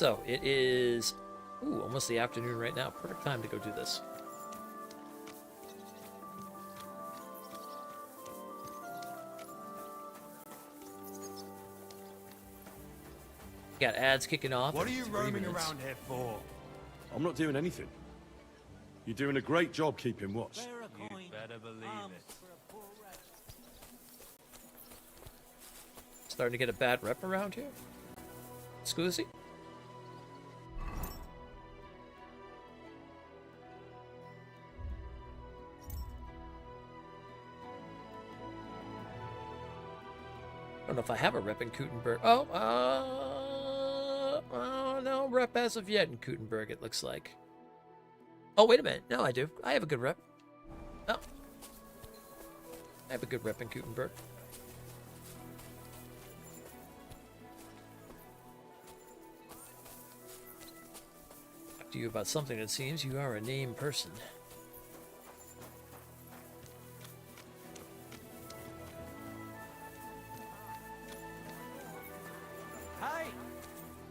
A: So it is, ooh, almost the afternoon right now. Perfect time to go do this. Got ads kicking off.
O: What are you
A: 3
O: roaming
A: minutes.
O: around here for?
Q: I'm not doing anything. You're doing a great job keeping watch.
O: You better believe it.
A: Starting to get a bad rep around here. Scusi? I don't know if I have a rep in Kuttenburg. Oh, no rep as of yet in Kuttenburg, it looks like. Oh, wait a minute. No, I do. I have a good rep. Oh. I have a good rep in Kuttenburg. Talk to you about something that seems you are a named person.
K: Hey,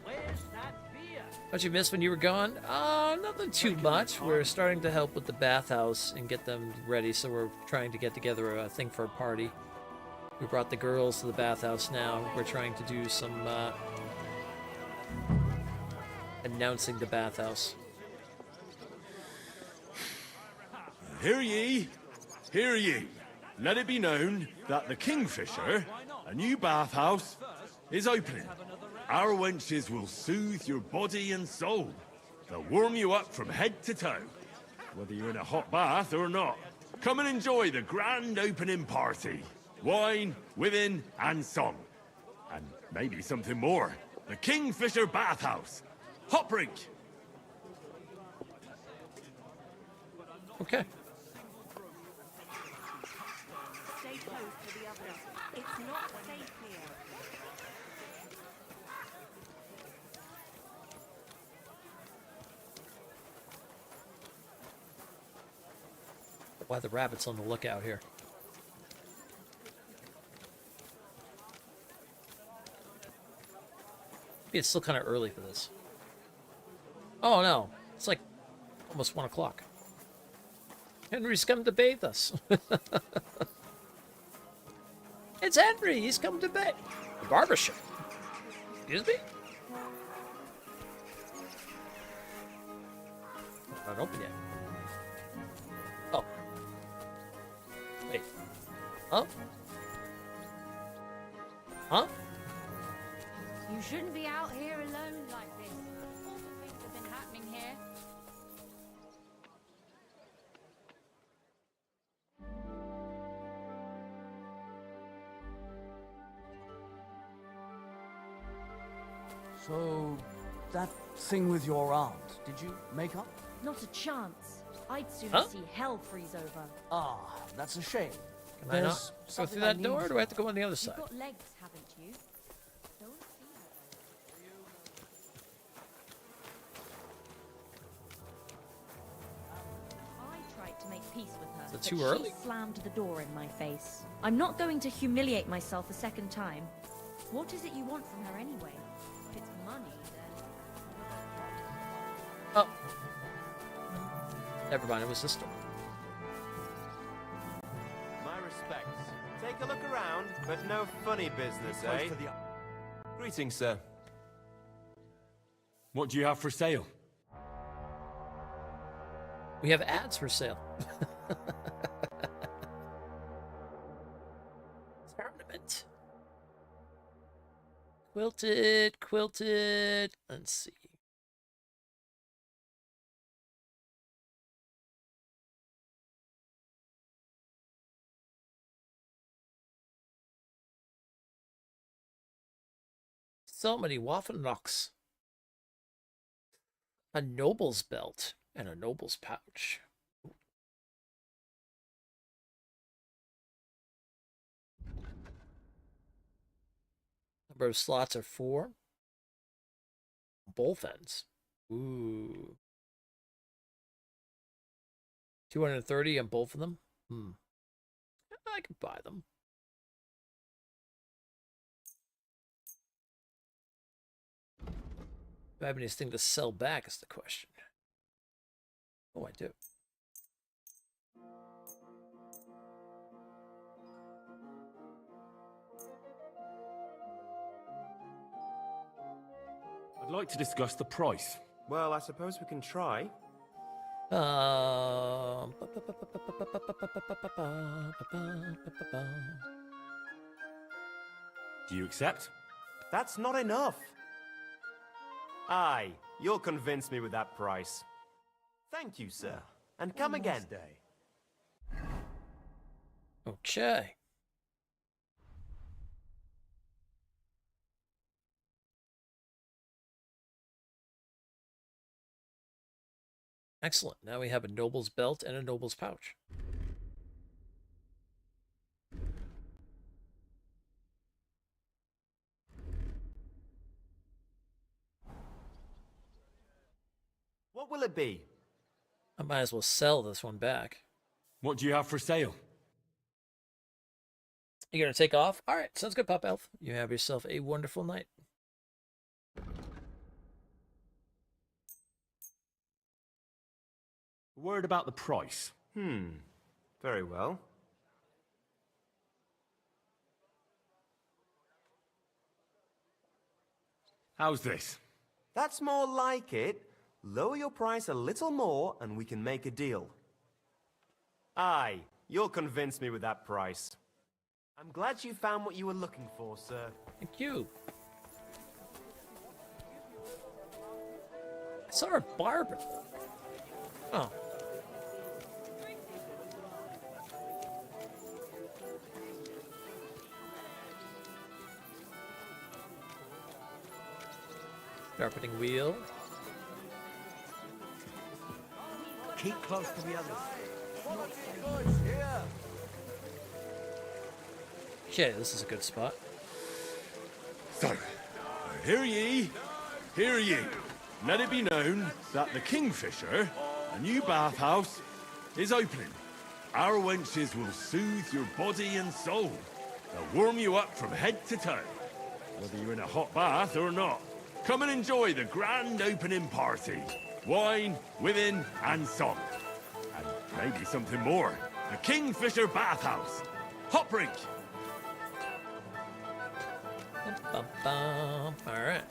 K: where's that beer?
A: What you missed when you were gone? Nothing too much. We're starting to help with the bathhouse and get them ready, so we're trying to get together a thing for a party. We brought the girls to the bathhouse now. We're trying to do some announcing the bathhouse.
Q: Hear ye, hear ye. Let it be known that the Kingfisher, a new bathhouse, is opening. Our wenches will soothe your body and soul. They'll warm you up from head to toe, whether you're in a hot bath or not. Come and enjoy the grand opening party. Wine, women, and song. And maybe something more. The Kingfisher Bathhouse. Hot brink.
A: Okay.
U: Stay close to the others. It's not safe here.
A: Why the rabbit's on the lookout here? Maybe it's still kind of early for this. Oh no, it's like almost 1 o'clock. Henry's come to bathe us. It's Henry, he's come to bathe. The barbershop. Excuse me? Not open yet. Oh. Wait. Huh? Huh?
T: You shouldn't be out here alone like this. Awful things have been happening here.
I: So, that thing with your aunt, did you make up?
U: Not a chance. I'd sooner
A: Huh?
U: see hell freeze over.
I: Ah, that's a shame.
A: Can I not
I: There's
A: go through
I: something
A: that
I: I
A: door,
I: need
A: or do I have to go on the other side?
U: You've got legs, haven't you? Don't see her. I tried to make peace with her.
A: Is it
U: but
A: too early?
U: She slammed the door in my face. I'm not going to humiliate myself a second time. What is it you want from her anyway? If it's money, then...
A: Oh. Never mind, it was this door.
R: My respects. Take a look around, but no funny business, eh? Greetings, sir.
Q: What do you have for sale?
A: We have ads for sale. Tournament. Quilted. Let's see. So many Waffenrocks. A noble's belt and a noble's pouch. Number of slots are 4. Both ends. Ooh. 230 on both of them? I could buy them. Do I have anything to sell back is the question. Oh, I do.
Q: I'd like to discuss the price.
R: Well, I suppose we can try.
Q: Do you accept?
R: That's not enough. Aye, you'll convince me with that price. Thank you, sir. And come again.
A: Okay. Excellent. Now we have a noble's belt and a noble's pouch.
R: What will it be?
A: I might as well sell this one back.
Q: What do you have for sale?
A: You gonna take off? All right, sounds good, Pop Elf. You have yourself a wonderful night.
Q: A word about the price.
R: Very well.
Q: How's this?
R: That's more like it. Lower your price a little more and we can make a deal. Aye, you'll convince me with that price. I'm glad you found what you were looking for, sir.
A: Thank you. I saw a barber. Oh. Sharpening wheel.
K: Keep close to the others.
A: Okay, this is a good spot.
Q: So, hear ye, hear ye. Let it be known that the Kingfisher, a new bathhouse, is opening. Our wenches will soothe your body and soul. They'll warm you up from head to toe, whether you're in a hot bath or not. Come and enjoy the grand opening party. Wine, women, and song. And maybe something more. The Kingfisher Bathhouse. Hot brink.
A: Alright.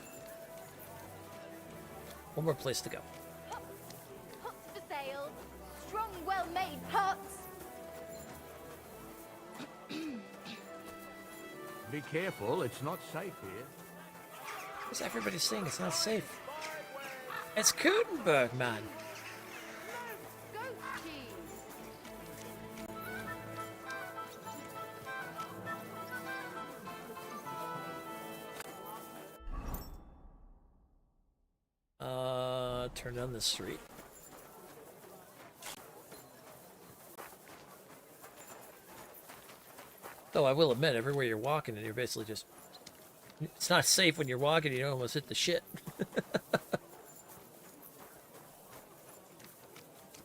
A: One more place to go.
T: Pots for sale. Strong, well-made pots.
K: Be careful, it's not safe here.
A: What's everybody saying it's not safe? It's Kuttenburg, man.
T: Goat cheese.
A: Turn down the street. Though I will admit, everywhere you're walking and you're basically just... It's not safe when you're walking, you almost hit the shit.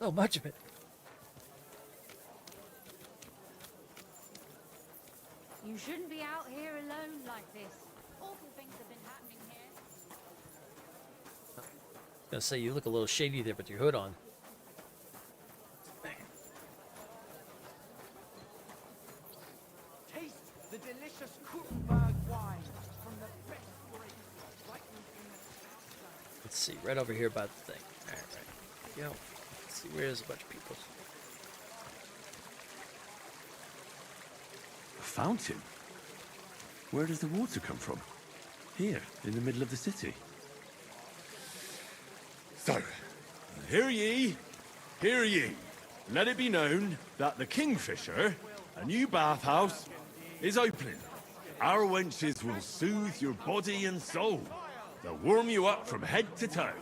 A: So much of it.
T: You shouldn't be out here alone like this. Awful things have been happening here.
A: I was gonna say, you look a little shady there with your hood on.
K: Taste the delicious Kuttenburg wine from the best grapes ripened in the south.
A: Let's see, right over here by the thing. Alright, yo. Let's see, where's a bunch of people?
Q: A fountain? Where does the water come from? Here, in the middle of the city. So, hear ye, hear ye. Let it be known that the Kingfisher, a new bathhouse, is opening. Our wenches will soothe your body and soul. They'll warm you up from head to toe,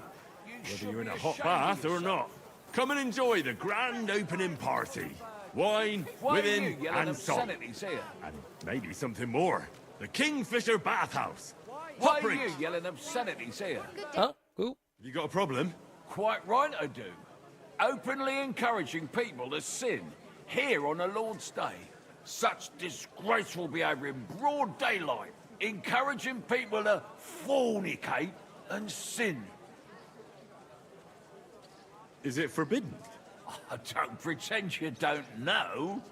Q: whether you're in a hot bath or not. Come and enjoy the grand opening party. Wine, women, and song. And maybe something more. The Kingfisher Bathhouse.
M: Why are you yelling obscenities here?
A: Huh? Who?
Q: You got a problem?
M: Quite right I do. Openly encouraging people to sin here on a Lord's Day. Such disgraceful behaviour in broad daylight. Encouraging people to fornicate and sin.
Q: Is it forbidden?
M: I don't pretend you don't know.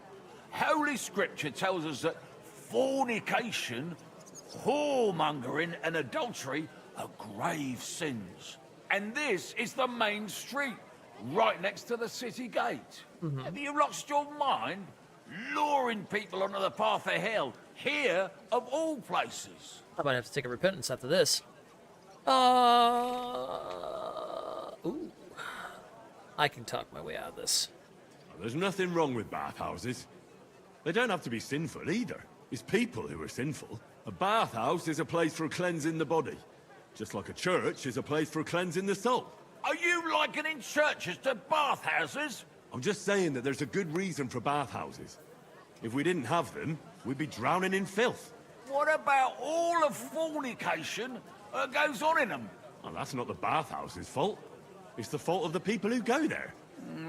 M: Holy Scripture tells us that fornication, whoremongering, and adultery are grave sins. And this is the main street, right next to the city gate. Have you lost your mind? Luring people onto the path of hell, here of all places.
A: I might have to take a repentance after this. Ooh. I can talk my way out of this.
Q: There's nothing wrong with bathhouses. They don't have to be sinful either. It's people who are sinful. A bathhouse is a place for cleansing the body, just like a church is a place for cleansing the soul.
M: Are you likening churches to bathhouses?
Q: I'm just saying that there's a good reason for bathhouses. If we didn't have them, we'd be drowning in filth.
M: What about all of fornication that goes on in them?
Q: Well, that's not the bathhouse's fault. It's the fault of the people who go there.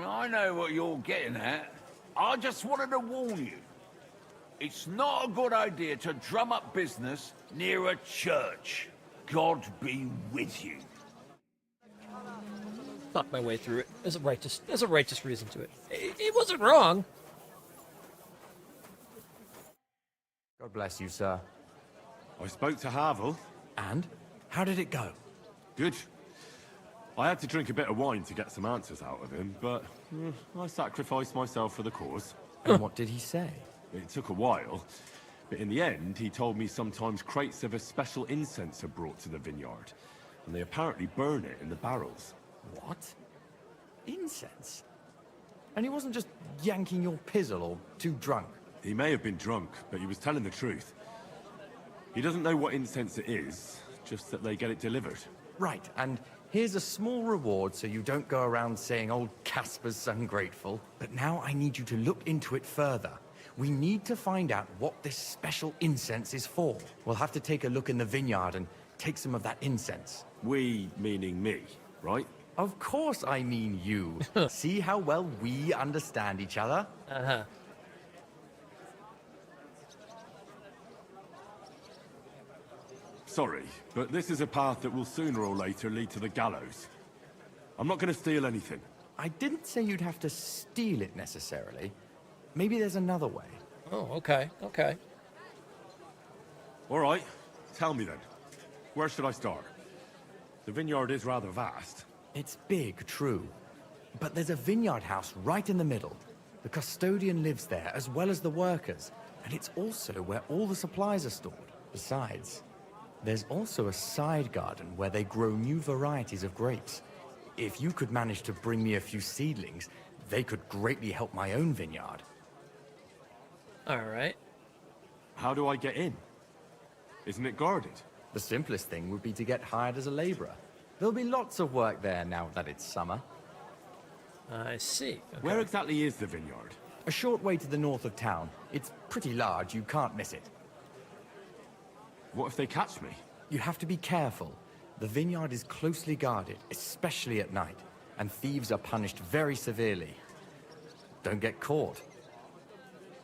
M: I know what you're getting at. I just wanted to warn you. It's not a good idea to drum up business near a church. God be with you.
A: Talk my way through it. There's a righteous reason to it. It wasn't wrong.
J: God bless you, sir.
Q: I spoke to Havel.
J: And? How did it go?
Q: Good. I had to drink a bit of wine to get some answers out of him, but I sacrificed myself for the cause.
J: And what did he say?
Q: It took a while, but in the end, he told me sometimes crates of a special incense are brought to the vineyard, and they apparently burn it in the barrels.
J: What? Incense? And he wasn't just yanking your pizzle or too drunk?
Q: He may have been drunk, but he was telling the truth. He doesn't know what incense it is, just that they get it delivered.
J: Right, and here's a small reward so you don't go around saying old Casper's ungrateful. But now I need you to look into it further. We need to find out what this special incense is for. We'll have to take a look in the vineyard and take some of that incense.
Q: We, meaning me, right?
J: Of course I mean you. See how well we understand each other?
A: Uh-huh.
Q: Sorry, but this is a path that will sooner or later lead to the gallows. I'm not going to steal anything.
J: I didn't say you'd have to steal it necessarily. Maybe there's another way.
A: Oh, okay, okay.
Q: All right, tell me then. Where should I start? The vineyard is rather vast.
J: It's big, true. But there's a vineyard house right in the middle. The custodian lives there, as well as the workers. And it's also where all the supplies are stored. Besides, there's also a side garden where they grow new varieties of grapes. If you could manage to bring me a few seedlings, they could greatly help my own vineyard.
A: All right.
Q: How do I get in? Isn't it guarded?
J: The simplest thing would be to get hired as a laborer. There'll be lots of work there now that it's summer.
A: I see. Okay.
Q: Where exactly is the vineyard?
J: A short way to the north of town. It's pretty large, you can't miss it.
Q: What if they catch me?
J: You have to be careful. The vineyard is closely guarded, especially at night, and thieves are punished very severely. Don't get caught.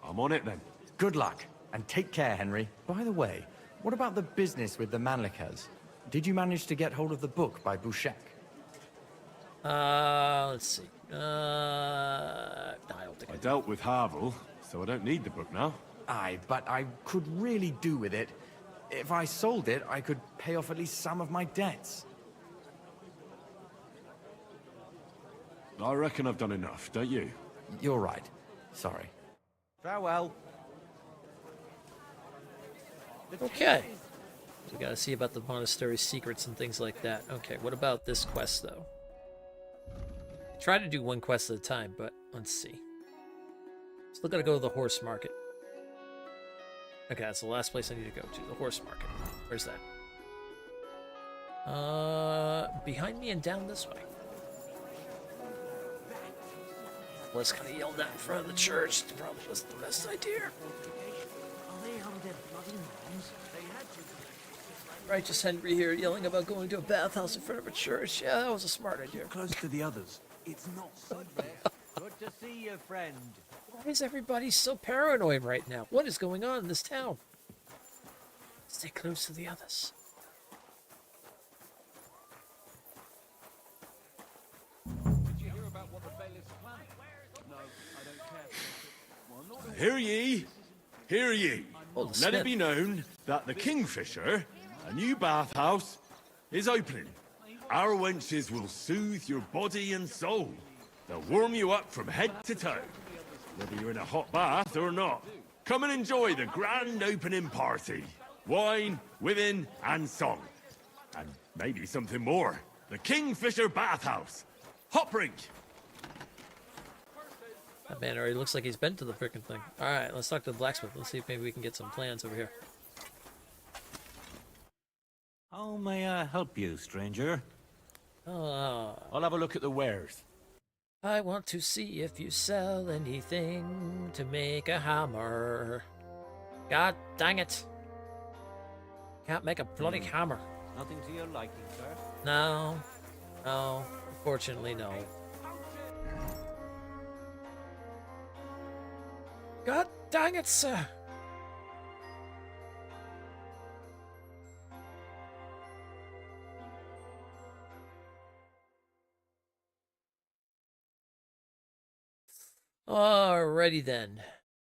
Q: I'm on it then.
J: Good luck, and take care, Henry. By the way, what about the business with the Manlikas? Did you manage to get hold of the book by Bouchek?
A: Let's see. I don't think
Q: I dealt with Havel, so I don't need the book now.
J: Aye, but I could really do with it. If I sold it, I could pay off at least some of my debts.
Q: I reckon I've done enough, don't you?
J: You're right. Sorry. Farewell.
A: Okay. We gotta see about the monastery secrets and things like that. Okay, what about this quest, though? Try to do one quest at a time, but let's see. Still gotta go to the horse market. Okay, that's the last place I need to go to, the horse market. Where's that? Behind me and down this way. Was kind of yelled at in front of the church. It probably wasn't the best idea. Righteous Henry here yelling about going to a bathhouse in front of a church. Yeah, that was a smart idea.
K: Close to the others. It's not so bad. Good to see you, friend.
A: Why is everybody so paranoid right now? What is going on in this town? Stay close to the others.
Q: Hear ye, hear ye.
A: Oh, the
Q: Let
A: Smith.
Q: it be known that the Kingfisher, a new bathhouse, is opening. Our wenches will soothe your body and soul. They'll warm you up from head to toe, whether you're in a hot bath or not. Come and enjoy the grand opening party. Wine, women, and song. And maybe something more. The Kingfisher Bathhouse. Hot brink.
A: That man already looks like he's been to the frickin' thing. Alright, let's talk to the blacksmith. Let's see if maybe we can get some plans over here.
N: How may I help you, stranger?
A: I'll
N: have a look at the wares.
A: I want to see if you sell anything to make a hammer. God dang it. Can't make a bloody hammer.
N: Nothing to your liking, sir?
A: No. No. Unfortunately, no. God dang it, sir. Alrighty then.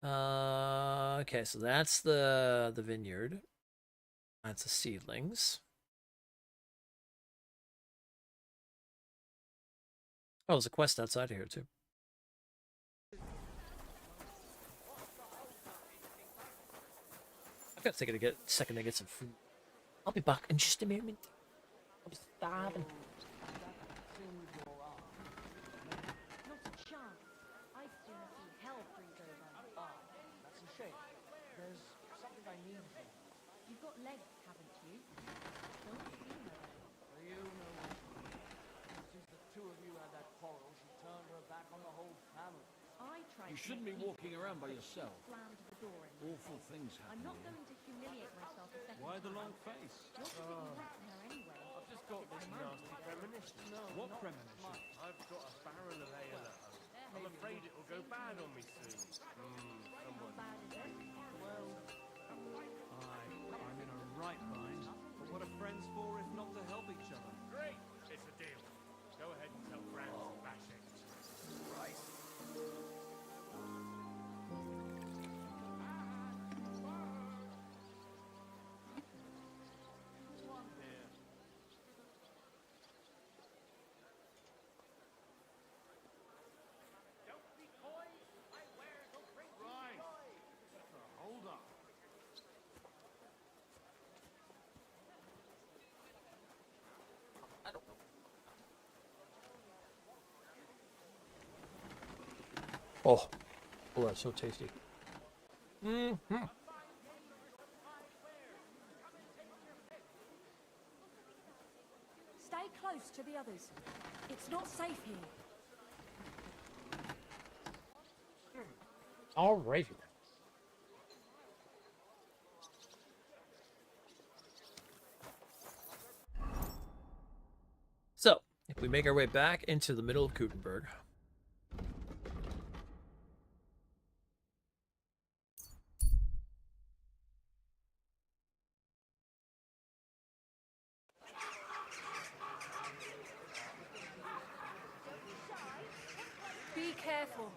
A: Okay, so that's the vineyard. That's the seedlings. Oh, there's a quest outside of here too. I've got to take a second to get some food. I'll be back in just a moment. I'm starving.
U: Not a chance. I'd sooner see hell freeze over.
I: Ah, that's a shame. There's something I need from you.
U: You've got legs, haven't you? Don't see her.
I: You know, since the two of you had that quarrel, she turned her back on the whole family.
U: I tried
M: You shouldn't be walking around by yourself.
U: slammed the door in.
M: Awful things happen.
U: I'm not going to humiliate myself a second
M: Why the
U: time.
M: long face?
U: Not to be rude to her anyway.
C: I've just got this nasty premonition.
M: What premonition?
C: I've got a barrel of ale at home. I'm afraid it'll go bad on me soon. Someone.
I: Well, I'm in a right mind. But what are friends for if not to help each other?
C: Great! It's a deal. Go ahead and tell Franz to bash it.
I: Right.
C: Hold up.
A: Oh, that's so tasty. Mm-hmm.
U: Stay close to the others. It's not safe here.
A: Alrighty then. So, if we make our way back into the middle of Kuttenburg.
L: Be careful.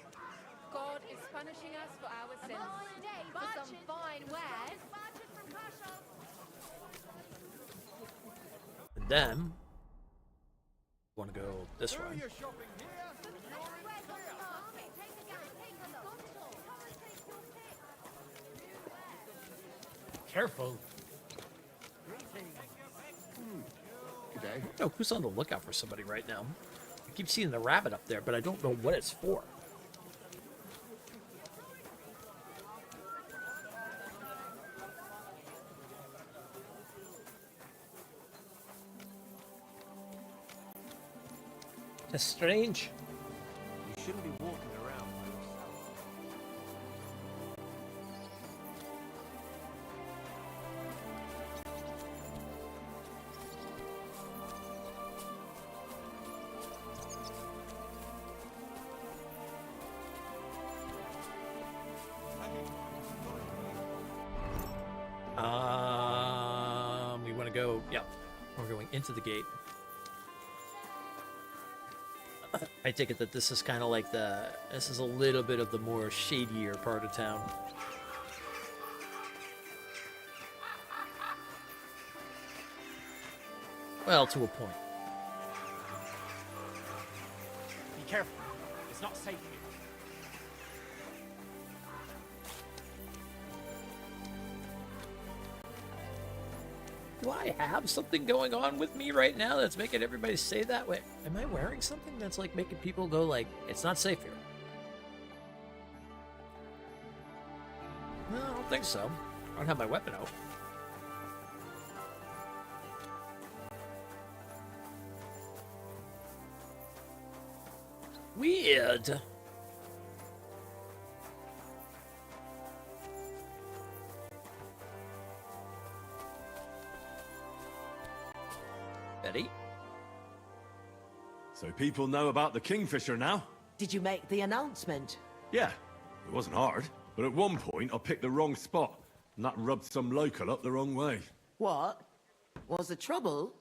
L: God is punishing us for our sins. For some fine wares.
A: And then, want to go this way.
C: Careful.
G: G'day.
A: Oh, who's on the lookout for somebody right now? I keep seeing the rabbit up there, but I don't know what it's for. That's strange.
C: You shouldn't be walking around by yourself.
A: We want to go, yeah, we're going into the gate. I take it that this is kind of like this is a little bit of the more shadier part of town. Well, to a point.
B: Be careful. It's not safe here.
A: Do I have something going on with me right now that's making everybody say that way? Am I wearing something that's like making people go like, it's not safe here? No, I don't think so. I don't have my weapon out. Weird. Betty?
Q: So people know about the Kingfisher now?
F: Did you make the announcement?
Q: Yeah, it wasn't hard. But at one point, I picked the wrong spot, and that rubbed some local up the wrong way.
F: What? Was there trouble?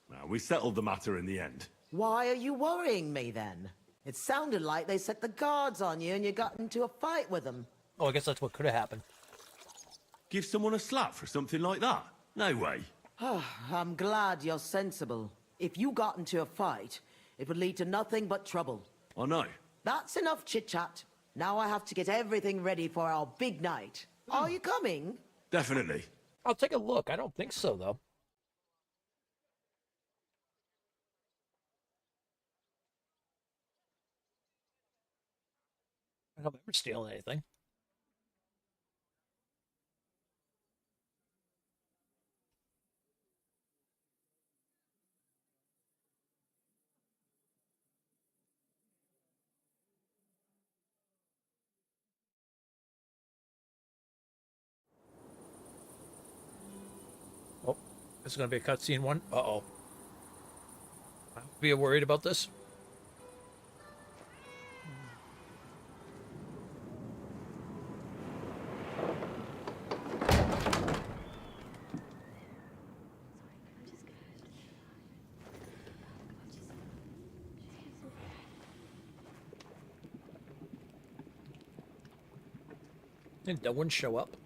Q: Well, we settled the matter in the end.
F: Why are you worrying me then? It sounded like they set the guards on you and you got into a fight with them.
A: Oh, I guess that's what could have happened.
Q: Give someone a slap for something like that? No way.
F: I'm glad you're sensible. If you got into a fight, it would lead to nothing but trouble.
Q: I know.
F: That's enough chit-chat. Now I have to get everything ready for our big night. Are you coming?
Q: Definitely.
A: I'll take a look. I don't think so, though. I don't ever steal anything. Oh, this is going to be a cutscene one. Uh-oh. I'll be worried about this. Did no one show up?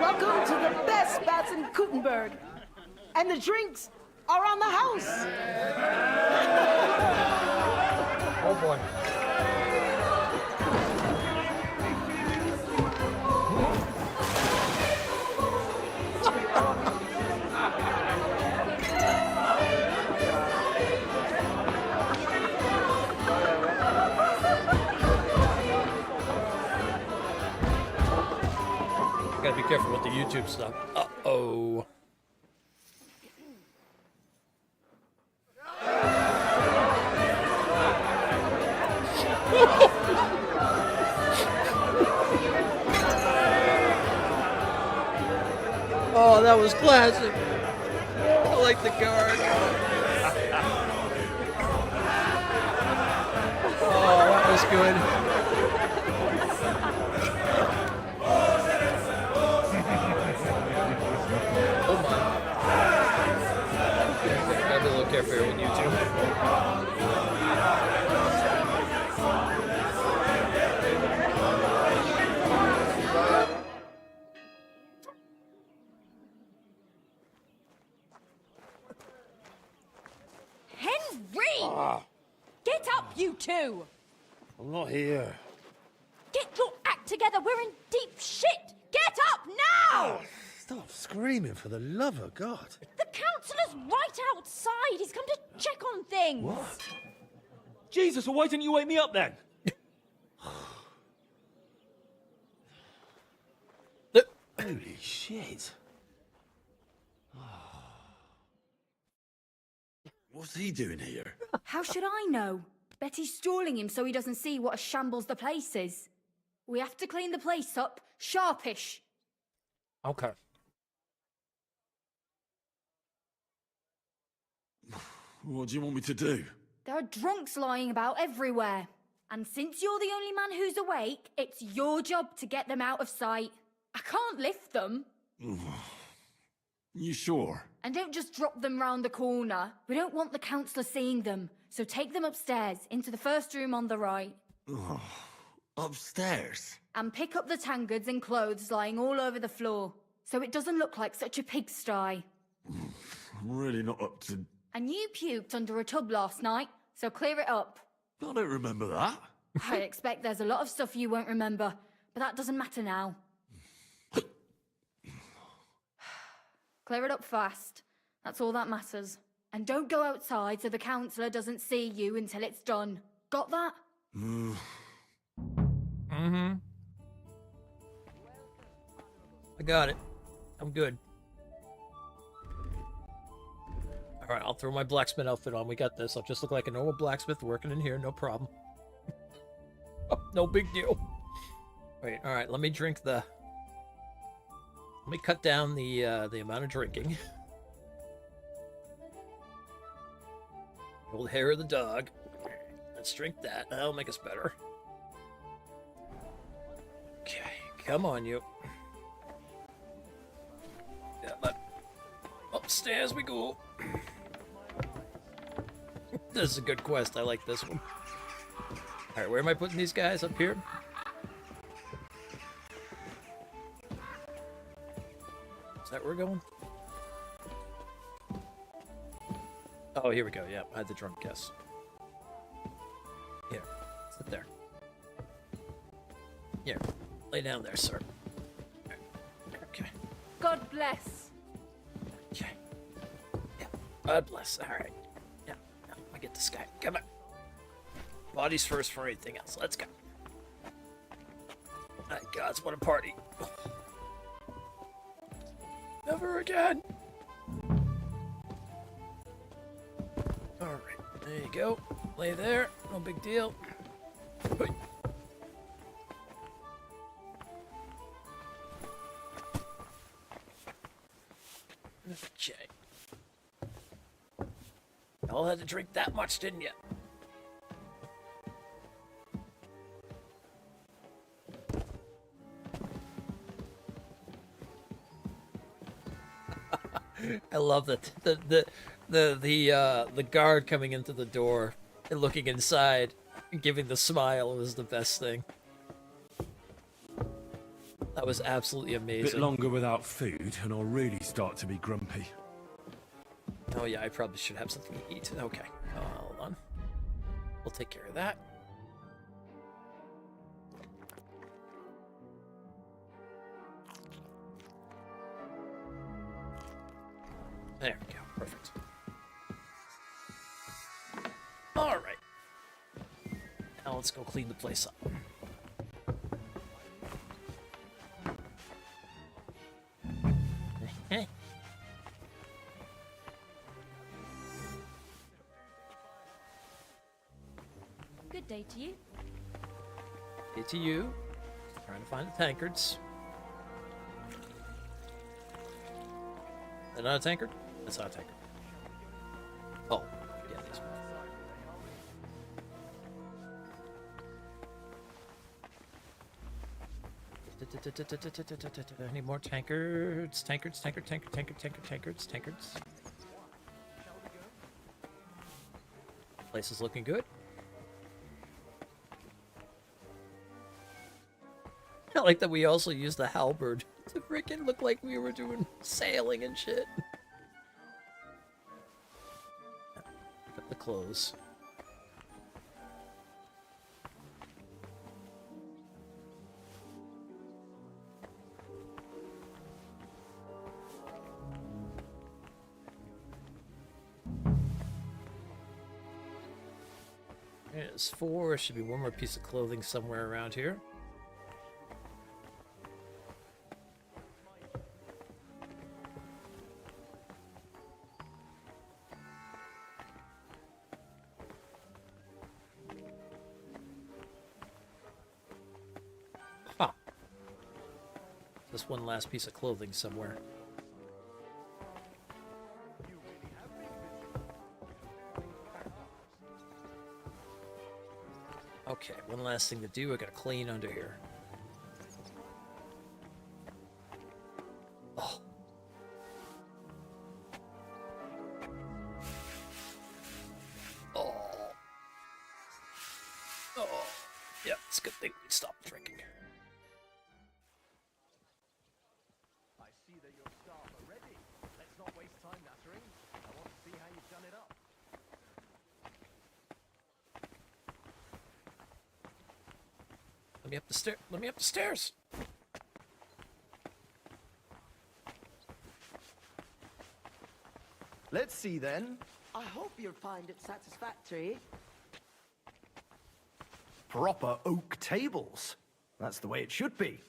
F: Welcome to the best bats in Kuttenburg. And the drinks are on the house.
A: Oh boy. Gotta be careful with the YouTube stuff. Uh-oh. Oh, that was classic. I like the guard. Oh, that was good. Oh my. Gotta be a little careful here with YouTube.
U: Henry! Get up, you two!
Q: I'm not here.
U: Get your act together, we're in deep shit! Get up now!
Q: Stop screaming, for the love of God.
U: The councillor's right outside. He's come to check on things.
Q: What?
N: Jesus, well, why didn't you wake me up then?
Q: Holy shit. What's he doing here?
E: How should I know? Betty's stalling him so he doesn't see what a shambles the place is. We have to clean the place up, sharpish.
A: Okay.
Q: What do you want me to do?
E: There are drunks lying about everywhere. And since you're the only man who's awake, it's your job to get them out of sight. I can't lift them.
Q: You sure?
E: And don't just drop them round the corner. We don't want the councillor seeing them. So take them upstairs, into the first room on the right.
Q: Upstairs?
E: And pick up the tankards and clothes lying all over the floor, so it doesn't look like such a pigsty.
Q: I'm really not up to...
E: And you puked under a tub last night, so clear it up.
Q: I don't remember that.
E: I expect there's a lot of stuff you won't remember, but that doesn't matter now. Clear it up fast. That's all that matters. And don't go outside so the councillor doesn't see you until it's done. Got that?
A: Mm-hmm. I got it. I'm good. Alright, I'll throw my blacksmith outfit on. We got this. I'll just look like a normal blacksmith working in here. No problem. Oh, no big deal. Wait, alright, let me drink the... Let me cut down the amount of drinking. The old hair of the dog. Let's drink that. That'll make us better. Okay, come on, you. Yeah, upstairs we go. This is a good quest. I like this one. Alright, where am I putting these guys? Up here? Is that where we're going? Oh, here we go. Yeah, I had the drunk guess. Here, sit there. Here, lay down there, sir. Okay.
L: God bless.
A: Okay. Yeah, God bless. Alright. Yeah, now I get this guy. Come on. Bodies first for anything else. Let's go. My gods, what a party. Never again. Alright, there you go. Lay there. No big deal. Hey. Okay. Y'all had to drink that much, didn't you? I love that the guard coming into the door and looking inside and giving the smile was the best thing. That was absolutely amazing.
Q: Bit longer without food, and I'll really start to be grumpy.
A: Oh yeah, I probably should have something to eat. Okay, hold on. We'll take care of that. There we go. Perfect. All right. Now let's go clean the place up.
U: Good day to you.
A: Get to you. Trying to find the tankards. Is that not a tankard? That's not a tankard. Oh, yeah, this one. I need more tankards. Tankards. Place is looking good. I like that we also used the halberd to freaking look like we were doing sailing and shit. Pick up the clothes. There's 4. Should be one more piece of clothing somewhere around here. Just one last piece of clothing somewhere. Okay, one last thing to do. I gotta clean under here. Oh. Oh. Oh. Yeah, it's a good thing we stopped drinking.
J: I see that your staff are ready. Let's not waste time nattering. I want to see how you've done it up.
A: Let me up the stair. Let me up the stairs.
J: Let's see then.
F: I hope you'll find it satisfactory.
J: Proper oak tables. That's the way it should be.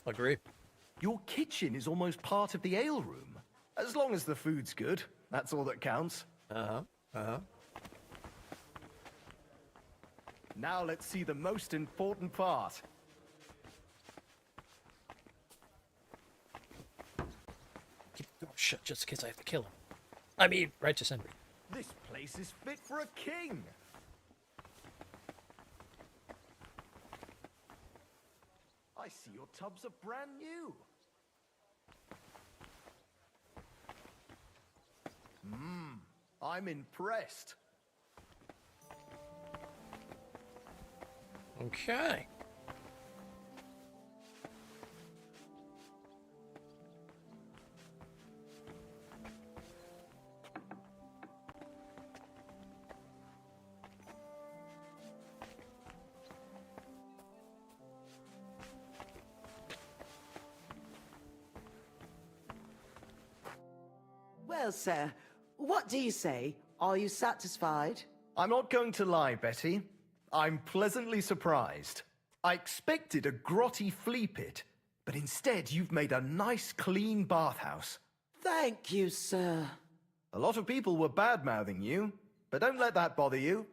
A: Agree.
J: Your kitchen is almost part of the ale room. As long as the food's good, that's all that counts. Now let's see the most important part.
A: Keep the door shut just in case I have to kill him. I mean, righteous envy.
J: This place is fit for a king. I see your tubs are brand new. I'm impressed.
A: Okay.
F: Well, sir, what do you say? Are you satisfied?
J: I'm not going to lie, Betty. I'm pleasantly surprised. I expected a grotty flea pit, but instead you've made a nice, clean bathhouse.
F: Thank you, sir.
J: A lot of people were bad-mouthing you, but don't let that bother you.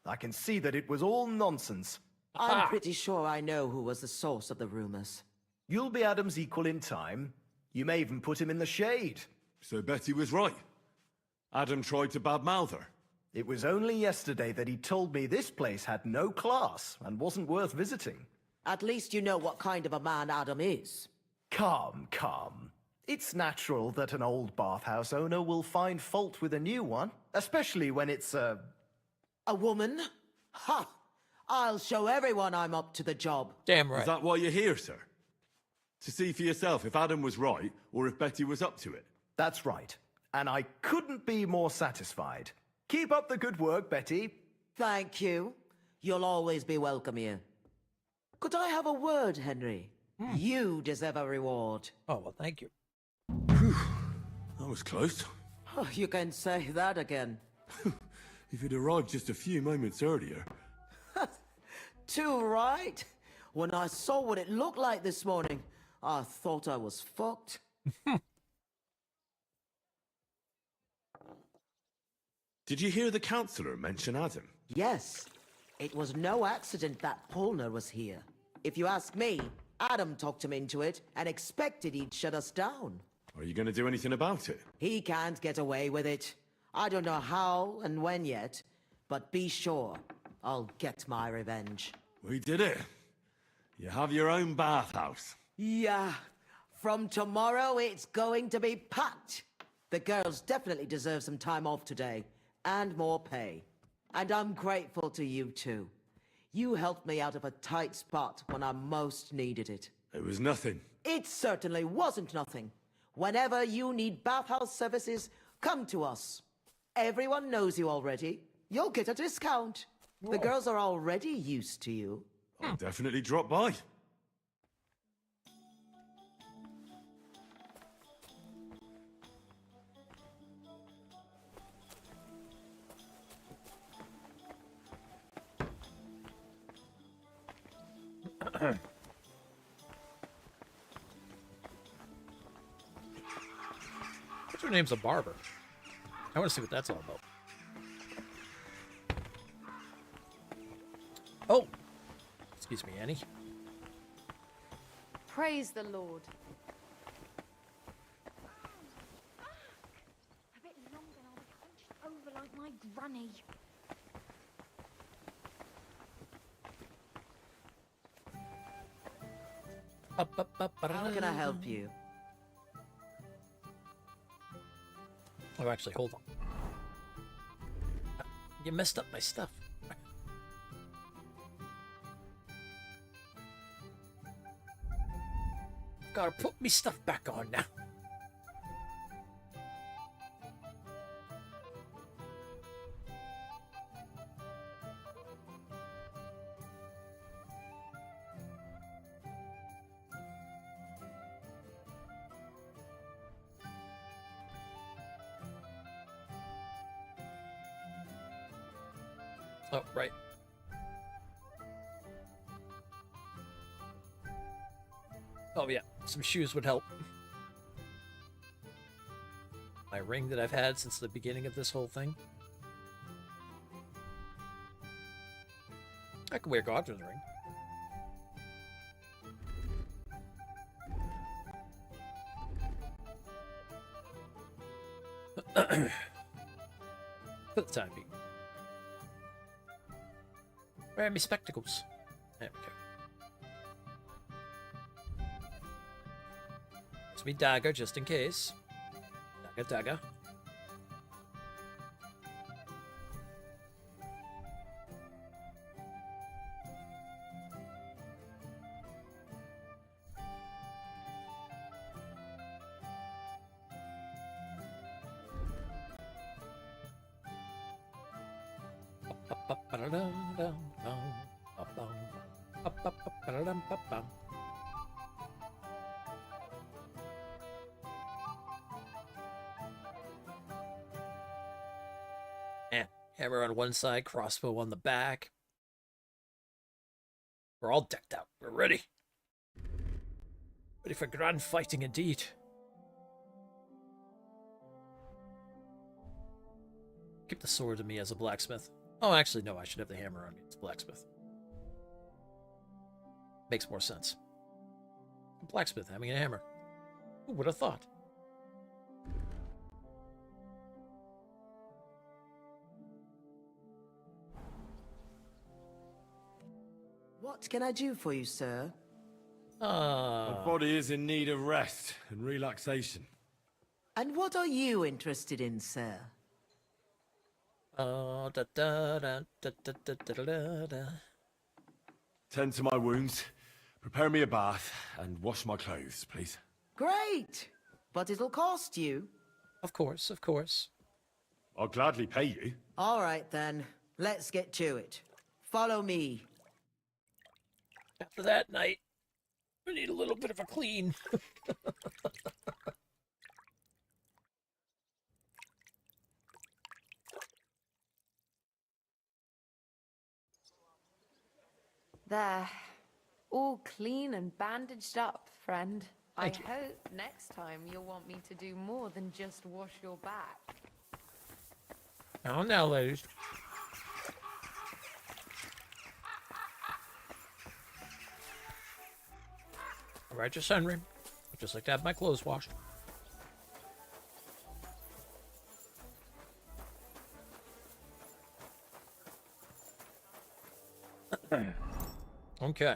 J: I can see that it was all nonsense.
F: I'm pretty sure I know who was the source of the rumors.
J: You'll be Adam's equal in time. You may even put him in the shade.
C: So Betty was right. Adam tried to badmouth her.
J: It was only yesterday that he told me this place had no class and wasn't worth visiting.
F: At least you know what kind of a man Adam is.
J: Calm. It's natural that an old bathhouse owner will find fault with a new one, especially when it's
F: a woman? Ha! I'll show everyone I'm up to the job.
A: Damn right.
C: Is that why you're here, sir? To see for yourself if Adam was right or if Betty was up to it?
J: That's right. And I couldn't be more satisfied. Keep up the good work, Betty.
F: Thank you. You'll always be welcome here. Could I have a word, Henry? You deserve a reward.
A: Oh, well, thank you.
C: That was close.
F: Oh, you can say that again.
C: If you'd arrived just a few moments earlier.
F: Too right. When I saw what it looked like this morning, I thought I was fucked.
C: Did you hear the councillor mention Adam?
F: Yes. It was no accident that Polner was here. If you ask me, Adam talked him into it and expected he'd shut us down.
C: Are you going to do anything about it?
F: He can't get away with it. I don't know how and when yet, but be sure I'll get my revenge.
C: We did it. You have your own bathhouse.
F: Yeah. From tomorrow, it's going to be packed. The girls definitely deserve some time off today, and more pay. And I'm grateful to you too. You helped me out of a tight spot when I most needed it.
C: It was nothing.
F: It certainly wasn't nothing. Whenever you need bathhouse services, come to us. Everyone knows you already. You'll get a discount. The girls are already used to you.
C: I'll definitely drop by.
A: What's her name's a barber? I want to see what that's all about. Oh! Excuse me, Annie.
L: Praise the Lord.
T: A bit longer and I'll be hunched over like my granny.
F: How can I help you?
A: Oh, actually, hold on. You messed up my stuff. Gotta put me stuff back on now. Oh, right. Oh, yeah. Some shoes would help. My ring that I've had since the beginning of this whole thing. I can wear Godwin's ring. For the time being. Where are my spectacles? There we go. It's me dagger, just in case. Dagger, dagger. Hammer on one side, crossbow on the back. We're all decked out. We're ready. Ready for grand fighting indeed. Keep the sword to me as a blacksmith. Oh, actually, no, I should have the hammer on me as a blacksmith. Makes more sense. A blacksmith having a hammer. Who would have thought?
F: What can I do for you, sir?
C: My body is in need of rest and relaxation.
F: And what are you interested in, sir?
C: Tend to my wounds, prepare me a bath, and wash my clothes, please.
F: Great! But it'll cost you.
A: Of course, of course.
C: I'll gladly pay you.
F: All right, then. Let's get to it. Follow me.
A: After that night, we need a little bit of a clean.
L: There. All clean and bandaged up, friend. I hope next time you'll want me to do more than just wash your back.
A: Now, now, ladies. All right, just Henry. I'd just like to have my clothes washed. Okay.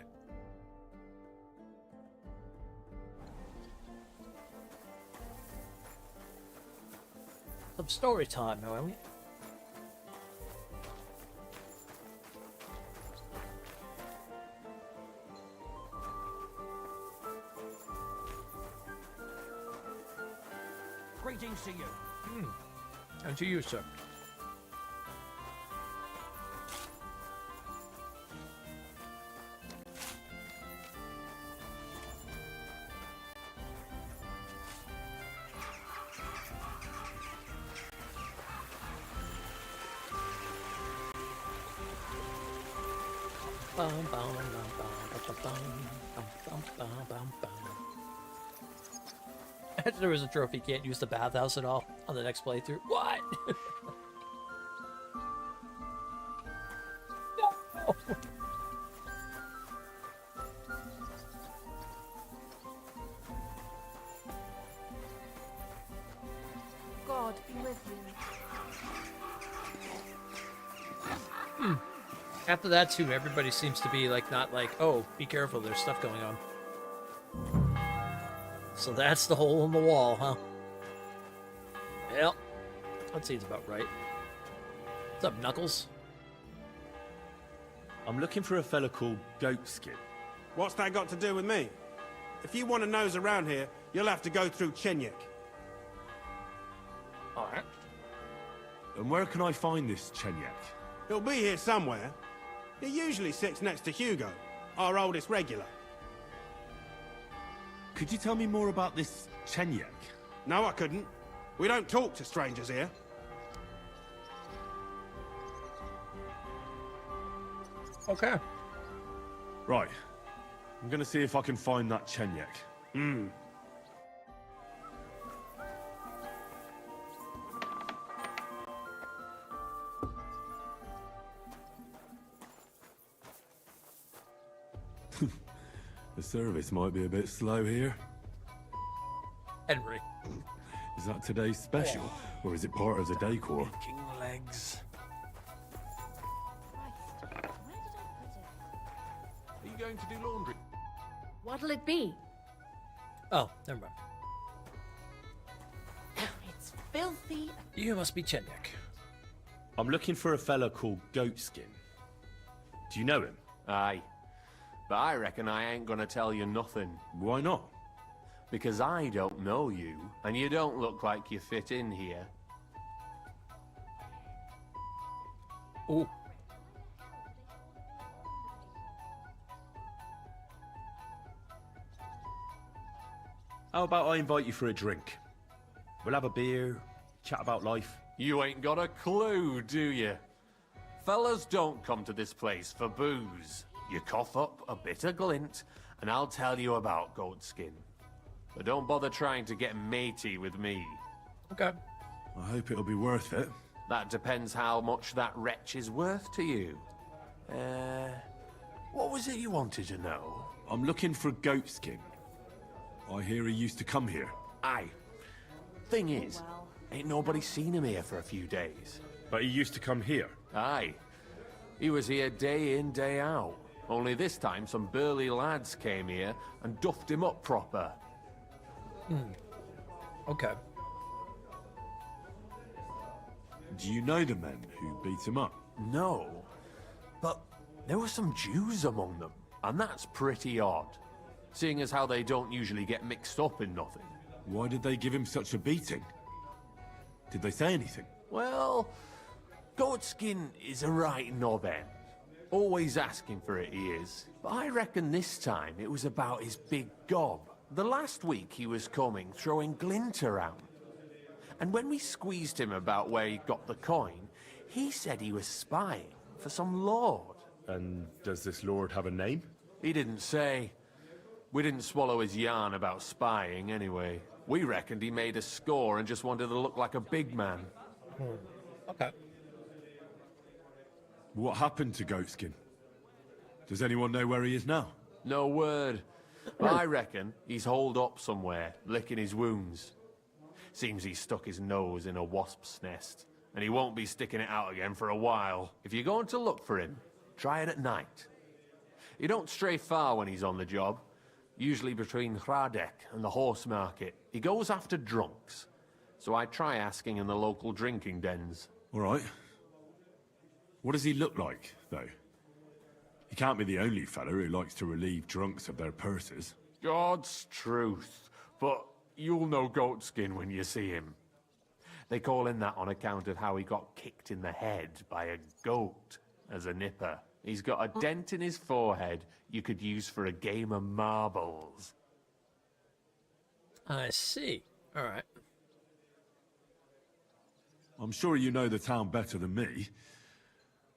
A: Some story time, are we?
I: Greetings to you.
A: And to you, sir. There was a trophy, can't use the bathhouse at all on the next playthrough. What? No.
L: God be with you.
A: After that too, everybody seems to be like, not like, oh, be careful, there's stuff going on. So that's the hole in the wall, huh? Yep. That seems about right. What's up, Knuckles?
Q: I'm looking for a fella called Goatskin.
D: What's that got to do with me? If you want to nose around here, you'll have to go through Chenyek.
Q: Alright. And where can I find this Chenyek?
D: He'll be here somewhere. He usually sits next to Hugo, our oldest regular.
Q: Could you tell me more about this Chenyek?
D: No, I couldn't. We don't talk to strangers here.
A: Okay.
Q: Right. I'm gonna see if I can find that Chenyek.
D: Hmm.
Q: The service might be a bit slow here.
A: Henry.
Q: Is that today's special, or is it part of the decor?
A: King legs.
M: Are you going to do laundry?
E: What'll it be?
A: Oh, never mind.
E: It's filthy.
A: You must be Chenyek.
Q: I'm looking for a fella called Goatskin. Do you know him?
R: Aye. But I reckon I ain't gonna tell you nothing.
Q: Why not?
R: Because I don't know you, and you don't look like you fit in here.
A: Ooh.
Q: How about I invite you for a drink? We'll have a beer, chat about life.
R: You ain't got a clue, do you? Fellas don't come to this place for booze. You cough up a bit of glint, and I'll tell you about Goatskin. But don't bother trying to get matey with me.
A: Okay.
Q: I hope it'll be worth it.
R: That depends how much that wretch is worth to you. What was it you wanted to know?
Q: I'm looking for Goatskin. I hear he used to come here.
R: Aye. Thing is, ain't nobody seen him here for a few days.
Q: But he used to come here?
R: Aye. He was here day in, day out. Only this time some burly lads came here and duffed him up proper.
A: Okay.
Q: Do you know the men who beat him up?
R: No. But there were some Jews among them, and that's pretty odd. Seeing as how they don't usually get mixed up in nothing.
Q: Why did they give him such a beating? Did they say anything?
R: Well, Goatskin is a right knob end. Always asking for it, he is. But I reckon this time it was about his big gob. The last week he was coming, throwing glint around. And when we squeezed him about where he got the coin, he said he was spying for some lord.
Q: And does this lord have a name?
R: He didn't say. We didn't swallow his yarn about spying anyway. We reckoned he made a score and just wanted to look like a big man.
A: Okay.
Q: What happened to Goatskin? Does anyone know where he is now?
R: No word. But I reckon he's holed up somewhere, licking his wounds. Seems he stuck his nose in a wasp's nest, and he won't be sticking it out again for a while. If you're going to look for him, try it at night. You don't stray far when he's on the job. Usually between Hradek and the horse market. He goes after drunks. So I try asking in the local drinking dens.
Q: All right. What does he look like, though? He can't be the only fella who likes to relieve drunks of their purses.
R: God's truth. But you'll know Goatskin when you see him. They call him that on account of how he got kicked in the head by a goat as a nipper. He's got a dent in his forehead you could use for a game of marbles.
A: I see. All right.
Q: I'm sure you know the town better than me.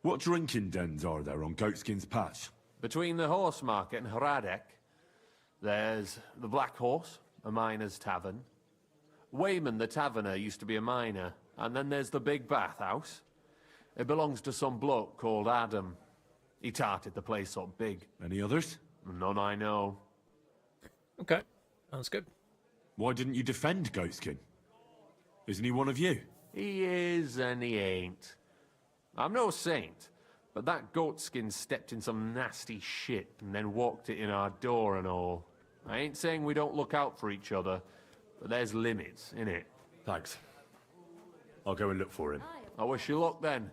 Q: What drinking dens are there on Goatskin's Patch?
R: Between the horse market and Hradek, there's the Black Horse, a miner's tavern. Wayman the taverner used to be a miner. And then there's the Big Bathhouse. It belongs to some bloke called Adam. He tarted the place up big.
Q: Any others?
R: None I know.
A: Okay. Sounds good.
Q: Why didn't you defend Goatskin? Isn't he one of you?
R: He is and he ain't. I'm no saint, but that Goatskin stepped in some nasty shit and then walked it in our door and all.
C: I ain't saying we don't look out for each other, but there's limits, innit? Thanks. I'll go and look for him. I wish you luck then.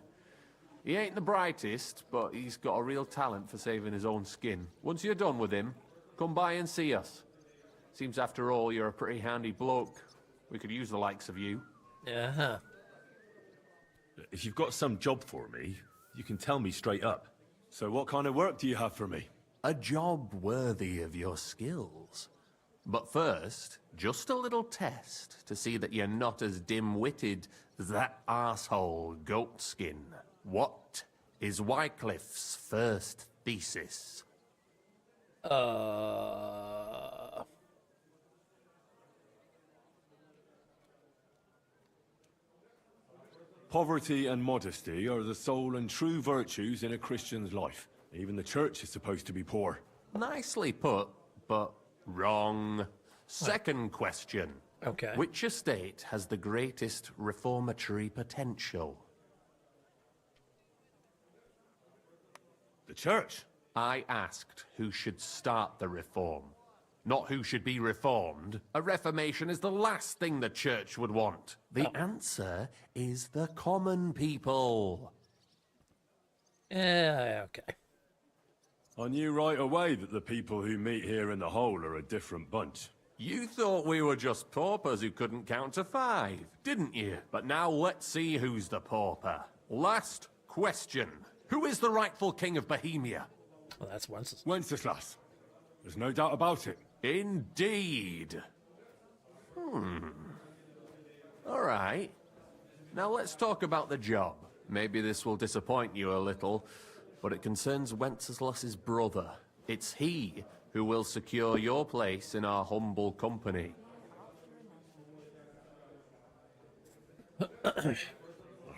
C: He ain't the brightest, but he's got a real talent for saving his own skin. Once you're done with him, come by and see us. Seems after all you're a pretty handy bloke. We could use the likes of you.
A: Yeah.
Q: If you've got some job for me, you can tell me straight up. So what kind of work do you have for me?
C: A job worthy of your skills. But first, just a little test to see that you're not as dim-witted as that arsehole Goatskin. What is Wycliffe's first thesis?
Q: Poverty and modesty are the sole and true virtues in a Christian's life. Even the church is supposed to be poor.
C: Nicely put, but wrong. Second question.
A: Okay.
C: Which estate has the greatest reformatory potential?
Q: The church.
C: I asked who should start the reform, not who should be reformed. A reformation is the last thing the church would want. The answer is the common people.
A: Yeah, okay.
Q: I knew right away that the people who meet here in the hole are a different bunch.
C: You thought we were just paupers who couldn't count to 5, didn't you? But now let's see who's the pauper. Last question. Who is the rightful king of Bohemia?
A: Well, that's Wenceslas.
Q: Wenceslas. There's no doubt about it.
C: Indeed. All right. Now let's talk about the job. Maybe this will disappoint you a little, but it concerns Wenceslas's brother. It's he who will secure your place in our humble company.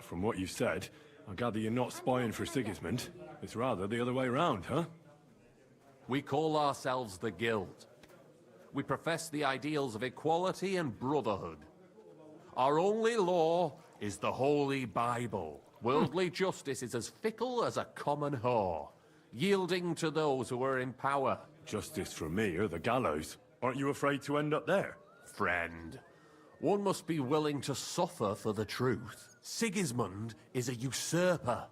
Q: From what you've said, I gather you're not spying for Sigismund. It's rather the other way round, huh?
C: We call ourselves the Guild. We profess the ideals of equality and brotherhood. Our only law is the Holy Bible. Worldly justice is as fickle as a common whore, yielding to those who are in power.
Q: Justice for me or the gallows. Aren't you afraid to end up there?
C: Friend, one must be willing to suffer for the truth. Sigismund is a usurper.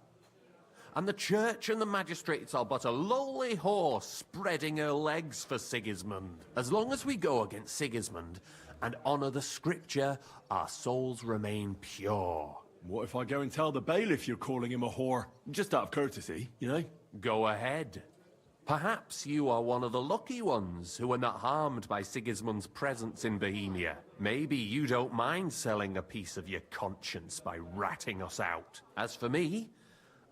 C: And the church and the magistrates are but a lowly whore spreading her legs for Sigismund. As long as we go against Sigismund and honor the scripture, our souls remain pure.
Q: What if I go and tell the bailiff you're calling him a whore? Just out of courtesy, you know?
C: Go ahead. Perhaps you are one of the lucky ones who are not harmed by Sigismund's presence in Bohemia. Maybe you don't mind selling a piece of your conscience by ratting us out. As for me,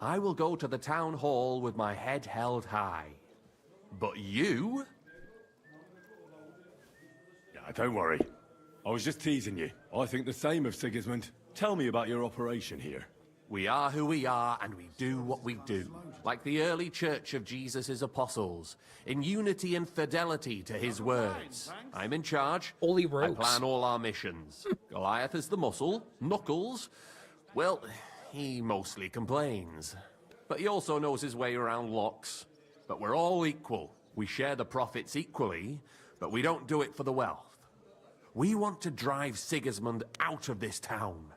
C: I will go to the town hall with my head held high. But you?
Q: Yeah, don't worry. I was just teasing you. I think the same of Sigismund. Tell me about your operation here.
C: We are who we are, and we do what we do. Like the early church of Jesus' apostles, in unity and fidelity to his words. I'm in charge.
A: Holy
C: I
A: ropes.
C: plan all our missions. Goliath is the muscle. Knuckles, well, he mostly complains. But he also knows his way around locks. But we're all equal. We share the profits equally, but we don't do it for the wealth. We want to drive Sigismund out of this town.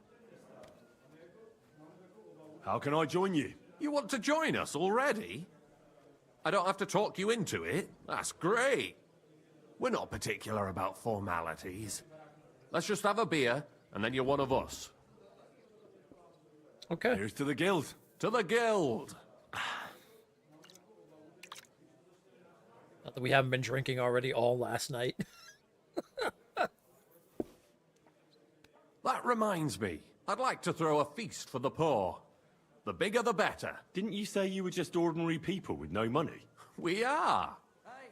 Q: How can I join you?
C: You want to join us already? I don't have to talk you into it. That's great. We're not particular about formalities. Let's just have a beer, and then you're one of us.
A: Okay.
Q: Here's to the Guild.
C: To the Guild!
A: Not that we haven't been drinking already all last night.
C: That reminds me. I'd like to throw a feast for the poor. The bigger the better.
Q: Didn't you say you were just ordinary people with no money?
C: We are.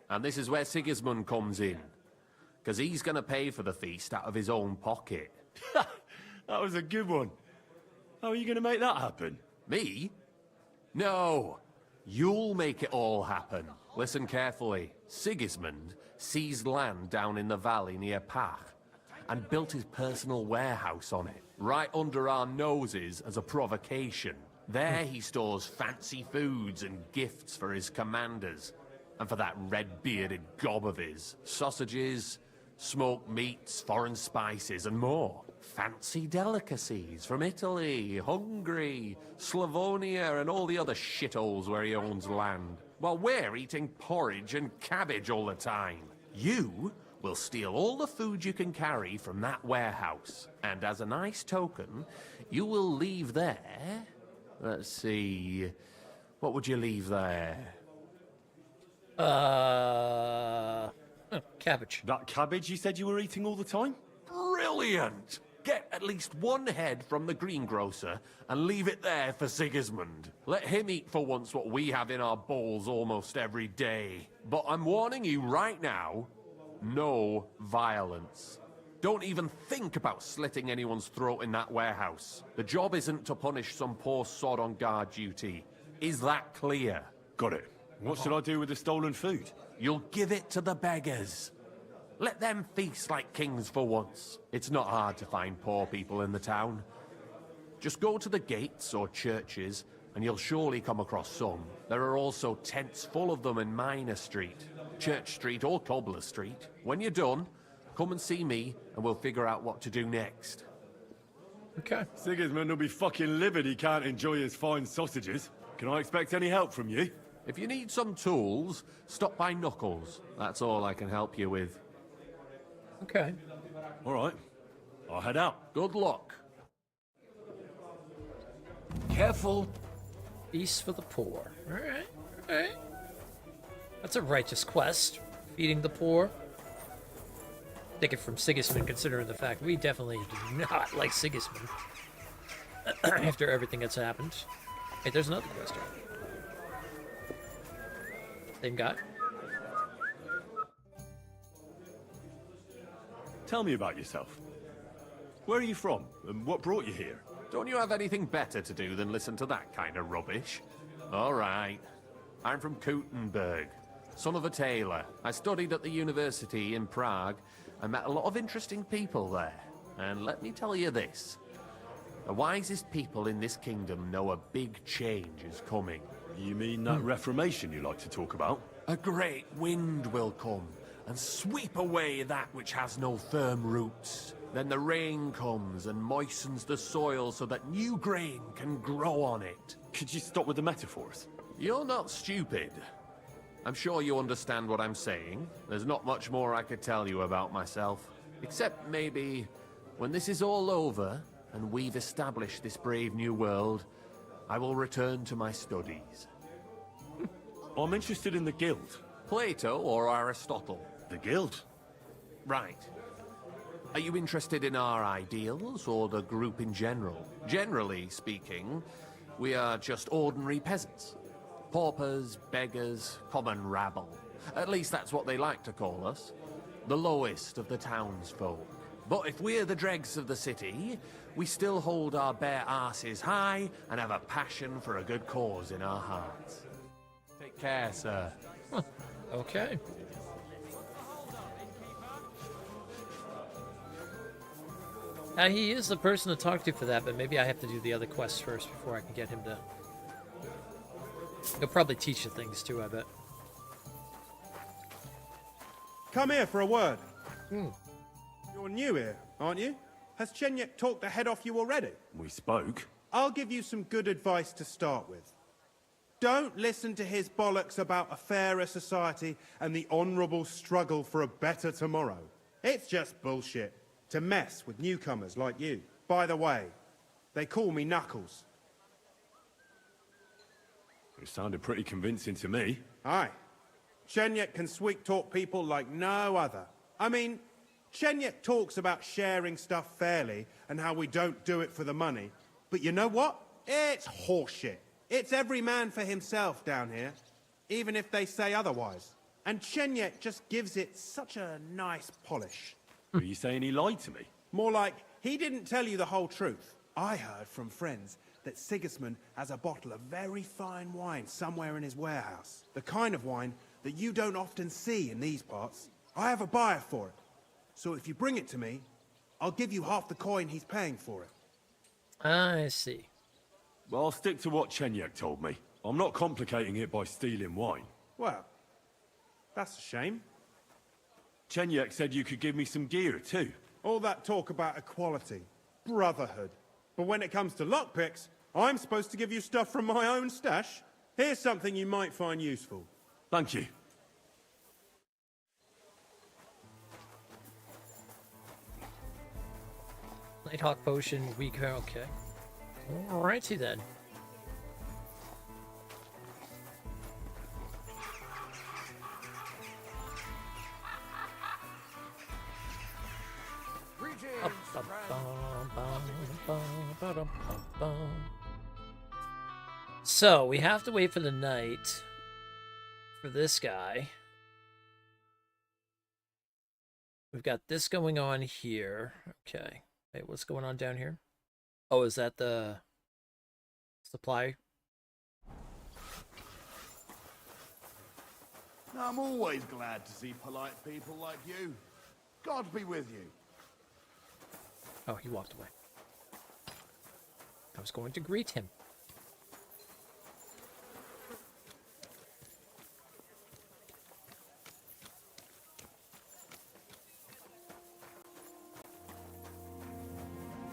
C: And this is where Sigismund comes in. Because he's going to pay for the feast out of his own pocket.
Q: That was a good one. How are you going to make that happen?
C: Me? No. You'll make it all happen. Listen carefully. Sigismund seized land down in the valley near Pach and built his personal warehouse on it, right under our noses as a provocation. There he stores fancy foods and gifts for his commanders.
H: And for that red-bearded gob of his, sausages, smoked meats, foreign spices, and more. Fancy delicacies from Italy, Hungary, Slavonia, and all the other shitholes where he owns land. While we're eating porridge and cabbage all the time. You will steal all the food you can carry from that warehouse. And as a nice token, you will leave there... Let's see... What would you leave there?
A: Cabbage.
C: That cabbage you said you were eating all the time?
H: Brilliant! Get at least one head from the greengrocer and leave it there for Sigismund. Let him eat for once what we have in our bowls almost every day. But I'm warning you right now, no violence. Don't even think about slitting anyone's throat in that warehouse. The job isn't to punish some poor sod on guard duty. Is that clear?
C: Got it. What should I do with the stolen food?
H: You'll give it to the beggars. Let them feast like kings for once. It's not hard to find poor people in the town. Just go to the gates or churches, and you'll surely come across some. There are also tents full of them in Minor Street, Church Street or Cobbler Street. When you're done, come and see me, and we'll figure out what to do next.
A: Okay.
C: Sigismund will be fucking livid he can't enjoy his fine sausages. Can I expect any help from you?
H: If you need some tools, stop by Knuckles. That's all I can help you with.
A: Okay.
C: All right. I'll head out.
H: Good luck.
M: Careful.
A: Feast for the poor. Alright. Alright. That's a righteous quest. Feeding the poor. Take it from Sigismund, considering the fact we definitely do not like Sigismund. After everything that's happened. Hey, there's another quest here. Same guy.
C: Tell me about yourself. Where are you from, and what brought you here?
H: Don't you have anything better to do than listen to that kind of rubbish? All right. I'm from Kuttenburg, son of a tailor. I studied at the university in Prague and met a lot of interesting people there. And let me tell you this. The wisest people in this kingdom know a big change is coming.
C: You mean that Reformation you like to talk about?
H: A great wind will come and sweep away that which has no firm roots. Then the rain comes and moistens the soil so that new grain can grow on it.
C: Could you stop with the metaphors?
H: You're not stupid. I'm sure you understand what I'm saying. There's not much more I could tell you about myself. Except maybe when this is all over and we've established this brave new world, I will return to my studies.
C: I'm interested in the guild.
H: Plato or Aristotle?
C: The guild.
H: Right. Are you interested in our ideals or the group in general? Generally speaking, we are just ordinary peasants. Paupers, beggars, common rabble. At least that's what they like to call us. The lowest of the townsfolk. But if we're the dregs of the city, we still hold our bare arses high and have a passion for a good cause in our hearts. Take care, sir.
A: Okay. Now, he is the person to talk to for that, but maybe I have to do the other quests first before I can get him to... He'll probably teach you things too, I bet.
D: Come here for a word. You're new here, aren't you? Has Chenyek talked the head off you already?
C: We spoke.
D: I'll give you some good advice to start with. Don't listen to his bollocks about a fairer society and the honourable struggle for a better tomorrow. It's just bullshit to mess with newcomers like you. By the way, they call me Knuckles.
C: It sounded pretty convincing to me.
D: Aye. Chenyek can sweet-talk people like no other. I mean, Chenyek talks about sharing stuff fairly and how we don't do it for the money. But you know what? It's horseshit. It's every man for himself down here, even if they say otherwise. And Chenyek just gives it such a nice polish.
C: Are you saying he lied to me?
D: More like, he didn't tell you the whole truth. I heard from friends that Sigismund has a bottle of very fine wine somewhere in his warehouse. The kind of wine that you don't often see in these parts. I have a buyer for it. So if you bring it to me, I'll give you half the coin he's paying for it.
A: I see.
C: Well, I'll stick to what Chenyek told me. I'm not complicating it by stealing wine.
D: Well, That's a shame.
C: Chenyek said you could give me some gear, too.
D: All that talk about equality, brotherhood. But when it comes to lockpicks, I'm supposed to give you stuff from my own stash. Here's something you might find useful.
C: Thank you.
A: Nighthawk potion, weak, okay. Alrighty then. So, we have to wait for the night for this guy. We've got this going on here. Okay. Wait, what's going on down here? Oh, is that the supply?
P: I'm always glad to see polite people like you. God be with you.
A: Oh, he walked away. I was going to greet him.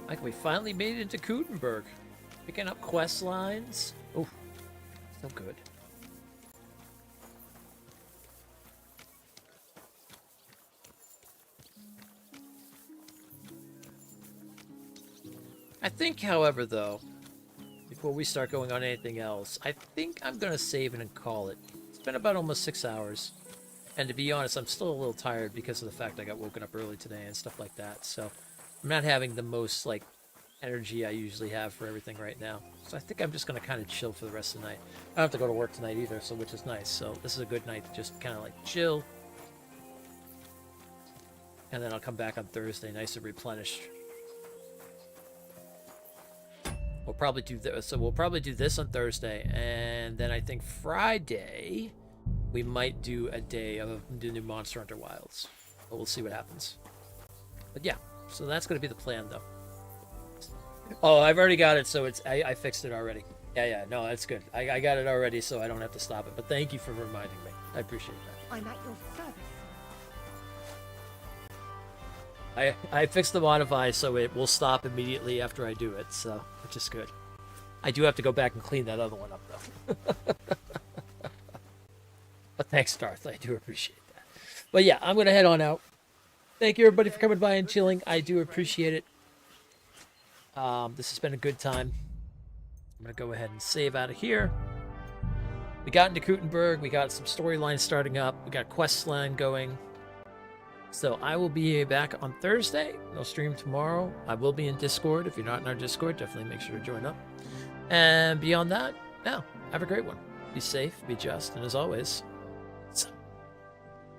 A: Like, we finally made it to Kuttenburg. Picking up quest lines. Oh, so good. I think, however, though, before we start going on anything else, I think I'm going to save it and call it. It's been about almost 6 hours. And to be honest, I'm still a little tired because of the fact I got woken up early today and stuff like that. So I'm not having the most, like, energy I usually have for everything right now. So I think I'm just going to kind of chill for the rest of the night. I don't have to go to work tonight either, so which is nice. So this is a good night to just kind of, like, chill. And then I'll come back on Thursday, nice and replenished. We'll probably do this. So we'll probably do this on Thursday, and then I think Friday we might do a day of the new Monster Hunter Wilds. But we'll see what happens. But yeah, so that's going to be the plan, though. Oh, I've already got it, so it's I fixed it already. Yeah, no, that's good. I got it already, so I don't have to stop it. But thank you for reminding me. I appreciate that.
S: I'm at your service.
A: I fixed the modify so it will stop immediately after I do it, so which is good. I do have to go back and clean that other one up though. But thanks, Darth. I do appreciate that. But yeah, I'm gonna head on out. Thank you everybody for coming by and chilling. I do appreciate it. This has been a good time. I'm gonna go ahead and save out of here. We got into Kuttenburg. We got some storylines starting up. We got quest line going. So I will be back on Thursday. No stream tomorrow. I will be in Discord. If you're not in our Discord, definitely make sure to join up. And beyond that, yeah, have a great one. Be safe, be just, and as always, so,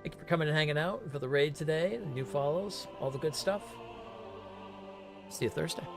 A: thank you for coming and hanging out for the raid today, the new follows, all the good stuff. See you Thursday.